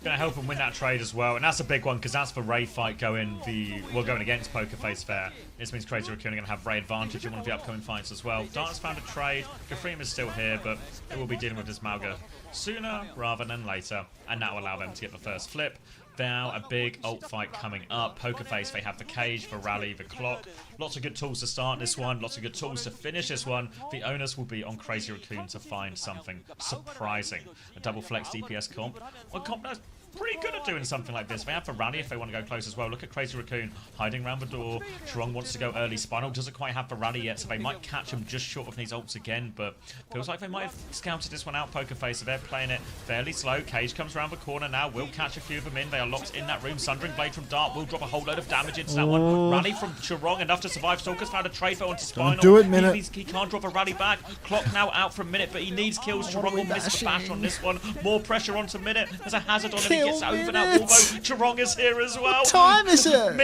S1: to help him win that trade as well. And that's a big one, because that's the Ray fight going against Pokerface there. This means Crazy Raccoon are going to have Ray advantage in one of the upcoming fights as well. Dart's found a trade. Gafrium is still here, but they will be dealing with this Malga sooner rather than later. And that will allow them to get the first flip. Now a big ult fight coming up. Pokerface, they have the cage, the rally, the clock. Lots of good tools to start this one. Lots of good tools to finish this one. The onus will be on Crazy Raccoon to find something surprising. A double flex DPS comp. Well, comp that's pretty good at doing something like this. They have the rally if they want to go close as well. Look at Crazy Raccoon hiding around the door. Chirong wants to go early. Spinal doesn't quite have the rally yet, so they might catch him just short of these ults again, but feels like they might have scouted this one out, Pokerface, so they're playing it fairly slow. Cage comes around the corner now, will catch a few of them in. They are locked in that room. Sundering Blade from Dart will drop a whole load of damage into that one. Rally from Chirong, enough to survive. Stalker's found a trade though onto Spinal.
S2: Don't do it, Minute.
S1: He can't drop a rally back. Clock now out for a Minute, but he needs kills. Chirong will miss the bash on this one. More pressure onto Minute. There's a hazard on him. He gets over now. Although Charonga's here as well.
S2: What time is it?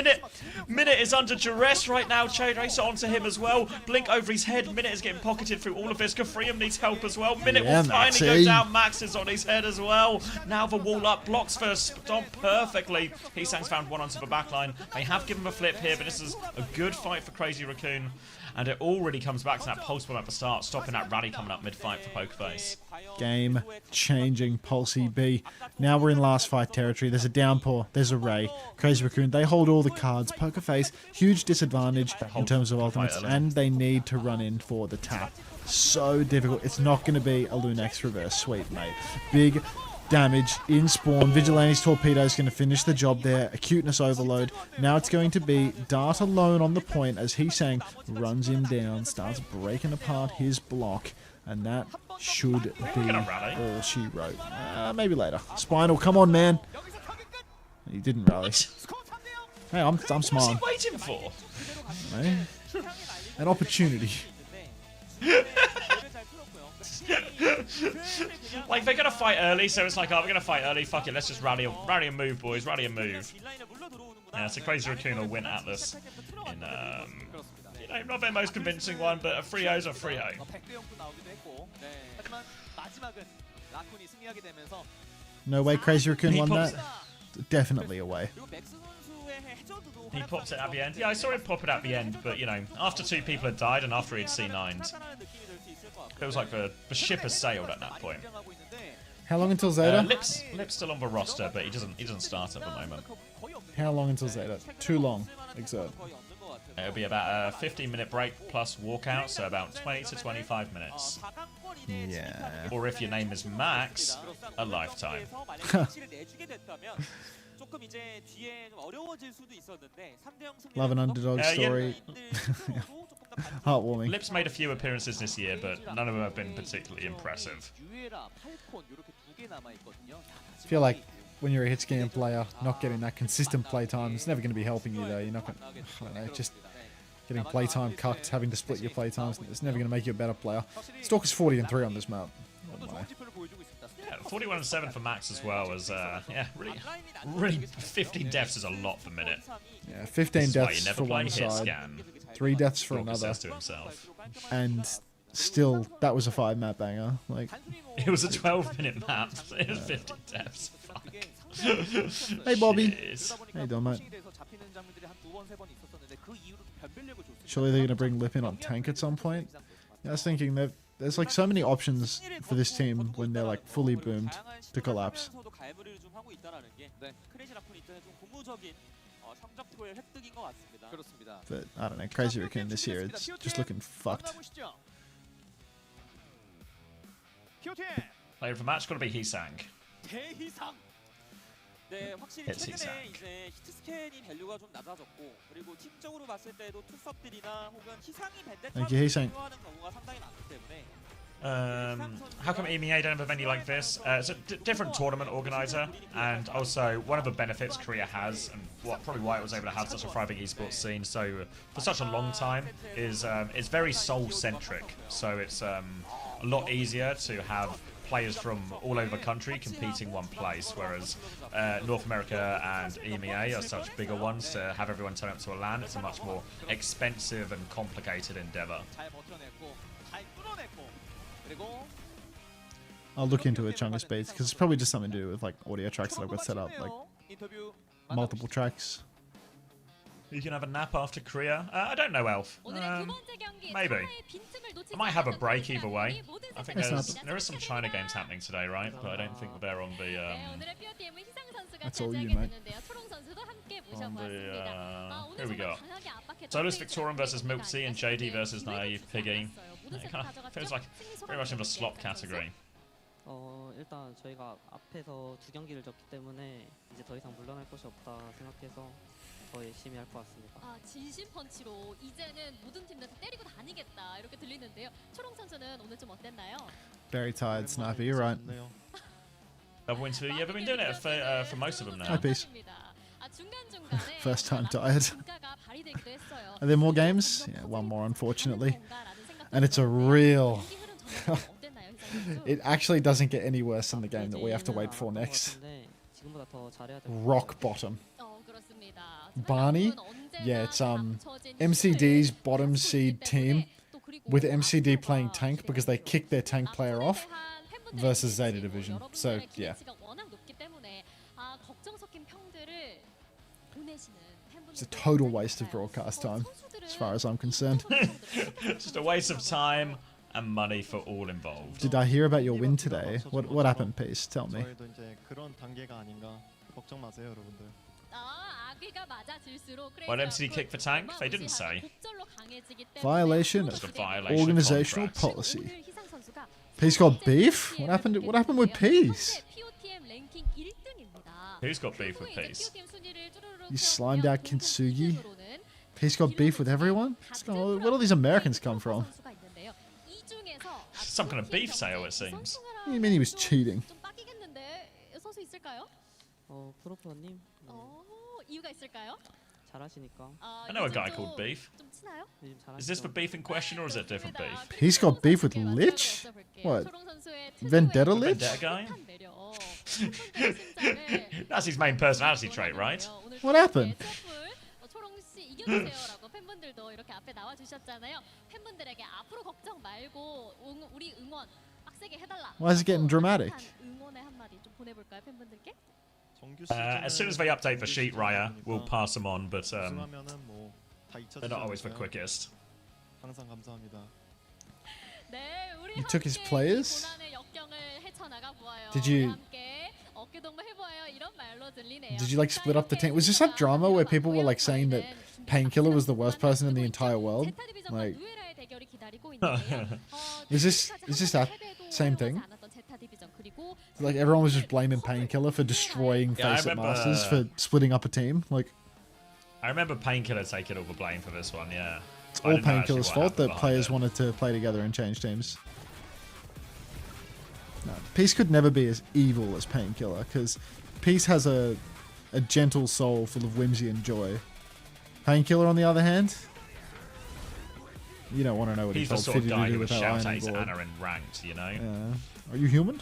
S1: Minute is under duress right now. Chain Racer onto him as well. Blink over his head. Minute is getting pocketed through all of this. Kafrium needs help as well. Minute
S2: Yeah,
S1: will finally
S2: Maxi.
S1: go down. Max is on his head as well. Now the wall up. Blocks first. Stomp perfectly. Heesang's found one onto the backline. They have given him a flip here, but this is a good fight for Crazy Raccoon. And it already comes back to that pulse bomb at the start, stopping that rally coming up mid-fight for Pokerface.
S2: Game changing Pulse EB. Now we're in last fight territory. There's a downpour. There's a Ray. Crazy Raccoon. They hold all the cards. Pokerface, huge disadvantage in terms of ultimates, and they need to run in for the tap. So difficult. It's not going to be a Lunex reverse sweep, mate. Big damage in spawn. Vigilante's torpedo is going to finish the job there. Acuteness overload. Now it's going to be Dart alone on the point as Heesang runs him down, starts breaking apart his block, and that should be all she wrote. Maybe later. Spinal, come on, man. He didn't rally. Hey, I'm
S1: What's
S2: smiling.
S1: he waiting for?
S2: Hey, an opportunity.
S1: Like, they're gonna fight early, so it's like, oh, we're gonna fight early, fuck it, let's just rally and move, boys, rally and move. Yeah, so Crazy Raccoon will win Atlas in, you know, not their most convincing one, but a 3-0's a 3-0.
S2: No way Crazy Raccoon won that? Definitely a way.
S1: He popped it at the end. Yeah, I saw him pop it at the end, but, you know, after 2 people had died and after he'd C9'd, it was like the ship has sailed at that point.
S2: How long until Zeta?
S1: Lip's still on the roster, but he doesn't start at the moment.
S2: How long until Zeta? Too long. Exert.
S1: It'll be about a 15-minute break plus walkout, so about 20 to 25 minutes.
S2: Yeah.
S1: Or if your name is Max, a lifetime.
S2: Love an underdog story. Heartwarming.
S1: Lip's made a few appearances this year, but none of them have been particularly impressive.
S2: I feel like when you're a hit scan player, not getting that consistent playtime is never going to be helping you though. You're not going to, I don't know, just getting playtime cucked, having to split your playtimes, it's never going to make you a better player. Stalker's 40-3 on this map. Oh my.
S1: Yeah, 41-7 for Max as well as, yeah, really 15 deaths is a lot for Minute.
S2: Yeah, 15
S1: This is why you
S2: deaths
S1: never
S2: for
S1: play
S2: one
S1: hit
S2: side,
S1: scan.
S2: 3 deaths for
S1: Stalker
S2: another,
S1: says to himself.
S2: and still, that was a 5-map banger. Like,
S1: It was a 12-minute map. It was 50 deaths. Fuck.
S2: hey Bobby.
S1: Jeez.
S2: How you doing, mate? Surely they're going to bring Lip in on tank at some point? Yeah, I was thinking that there's like so many options for this team when they're like fully boomed to collapse. But I don't know, Crazy Raccoon this year, it's just looking fucked.
S1: Player of the match, gotta be Heesang.
S3: 네, 확실히
S1: It's
S3: 최근에
S1: Heesang.
S3: 이제 히트 스캔이 밸류가 좀 낮아졌고 그리고 팀적으로 봤을 때도 투섭들이나 혹은 희상이
S2: Thank you, Heesang.
S3: 밴드탑을 하는 경우가 상당히 많기 때문에
S1: How come EMEA don't have a venue like this? It's a different tournament organizer, and also one of the benefits Korea has, and probably why it was able to have such a thriving esports scene so for such a long time, is it's very soul-centric. So it's a lot easier to have players from all over the country competing one place, whereas North America and EMEA are such bigger ones. To have everyone turn up to a LAN, it's a much more expensive and complicated endeavor.
S3: 잘 버텨냈고 잘 뚫어냈고 그리고
S2: I'll look into a chunk of speeds because it's probably just something to do with like audio tracks that I've got set up, like
S3: 인터뷰
S2: multiple tracks.
S1: You can have a nap after Korea. I don't know, Elf. Maybe. I might have a break either way. I think there is some China games happening today, right? But I don't think they're on the
S2: That's all you, mate.
S1: Here we go. Solus Victorian versus Milksy and JD versus Naive Piggy. It kind of feels like very much in the slop category.
S9: 일단 저희가 앞에서 2경기를 졌기 때문에 이제 더 이상 물러날 것이 없다 생각해서 더 열심히 할 것 같습니다.
S4: 아, 진심 펀치로 이제는 모든 팀들 때리고 다니겠다 이렇게 들리는데요. 초롱 선수는 오늘 좀 어땠나요?
S2: Very tired, Sniper, you're right.
S1: Double interview. Yeah, we've been doing it for most of them
S2: Hi,
S1: now.
S2: peace.
S4: 아, 중간중간에
S2: First time tired.
S4: 평가가 발휘되기도 했어요.
S2: Are there more games? Yeah, one more, unfortunately. And it's a real... It actually doesn't get any worse than the game that we have to wait for next.
S9: 지금보다 더 잘해야 될
S2: rock bottom.
S4: 그렇습니다.
S2: Barney? Yeah, it's MCD's bottom seed team with MCD playing tank because they kicked their tank player off versus ZETA Division. So, yeah. It's a total waste of broadcast time, as far as I'm concerned.
S1: Just a waste of time and money for all involved.
S2: Did I hear about your win today? What happened, Peace? Tell me.
S10: 저희도 이제 그런 단계가 아닌가 걱정 마세요, 여러분들.
S1: Why did MCD kick for tank? They didn't say.
S2: Violation
S1: Just a
S2: of
S1: violation
S2: organizational
S1: of contract.
S2: policy. Peace got beef? What happened? What happened with Peace?
S1: Who's got beef with Peace?
S2: You slimed out Kintsugi. Peace got beef with everyone? Where do all these Americans come from?
S1: Some kind of beef sale, it seems.
S2: What do you mean he was cheating?
S9: 프로프로님
S4: 이유가 있을까요?
S9: 잘하시니까
S1: I know a guy called Beef.
S9: 요즘 잘하시죠.
S1: Is this the beef in question or is it different beef?
S2: Peace got beef with Lich? What? Vendetta Lich?
S1: Vendetta guy? That's his main personality trait, right?
S2: What happened?
S4: 팬분들도 이렇게 앞에 나와 주셨잖아요. 팬분들에게 앞으로 걱정 말고 우리 응원 빡세게 해달라.
S2: Why is it getting dramatic?
S4: 응원의 한마디 좀 보내볼까요, 팬분들께?
S1: As soon as they update for Sheet Raya, we'll pass them on, but
S10: 우승하면은 뭐 다
S1: they're not always the
S10: 잊혀지지
S1: quickest.
S10: 항상 감사합니다.
S4: 네, 우리
S2: You took his
S4: 함께
S2: players?
S4: 이 고난의 역경을 헤쳐나가 보아요.
S2: Did you-
S4: 우리 함께 어깨동무 해보아요. 이런 말로 들리네요.
S2: Did you like split up the team? Was this that drama where people were like saying that Painkiller was the worst person in the entire world? Like, is this that same thing? Like everyone was just blaming Painkiller for destroying
S1: Yeah, I
S2: Face It
S1: remember,
S2: Masters for splitting up a team. Like,
S1: I remember Painkiller taking all the blame for this one, yeah.
S2: it's
S1: I
S2: all
S1: didn't know actually
S2: Painkiller's
S1: what
S2: fault
S1: happened
S2: that
S1: behind
S2: players
S1: it.
S2: wanted to play together and change teams. No, Peace could never be as evil as Painkiller because Peace has a gentle soul full of whimsy and joy. Painkiller, on the other hand, you don't want to know what
S1: He's
S2: he
S1: the
S2: told
S1: sort of
S2: Fiddy
S1: guy
S2: to do
S1: who would
S2: with that
S1: shout at
S2: ironing
S1: his
S2: board.
S1: Anna in ranked, you know?
S2: Are you human?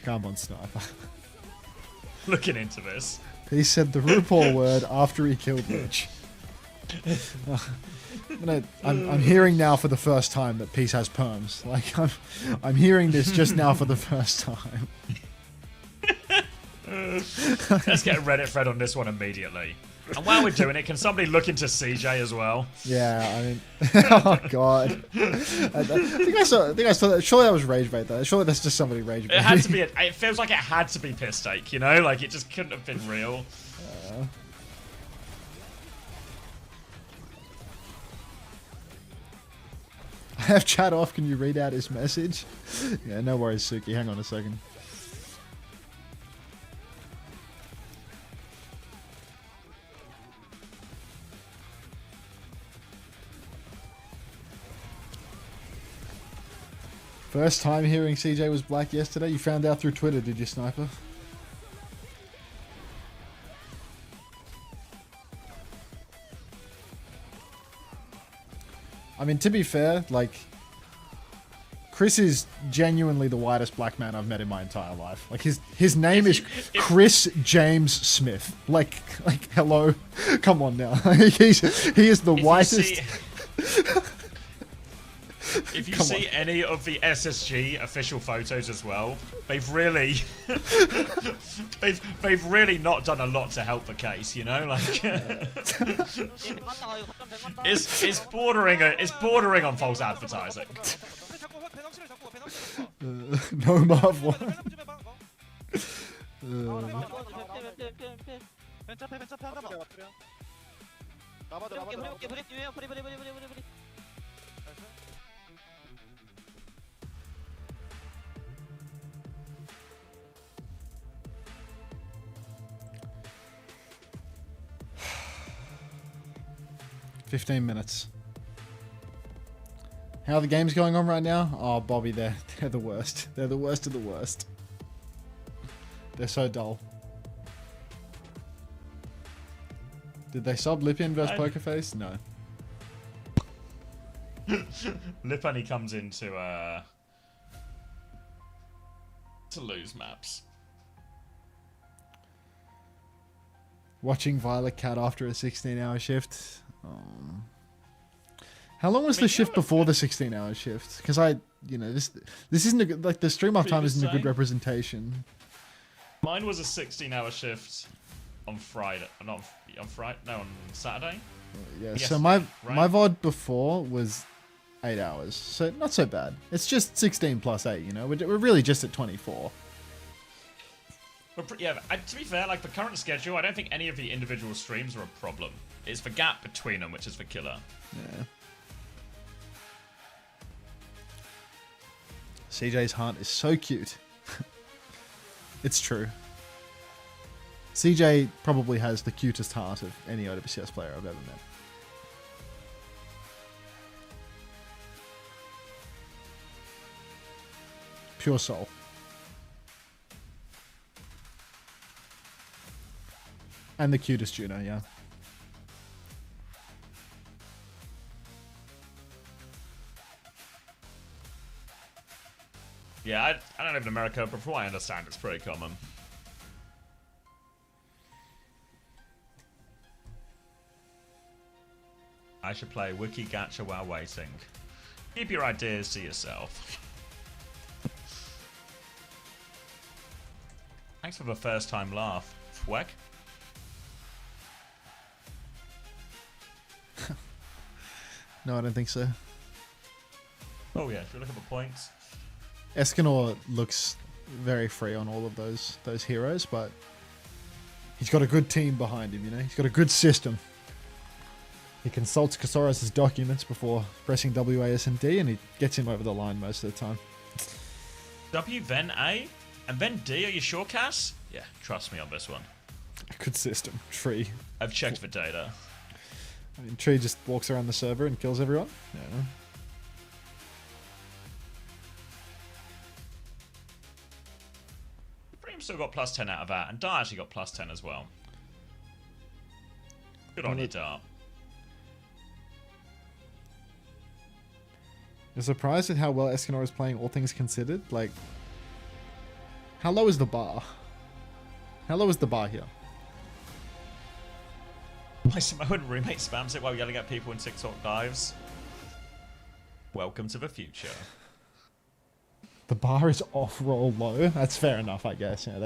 S2: Come on, Sniper.
S1: Looking into this.
S2: He said the RuPaul word after he killed Lich. I'm hearing now for the first time that Peace has perms. Like I'm hearing this just now for the first time.
S1: Let's get a Reddit thread on this one immediately. And while we're doing it, can somebody look into CJ as well?
S2: Yeah, I mean, oh god. I think I saw that. Surely that was rage bait though. Surely that's just somebody rage bait.
S1: It had to be. It feels like it had to be piss take, you know? Like it just couldn't have been real.
S2: I have chat off. Can you read out his message? Yeah, no worries, Suki. Hang on a second. First time hearing CJ was black yesterday. You found out through Twitter, did you, Sniper? I mean, to be fair, like, Chris is genuinely the whitest black man I've met in my entire life. Like, his name is Chris James Smith. Like, hello, come on now. he is the whitest.
S1: If you
S2: Come
S1: see
S2: on.
S1: any of the SSG official photos as well, they've really, they've really not done a lot to help the case, you know. Like, it's bordering on false advertising.
S2: No Marv one. $15 minutes. How are the games going on right now? Oh, Bobby, they're the worst. They're the worst of the worst. They're so dull. Did they sub Lipin versus Pokerface? No.
S1: Lip only comes in to lose maps.
S2: Watching Violet Cat after a 16-hour shift. How long was the shift before the 16-hour shift? Because this isn't a good, like the stream off time isn't a good representation.
S1: Mine was a 16-hour shift on Friday. Not on Friday. No, on Saturday.
S2: Yeah.
S1: Yes,
S2: So my
S1: right.
S2: VOD before was 8 hours. So not so bad. It's just 16 plus 8. We're really just at 24.
S1: Yeah, to be fair, like the current schedule, I don't think any of the individual streams are a problem. It's the gap between them, which is the killer.
S2: Yeah. CJ's heart is so cute. It's true. CJ probably has the cutest heart of any OWCS player I've ever met. Pure soul. And the cutest Juno, yeah.
S1: Yeah, I don't live in America, but from what I understand, it's pretty common. I should play Wiki Gacha while waiting. Keep your ideas to yourself. Thanks for the first time laugh, Fweck.
S2: No, I don't think so.
S1: Oh yeah, if you look at the points.
S2: Escanor looks very free on all of those heroes, but he's got a good team behind him, He's got a good system. He consults Kasoras' documents before pressing WASD, and he gets him over the line most of the time.
S1: W, then A, and then D. Are you sure, Cass? Yeah, trust me on this one.
S2: Good system. Tree.
S1: I've checked the data.
S2: I mean, Tree just walks around the server and kills everyone. Yeah.
S1: Bream still got plus 10 out of that, and Dar actually got plus 10 as well. Good on you, Dar.
S2: You're surprised at how well Escanor is playing, all things considered? Like, how low is the bar? How low is the bar here?
S1: My Samoan roommate spams it while yelling at people in TikTok dives. Welcome to the future.
S2: The bar is off-roll low. That's fair enough, I guess. Yeah,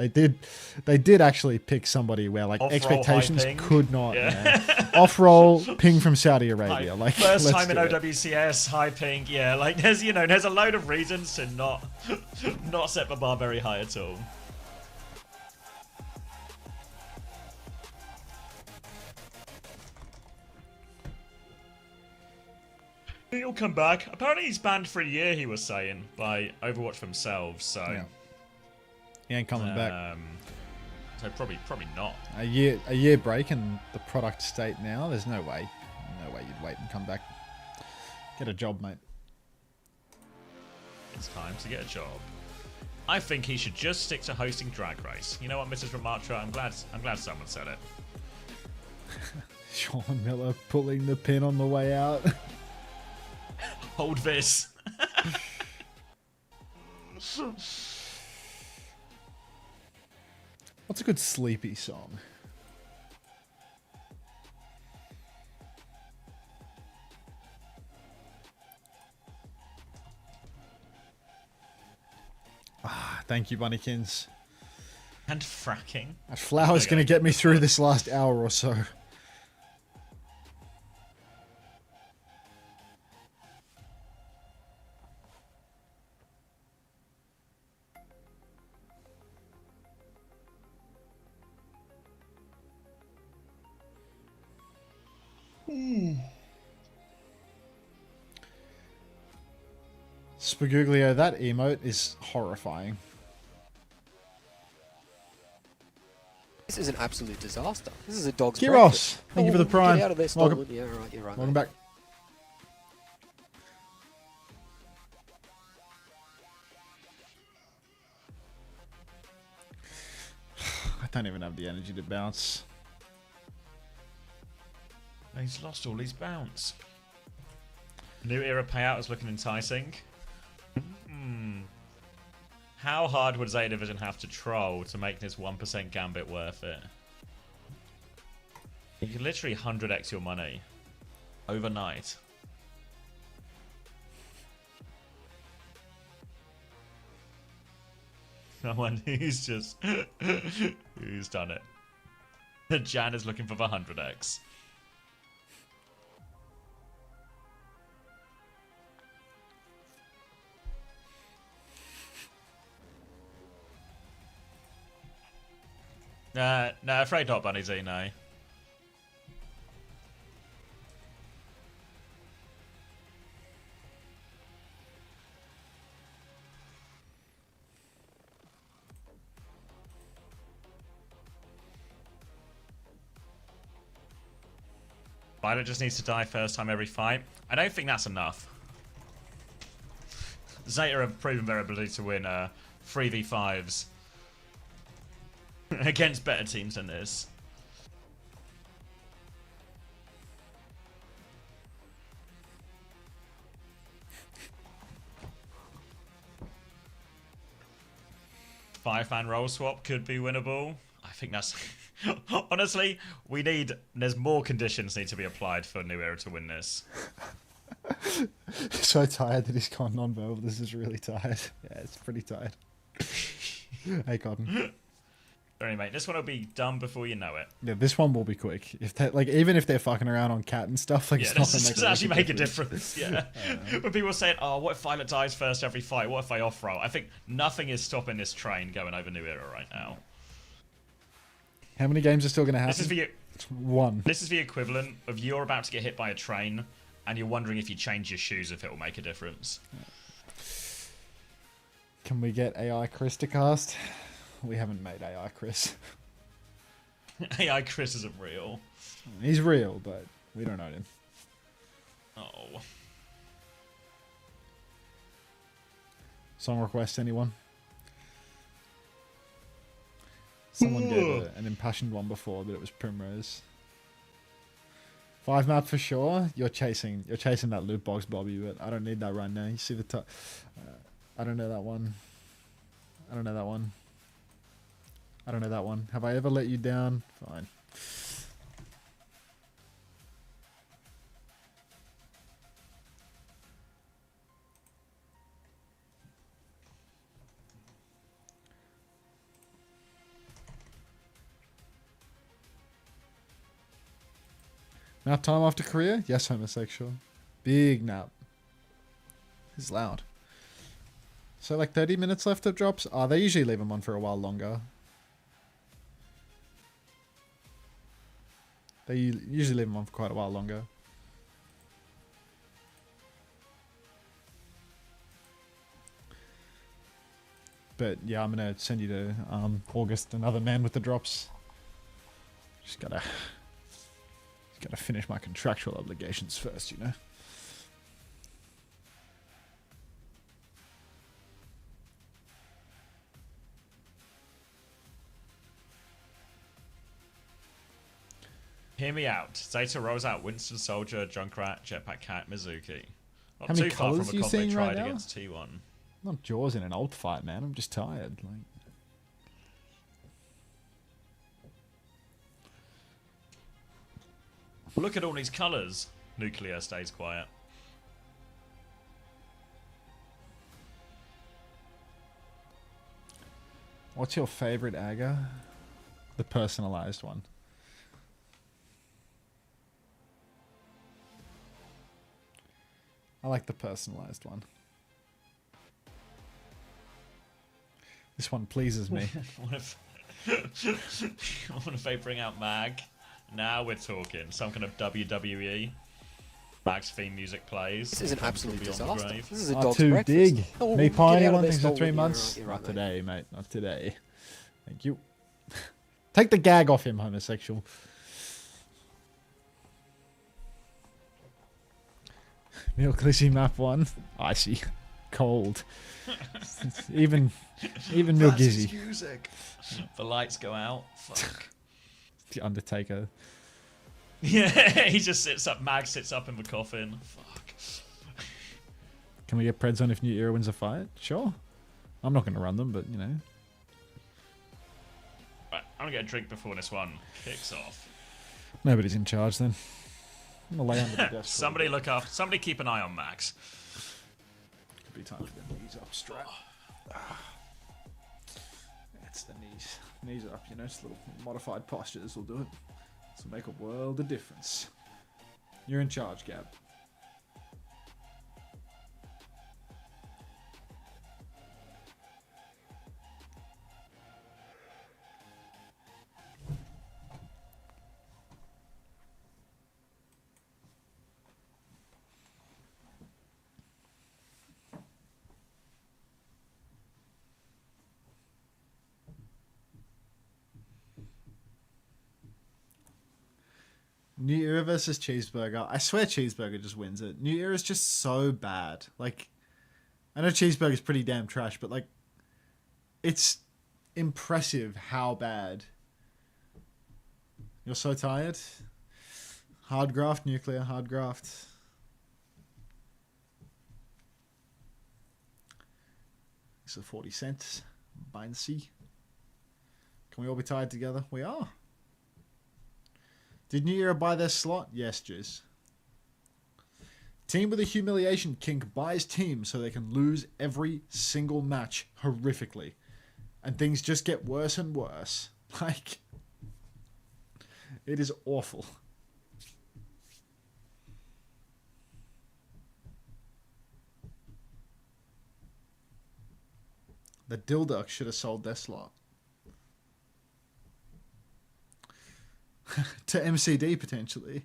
S2: they did actually pick somebody where like
S1: Off-roll
S2: expectations
S1: high ping.
S2: could not.
S1: Yeah.
S2: Yeah. Off-roll ping from Saudi Arabia. Like
S1: First
S2: let's
S1: time in
S2: do it.
S1: OWCS, high ping. Yeah, like there's there's a load of reasons to not set the bar very high at all. He'll come back. Apparently he's banned for a year, he was saying, by Overwatch themselves, so...
S2: Yeah. He ain't coming back.
S1: So probably not.
S2: A year break in the product state now, there's no way. No way you'd wait and come back. Get a job, mate.
S1: It's time to get a job. I think he should just stick to hosting Drag Race. You know what, Mrs. Ramatra? I'm glad someone said it.
S2: Sean Miller pulling the pin on the way out.
S1: Hold this.
S2: What's a good sleepy song? Ah, thank you, Bunnykins.
S1: And fracking.
S2: That flower's going to get me through this last hour or so. Spaguglio, that emote is horrifying.
S8: This is an absolute disaster. This is a dog's
S2: Kiros,
S8: breakfast.
S2: thank you for the prime.
S8: Get out of there,
S2: Welcome.
S8: stolen. Yeah, right, you're right.
S2: Welcome back. don't even have the energy to bounce.
S1: He's lost all his bounce. New era payout is looking enticing. How hard would ZETA Division have to troll to make this 1% gambit worth it? You can literally 100x your money overnight. Someone who's just who's done it. Jan is looking for the 100x. No, afraid not, Bunny Z, no. Violet just needs to die first time every fight. I don't think that's enough. ZETA have proven their ability to win 3v5s against better teams than this. Five-man roll swap could be winnable. I think that's... Honestly, there's more conditions need to be applied for New Era to win this.
S2: So tired that he's gone non-verbal. This is really tired. Yeah, it's pretty tired. Hey, Cotton.
S1: Sorry, mate. This one will be done before you know it.
S2: Yeah, this one will be quick. If they, like, even if they're fucking around on cat and stuff, like,
S1: yeah,
S2: it's not
S1: this
S2: gonna
S1: does actually make a difference. Yeah. When people say, "Oh, what if Violet dies first every fight? What if I off-roll?" I think nothing is stopping this train going over New Era right now.
S2: How many games are still going to happen?
S1: This is the
S2: one.
S1: This is the equivalent of you're about to get hit by a train, and you're wondering if you change your shoes if it will make a difference.
S2: Can we get AI Chris to cast? We haven't made AI Chris.
S1: AI Chris isn't real.
S2: He's real, but we don't own him.
S1: Oh.
S2: Song request, anyone? Someone gave an impassioned one before, but it was Primrose. 5 map for sure. You're chasing that loot box, Bobby, but I don't need that right now. You see the top. I don't know that one. I don't know that one. I don't know that one. Have I ever let you down? Fine. Nap time after career? Yes, homosexual. Big nap. This is loud. So like 30 minutes left of drops? Oh, they usually leave them on for a while longer. They usually leave them on for quite a while longer. But yeah, I'm going to send you to August, another man with the drops. Just gotta finish my contractual obligations first, you know.
S1: Hear me out. ZETA rolls out Winston Soldier, Junkrat, Jetpack Cat, Mizuki. Not
S2: How many
S1: too far
S2: colours
S1: from
S2: are
S1: a
S2: you
S1: comp they
S2: seeing right
S1: tried
S2: now?
S1: against T1.
S2: Not Jaws in an old fight, man. I'm just tired. Like,
S1: Look at all these colours. Nuclear stays quiet.
S2: what's your favorite Aga? The personalized one. I like the personalized one. This one pleases me.
S1: What if they bring out Mag? Now we're talking. Some kind of WWE. Mag's theme music plays.
S8: This is an absolute
S1: Beyond the
S8: disaster.
S1: grave.
S8: This is a
S2: Oh,
S8: dog's
S2: too
S8: breakfast.
S2: big.
S8: Oh,
S2: Me
S8: get
S2: Piney,
S8: out of
S2: one
S8: there,
S2: thing for 3
S8: Stolen.
S2: months.
S8: You're
S2: Not
S8: right, mate.
S2: today, mate. Not today. Thank you. Take the gag off him, homosexual. Neil Clishy map 1. I see. cold. even Milgizzy.
S1: Music. The lights go out. Fuck.
S2: The Undertaker.
S1: Yeah, he just sits up. Mag sits up in the coffin. Fuck.
S2: Can we get Preds on if New Era wins a fight? Sure. I'm not going to run them, but, you know.
S1: Right, I'm going to get a drink before this one kicks off.
S2: Nobody's in charge then. I'm going to lay under the desk.
S1: Somebody look after. Somebody keep an eye on Max.
S2: Could be time for the knees up straight. That's the knees. Knees up, you know, just little modified postures will do it. This will make a world of difference. You're in charge, Gab. New Era versus Cheeseburger. I swear Cheeseburger just wins it. New Era is just so bad. Like, I know Cheeseburger's pretty damn trash, but like, it's impressive how bad. You're so tired. Hard graft, nuclear, hard graft. This is 40 cents. Bindsy. Can we all be tied together? We are. Did New Era buy their slot? Yes, Jizz. Team with a humiliation kink buys team so they can lose every single match horrifically. And things just get worse and worse. Like, it is awful. The Dilduck should have sold their slot. To MCD, potentially.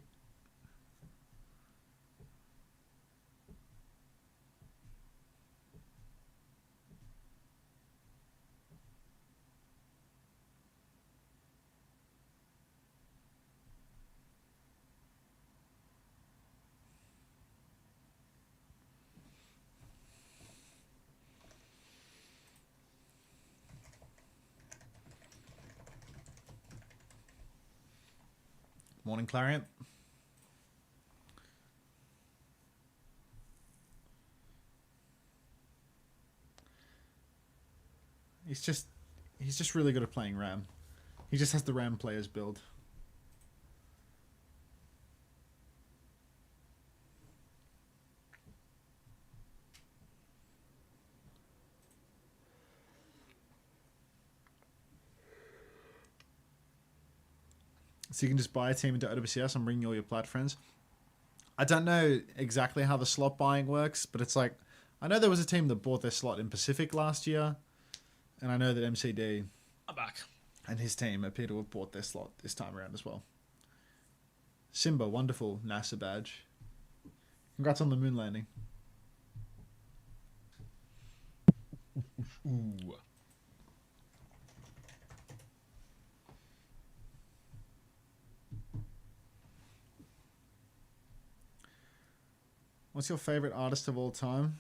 S2: Morning, Clarion. He's just really good at playing Ram. He just has the Ram players build. So you can just buy a team into OWCS and bring all your plat friends. I don't know exactly how the slot buying works, but it's like, I know there was a team that bought their slot in Pacific last year, and I know that MCD
S1: I'm back.
S2: and his team appear to have bought their slot this time around as well. Simba, wonderful NASA badge. Congrats on the moon landing.
S1: Ooh.
S2: What's your favorite artist of all time?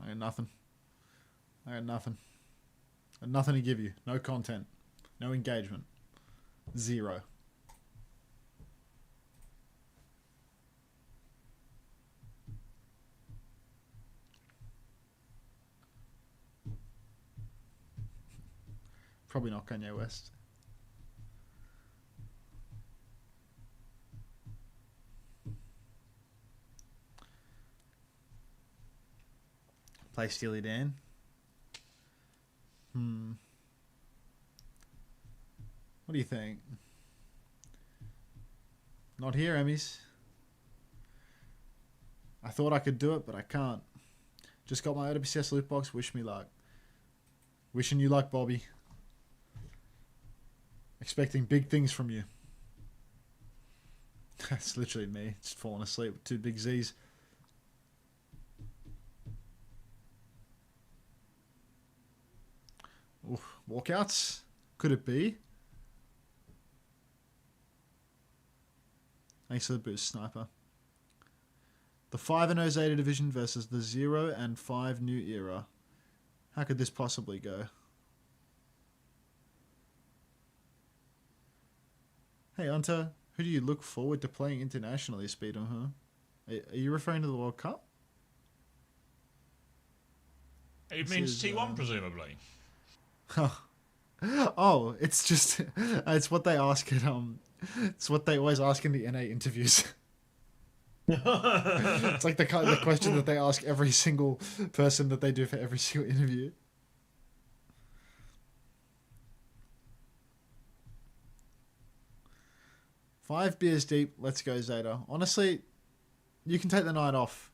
S2: I got nothing. I got nothing. I got nothing to give you. No content. No engagement. Zero. Probably not Kanye West. Play Steely Dan. What do you think? Not here, Emmys. I thought I could do it, but I can't. Just got my OWCS loot box. Wish me luck. Wishing you luck, Bobby. Expecting big things from you. That's literally me. Just falling asleep with two big Z's. Oof, walkouts? Could it be? Thanks for the boost, Sniper. The 5-0 Zeta Division versus the 0-5 New Era. How could this possibly go? Hey, Unter, who do you look forward to playing internationally, Speedo, huh? Are you referring to the World Cup?
S1: It means T1, presumably.
S2: Oh, it's just... it's what they ask at... It's what they always ask in the NA interviews. It's like the kind of question that they ask every single person that they do for every single interview. Five beers deep. Let's go, Zeta. Honestly, you can take the night off.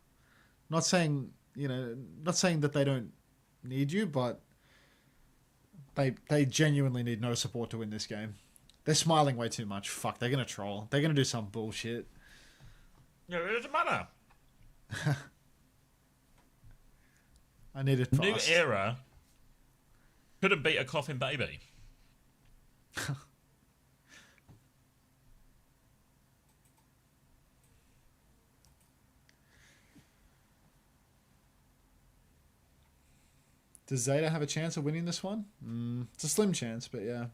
S2: Not saying, not saying that they don't need you, but they genuinely need no support to win this game. They're smiling way too much. Fuck, they're gonna troll. They're gonna do some bullshit.
S1: No, it doesn't matter.
S2: I need it fast.
S1: New Era couldn't beat a coughing baby.
S2: Does Zeta have a chance of winning this one? It's a slim chance, but yeah.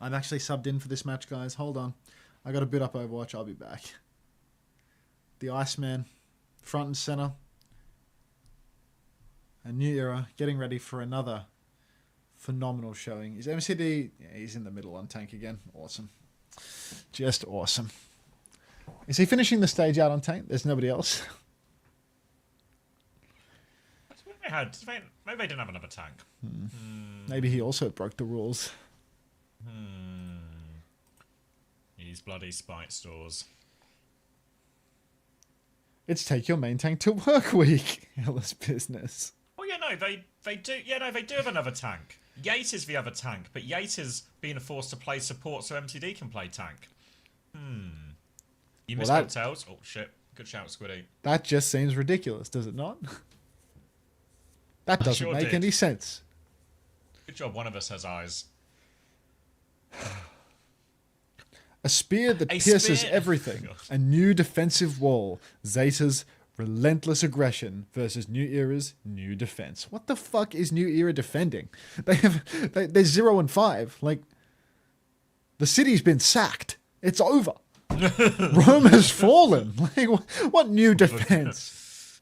S2: I'm actually subbed in for this match, guys. Hold on. I got to boot up Overwatch. I'll be back. The Iceman, front and center. A New Era, getting ready for another phenomenal showing. Is MCD... Yeah, he's in the middle on tank again. Awesome. Just awesome. Is he finishing the stage out on tank? There's nobody else.
S1: Maybe they didn't have another tank.
S2: Maybe he also broke the rules.
S1: These bloody spite stores.
S2: It's take your main tank to work week. Hellas business.
S1: Oh yeah, no, they do. Yeah, no, they do have another tank. Yate is the other tank, but Yate is being forced to play support so MTD can play tank. You missed tails. Oh shit! Good shout, Squiddy.
S2: That just seems ridiculous, does it not? That doesn't make any sense.
S1: Good job. One of us has eyes.
S2: A spear that pierces everything. A new defensive wall. Zeta's relentless aggression versus New Era's new defense. What the fuck is New Era defending? They're 0-5. Like, the city's been sacked. It's over. Rome has fallen. Like, what new defense?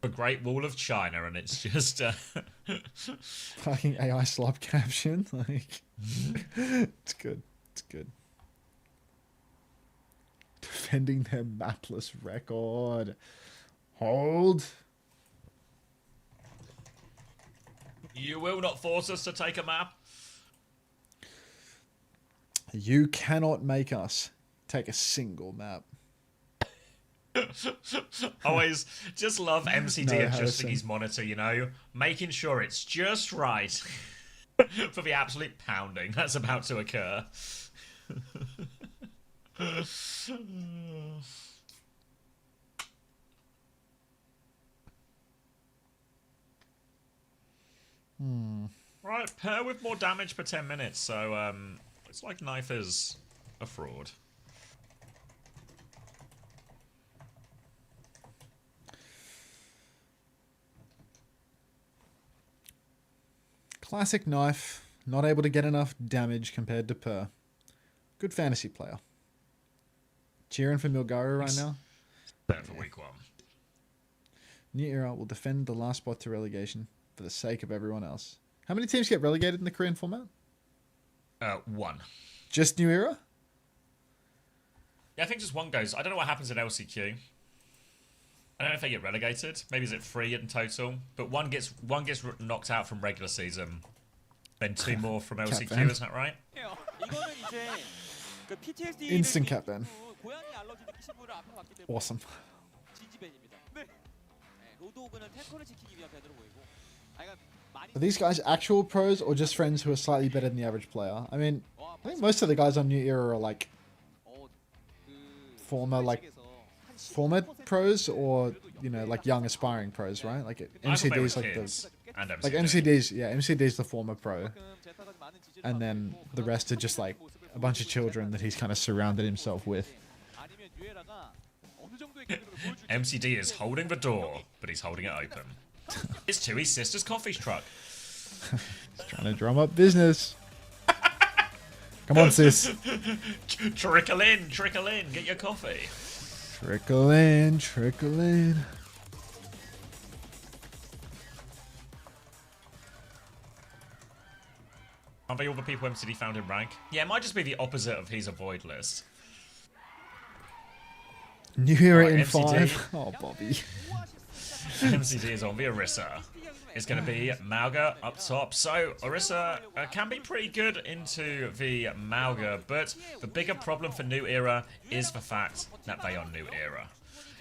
S1: A Great Wall of China, and it's just
S2: fucking AI slop caption. Like, it's good. It's good. Defending their mapless record. Hold.
S1: You will not force us to take a map.
S2: You cannot make us take a single map.
S1: Always just love MCD adjusting his monitor, making sure it's just right for the absolute pounding that's about to occur. Right, pair with more damage per 10 minutes, so it's like Knife is a fraud.
S2: Classic Knife, not able to get enough damage compared to Per. Good fantasy player. Cheering for Milgaro right now.
S1: Better for week 1.
S2: New Era will defend the last spot to relegation for the sake of everyone else. How many teams get relegated in the Korean format?
S1: 1.
S2: Just New Era?
S1: Yeah, I think just one goes. I don't know what happens in LCQ. I don't know if they get relegated. Maybe is it 3 in total? But one gets knocked out from regular season. Then 2 more from LCQ, isn't that right?
S2: Instant cap ban. Awesome. Are these guys actual pros or just friends who are slightly better than the average player? I mean, I think most of the guys on New Era are like former pros or like young aspiring pros, right? Like MCD is like the
S1: And MCD.
S2: Like MCD's, yeah, MCD's the former pro, and then the rest are just like a bunch of children that he's kind of surrounded himself with.
S1: MCD is holding the door, but he's holding it open. It's Tui's sister's coffee truck.
S2: He's trying to drum up business. Come on, sis.
S1: Trickle in, get your coffee.
S2: Trickle in, trickle in.
S1: Aren't they all the people MCD found in rank? Yeah, it might just be the opposite of his avoid list.
S2: New Era
S1: Right,
S2: in
S1: MCD.
S2: 5. Oh, Bobby.
S1: MCD is on the Orisa. It's going to be Mauga up top. So, Orisa can be pretty good into the Mauga, but the bigger problem for New Era is the fact that they are New Era.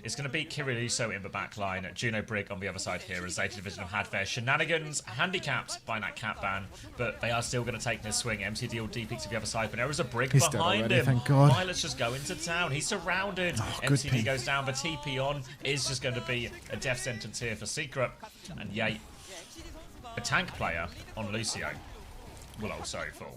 S1: It's going to be Kiriluso in the back line, Juno Brig on the other side here, as Zeta Division have had their shenanigans handicapped by that cat ban, but they are still going to take this swing. MCD will DP to the other side, but there is a Brig
S2: He's dead
S1: behind
S2: already,
S1: him.
S2: thank God.
S1: Violet's just going to town. He's surrounded.
S2: good
S1: MCD
S2: ping.
S1: goes down. The TP on is just going to be a death sentence here for Secret. And Yate, a tank player on Lucio, will also fall.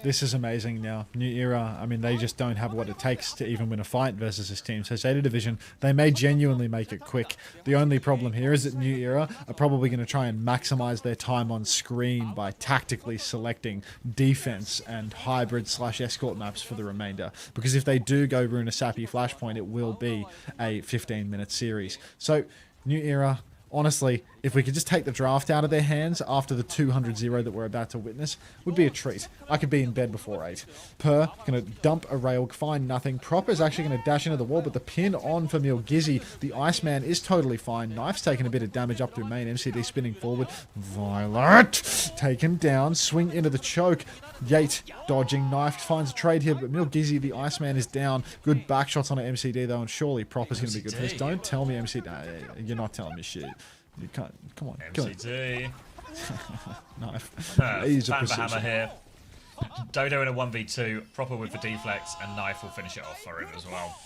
S2: This is amazing now. New Era, I mean, they just don't have what it takes to even win a fight versus this team. So Zeta Division, they may genuinely make it quick. The only problem here is that New Era are probably going to try and maximize their time on screen by tactically selecting defense and hybrid/escort maps for the remainder. Because if they do go Runa Sappy Flashpoint, it will be a 15-minute series. So New Era, honestly, if we could just take the draft out of their hands after the 200-0 that we're about to witness, would be a treat. I could be in bed before 8. Per, going to dump a rail, find nothing. Proper's actually going to dash into the wall, but the pin on for Milgizzy. The Iceman is totally fine. Knife's taking a bit of damage up through main. MCD spinning forward. Violet taken down. Swing into the choke. Yate dodging. Knife finds a trade here, but Milgizzy, the Iceman, is down. Good back shots on an MCD, though, and surely Proper's going to be good for this. Don't tell me MCD. Nah, you're not telling me shit. You can't. Come on. Kill it.
S1: MCD.
S2: Knife. Ease of
S1: Fan the hammer
S2: precision.
S1: here. Dodo in a 1v2, Proper with the deflex, and Knife will finish it off for him as well.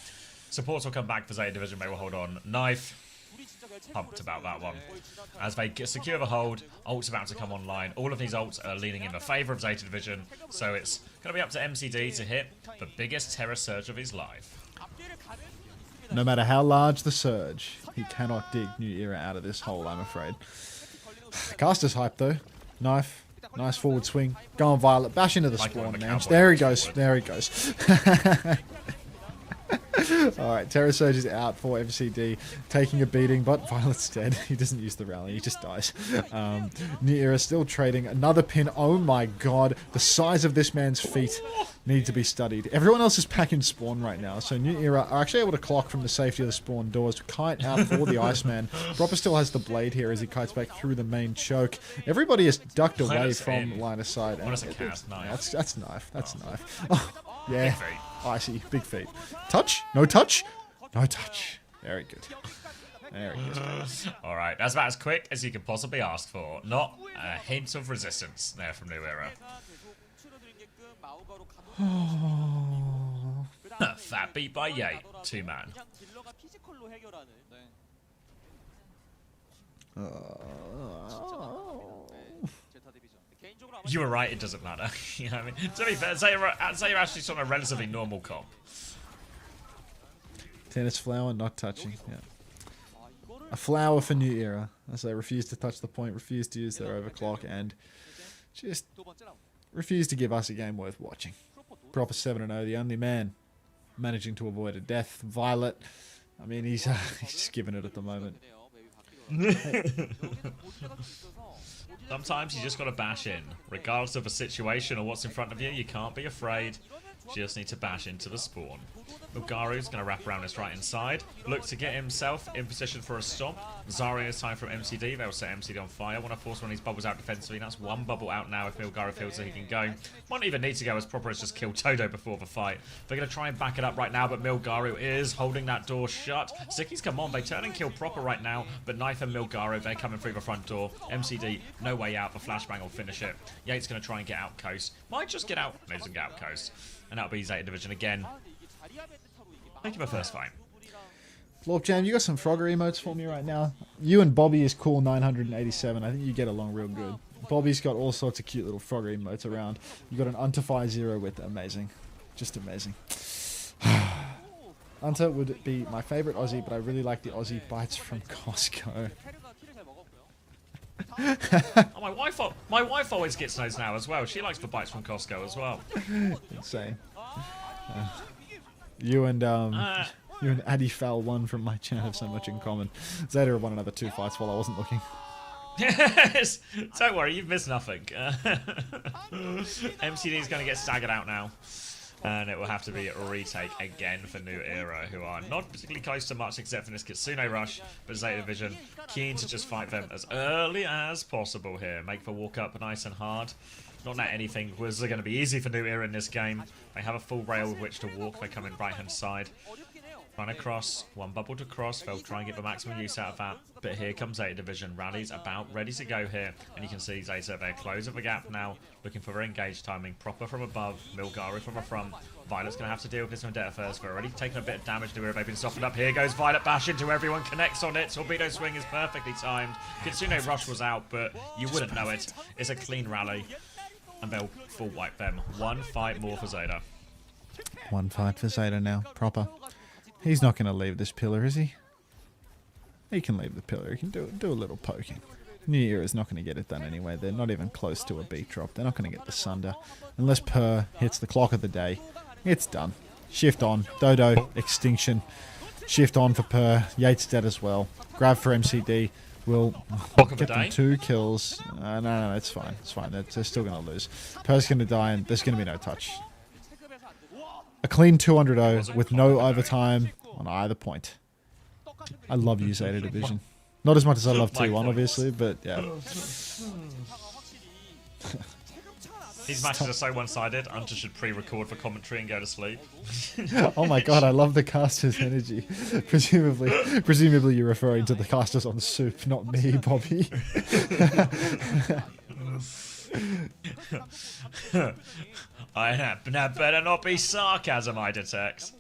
S1: Supports will come back for Zeta Division, they will hold on. Knife, pumped about that one. As they secure the hold, ult's about to come online. All of these ults are leaning in the favour of Zeta Division, so it's going to be up to MCD to hit the biggest terror surge of his life.
S2: No matter how large the surge, he cannot dig New Era out of this hole, I'm afraid. Caster's hype, though. Knife. Nice forward swing. Go on, Violet. Bash into the
S1: Like
S2: spawn,
S1: one of the
S2: man.
S1: cowboy
S2: There he
S1: guys
S2: goes.
S1: would.
S2: There he goes. Alright, Terror Surge is out for MCD, taking a beating, but Violet's dead. He doesn't use the rally, he just dies. New Era still trading. Another pin. Oh my god, the size of this man's feet need to be studied. Everyone else is back in spawn right now, so New Era are actually able to clock from the safety of the spawn doors. Kite out for the Iceman. Proper still has the blade here as he kites back through the main choke. Everybody is ducked away
S1: Linus
S2: from
S1: in.
S2: line of sight.
S1: What is a cast? Knife.
S2: That's Knife. That's Knife. Oh, yeah.
S1: Big feet.
S2: Icy, big feet. Touch? No touch? No touch. Very good. Very good.
S1: Alright, that's about as quick as you could possibly ask for. Not a hint of resistance there from New Era. Fat beat by Yate, 2-man. You were right, it doesn't matter. You know what I mean? To be fair, say you're actually on a relatively normal comp.
S2: Tennis flower not touching. Yeah. A flower for New Era as they refuse to touch the point, refuse to use their overclock, and just refuse to give us a game worth watching. Proper 7-0, the only man managing to avoid a death. Violet, I mean, he's just giving it at the moment.
S1: Sometimes you just got to bash in. Regardless of the situation or what's in front of you, you can't be afraid. You just need to bash into the spawn. Mulgaru's going to wrap around his right inside. Look to get himself in position for a stomp. Zarya is time from MCD. They'll set MCD on fire. Want to force one of these bubbles out defensively. That's one bubble out now if Mulgaru feels that he can go. Won't even need to go as Proper has just killed Todo before the fight. They're going to try and back it up right now, but Mulgaru is holding that door shut. Sickies, come on. They turn and kill Proper right now, but Knife and Mulgaru, they're coming through the front door. MCD, no way out. The flashbang will finish it. Yate's going to try and get out coast. Might just get out. No, doesn't get out coast. And that'll be Zeta Division again. Thank you for first fight.
S2: Lord Jam, you got some Frogger emotes for me right now? You and Bobby is cool 987. I think you get along real good. Bobby's got all sorts of cute little Frogger emotes around. You got an Unter 5-0 with amazing. Just amazing. Unter would be my favorite Aussie, but I really like the Aussie bites from Costco.
S1: Oh, my wife always gets those now as well. She likes the bites from Costco as well.
S2: Insane. You and Addy Fowl 1 from my channel have so much in common. Zeta have won another 2 fights while I wasn't looking.
S1: Yes, don't worry, you've missed nothing. MCD is going to get staggered out now. And it will have to be a retake again for New Era, who are not particularly close to much except for this Kitsune rush, but Zeta Division keen to just fight them as early as possible here. Make the walk up nice and hard. Not that anything was going to be easy for New Era in this game. They have a full rail with which to walk. They come in right hand side. Run across, one bubble to cross. They'll try and get the maximum use out of that. But here comes Zeta Division. Rally's about ready to go here. And you can see Zeta, they're closing the gap now. Looking for their engage timing. Proper from above. Milgari from the front. Violet's going to have to deal with this Vendetta first. They're already taking a bit of damage to where they've been softened up. Here goes Violet Bash into everyone. Connects on it. Torpedo swing is perfectly timed. Kitsune Rush was out, but you wouldn't know it. It's a clean rally. And they'll full wipe them. One fight more for Zeta.
S2: One fight for Zeta now. Proper. He's not going to leave this pillar, is he? He can leave the pillar. He can do a little poking. New Era is not going to get it done anyway. They're not even close to a beat drop. They're not going to get the Sunder. Unless Per hits the clock of the day. It's done. Shift on. Dodo. Extinction. Shift on for Per. Yates dead as well. Grab for MCD. Will get them 2 kills. No, it's fine. It's fine. They're still going to lose. Per's going to die and there's going to be no touch. A clean 200-0 with no overtime on either point. I love you, Zeta Division. Not as much as I love T1, obviously, but yeah.
S1: These matches are so one-sided. Unter should pre-record for commentary and go to sleep.
S2: Oh my god, I love the caster's energy. Presumably you're referring to the casters on Soup, not me, Bobby.
S1: That better not be sarcasm, I detect.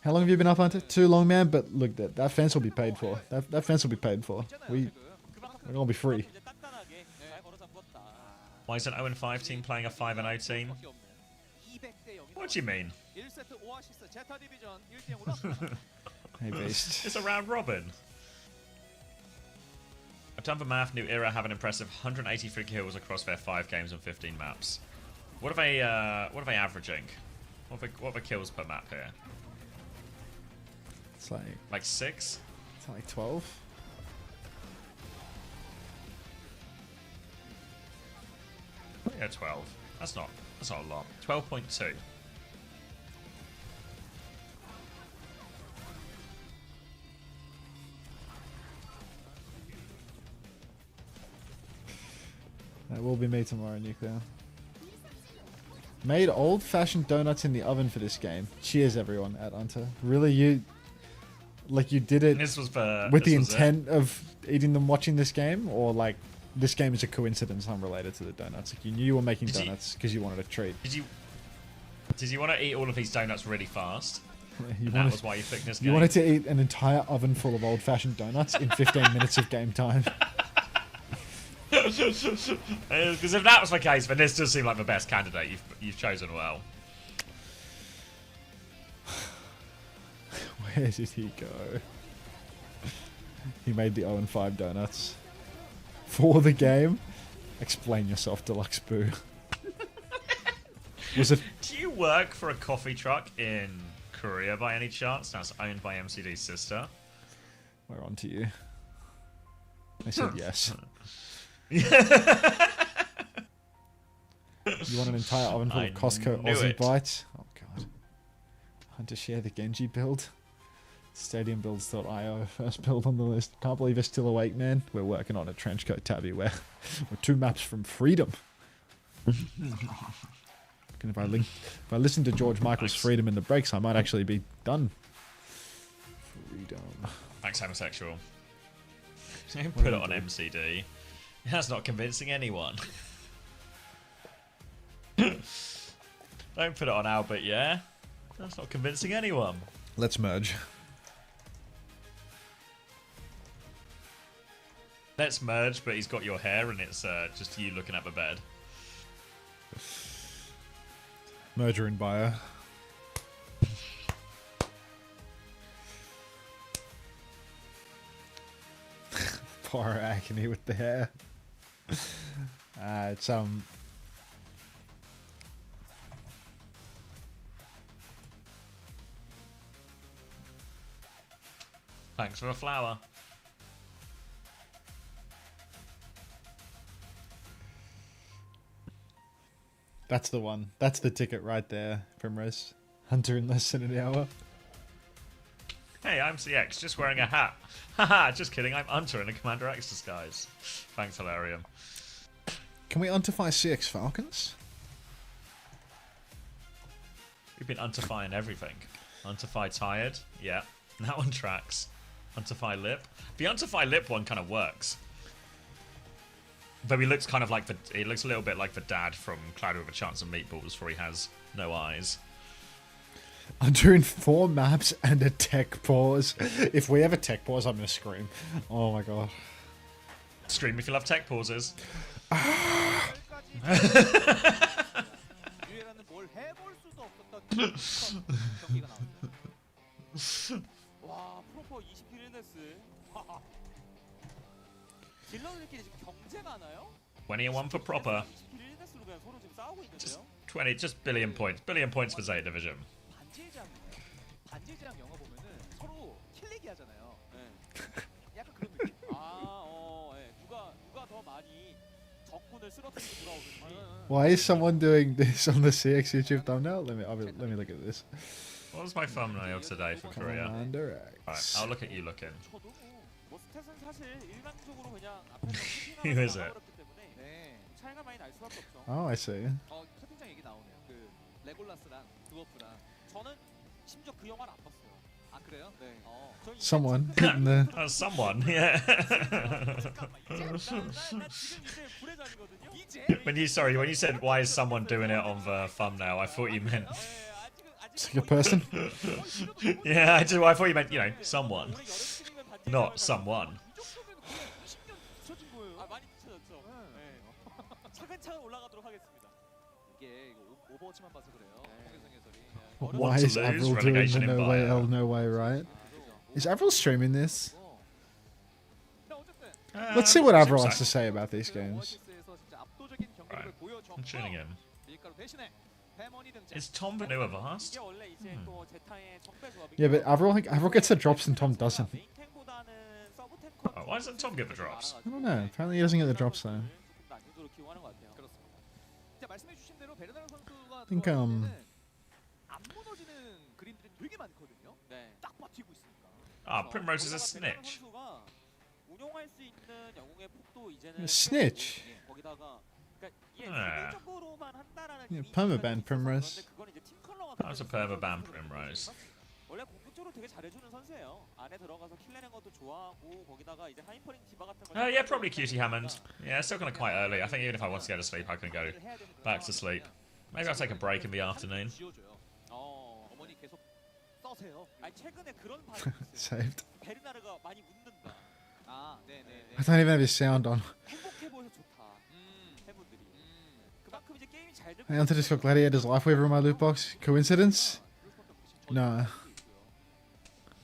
S2: How long have you been up, Hunter? Too long, man, but look, that fence will be paid for. That fence will be paid for. We're gonna be free.
S1: Why is an 0-5 team playing a 5-0 team? What do you mean?
S2: Hey, Beast.
S1: It's a round robin. I've done the math. New Era have an impressive 183 kills across their 5 games and 15 maps. What are they averaging? What are the kills per map here?
S2: It's like
S1: 6?
S2: It's like 12.
S1: Yeah, 12. That's not a lot. 12.2.
S2: That will be me tomorrow, Nuclear. Made old-fashioned donuts in the oven for this game. Cheers, everyone, at Unter. Really, you did it with the intent of eating them watching this game? Or, like, this game is a coincidence unrelated to the donuts? Like, you knew you were making donuts because you wanted a treat.
S1: Did you want to eat all of these donuts really fast?
S2: Yeah,
S1: that was why you picked this game?
S2: You wanted to eat an entire oven full of old-fashioned donuts in 15 minutes of game time.
S1: Because if that was the case, then this does seem like the best candidate. You've chosen well.
S2: Where did he go? He made the 0-5 donuts for the game. Explain yourself, Deluxe Boo. Was it?
S1: Do you work for a coffee truck in Korea by any chance? That's owned by MCD's sister.
S2: We're on to you. I said yes. You want an entire oven full of Costco Aussie bites? Oh god. Time to share the Genji build. Stadiumbuilds.io, first build on the list. Can't believe you're still awake, man. We're working on a trenchcoat tabby where we're 2 maps from freedom. And if I listen to George Michael's Freedom in the breaks, I might actually be done. Freedom.
S1: Thanks, homosexual. Put it on MCD. That's not convincing anyone. Don't put it on Albert, yeah? That's not convincing anyone.
S2: Let's merge.
S1: Let's merge, but he's got your hair and it's just you looking at the bed.
S2: Merger in bio. Poor Agony with the hair. It's
S1: Thanks for a flower.
S2: That's the one. That's the ticket right there, Primrose. Hunter in less than an hour.
S1: Hey, I'm CX, just wearing a hat. Haha, just kidding, I'm Unter in a Commander X disguise. Thanks, Hilarium.
S2: Can we unterfy CX Falcons?
S1: We've been unterfying everything. Unterfy tired, yeah. That one tracks. Unterfy lip. The unterfy lip one kind of works. Though he looks kind of like he looks a little bit like the dad from Cloudy with a Chance of Meatballs, where he has no eyes.
S2: Under in 4 maps and a tech pause. If we have a tech pause, I'm gonna scream. Oh my god.
S1: Scream if you love tech pauses.
S7: 유에라는 뭘 해볼 수도 없었던 경기가 나왔어요.
S3: 와 프로퍼 20킬 1데스. 딜러들끼리 지금 경쟁하나요?
S1: 21 for proper.
S3: 20킬 1데스로 그냥 서로 지금 싸우고 있는데요.
S1: 20, just billion points. Billion points for ZETA Division.
S7: 반지의제왕 영화 보면은 서로 킬내기 하잖아요.
S3: 네.
S7: 약간 그런 느낌.
S3: 예. 누가 더 많이 적군을 쓰러뜨리고 돌아오는지.
S2: Why is someone doing this on the CX YouTube thumbnail? Let me look at this.
S1: What was my thumbnail today for Korea?
S2: Commander
S1: Alright,
S2: X.
S1: I'll look at you looking.
S3: 저도 뭐 스탯은 사실 일반적으로 그냥 앞에서
S1: Who is it?
S3: 나와버렸기 때문에
S7: 네.
S3: 차이가 많이 날 수밖에 없죠.
S2: Oh, I see.
S7: 채팅창 얘기 나오네요. 그 레골라스랑 드워프랑.
S3: 저는 심지어 그 영화를 안 봤어요.
S7: 아 그래요?
S3: 네. 저는
S2: Someone in the
S1: Someone, yeah.
S3: 나 지금 이제 불의 잔이거든요.
S1: when you said why is someone doing it on the thumbnail, I thought you meant
S2: it's like a person.
S1: yeah, I thought you meant someone, not someone.
S3: 많이 뒤쳐졌죠. 차근차근 올라가도록 하겠습니다.
S7: 이게 오버워치만 봐서 그래요. 홍혜성 해설이.
S2: Why is Avril doing the no way, L no way, right? Is Avril streaming this? Let's see what Avril has to say about these games.
S1: Right. I'm tuning in. Is Tom the new Avast?
S3: 이게 원래 이제 또 제타의 적배 조합이.
S2: Yeah, but Avril gets the drops and Tom doesn't.
S3: 메인 탱보다는 서브 탱커.
S1: Oh, why doesn't Tom get the drops?
S2: I don't know. Apparently he doesn't get the drops though.
S3: 조금 난이도로 키워하는 것 같아요.
S7: 그렇습니다. 자 말씀해 주신 대로 베르나르 선수가
S2: I think
S7: 안 무너지는 그림들이 되게 많거든요.
S3: 네.
S7: 딱 버티고 있으니까.
S1: Ah, Primrose is a snitch.
S3: 운용할 수 있는 영웅의 폭도 이제는
S2: A snitch.
S3: 거기다가 그러니까 이게
S1: 네.
S3: 세계적으로만 한다라는
S2: Yeah,
S3: 이미지가
S2: permaban
S3: 있었었는데
S2: Primrose.
S3: 그건 이제 팀 컬러가
S1: That was a permaban Primrose.
S3: 원래 공격적으로 되게 잘해주는 선수예요. 안에 들어가서 킬 내는 것도 좋아하고 거기다가 이제 하이퍼링 디바 같은 거.
S1: Yeah, probably QT Hammond. Yeah, it's still kind of quite early. I think even if I want to go to sleep, I can go back to sleep. Maybe I'll take a break in the afternoon.
S7: 지어줘요. 어머니 계속 써세요.
S3: 아니 최근에 그런 반응이 있어요.
S2: Saved.
S3: 베르나르가 많이 웃는다.
S7: 아, 네네네.
S2: I don't even have his sound on.
S3: 행복해 보여서 좋다. 팬분들이. 그만큼 이제 게임이 잘 되고.
S2: I Unter just got Gladiator's Life Weaver in my loot box. Coincidence? No.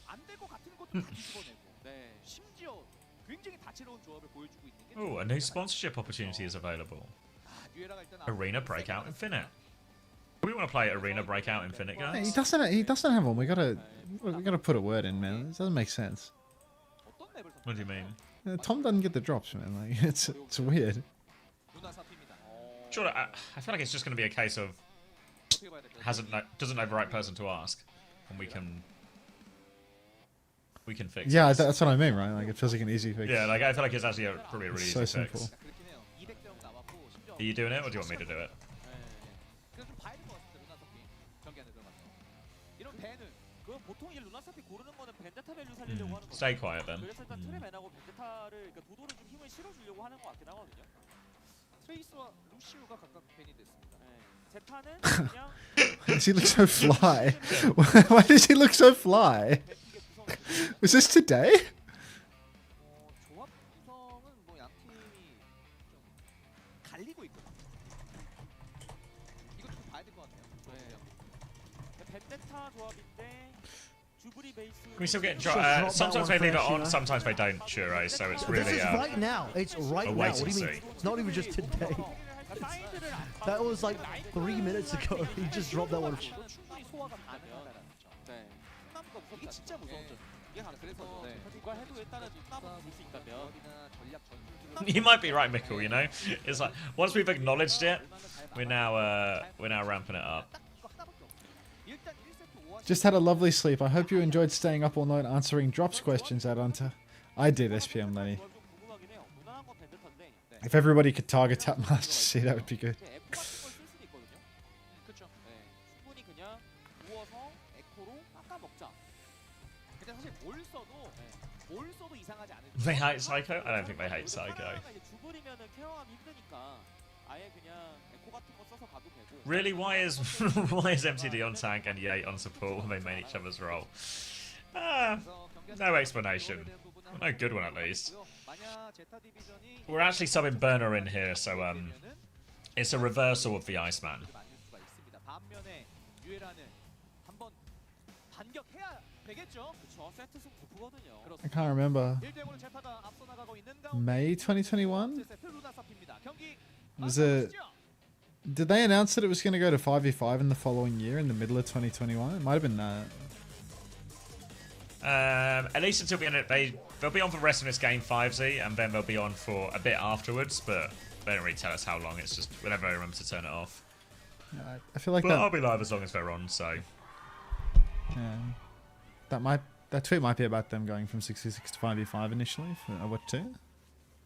S7: 안될 것 같은 것도 다 집어내고. 네. 심지어 굉장히 다채로운 조합을 보여주고 있는 게.
S1: Oh, a new sponsorship opportunity is available.
S7: 뉴에라가 일단
S1: Arena Breakout Infinite. We want to play Arena Breakout Infinite,
S2: Hey,
S1: guys.
S2: he doesn't have one. We gotta put a word in, man. It doesn't make sense.
S7: 어떤 맵을
S1: What do you mean?
S2: Tom doesn't get the drops, man. Like it's weird.
S7: 누나 사피입니다.
S1: Sure, I feel like it's just going to be a case of
S7: 어떻게 봐야 될까요?
S1: doesn't know the right person to ask, and we can fix.
S2: Yeah,
S1: this.
S2: that's what I mean, right? Like it feels like an easy fix.
S1: Yeah, like I feel like it's actually probably a really
S2: It's so
S1: easy
S2: simple.
S1: fix.
S7: 그렇긴 해요. 200대 0 남았고 심지어
S1: Are you doing it, or do you want me to do it?
S7: 그래서 좀 봐야 될 것 같습니다. 누나 사피 경기 안에 들어가서. 이런 배는
S3: 그건 보통 이제 루나사피 고르는 거는 벤데타 밸류 살리려고 하는 거죠.
S1: Stay quiet then.
S3: 그래서 일단 트레맨하고 벤데타를 그러니까 도도를 좀 힘을 실어주려고 하는 것 같긴 하거든요.
S7: 트레이스와 루시우가 각각 벤이 됐습니다.
S3: 제타는 그냥
S2: Why does he look so fly? Why does he look so fly?
S3: 벤픽의 구성을
S2: Was this today?
S3: 조합 구성은 뭐 벤데타 조합인데 주브리 베이스.
S1: Can we still get
S11: Sure, drop that
S1: sometimes
S11: one
S1: they leave it
S11: first, you
S1: on,
S11: know.
S1: sometimes they don't, Churro, so it's
S11: This
S1: really
S11: is right now. It's right
S1: a
S11: now.
S1: wait
S11: What do
S1: and
S11: you mean?
S1: see.
S11: It's not even just today. That was like 3 minutes ago. He just dropped that one.
S3: 충분히 소화가 가능하다는 거죠. 네. 충남과 이게 진짜 무서운 점. 이게 그래서 누가 해도 일단은 충남을 볼수 있다면 전략 전술들은
S1: You might be right, Mikkel, you know? It's like, once we've acknowledged it, we're now ramping it up.
S3: 일단 1세트 5화
S2: Just had a lovely sleep. I hope you enjoyed staying up all night answering drops questions at Unter. I did, SPM Lenny.
S3: 좀 궁금하긴 해요. 무난한 건 벤데타인데
S2: If everybody could target Tap Master C, that would be good.
S3: F 같은 걸쓸 수도 있거든요. 그렇죠. 네. 충분히 그냥 누워서 에코로 깎아 먹자. 근데 사실 뭘 써도 이상하지 않을
S1: They hate Psycho? I don't think they hate Psycho.
S3: 주불이면은 케어하기 힘드니까 아예 그냥 에코 같은 거 써서 가도 되고.
S1: Really, why is MCD on tank and Yate on support when they main each other's role? No explanation. No good one at least. We're actually subbing Burner in here, so it's a reversal of the Iceman.
S3: 반면에 유에라는 한번 반격해야 되겠죠. 그렇죠. 세트 승 부프거든요.
S2: I can't remember.
S3: 1대0을 제타가 앞서 나가고 있는 가운데
S2: May 2021?
S3: 세트 루나 사피입니다. 경기
S2: Was it? Did they announce that it was going to go to 5v5 in the following year, in the middle of 2021? It might have been that.
S1: At least until the end, they'll be on for the rest of this game 5Z, and then they'll be on for a bit afterwards. But they don't really tell us how long. It's just whenever I remember to turn it off.
S2: Yeah, I feel like
S1: But I'll
S2: that.
S1: be live as long as they're on. So
S2: Yeah, that tweet might be about them going from 66 to 5v5 initially. For, what two?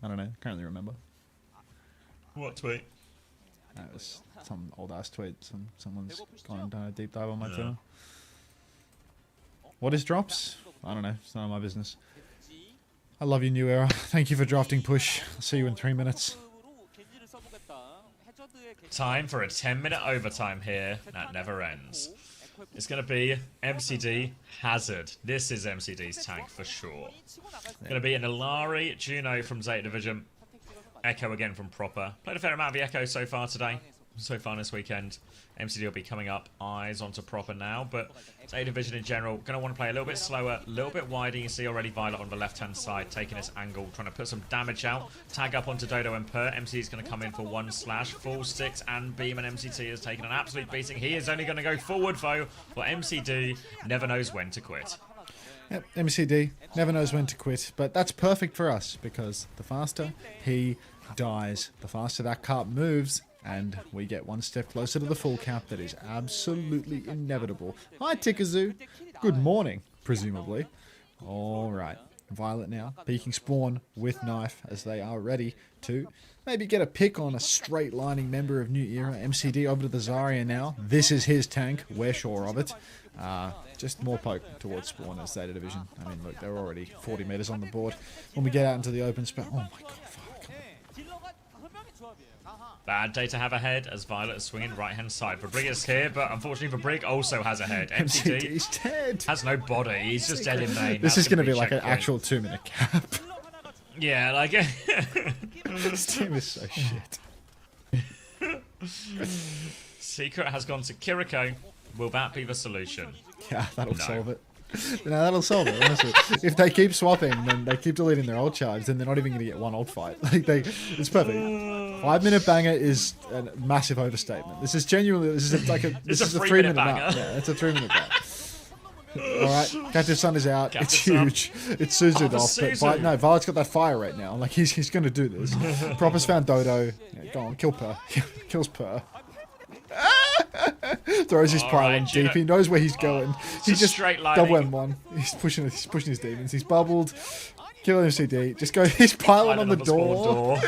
S2: I don't know. Can't really remember.
S1: what tweet?
S2: That was some old ass tweet. Someone's gone and done a deep dive on my Twitter. What is drops? I don't know. It's none of my business. I love you, New Era. Thank you for drafting push. I'll see you in 3 minutes.
S1: Time for a 10-minute overtime here. That never ends. It's going to be MCD Hazard. This is MCD's tank for sure. Going to be an Ilari, Juno from Zeta Division, Echo again from Proper. Played a fair amount of the Echo so far today. So far this weekend. MCD will be coming up, eyes onto Proper now, but Zeta Division in general, going to want to play a little bit slower, a little bit wider. You can see already Violet on the left-hand side, taking this angle, trying to put some damage out. Tag up onto Dodo and Per. MCD is going to come in for 1 slash, full sticks, and Beam, and MCT has taken an absolute beating. He is only going to go forward, though, but MCD never knows when to quit.
S2: Yep, MCD never knows when to quit, but that's perfect for us because the faster he dies, the faster that cart moves, and we get one step closer to the full cap that is absolutely inevitable. Hi, Tikazoo. Good morning, presumably. All right. Violet now, peeking spawn with knife as they are ready to maybe get a pick on a straight-lining member of New Era. MCD over to the Zarya now. This is his tank. We're sure of it. Just more poke towards spawn as Zeta Division. I mean, look, they're already 40 meters on the board. When we get out into the open space... Oh, my God.
S1: Bad day to have a head as Violet is swinging right-hand side. Fabrig is here, but unfortunately Fabrig also has a head.
S2: MCD's
S1: MCD
S2: dead.
S1: has no body. He's just dead in main.
S2: This
S1: That's
S2: is going to be like an
S1: checkpoint.
S2: actual 2-minute cap.
S1: Yeah, like...
S2: This team is so shit.
S1: Secret has gone to Kiriko. Will that be the solution?
S2: Yeah, that'll
S1: No.
S2: solve it. No, that'll solve it, honestly. If they keep swapping, then they keep deleting their ult charge, then they're not even going to get one ult fight. Like it's perfect. 5-minute banger is a massive overstatement. This is genuinely, this is like a
S1: 3-minute banger.
S2: map. Yeah, it's a 3-minute map. Alright, Captive Sun is out.
S1: Captive
S2: It's
S1: Sun.
S2: huge. It's Suzu'd
S1: Oh,
S2: off. But
S1: Suzu.
S2: no, Violet's got that fire right now. Like, he's going to do this. Proper's found Dodo. Yeah, go on, kill Per. Kills Per. Throws his pylon
S1: Alright,
S2: deep. He knows where he's going.
S1: It's
S2: He's
S1: a
S2: just
S1: straight lining.
S2: double M1. He's pushing his demons. He's bubbled. Kill MCD. Just go. He's pylon on the
S1: spawn
S2: door.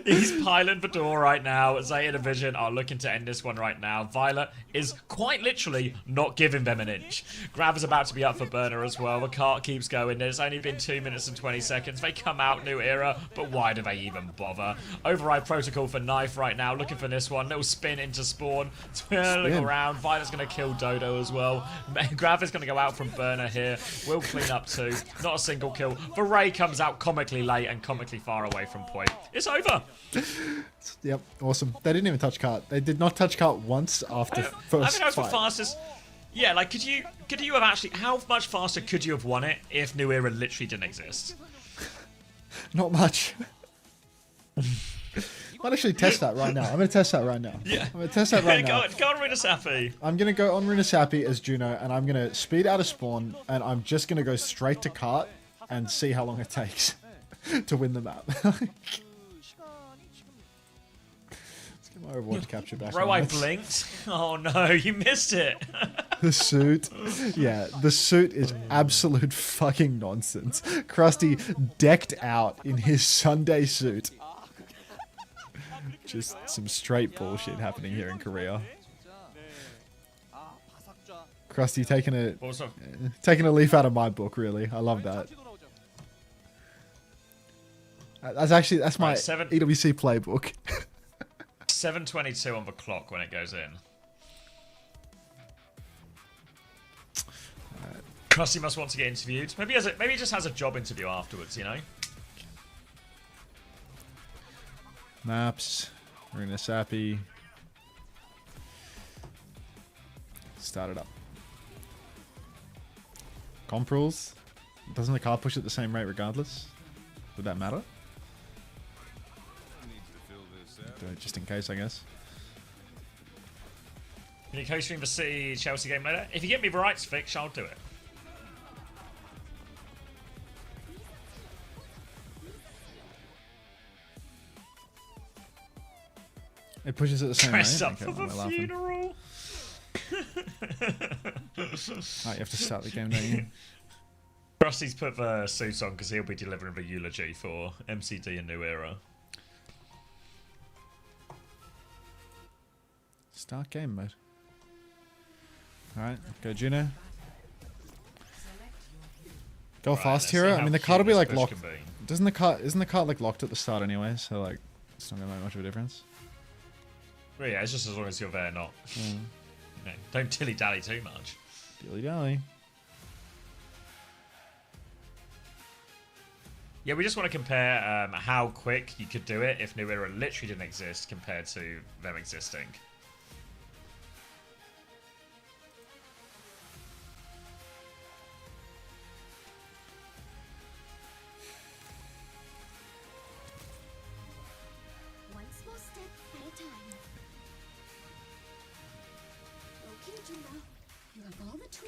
S1: He's piling the door right now. Zeta Division are looking to end this one right now. Violet is quite literally not giving them an inch. Grav is about to be up for burner as well. The cart keeps going. There's only been 2 minutes and 20 seconds. They come out, New Era, but why do they even bother? Override protocol for Knife right now. Looking for this one. Little spin into spawn. Twirling
S2: Spin.
S1: around. Violet's going to kill Dodo as well. Grav is going to go out from burner here. Will clean up too. Not a single kill. The Ray comes out comically late and comically far away from point. It's over.
S2: Yep, awesome. They didn't even touch cart. They did not touch cart once after
S1: I
S2: first
S1: think that's the
S2: fight.
S1: fastest. Yeah, like could you have actually, how much faster could you have won it if New Era literally didn't exist?
S2: Not much. Might actually test that right now. I'm gonna test that right now.
S1: Yeah.
S2: I'm gonna test that right now.
S1: Go on Rinasapi.
S2: I'm gonna go on Runasapi as Juno, and I'm gonna speed out of spawn, and I'm just gonna go straight to cart and see how long it takes to win the map. Let's get my Overwatch capture back.
S1: Bro, I blinked. Oh no, you missed it.
S2: The suit, yeah, the suit is absolute fucking nonsense. Krusty decked out in his Sunday suit. Just some straight bullshit happening here in Korea. Krusty taking a leaf out of my book, really. I love that. That's my EWC playbook.
S1: 7:22 on the clock when it goes in. Krusty must want to get interviewed. Maybe he just has a job interview afterwards, you know?
S2: Maps. Runasapi. Start it up. Comp rules. Doesn't the car push at the same rate regardless? Would that matter? Do it just in case, I guess.
S1: Can you co-stream the City Chelsea game later? If you get me the rights fixed, I'll do it.
S2: It pushes at the same
S1: Dress
S2: rate.
S1: up for the funeral.
S2: Oh, you have to start the game, don't you?
S1: Rusty's put the suit on because he'll be delivering the eulogy for MCD and New Era.
S2: Start game mode. Alright, go Juno. Go fast, hero. I mean, the card will be like locked. Isn't the card like locked at the start anyway? So like, it's not gonna make much of a difference.
S1: Well, yeah, it's just as long as you're there, not. You know, don't dilly dally too much.
S2: Dilly dally.
S1: Yeah, we just want to compare how quick you could do it if New Era literally didn't exist compared to them existing.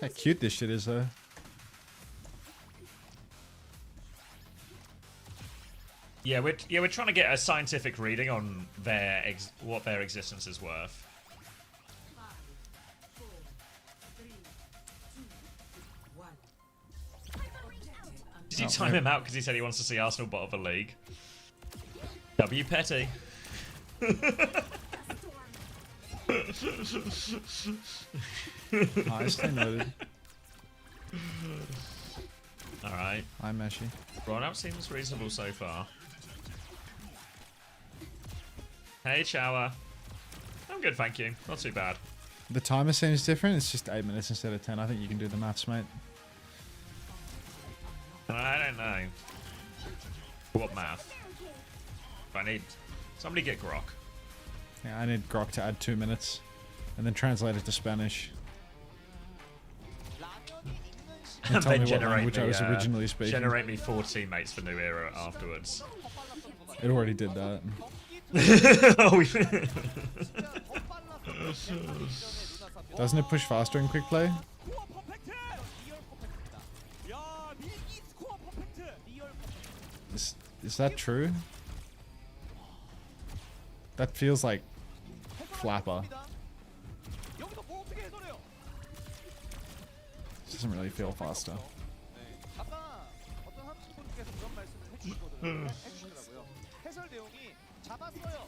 S2: How cute this shit is, though.
S1: Yeah, we're trying to get a scientific reading on what their existence is worth. Did you time him out because he said he wants to see Arsenal bottom of the league? W Petty.
S2: Nicely noted.
S1: Alright.
S2: I'm Meshy.
S1: Rollout seems reasonable so far. Hey, Chower. I'm good, thank you. Not too bad.
S2: The timer seems different. It's just 8 minutes instead of 10. I think you can do the maths, mate.
S1: I don't know. What math? I need... Somebody get Grok.
S2: Yeah, I need Grok to add 2 minutes. And then translate it to Spanish. And tell me what language I was originally speaking.
S1: Generate me 4 teammates for New Era afterwards.
S2: It already did that. Doesn't it push faster in quick play? Is that true? That feels like flapper. Doesn't really feel faster.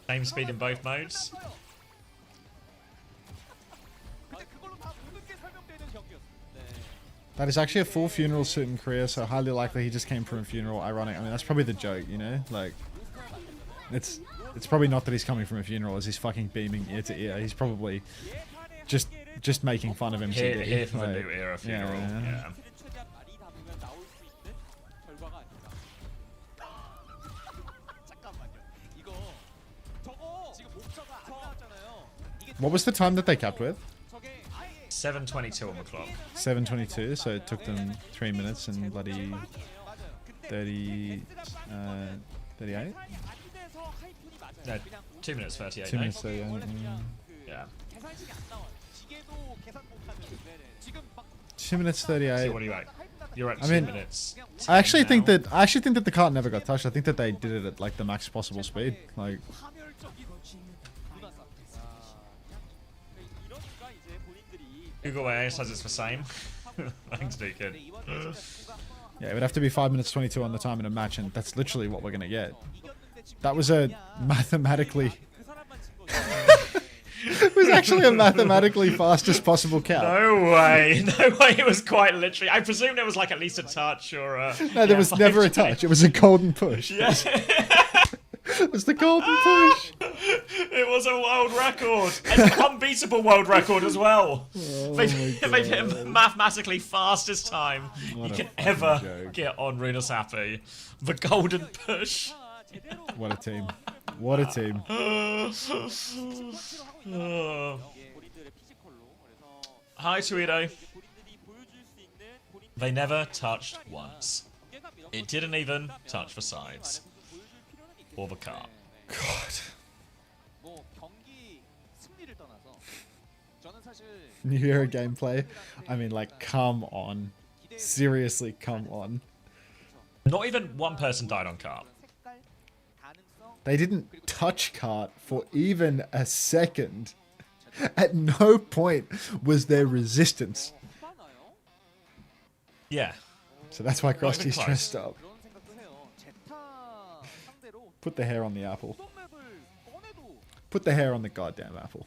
S1: Same speed in both modes.
S2: That is actually a full funeral suit in Korea, so highly likely he just came from a funeral. Ironic. I mean, that's probably the joke, you know? Like, it's probably not that he's coming from a funeral as he's fucking beaming ear to ear. He's probably just making fun of him.
S1: Here for the New Era funeral. Yeah.
S2: What was the time that they capped with?
S1: 7:22 on the clock.
S2: 7:22, so it took them 3 minutes and bloody 38?
S1: No, 2 minutes 38.
S2: 2
S1: no?
S2: minutes 38.
S1: Yeah.
S2: 2 minutes
S1: So
S2: 38.
S1: what are you at? You're at
S2: I
S1: 2
S2: mean,
S1: minutes.
S2: I actually
S1: 10
S2: think
S1: now.
S2: that the cart never got touched. I think that they did it at like the max possible speed. Like,
S1: Google AI says it's the same. Thanks, Deacon.
S2: yeah, it would have to be 5 minutes 22 on the time in a match, and that's literally what we're gonna get. That was a mathematically. It was actually a mathematically fastest possible cap.
S1: No way. No way. It was quite literally. I presume there was like at least a touch or a.
S2: No, there was never a touch. It was a golden push.
S1: Yeah.
S2: It was the golden push.
S1: It was a world record. It's an unbeatable world record as well.
S2: Oh
S1: They've
S2: my
S1: hit
S2: God.
S1: mathematically fastest time
S2: What
S1: you
S2: a
S1: can
S2: fucking
S1: ever
S2: joke.
S1: get on Runa's Happy. The golden push.
S2: What a team. What a team.
S1: Hi, Tweedo. They never touched once. It didn't even touch the sides. Or the car.
S2: God.
S7: 뭐 경기 승리를 떠나서 저는 사실
S2: New era gameplay. I mean, like, come on. Seriously, come on.
S1: Not even one person died on car.
S2: They didn't touch cart for even a second. At no point was there resistance.
S1: Yeah.
S2: So that's why
S1: Not even
S2: Krusty's
S1: close.
S2: dressed up.
S7: 그런 생각도 해요. 제타 상대로
S2: Put the hair on the apple.
S7: 어떤 맵을 꺼내도
S2: Put the hair on the goddamn apple.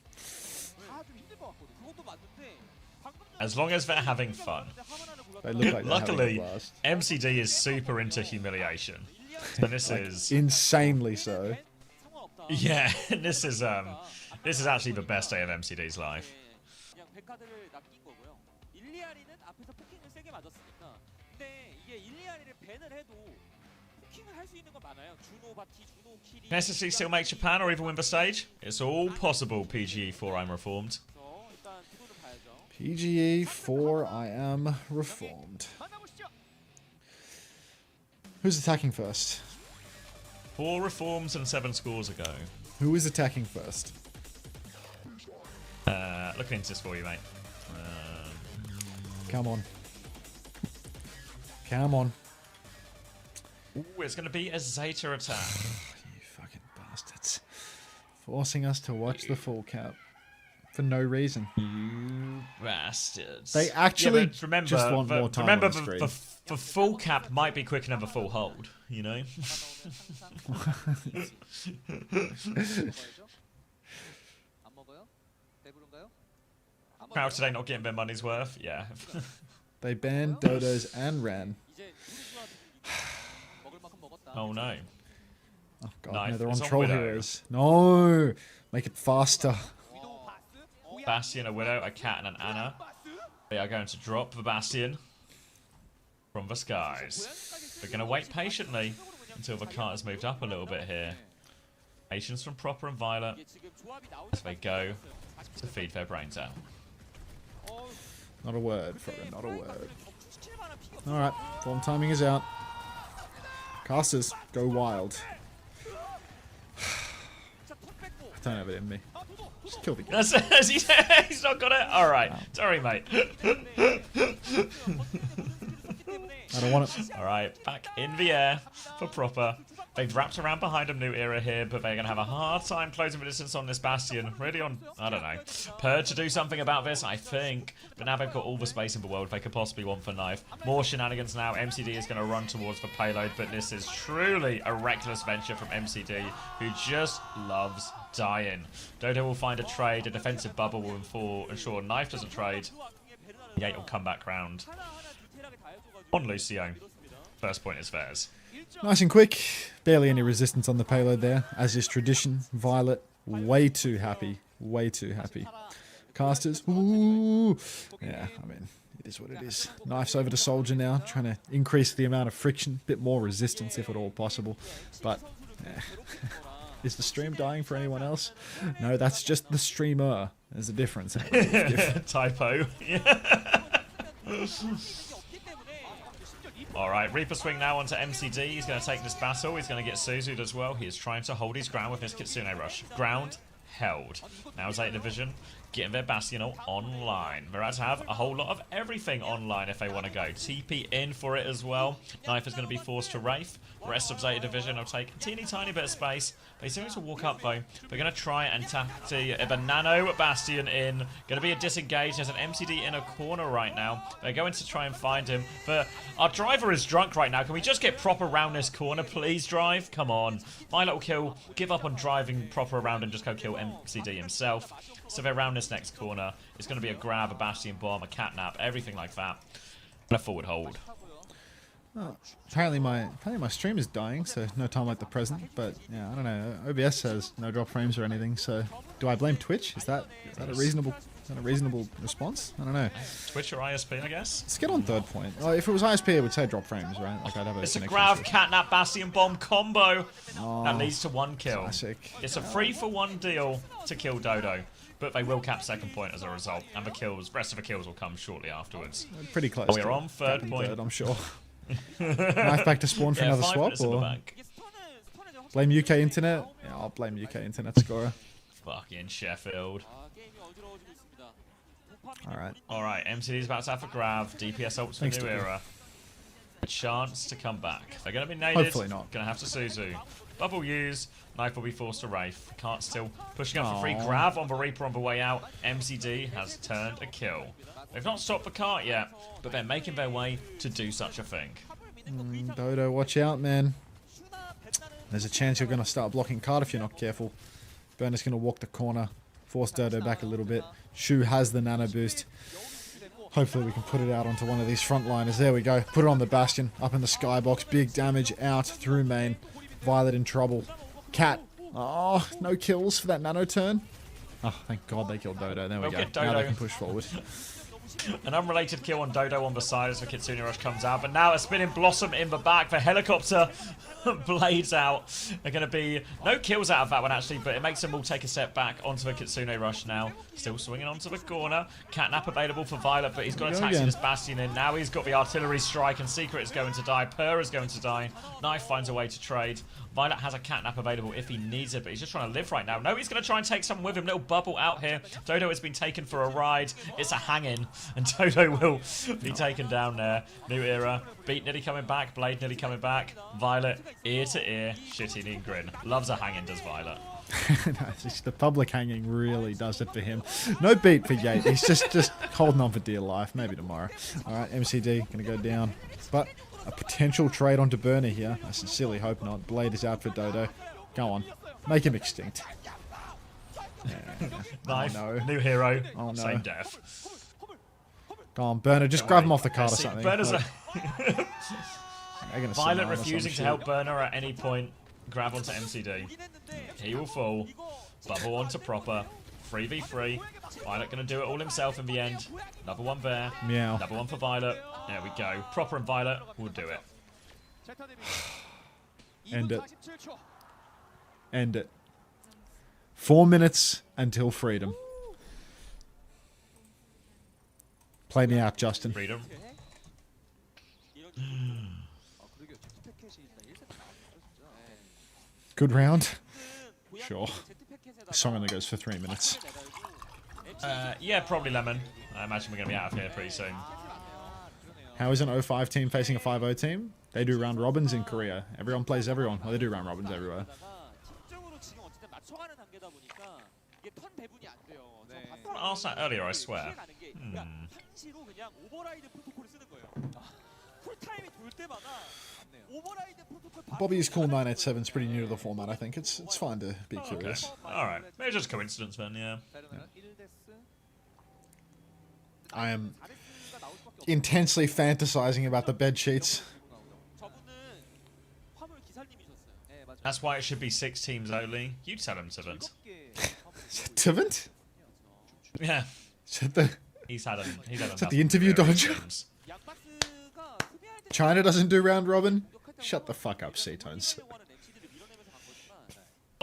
S7: 다 좀 힘들 것 같거든. 그것도 맞는데 방금
S1: As long as they're having fun.
S2: They look like they're
S1: Luckily,
S2: having a blast.
S1: MCD is super into humiliation. And this
S2: Like,
S1: is
S2: insanely so.
S1: yeah, this is actually the best day of MCD's life.
S3: 그냥 백카드를 낚인 거고요. 일리아리는 앞에서 포킹을 세게 맞았으니까. 근데 이게 일리아리를 밴을 해도 포킹을 할 수 있는 건 많아요. 주노 바티, 주노 키리.
S1: Necessity still make Japan or even win the stage? It's all possible, PGE4 I'm reformed.
S3: 그래서 일단 구도를 봐야죠.
S2: PGE 4, I am reformed. Who's attacking first?
S1: 4 reforms and 7 scores ago.
S2: Who is attacking first?
S1: Looking into this for you, mate.
S2: Come on. Come on.
S1: Ooh, it's going to be a Zeta attack.
S2: You fucking bastards. Forcing us to watch the full cap. For no reason.
S1: You bastards.
S2: They actually
S1: but remember,
S2: just want more time
S1: remember
S2: on the screen.
S1: the full cap might be quicker than the full hold, you know?
S7: 안 먹어요? 배부른가요?
S1: Crowd today not getting their money's worth? Yeah.
S2: They banned dodos and ran.
S7: 이제 먹을 만큼 먹었다.
S1: Oh no.
S2: Oh god,
S1: Knife
S2: no, they're on
S1: is on
S2: troll
S1: Widow.
S2: heroes. No! Make it faster.
S1: Bastion, a Widow, a Cat, and an Anna. They are going to drop the Bastion from the skies. They're going to wait patiently until the cart has moved up a little bit here. Patience from Proper and Violet as they go to feed their brains out.
S2: Not a word, Frogger, not a word. Alright, form timing is out. Casters, go wild. I don't have it in me. Just kill the game.
S1: He's not got it? Alright. Sorry, mate.
S2: I don't want it.
S1: Alright, back in the air for Proper. They've wrapped around behind him, new era here, but they're going to have a hard time closing the distance on this Bastion. Really on, I don't know. Purge to do something about this, I think. But now they've got all the space in the world they could possibly want for knife. More shenanigans now. MCD is going to run towards the payload, but this is truly a reckless venture from MCD, who just loves dying. Dodo will find a trade, a defensive bubble will ensure knife doesn't trade. Yate will come back round on Lucio. First point is theirs.
S2: Nice and quick. Barely any resistance on the payload there. As is tradition. Violet, way too happy. Way too happy. Casters, ooh. Yeah, I mean, it is what it is. Knife's over to Soldier now, trying to increase the amount of friction. Bit more resistance if at all possible. But, yeah. Is the stream dying for anyone else? No, that's just the streamer. There's a difference.
S1: Typo. Alright, Reaper swing now onto MCD. He's going to take this battle. He's going to get Suzu'd as well. He is trying to hold his ground with his Kitsune Rush. Ground held. Now ZETA Division getting their Bastion online. They're about to have a whole lot of everything online if they want to go. TP in for it as well. Knife is going to be forced to Wraith. The rest of ZETA Division will take a teeny tiny bit of space. They seem to walk up though. They're going to try and tap the Nano Bastion in. Going to be a disengage. There's an MCD in a corner right now. They're going to try and find him. But our driver is drunk right now. Can we just get proper around this corner, please, drive? Come on. Violet will kill. Give up on driving proper around and just go kill MCD himself. So they're around this next corner. It's going to be a grab, a Bastion bomb, a catnap, everything like that. And a forward hold.
S2: Oh, apparently my stream is dying, so no time like the present. But yeah, I don't know. OBS says no drop frames or anything. So do I blame Twitch? Is that a reasonable response? I don't know.
S1: Twitch or ISP, I guess.
S2: Let's get on third point. Well, if it was ISP, it would say drop frames, right? Like I'd have a.
S1: It's a grab, catnap, Bastion bomb combo
S2: Oh,
S1: that leads to one kill.
S2: classic.
S1: It's a 3-for-1 deal to kill Dodo. But they will cap second point as a result, and the rest of the kills will come shortly afterwards.
S2: Pretty close.
S1: We're on third
S2: capping
S1: point.
S2: third, I'm sure. Knife back to spawn for another
S1: 5
S2: swap,
S1: minutes in the
S2: or
S1: bank.
S2: blame UK internet? Yeah, I'll blame UK internet scorer.
S1: Fucking Sheffield.
S2: All right.
S1: MCD's about to have a grab. DPS ults for
S2: Thanks,
S1: New
S2: Toby.
S1: Era. A chance to come back. They're going to be naded.
S2: Hopefully not.
S1: Going to have to Suzu. Bubble use. Knife will be forced to Wraith. Can't still pushing up for free
S2: Aw.
S1: grab on the Reaper on the way out. MCD has turned a kill. They've not stopped the cart yet, but they're making their way to do such a thing.
S2: Dodo, watch out, man. There's a chance you're going to start blocking card if you're not careful. Burner's going to walk the corner, force Dodo back a little bit. Shu has the nano boost. Hopefully we can put it out onto one of these frontliners. There we go. Put it on the Bastion, up in the skybox. Big damage out through main. Violet in trouble. Cat. Oh, no kills for that nano turn. Oh, thank God they killed Dodo. There we go.
S1: get
S2: Now
S1: Dodo.
S2: they can push forward.
S1: An unrelated kill on Dodo on the side as the Kitsune Rush comes out, but now a spinning Blossom in the back. The helicopter blades out. They're going to be no kills out of that one actually, but it makes them all take a step back onto the Kitsune Rush now. Still swinging onto the corner. Catnap available for Violet, but he's got to taxi this Bastion in. Now he's got the artillery strike, and Secret is going to die. Purr is going to die. Knife finds a way to trade. Violet has a catnap available if he needs it, but he's just trying to live right now. No, he's going to try and take someone with him. Little bubble out here. Dodo has been taken for a ride. It's a hang-in, and Dodo will be taken down there. New Era. Beat nearly coming back. Blade nearly coming back. Violet, ear to ear. Shitty grin. Loves a hang-in, does Violet.
S2: No, it's just the public hanging really does it for him. No beat for Yate. He's just holding on for dear life. Maybe tomorrow. All right, MCD going to go down. But a potential trade onto Burner here. I sincerely hope not. Blade is out for Dodo. Go on. Make him extinct. Yeah.
S1: Knife.
S2: Oh, no.
S1: New hero.
S2: Oh, no.
S1: Same death.
S2: Go on, Burner. Just grab him off the card or something.
S1: Burner's
S2: Like, they're gonna
S1: Violet
S2: summon or
S1: refusing
S2: some
S1: to help
S2: shit.
S1: Burner at any point. Grab onto MCD. He will fall. Bubble onto Proper. 3v3. Violet going to do it all himself in the end. Another one there.
S2: Meow.
S1: Another one for Violet. There we go. Proper and Violet will do it.
S2: End it. End it. 4 minutes until freedom. Play me out, Justin.
S1: Freedom.
S2: Good round. Sure. A song only goes for 3 minutes.
S1: Yeah, probably Lemon. I imagine we're going to be out of here pretty soon.
S2: How is an 05 team facing a 5-0 team? They do round robins in Korea. Everyone plays everyone. Well, they do round robins everywhere.
S1: I asked that earlier, I swear.
S2: Bobby's Cool 987 is pretty new to the format, I think. It's fine to be curious.
S1: Alright. Maybe just coincidence then, yeah.
S2: I am intensely fantasizing about the bed sheets.
S1: That's why it should be 6 teams only. You tell him, Tivant.
S2: Tivant?
S1: Yeah.
S2: Is that the,
S1: He's had
S2: is that the interview dodger? China doesn't do round robin? Shut the fuck up, C-Tones.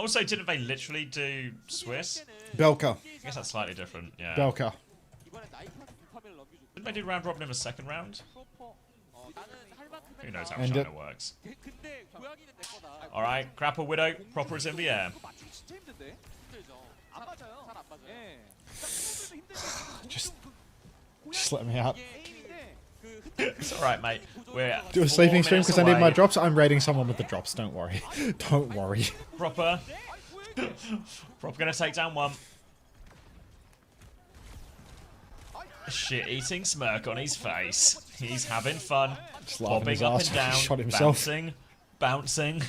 S1: Also, didn't they literally do Swiss?
S2: Belka.
S1: I guess that's slightly different, yeah.
S2: Belka.
S1: Didn't they do round robin in the second round? Who knows how
S2: And
S1: China works. Alright, grapple Widow. Proper is in the air.
S2: Just let me out.
S1: It's alright, mate. We're
S2: Do a
S1: 4
S2: sleeping stream
S1: minutes
S2: because I need my
S1: away.
S2: drops. I'm raiding someone with the drops. Don't worry. Don't worry.
S1: Proper. Proper gonna take down one. Shit-eating smirk on his face. He's having fun.
S2: Just laughing
S1: Bobbing
S2: his
S1: up
S2: ass
S1: and
S2: when he
S1: down.
S2: shot himself.
S1: Bouncing.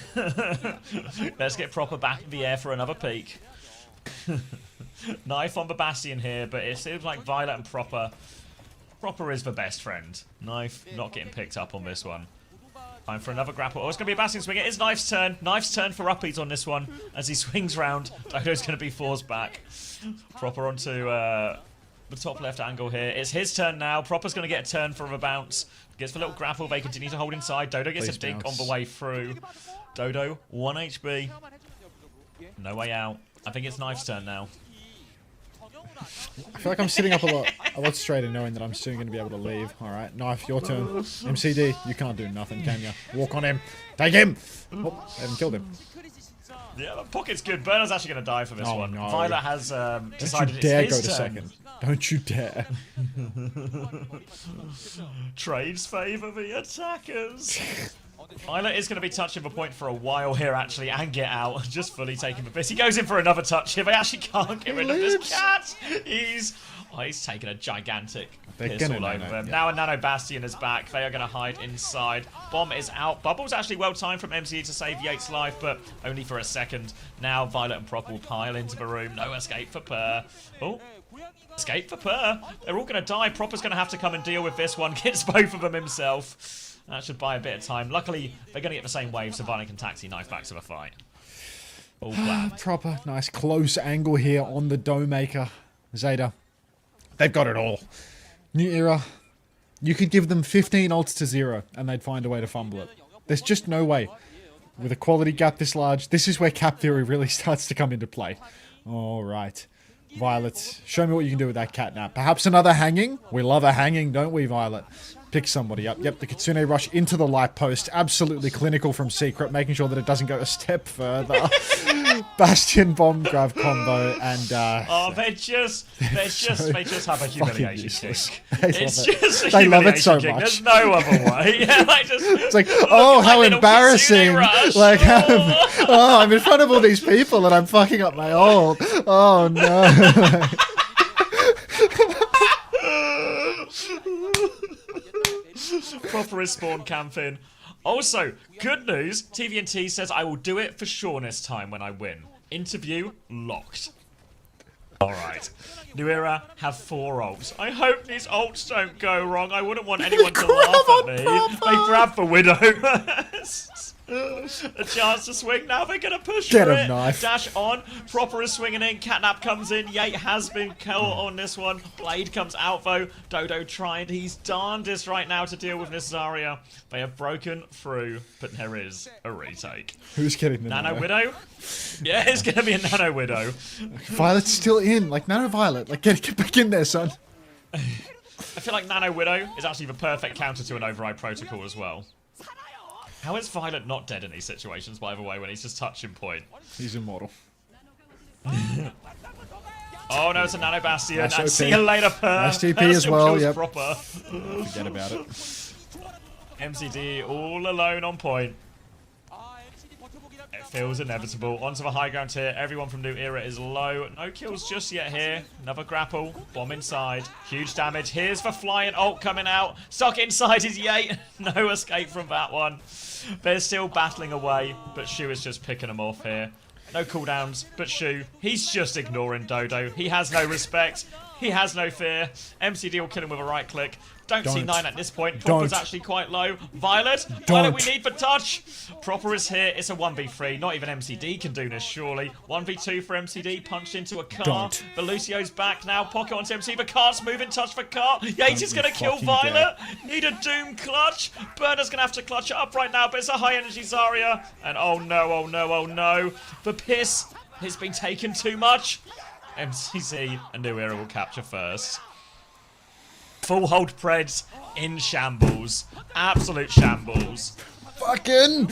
S1: Let's get Proper back in the air for another peek. Knife on the Bastion here, but it seems like Violet and Proper is the best friend. Knife not getting picked up on this one. Time for another grapple. Oh, it's going to be a Bastion swing. It is Knife's turn. Knife's turn for upbeat on this one. As he swings round, Dodo's going to be forced back. Proper onto the top left angle here. It's his turn now. Proper's going to get a turn for a bounce. Gets the little grapple. They continue to hold inside. Dodo gets
S2: Please
S1: a dink
S2: bounce.
S1: on the way through. Dodo, 1 HP. No way out. I think it's Knife's turn now.
S2: I feel like I'm sitting up a lot straighter knowing that I'm soon going to be able to leave. Alright, Knife, your turn. MCD, you can't do nothing, can you? Walk on him. Take him! Oh, I haven't killed him.
S1: Yeah, the pocket's good. Burner's actually going to die for this
S2: Oh,
S1: one.
S2: no.
S1: Violet has
S2: Don't
S1: decided
S2: you dare
S1: it's
S2: go
S1: his
S2: to
S1: turn.
S2: second. Don't you dare.
S1: Trades favour the attackers. Violet is going to be touching the point for a while here, actually, and get out. Just fully taking the piss. He goes in for another touch here. They actually can't get rid of this cat. He's taking a gigantic piss all over them.
S2: Yeah.
S1: Now a Nano Bastion is back. They are going to hide inside. Bomb is out. Bubble's actually well timed from MCE to save Yates' life, but only for a second. Now Violet and Prop will pile into the room. No escape for Purr. Oh. Escape for Purr. They're all going to die. Proper's going to have to come and deal with this one. Gets both of them himself. That should buy a bit of time. Luckily, they're going to get the same wave, so Violet can taxi Knife back to the fight. All planned.
S2: Proper. Nice close angle here on the Dough Maker. Zeta. They've got it all. New era. You could give them 15 ults to 0, and they'd find a way to fumble it. There's just no way. With a quality gap this large, this is where cap theory really starts to come into play. All right. Violet, show me what you can do with that catnap. Perhaps another hanging? We love a hanging, don't we, Violet? Pick somebody up. Yep, the Kitsune Rush into the light post. Absolutely clinical from Secret, making sure that it doesn't go a step further. Bastion bomb grab combo and
S1: oh, they just have a humiliation kick. It's just a
S2: They love it
S1: humiliation
S2: so
S1: kick.
S2: much.
S1: There's no other way. Yeah,
S2: it's like, oh, how embarrassing! Like, oh, I'm in front of all these people and I'm fucking up my ult. Oh no!
S1: Proper is spawn camping. Also, good news. TVNT says I will do it for Sean time when I win. Interview locked. Alright. New Era have 4 ults. I hope these ults don't go wrong. I wouldn't want anyone to laugh at me. They grab the Widow. A chance to swing. Now they're going to push
S2: Get
S1: for
S2: him,
S1: it.
S2: Knife.
S1: Dash on. Proper is swinging in. Catnap comes in. Yate has been killed on this one. Blade comes out though. Dodo trying his darndest right now to deal with this Zarya. They have broken through, but there is a retake.
S2: Who's getting the
S1: Nano Widow? Yeah, it's going to be a Nano Widow.
S2: Violet's still in. Like, Nano Violet. Like, get back in there, son.
S1: I feel like Nano Widow is actually the perfect counter to an override protocol as well. How is Violet not dead in these situations, by the way, when he's just touching point?
S2: He's immortal.
S1: Oh no, it's a Nano Bastion,
S2: Nice
S1: and
S2: OP.
S1: see you later, Per.
S2: Nice TP
S1: Per
S2: as
S1: still
S2: well,
S1: kills
S2: yep.
S1: Proper.
S2: Forget about it.
S1: MCD all alone on point. It feels inevitable. Onto the high ground here. Everyone from New Era is low. No kills just yet here. Another grapple. Bomb inside. Huge damage. Here's the flying ult coming out. Stuck inside his Yate. No escape from that one. They're still battling away, but Shu is just picking them off here. No cooldowns, but Shu, he's just ignoring Dodo. He has no respect. He has no fear. MCD will kill him with a right click. Don't see
S2: Don't.
S1: 9 at this point.
S2: Don't.
S1: Proper's actually quite low. Violet,
S2: Don't.
S1: we need for touch. Proper is here. It's a 1v3. Not even MCD can do this, surely. 1v2 for MCD. Punched into a car.
S2: Don't.
S1: The Lucio's back now. Pocket onto MC. The car's moving. Touch for car. Yates is
S2: you
S1: going to kill
S2: fucking
S1: Violet. Need a Doom clutch. Burner's going to have to clutch it up right now, but it's a high energy Zarya. And oh no, oh no, oh no. The piss has been taken too much. MCC, a new era will capture first. Full hold Preds in shambles. Absolute shambles.
S2: Fucking.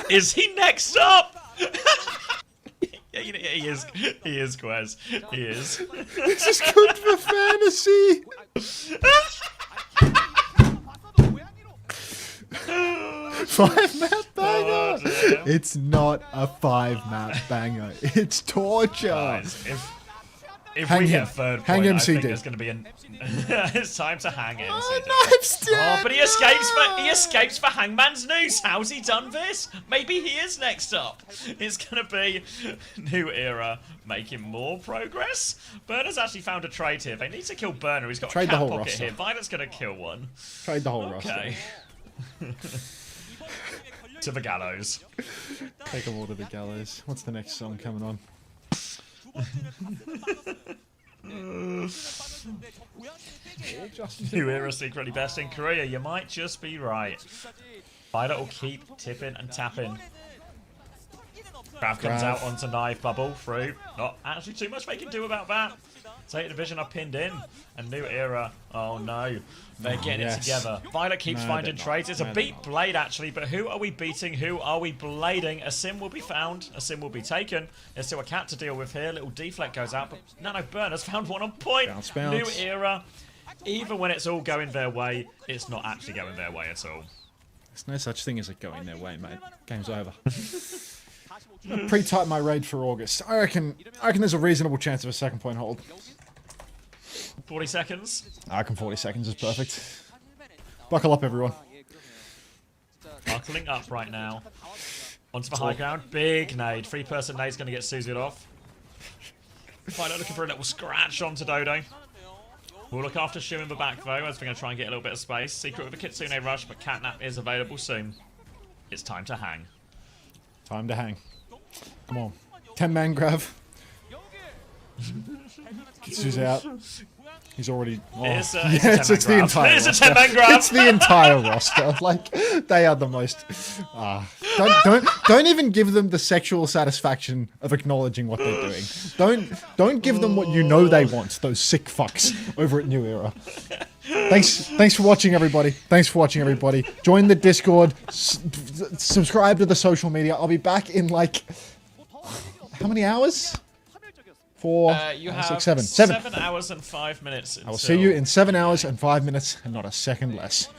S1: Is he next up? Yeah, he is. He is, Quez. He is.
S2: This is good for fantasy. 5-map banger.
S1: Oh, dear.
S2: It's not a 5-map banger. It's torture.
S1: Guys, if
S2: Hang
S1: we
S2: him.
S1: get third
S2: Hang
S1: point, I
S2: MCD.
S1: think there's going to be an... It's time to hang MCD.
S2: Oh, knife's dead.
S1: Oh, but he escapes for Hangman's noose. How's he done this? Maybe he is next up. It's going to be new era making more progress. Burner's actually found a trade here. They need to kill Burner. He's got
S2: Trade
S1: a
S2: the
S1: cat
S2: whole
S1: pocket
S2: roster.
S1: here. Violet's going to kill one.
S2: Trade the whole roster.
S1: Okay. To the gallows.
S2: Take them all to the gallows. What's the next song coming on?
S1: New era secretly best in Korea. You might just be right. Violet will keep tipping and tapping. Grav comes
S2: Grav.
S1: out onto knife bubble through. Not actually too much they can do about that. ZETA Division are pinned in. And new era. Oh no. They're getting
S2: yes.
S1: it together. Violet keeps
S2: No,
S1: finding
S2: they're not.
S1: trades. It's a
S2: No,
S1: beat
S2: they're not.
S1: blade actually, but who are we beating? Who are we blading? A sim will be found. A sim will be taken. There's still a cat to deal with here. Little deflect goes out, but no, Burner's found one on point.
S2: Bounce, bounce.
S1: New era. Even when it's all going their way, it's not actually going their way at all.
S2: There's no such thing as it going their way, mate. Game's over. Pre-type my raid for August. I reckon there's a reasonable chance of a second point hold.
S1: 40 seconds.
S2: I reckon 40 seconds is perfect. Buckle up, everyone.
S1: Buckling up right now. Onto the high ground. Big nade. 3-person nade's going to get Suzu'd off. Violet looking for a little scratch onto Dodo. We'll look after Shu in the back though, as we're going to try and get a little bit of space. Secret with a Kitsune rush, but Catnap is available soon. It's time to hang.
S2: Time to hang. Come on. 10-man Grav. Kitsu's out. He's already... Oh.
S1: It's
S2: Yes, it's the entire
S1: It's a
S2: roster.
S1: 10-man grab.
S2: It's the entire roster. Like, they are the most... Don't even give them the sexual satisfaction of acknowledging what they're doing. Don't give them what you know they want, those sick fucks over at New Era. Thanks for watching, everybody. Thanks for watching, everybody. Join the Discord. Subscribe to the social media. I'll be back in, like... How many hours? 4,
S1: You
S2: 5,
S1: have
S2: 6, 7.
S1: 7 hours and 5 minutes.
S2: I will see you in 7 hours and 5 minutes, and not a second less.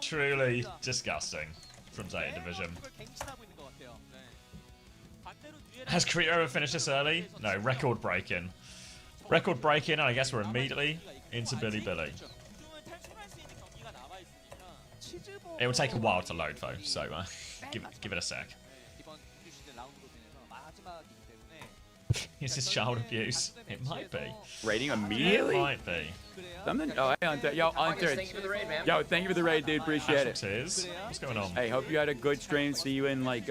S1: Truly disgusting from ZETA Division. Has Korea ever finished this early? No, record breaking. Record breaking, and I guess we're immediately into Billy Billy. It will take a while to load though, so give it a sec. Is this child abuse? It might be.
S12: Rating immediately?
S1: It might be.
S12: Something? Oh, hey, Unter. Yo, Unter.
S13: Thank you for the raid, man.
S12: Yo, thank you for the raid, dude. Appreciate it.
S1: What's going on?
S12: Hey, hope you had a good stream. See you in like